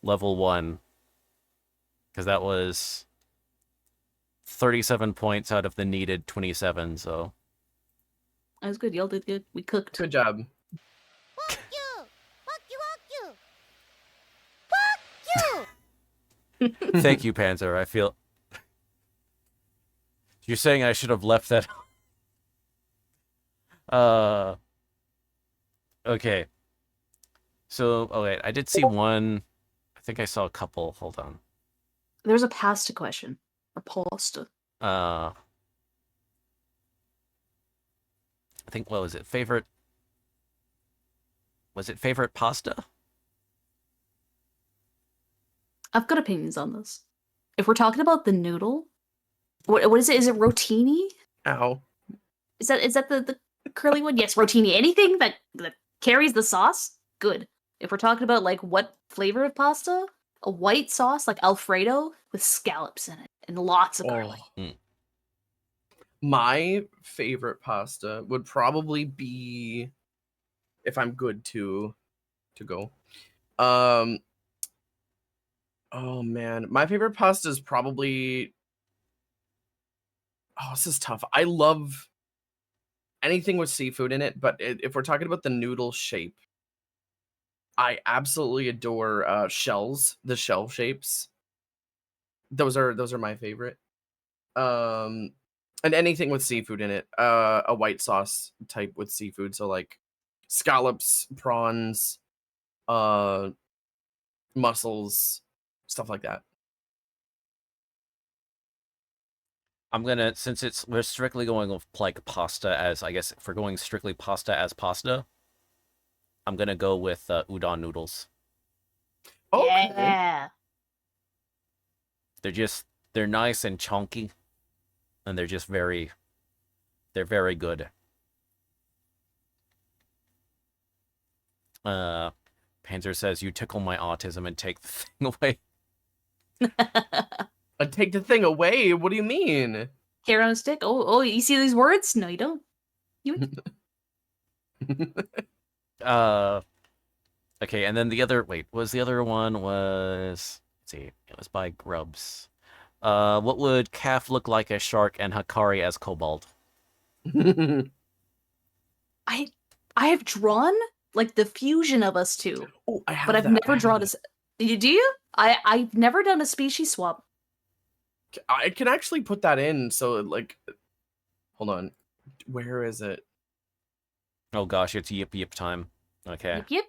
level 1. Because that was 37 points out of the needed 27, so. That was good. Y'all did good. We cooked. Good job. Thank you, Panzer. I feel... You're saying I should have left that... Okay. So, wait, I did see one... I think I saw a couple. Hold on. There's a pasta question. Or pasta. I think, what was it? Favorite... Was it favorite pasta? I've got opinions on this. If we're talking about the noodle, what is it? Is it rotini? Ow. Is that the curly one? Yes, rotini. Anything that carries the sauce, good. If we're talking about like what flavor of pasta, a white sauce like Alfredo with scallops in it and lots of garlic. My favorite pasta would probably be, if I'm good to go. Oh man, my favorite pasta is probably. Oh, this is tough. I love anything with seafood in it, but if we're talking about the noodle shape, I absolutely adore shells. The shell shapes. Those are my favorite. And anything with seafood in it. A white sauce type with seafood, so like scallops, prawns, mussels, stuff like that. I'm gonna, since we're strictly going with like pasta as, I guess if we're going strictly pasta as pasta, I'm gonna go with udon noodles. Okay. Yeah. They're nice and chunky, and they're very good. Panzer says, you tickle my autism and take the thing away. Take the thing away? What do you mean? Hair on a stick. Oh, you see these words? No, you don't. Okay, and then the other, wait, was the other one was, let's see, it was by Grubs. What would Calf look like as Shark and Hakari as Cobalt? I have drawn like the fusion of us two, Oh, I have but I've that. never drawn a. You do? I've never done a species swap. I can actually put that in. So like, hold on, where is it? Oh gosh, it's yip time. Okay. Yep.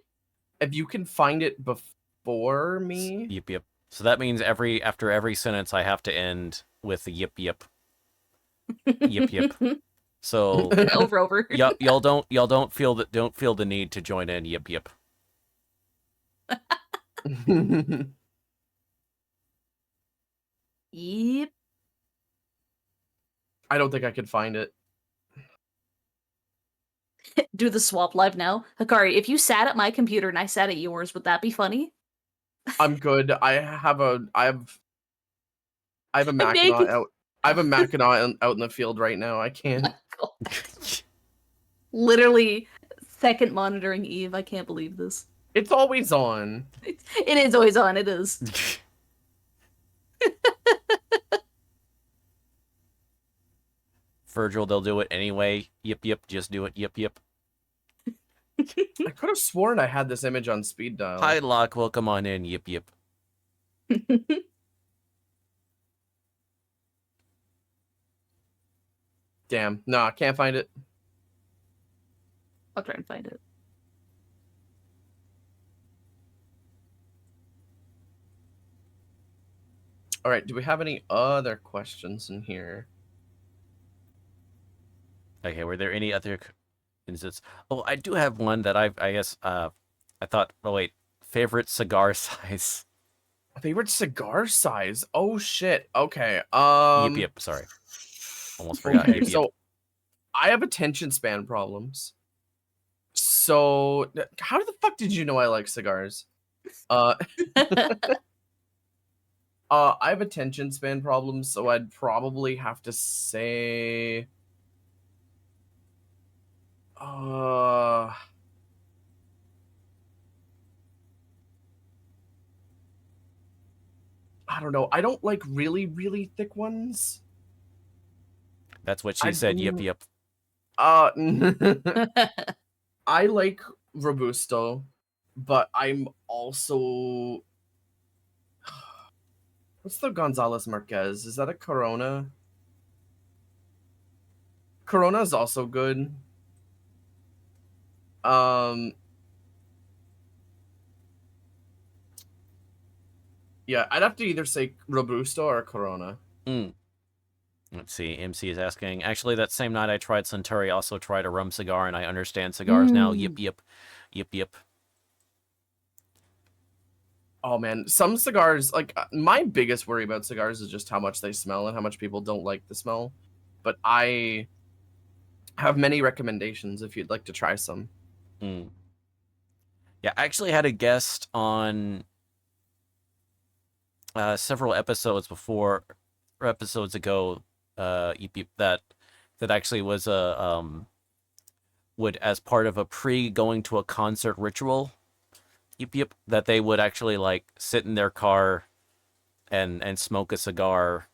If you can find it before me. Yip. So that means after every sentence I have to end with the yip. Yip. So over. y'all don't feel the need to join in. Yip. Yep. I don't think I could find it. Do the swap live now. Hikari, if you sat at my computer and I sat at yours, would that be funny? I'm good. I have a Mackinac naked. out. I have a Mackinac out in the field right now. I can't. Literally second monitoring Eve. I can't believe this. It's always on. It is always on. It is. Virgil, they'll do it anyway. Yip. Just do it. Yip. I could have sworn I had this image on speed dial. Hi, Locke. Welcome on in. Yip. Damn. No, I can't find it. I'll try and find it. All right. Do we have any other questions in here? Okay. Were there any other instances? Oh, I do have one that I guess I thought. Oh wait, favorite cigar size. Favorite cigar size? Oh shit. Okay. Yip. Sorry. Almost forgot. Okay, Yip. so I have attention span problems. So how the fuck did you know I like cigars? I have attention span problems, so I'd probably have to say Uh, I don't know. I don't like really, really thick ones. That's what she I said. Yep, yep. uh, I like Robusto, but I'm also what's the Gonzalez Marquez? Is that a Corona? Corona is also good. Um, yeah, I'd have to either say Robusto or Corona. Mm. Let's see. MC is asking. Actually, that same night I tried Suntory, also tried a rum cigar, and I understand cigars now. Yep, yep, yep, yep. Oh man, some cigars like my biggest worry about cigars is just how much they smell and how much people don't like the smell. But I have many recommendations if you'd like to try some. Mm. Yeah, I actually had a guest on several episodes before, or episodes ago, that actually was a would, as part of a pre going to a concert ritual, that they would actually like sit in their car and smoke a cigar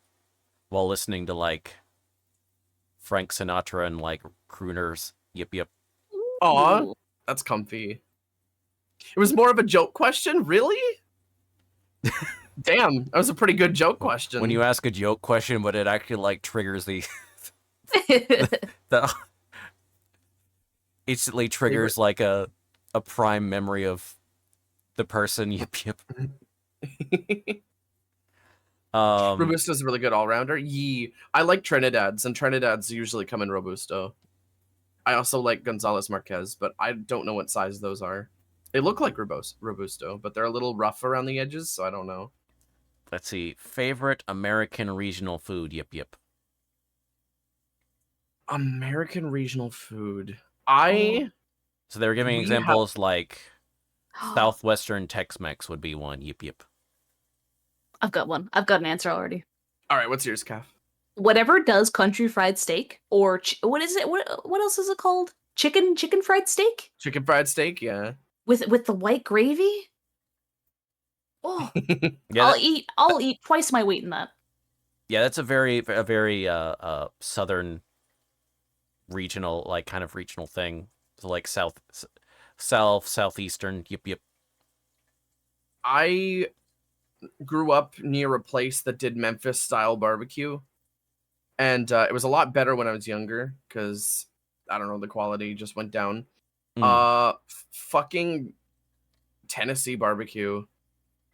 while listening to like Frank Sinatra and like crooners. Yep. Aw, Ooh. that's comfy. It was more of a joke question, really? Damn, that was a pretty good joke question. When you ask a joke question, but it actually like triggers the instantly triggers like a prime memory of the person. Yep. Robusto's a really good all-rounder. Yee. I like Trinidad's, and Trinidad's usually come in Robusto. I also like Gonzalez Marquez, but I don't know what size those are. They look like Robusto, but they're a little rough around the edges, so I don't know. Let's see. Favorite American regional food? Yep. American regional food. So they were giving We examples like Southwestern Tex-Mex would be one. Yep. I've got one. I've got an answer already. All right, what's yours, Calf? Whatever does country fried steak, or what is it? What else is it called? Chicken fried steak Chicken fried steak, yeah. with the white gravy. Oh, Yeah, I'll eat twice my weight in that. yeah, that's a very southern regional, like kind of regional thing. So like southeastern. Yep. I grew up near a place that did Memphis style barbecue, and it was a lot better when I was younger because I don't know, the quality just went down. Fucking Tennessee barbecue.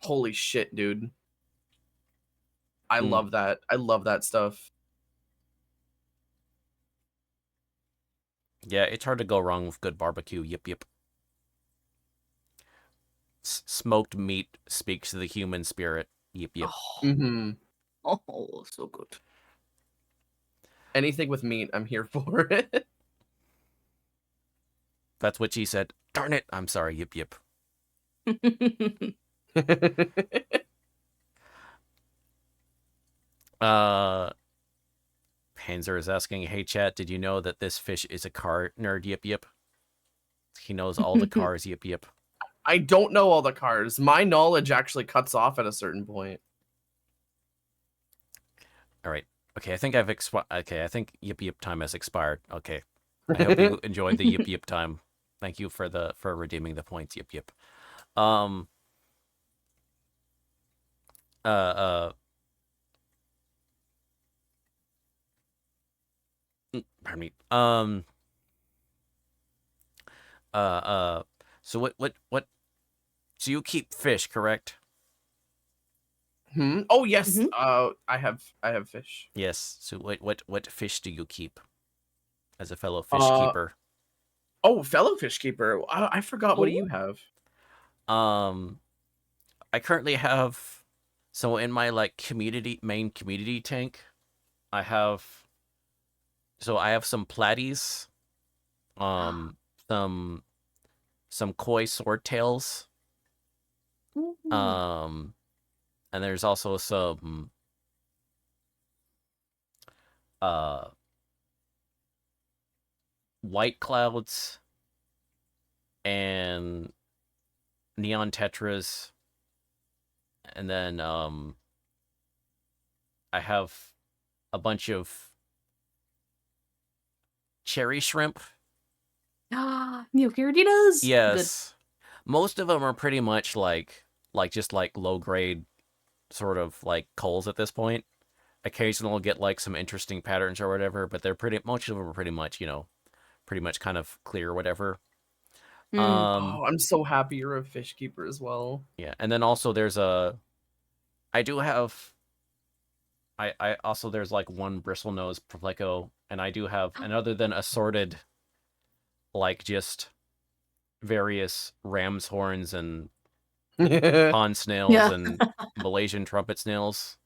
Holy shit, dude. I love that. I love that stuff. Yeah, it's hard to go wrong with good barbecue. Yep. Smoked meat speaks to the human spirit. Yep. Mm-hmm. Oh, so good. Anything with meat, I'm here for it. That's what she said. Darn it. I'm sorry. Yep. Panzer is asking, hey chat, did you know that this fish is a car nerd? Yep. He knows all the cars. Yep. I don't know all the cars. My knowledge actually cuts off at a certain point. All right. Okay, I think I've I think yip time has expired. Okay. I hope you enjoyed the yip time. Thank you for redeeming the points. Yep. Pardon me. So what so you keep fish, correct? Oh yes. Mhm. I have fish. Yes. So what fish do you keep as a fellow fish Uh keeper? oh, fellow fish keeper. I forgot. What do you have? I currently have, so in my like main community tank, I have some platies, some koi swordtails, and there's also some white clouds, and neon tetras, and then I have a bunch of cherry shrimp. Neocardinas. Good. Yes. Most of them are pretty much just like low grade sort of like coals at this point. Occasionally, we'll get like some interesting patterns or whatever, but they're pretty most of them are pretty much, pretty much kind of clear or whatever. Mm. Oh, I'm so happy you're a fish keeper as well. Yeah, and then also I do have I also there's like one bristlenose pleco, and I do have, and other than assorted like just various ram's horns and pond snails Yeah. and Malaysian trumpet snails,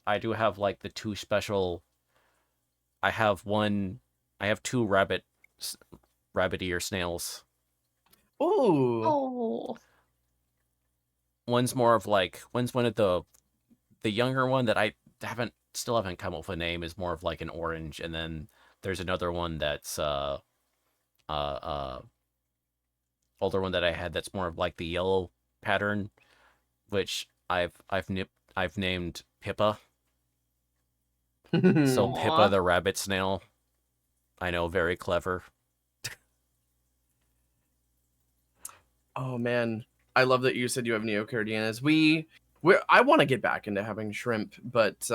I do have like the two special. I have one. I have two rabbit ear snails. Ooh. Oh. One's one of the younger one that I still haven't come up with a name, is more of like an orange, and then there's another one that's uh older one that I had that's more of like the yellow pattern, which I've named Pippa. So Pippa Aw. the rabbit snail. I know, very clever. Oh man, I love that you said you have neocardianas. I want to get back into having shrimp, but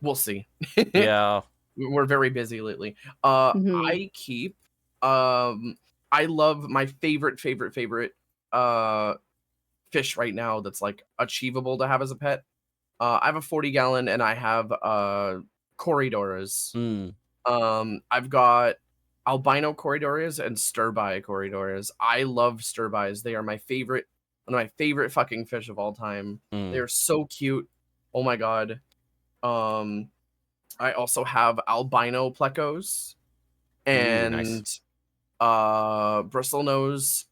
we'll see. Yeah. We're very busy lately. Mhm. I keep I love my favorite fish right now that's like achievable to have as a pet. I have a 40-gallon and I have corridoras. Mm. I've got albino corridores and stirbai corridores. I love stirbais. They are one of my favorite fucking fish of all time. They Mm. are so cute. Oh my god. Um, I also have albino plecos Ooh, nice. and bristlenose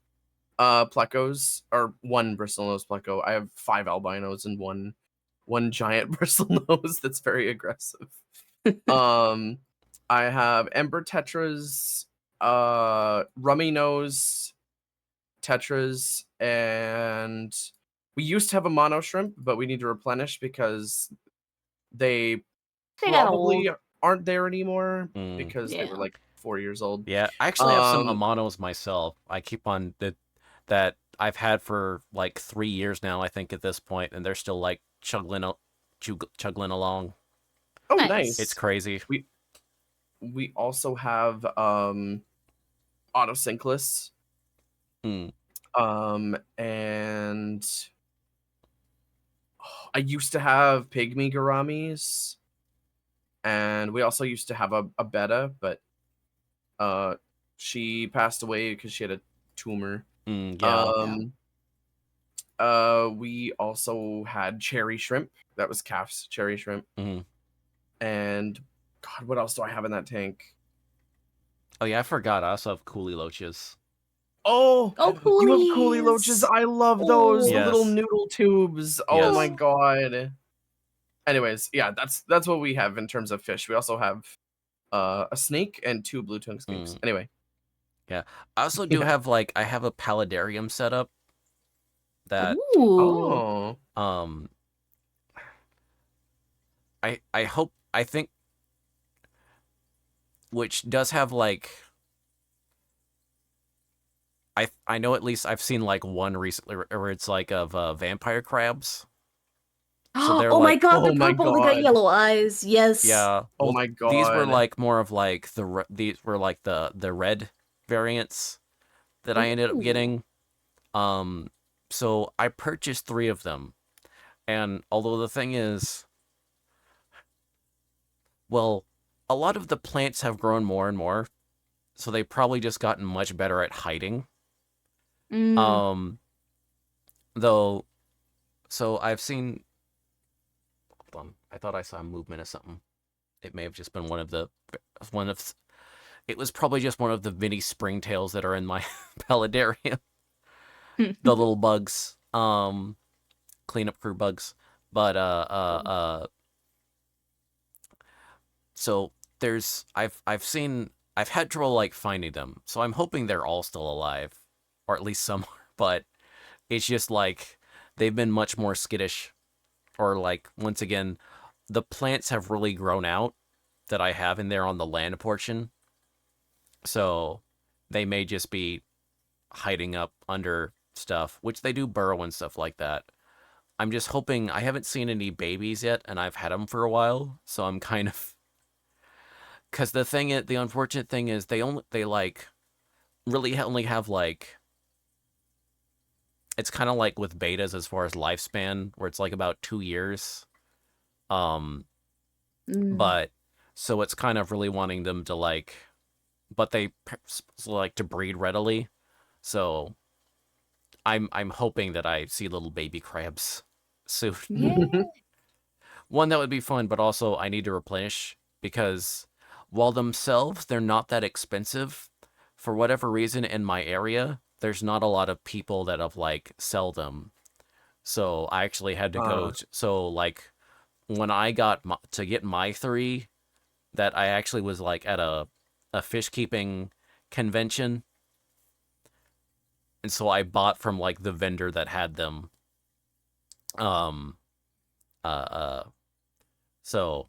plecos, or one bristlenose pleco. I have 5 albinos and one giant bristlenose that's very aggressive. Um, I have Ember Tetras, Rummy Nose Tetras, and we used to have a Mono Shrimp, but we need to replenish because they They got old. probably aren't there anymore Mm. because they were Yeah. like 4 years old. Yeah, I actually have some Um, Amanos myself. I keep on that I've had for like 3 years now, I think, at this point, and they're still like chuggling along. oh, It's Nice. nice. crazy. We also have Autosynclus, Mm. and I used to have Pygmy Garamis, and we also used to have a betta, but uh she passed away because she had a tumor. Mm, yeah. Yeah. Um we also had cherry shrimp. That was calf's cherry shrimp. Mm. And god, what else do I have in that tank? Oh yeah, I forgot. I also have coolie loaches. Oh, Oh, you have coolie loaches. coolies. I love those, the Oh. little Yes. noodle tubes. Oh my Yes. god. Anyways, yeah, that's what we have in terms of fish. We also have a snake and 2 blue tongue snakes. Mm. Anyway, Yeah. I also do yeah. have I have a paludarium set up that Ooh. Oh. um I think, which does have I know, at least I've seen like one recently where it's like of vampire crabs. So they're Oh my like, god, Oh the my purple, they got god. yellow eyes. Yes. yeah. Oh Well, my these were god. like more of like these were like the red variants that I ended up Ooh. getting. So I purchased 3 of them, and although the thing is, well, a lot of the plants have grown more and more, so they've probably just gotten much better at hiding. Mm. Um, though, so I've seen. Hold on, I thought I saw a movement of something. It may have just been one of. It was probably just one of the mini springtails that are in my paludarium. The little bugs, cleanup crew bugs. But so I've seen I've had trouble like finding them, so I'm hoping they're all still alive, or at least some are. But it's just like they've been much more skittish, or like once again, the plants have really grown out that I have in there on the land portion, so they may just be hiding up under stuff, which they do burrow and stuff like that. I'm just hoping I haven't seen any babies yet, and I've had them for a while, so I'm kind of because the unfortunate thing is they like really only have like it's kind of like with betas as far as lifespan, where it's like about 2 years. Um, Mm. but so it's kind of really wanting them to like, but they like to breed readily. So I'm hoping that I see little baby crabs soon. Yeah. One that would be fun, but also I need to replenish because while themselves they're not that expensive, for whatever reason in my area, there's not a lot of people that have like sell them. So I actually had to go. So like when I got to get my three, that I actually was like at a fish keeping convention, and so I bought from like the vendor that had them. Um, uh, uh, so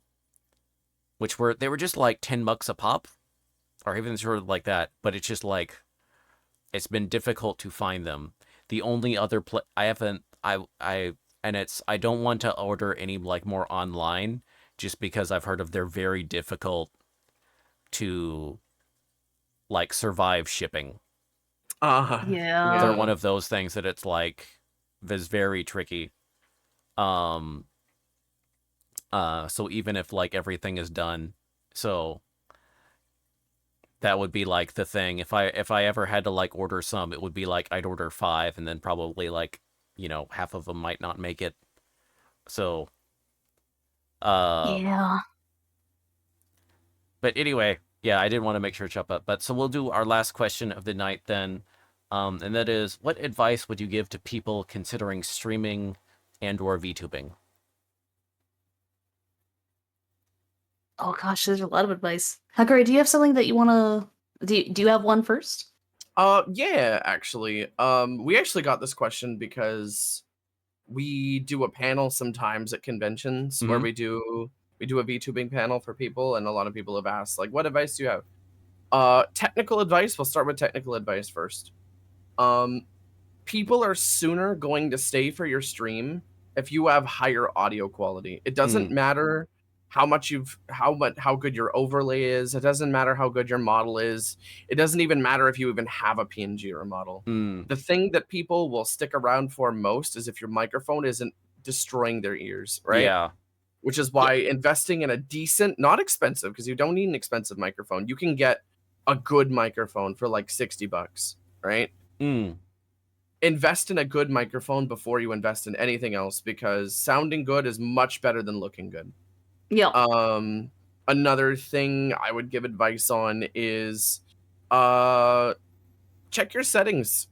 they were just like $10 a pop, or even sort of like that. But it's just like it's been difficult to find them. The only other I haven't I and it's I don't want to order any like more online just because I've heard of they're very difficult to like survive shipping. Yeah. They're Yeah. one of those things that it's like is very tricky. Um so even if like everything is done, so that would be like the thing. If I ever had to like order some, it would be like I'd order 5 and then probably like, half of them might not make it. So Yeah. but anyway, yeah, I did want to make sure to chop up. But so we'll do our last question of the night then. And that is, what advice would you give to people considering streaming and or VTubing? Oh gosh, there's a lot of advice. Hakari, do you have something that you wanna do you have one first? Yeah, actually. We actually got this question because we do a panel sometimes at conventions where Mhm. we do a VTubing panel for people, and a lot of people have asked, like, what advice do you have? Technical advice. We'll start with technical advice first. Um, People are sooner going to stay for your stream if you have higher audio quality. It doesn't Mm. matter how good your overlay is. It doesn't matter how good your model is. It doesn't even matter if you even have a PNG or a model. Mm. The thing that people will stick around for most is if your microphone isn't destroying their ears, right? Yeah. Which is Yeah. why investing in a decent, not expensive, because you don't need an expensive microphone. You can get a good microphone for like $60, right? Mm. Invest in a good microphone before you invest in anything else, because sounding good is much better than looking good. Yeah. Another thing I would give advice on is check your settings.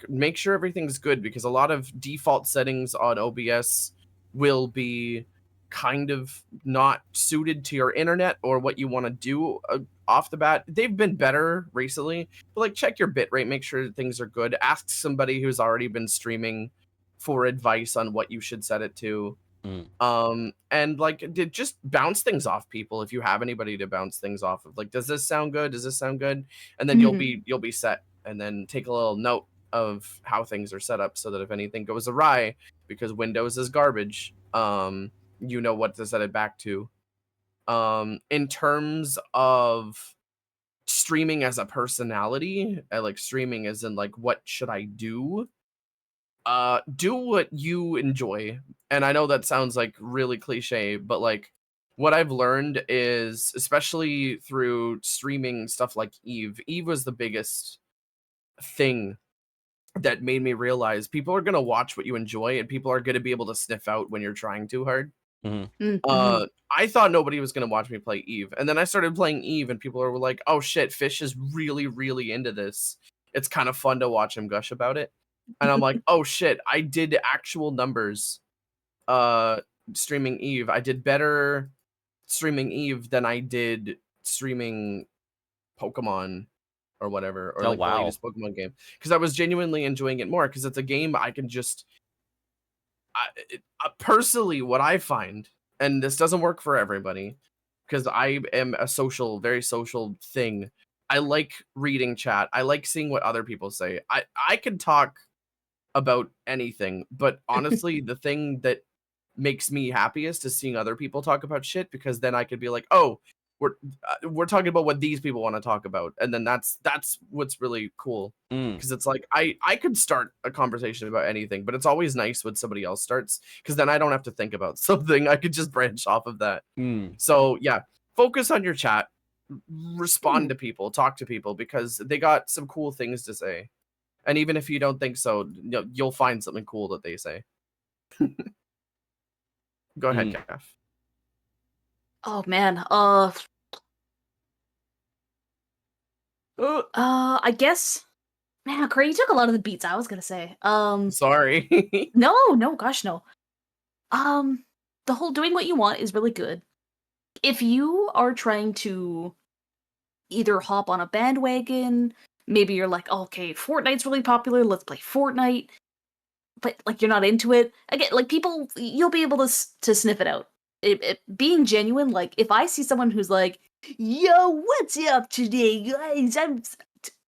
Make sure everything's good, because a lot of default settings on OBS will be kind of not suited to your internet or what you want to do off the bat. They've been better recently, but like check your bitrate, make sure things are good. Ask somebody who's already been streaming for advice on what you should set it to. Mm. And like just bounce things off people if you have anybody to bounce things off of. Like, does this sound good? Does this sound good? And then Mhm. you'll be set. And then take a little note of how things are set up so that if anything goes awry, because Windows is garbage, you know what to set it back to. In terms of streaming as a personality, like streaming as in like what should I do what you enjoy. And I know that sounds like really cliche, but like what I've learned is, especially through streaming stuff like Eve was the biggest thing that made me realize people are going to watch what you enjoy, and people are going to be able to sniff out when you're trying too hard. Mhm. Mhm. I thought nobody was going to watch me play Eve, and then I started playing Eve, and people were like, oh shit, Fish is really really into this. It's kind of fun to watch him gush about it. And I'm like, oh shit, I did actual numbers uh streaming Eve. I did better streaming Eve than I did streaming Pokemon or whatever, or Oh, like the wow. latest Pokemon game, because I was genuinely enjoying it more because it's a game I can just personally what I find, and this doesn't work for everybody because I am a very social thing. I like reading chat. I like seeing what other people say. I can talk about anything, but honestly, the thing that makes me happiest is seeing other people talk about shit, because then I could be like, oh, we're talking about what these people want to talk about, and then that's what's really cool, Mm. because it's like I could start a conversation about anything, but it's always nice when somebody else starts, because then I don't have to think about something. I could just branch off of that. Mm. So yeah, focus on your chat, respond Hmm. to people, talk to people, because they got some cool things to say. And even if you don't think so, you'll find something cool that they say. Go ahead, Mm. Kath. Oh man. I guess. Man, Corey, you took a lot of the beats I was gonna say. Sorry. No, gosh, no. The whole doing what you want is really good. If you are trying to either hop on a bandwagon, maybe you're like, oh, okay, Fortnite's really popular, let's play Fortnite, but like you're not into it. Again, like people, you'll be able to to sniff it out. Being genuine, like if I see someone who's like, "Yo, what's up today, guys?"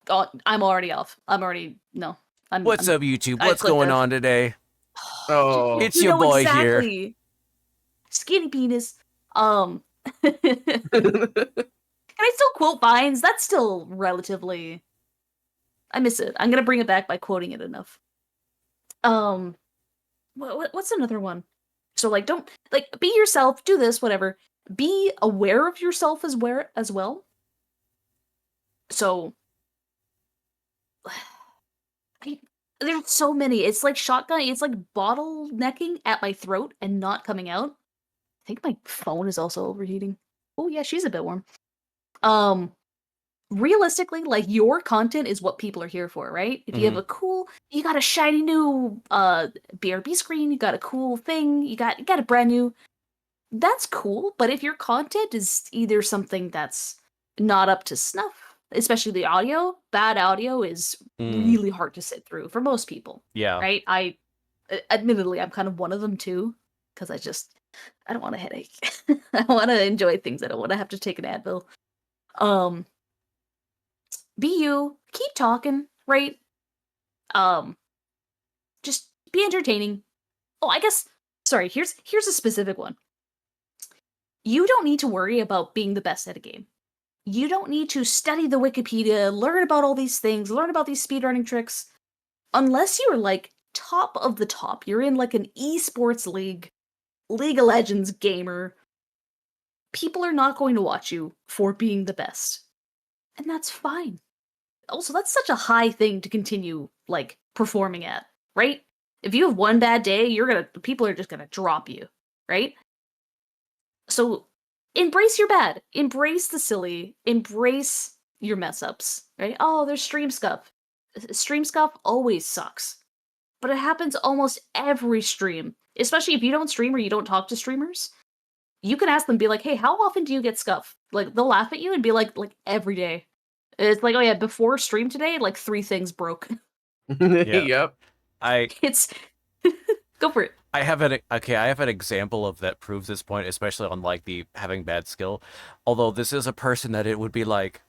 I'm already off. I'm already no. What's up, YouTube? I What's clicked going out. on today? Oh. It's your boy here. Skinny penis. Can I still quote Vines? That's still relatively. I miss it. I'm gonna bring it back by quoting it enough. What's another one? So like, don't like be yourself. Do this, whatever. Be aware of yourself as well. So, there's so many. It's like shotgun. It's like bottlenecking at my throat and not coming out. I think my phone is also overheating. Oh yeah, she's a bit warm. Um, Realistically, like your content is what people are here for, right? If you have Mhm. a cool, you got a shiny new BRB screen, you got a cool thing, you got a brand new, that's cool. But if your content is either something that's not up to snuff, especially the audio, bad audio is Mm. really hard to sit through for most people, Yeah. right? Admittedly, I'm kind of one of them too, because I don't want a headache. I want to enjoy things. I don't want to have to take an Advil. Um, be you, keep talking, right? Um, just be entertaining. Oh, I guess sorry, here's a specific one. You don't need to worry about being the best at a game. You don't need to study the Wikipedia, learn about all these things, learn about these speedrunning tricks. Unless you're like top of the top, you're in like an esports league, League of Legends gamer, people are not going to watch you for being the best. And that's fine. Also, that's such a high thing to continue like performing at, right? If you have one bad day, people are just gonna drop you, right? So embrace your bad, embrace the silly, embrace your mess ups, right? Oh, there's stream scuff. Stream scuff always sucks, but it happens almost every stream, especially if you don't stream or you don't talk to streamers. You can ask them, be like, hey, how often do you get scuff? Like, they'll laugh at you and be like every day. It's like, oh yeah, before stream today, like 3 things broke. Yeah. Yep. It's go for it. I have an example of that proves this point, especially on like the having bad skill. Although this is a person that it would be like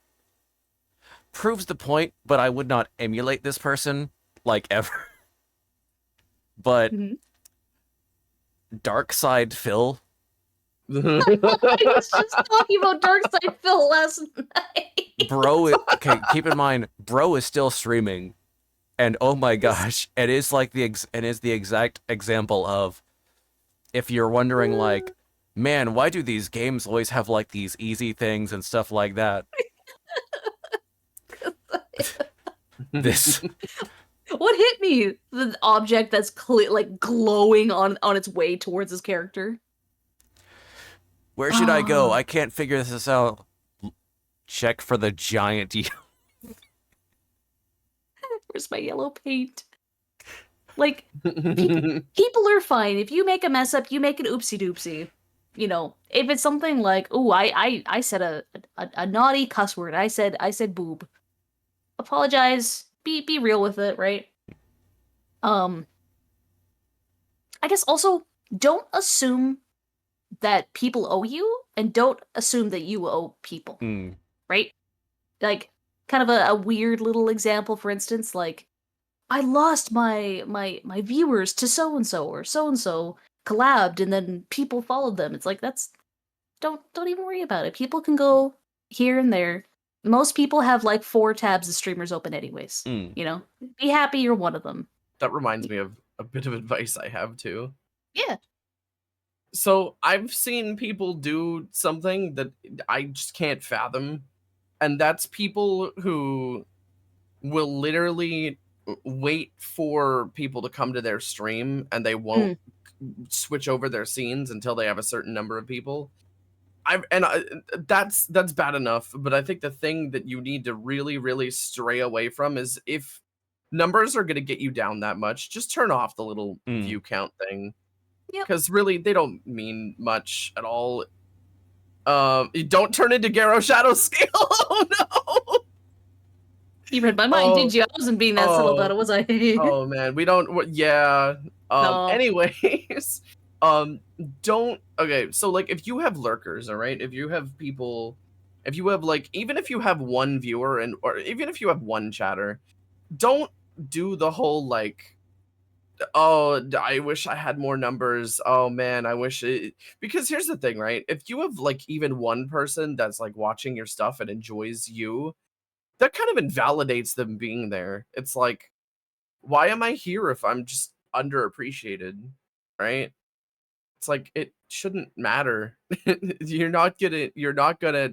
proves the point, but I would not emulate this person like ever. But Mhm. Dark Side Phil, I was just talking about Darkside Phil last night. okay, keep in mind, bro is still streaming, and oh my gosh, it is like the exact example of if you're wondering like, man, why do these games always have like these easy things and stuff like that? This What hit me? The object that's like glowing on its way towards his character. where should I go? I can't figure this out. Check for the giant. Where's my yellow paint? Like, people are fine. If you make a mess up, you make an oopsie doopsie. you know, if it's something like, oh, I said a naughty cuss word. I said boob. Apologize. Be real with it, right? Um, I guess also don't assume that people owe you, and don't assume that you owe people, Mm. right? Like, kind of a weird little example, for instance, like, I lost my viewers to so and so, or so and so collabed and then people followed them. It's like, that's don't even worry about it. People can go here and there. Most people have like 4 tabs of streamers open anyways. Mm. You know? Be happy you're one of them. That reminds me of a bit of advice I have too. Yeah. So I've seen people do something that I just can't fathom, and that's people who will literally wait for people to come to their stream and they won't switch over their scenes until they have a certain number of people. That's bad enough, but I think the thing that you need to really stray away from is, if numbers are going to get you down that much, just turn off the little view count thing. Yep. Because really, they don't mean much at all. You don't turn into Garo Shadow Scale. Oh no! You read my mind, did you? I wasn't being that subtle about it, was I? Oh man, we don't. Yeah. No. Anyways, don't. Okay, so like, if you have lurkers, all right, if you have people, if you have like, even if you have one viewer and, or even if you have one chatter, don't do the whole like, oh, I wish I had more numbers. Oh man, I wish it. Because here's the thing, right? If you have like even one person that's like watching your stuff and enjoys you, that kind of invalidates them being there. It's like, why am I here if I'm just underappreciated, right? It's like, it shouldn't matter. You're not gonna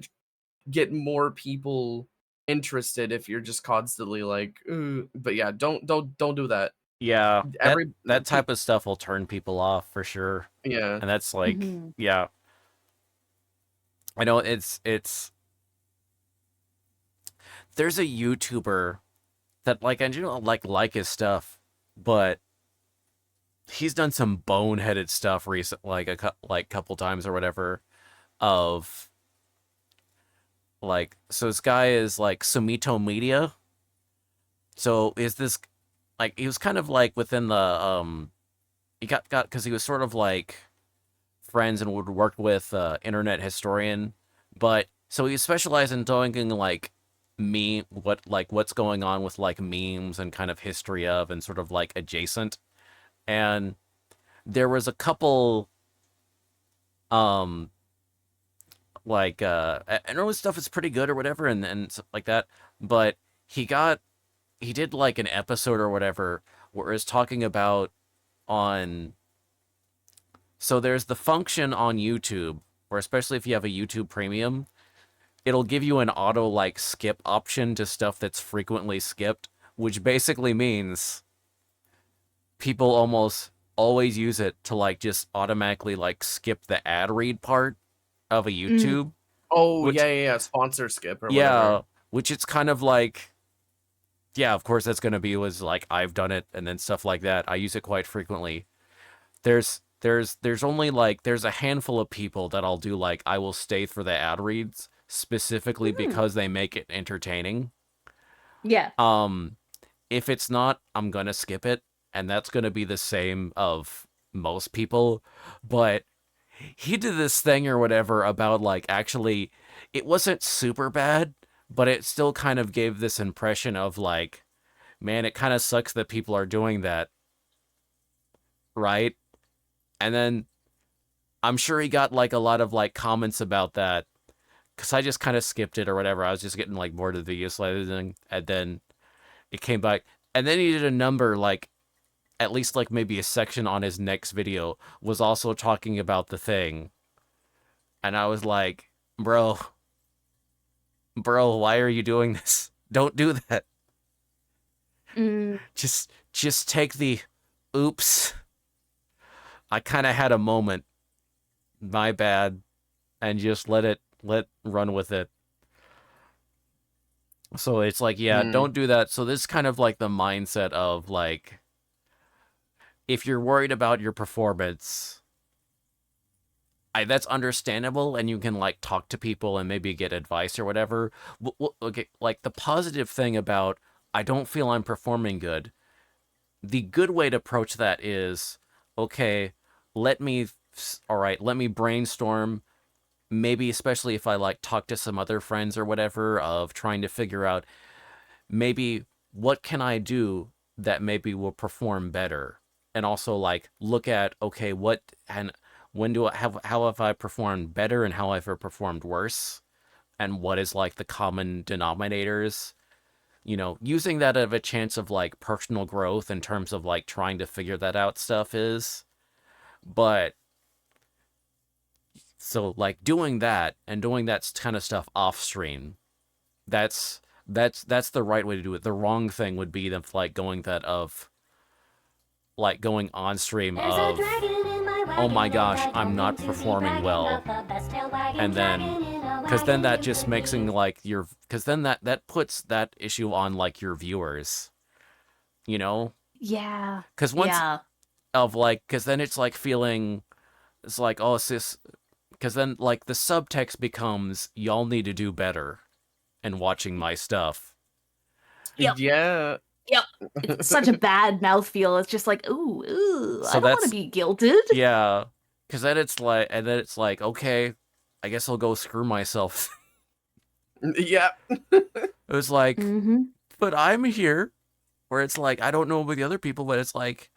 get more people interested if you're just constantly like, "Ooh," but yeah, don't do that. Yeah, Every that type of stuff will turn people off for sure. Yeah. And that's like, Mhm. yeah. I know there's a YouTuber that like I do like his stuff, but he's done some boneheaded stuff recent, like couple times or whatever, of like, so this guy is like Sumito Media. So is this like, he was kind of like within the he got because he was sort of like friends and would work with internet historian, but so he specialized in doing like what's going on with like memes and kind of history of and sort of like adjacent. And there was a couple um I know his stuff is pretty good or whatever, and stuff like that, but he did like an episode or whatever where it's talking about on, so there's the function on YouTube where, especially if you have a YouTube Premium, it'll give you an auto like skip option to stuff that's frequently skipped, which basically means people almost always use it to like just automatically like skip the ad read part of a YouTube. Oh, Which, yeah, sponsor skip or yeah, whatever. which it's kind of like, yeah, of course that's gonna be, was like, I've done it and then stuff like that. I use it quite frequently. There's only like, there's a handful of people that I'll do like, I will stay for the ad reads specifically because they make it entertaining. Yeah. If it's not, I'm gonna skip it, and that's gonna be the same of most people. But he did this thing or whatever about like, actually, it wasn't super bad, but it still kind of gave this impression of like, man, it kind of sucks that people are doing that, right? And then I'm sure he got like a lot of like comments about that, because I just kind of skipped it or whatever. I was just getting like bored of the videos, and then it came back, and then he did a number like, at least like maybe a section on his next video was also talking about the thing, and I was like, bro, why are you doing this? Don't do that. Just take the oops, I kind of had a moment, my bad, and just let run with it. So it's like, yeah, don't do that. So this is kind of like the mindset of like, if you're worried about your performance, that's understandable, and you can like talk to people and maybe get advice or whatever. Okay, like the positive thing about I don't feel I'm performing good. The good way to approach that is, okay, all right, let me brainstorm. Maybe especially if I like talk to some other friends or whatever, of trying to figure out maybe what can I do that maybe will perform better, and also like look at, okay, what and when do I have how have I performed better and how have I performed worse, and what is like the common denominators, using that of a chance of like personal growth in terms of like trying to figure that out stuff is. But so like doing that and doing that kind of stuff off stream, that's the right way to do it. The wrong thing would be them like going that of like going on stream There's a of, dragon in my wagon oh my and gosh, I I'm don't not mean to be performing bragging well, about the best tail wagon and then dragon in a because then wagon that you just could makes be. like your because then that puts that issue on like your viewers, you know Yeah. because once Yeah. of like because then it's like feeling it's like, oh, it's this, because then like the subtext becomes y'all need to do better and watching my stuff. Yep. Yeah. Yep. It's such a bad mouthfeel. It's just like, ooh, So I don't want to that's be guilted. yeah, because then it's like, okay, I guess I'll go screw myself. Yeah. It was like, Mm-hmm. but I'm here. Where it's like, I don't know about the other people, but it's like,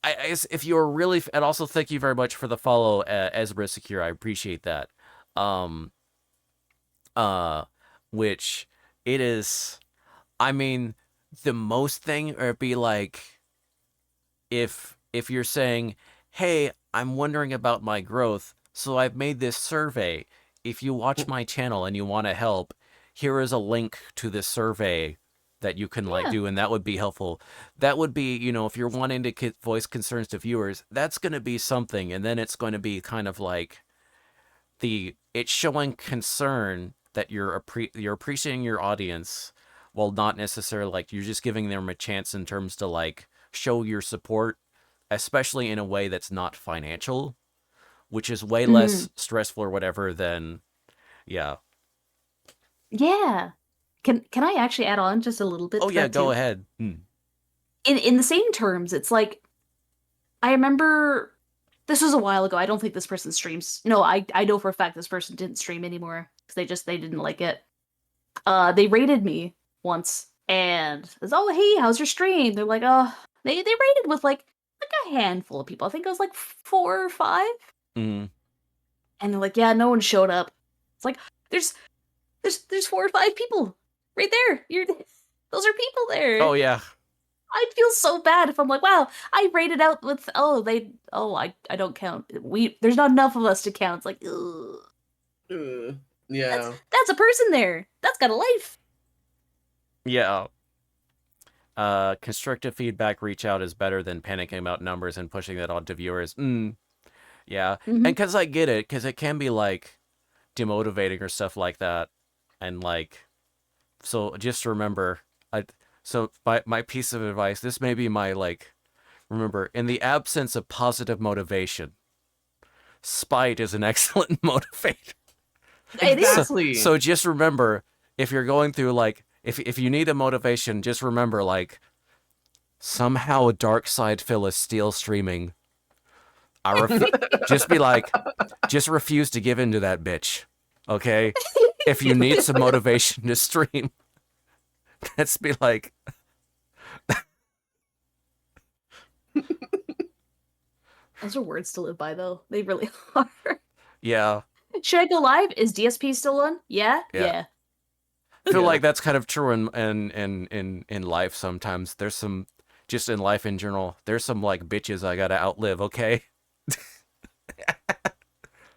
if you're really, and also thank you very much for the follow, Ezra Secure. I appreciate that. Um, uh, which it is, I mean, the most thing, or it'd be like, if you're saying, hey, I'm wondering about my growth, so I've made this survey. If you watch my channel and you want to help, here is a link to this survey that you can like Yeah. do, and that would be helpful. That would be, if you're wanting to voice concerns to viewers, that's going to be something, and then it's going to be kind of like it's showing concern that you're appreciating your audience, while not necessarily like you're just giving them a chance in terms to like show your support, especially in a way that's not financial, which is way less stressful or whatever than, yeah. Yeah. Can I actually add on just a little bit Oh to yeah, that go too? ahead. In the same terms, it's like I remember this was a while ago. I don't think this person streams. No, I know for a fact this person didn't stream anymore because they didn't like it. They rated me once and it's, oh hey, how's your stream? They're like, oh, they rated with like a handful of people. I think it was like 4 or 5. Mm. And they're like, yeah, no one showed up. It's like there's 4 or 5 people right there. Those are people there. Oh yeah. I'd feel so bad if I'm like, wow, I rated out with I don't count. There's not enough of us to count. It's like, ugh. Yeah. That's a person there. That's got a life. Yeah. Constructive feedback, reach out is better than panicking about numbers and pushing that on to viewers. Yeah. And because I get it, because it can be like demotivating or stuff like that. And like, so just remember, so my piece of advice, this may be my like, remember, in the absence of positive motivation, spite is an excellent motivator. It is. Exactly. So just remember, if you're going through like, if you need a motivation, just remember like, somehow a dark side Phil is still streaming. Just be like, just refuse to give in to that bitch. Okay? If you need some motivation to stream, let's be like, Those are words to live by, though. They really are. yeah. Should I go live? Is DSP still on? Yeah. Yeah. I feel like that's kind of true in life sometimes. There's some, just in life in general, there's some like bitches I gotta outlive, okay?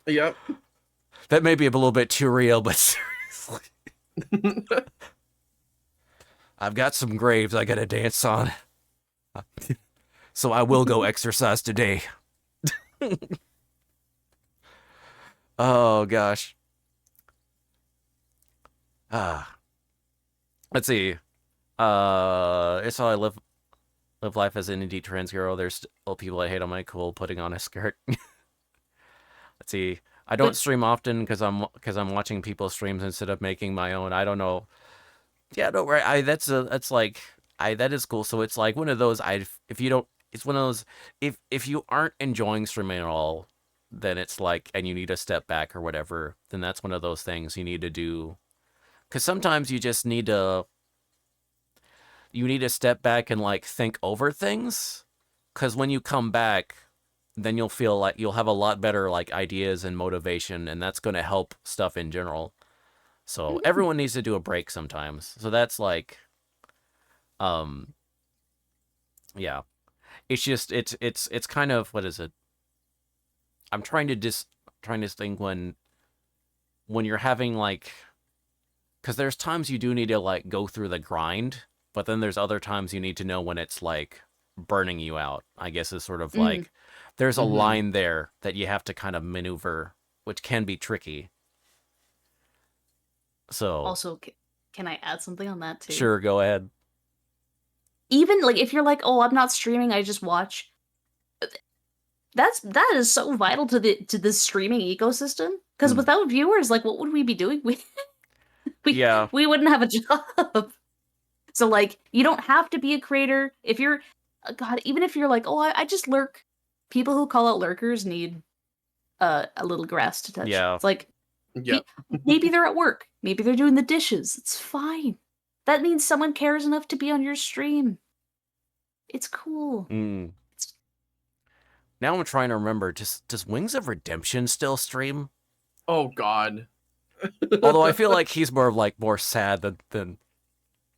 Yep. That may be a little bit too real, but seriously. I've got some graves I gotta dance on. So I will go exercise today. Oh gosh. Let's see. It's how I live life as an indie trans girl. There's still people I hate on my cool putting on a skirt. Let's See, I don't stream often because I'm watching people's streams instead of making my own. I don't know. Yeah, no, right. That's like that is cool. So it's like one of those. If you don't, it's one of those. If you aren't enjoying streaming at all, then it's like, and you need to step back or whatever. Then that's one of those things you need to do. Because sometimes you just need to step back and like think over things. Because when you come back, then you'll feel like you'll have a lot better like ideas and motivation, and that's going to help stuff in general. So everyone needs to do a break sometimes. So that's like, um, yeah. It's just it's kind of, what is it? I'm trying to think when you're having like, because there's times you do need to like go through the grind, but then there's other times you need to know when it's like burning you out. I guess is sort of like there's a line there that you have to kind of maneuver, which can be tricky. So Also, can I add something on that too? sure, go ahead. Even like if you're like, oh, I'm not streaming, I just watch. That is so vital to the streaming ecosystem. Because without viewers, like, what would we be doing? Yeah. We wouldn't have a job. So like, you don't have to be a creator. If you're, God, even if you're like, oh, I just lurk. People who call out lurkers need a little grass to touch. Yeah. It's like, Yeah. maybe they're at work. Maybe they're doing the dishes. It's fine. That means someone cares enough to be on your stream. It's cool. Now I'm trying to remember. Does Wings of Redemption still stream? Oh God. Although I feel like he's more sad than.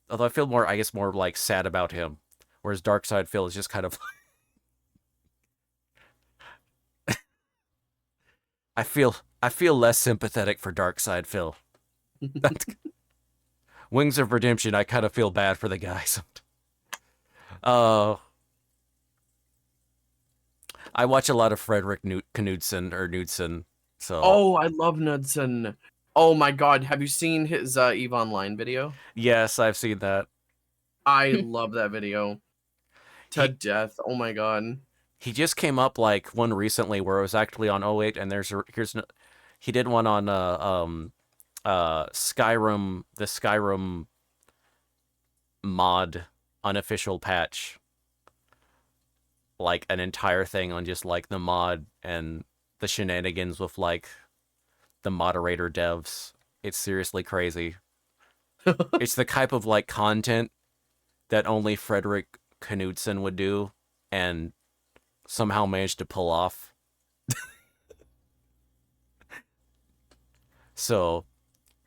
Although I feel more, I guess, more like sad about him, whereas Darkside Phil is just kind of. I feel less sympathetic for Darkside Phil. Wings of Redemption, I kind of feel bad for the guys. I watch a lot of Frederick Knudsen, so. Oh, I love Knudsen. Oh my God, have you seen his EVE Online video? Yes, I've seen that. I love that video to death. Oh my God. He just came up like one recently where it was actually on 08, and he did one on Skyrim, the Skyrim mod unofficial patch, like an entire thing on just like the mod and the shenanigans with like the moderator devs. It's seriously crazy. It's the type of like content that only Frederick Knudsen would do and somehow managed to pull off. So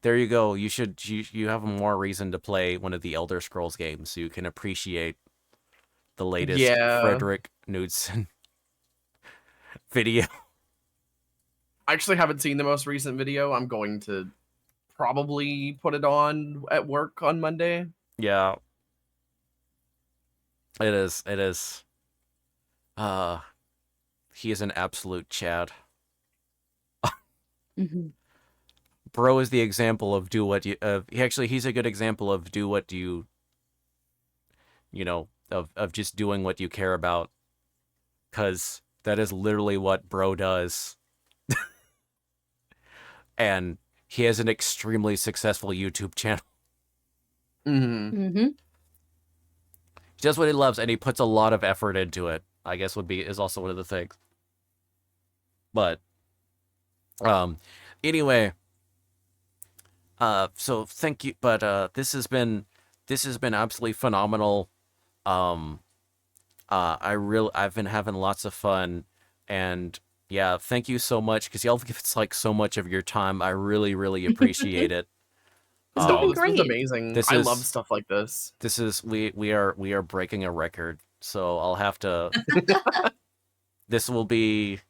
there you go. You have more reason to play one of the Elder Scrolls games so you can appreciate the latest Frederick Knudsen video. I actually haven't seen the most recent video. I'm going to probably put it on at work on Monday. Yeah. It is. He is an absolute Chad. Bro is the example of do what you. He's a good example of do what you. Of just doing what you care about, because that is literally what bro does. And he has an extremely successful YouTube channel. He does what he loves, and he puts a lot of effort into it. I guess is also one of the things. But, anyway, so thank you. But this has been absolutely phenomenal. I've been having lots of fun, and yeah, thank you so much, because y'all give us like so much of your time. I really, really appreciate it. It's been This was amazing. I love stuff like this. This is we are breaking a record, so I'll have to. This will be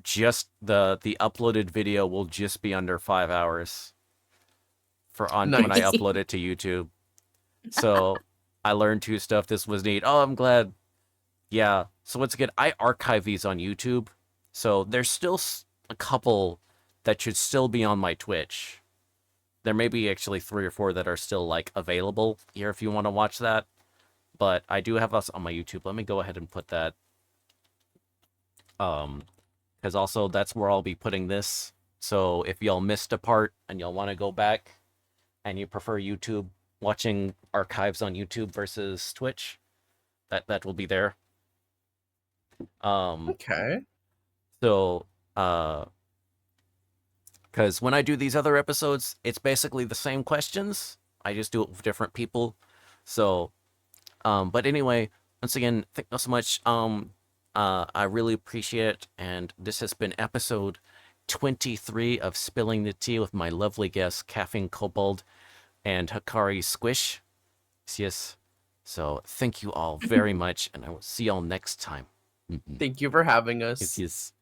just the uploaded video will just be under 5 hours when I upload it to YouTube. So I learned 2 stuff. This was neat. Oh, I'm glad. Yeah. So once again, I archive these on YouTube. So there's still a couple that should still be on my Twitch. There may be actually 3 or 4 that are still like available here if you want to watch that. But I do have us on my YouTube. Let me go ahead and put that because also that's where I'll be putting this. So if y'all missed a part and y'all want to go back and you prefer YouTube, watching archives on YouTube versus Twitch, that will be there. Okay. So because when I do these other episodes, it's basically the same questions. I just do it with different people. So but anyway, once again, thank you so much. I really appreciate it, and this has been episode 23 of Spilling the Tea with my lovely guests, Caffeine Kobold and Hikari Squish. Yes. So thank you all very much, and I will see y'all next time. Thank you for having us. Yes.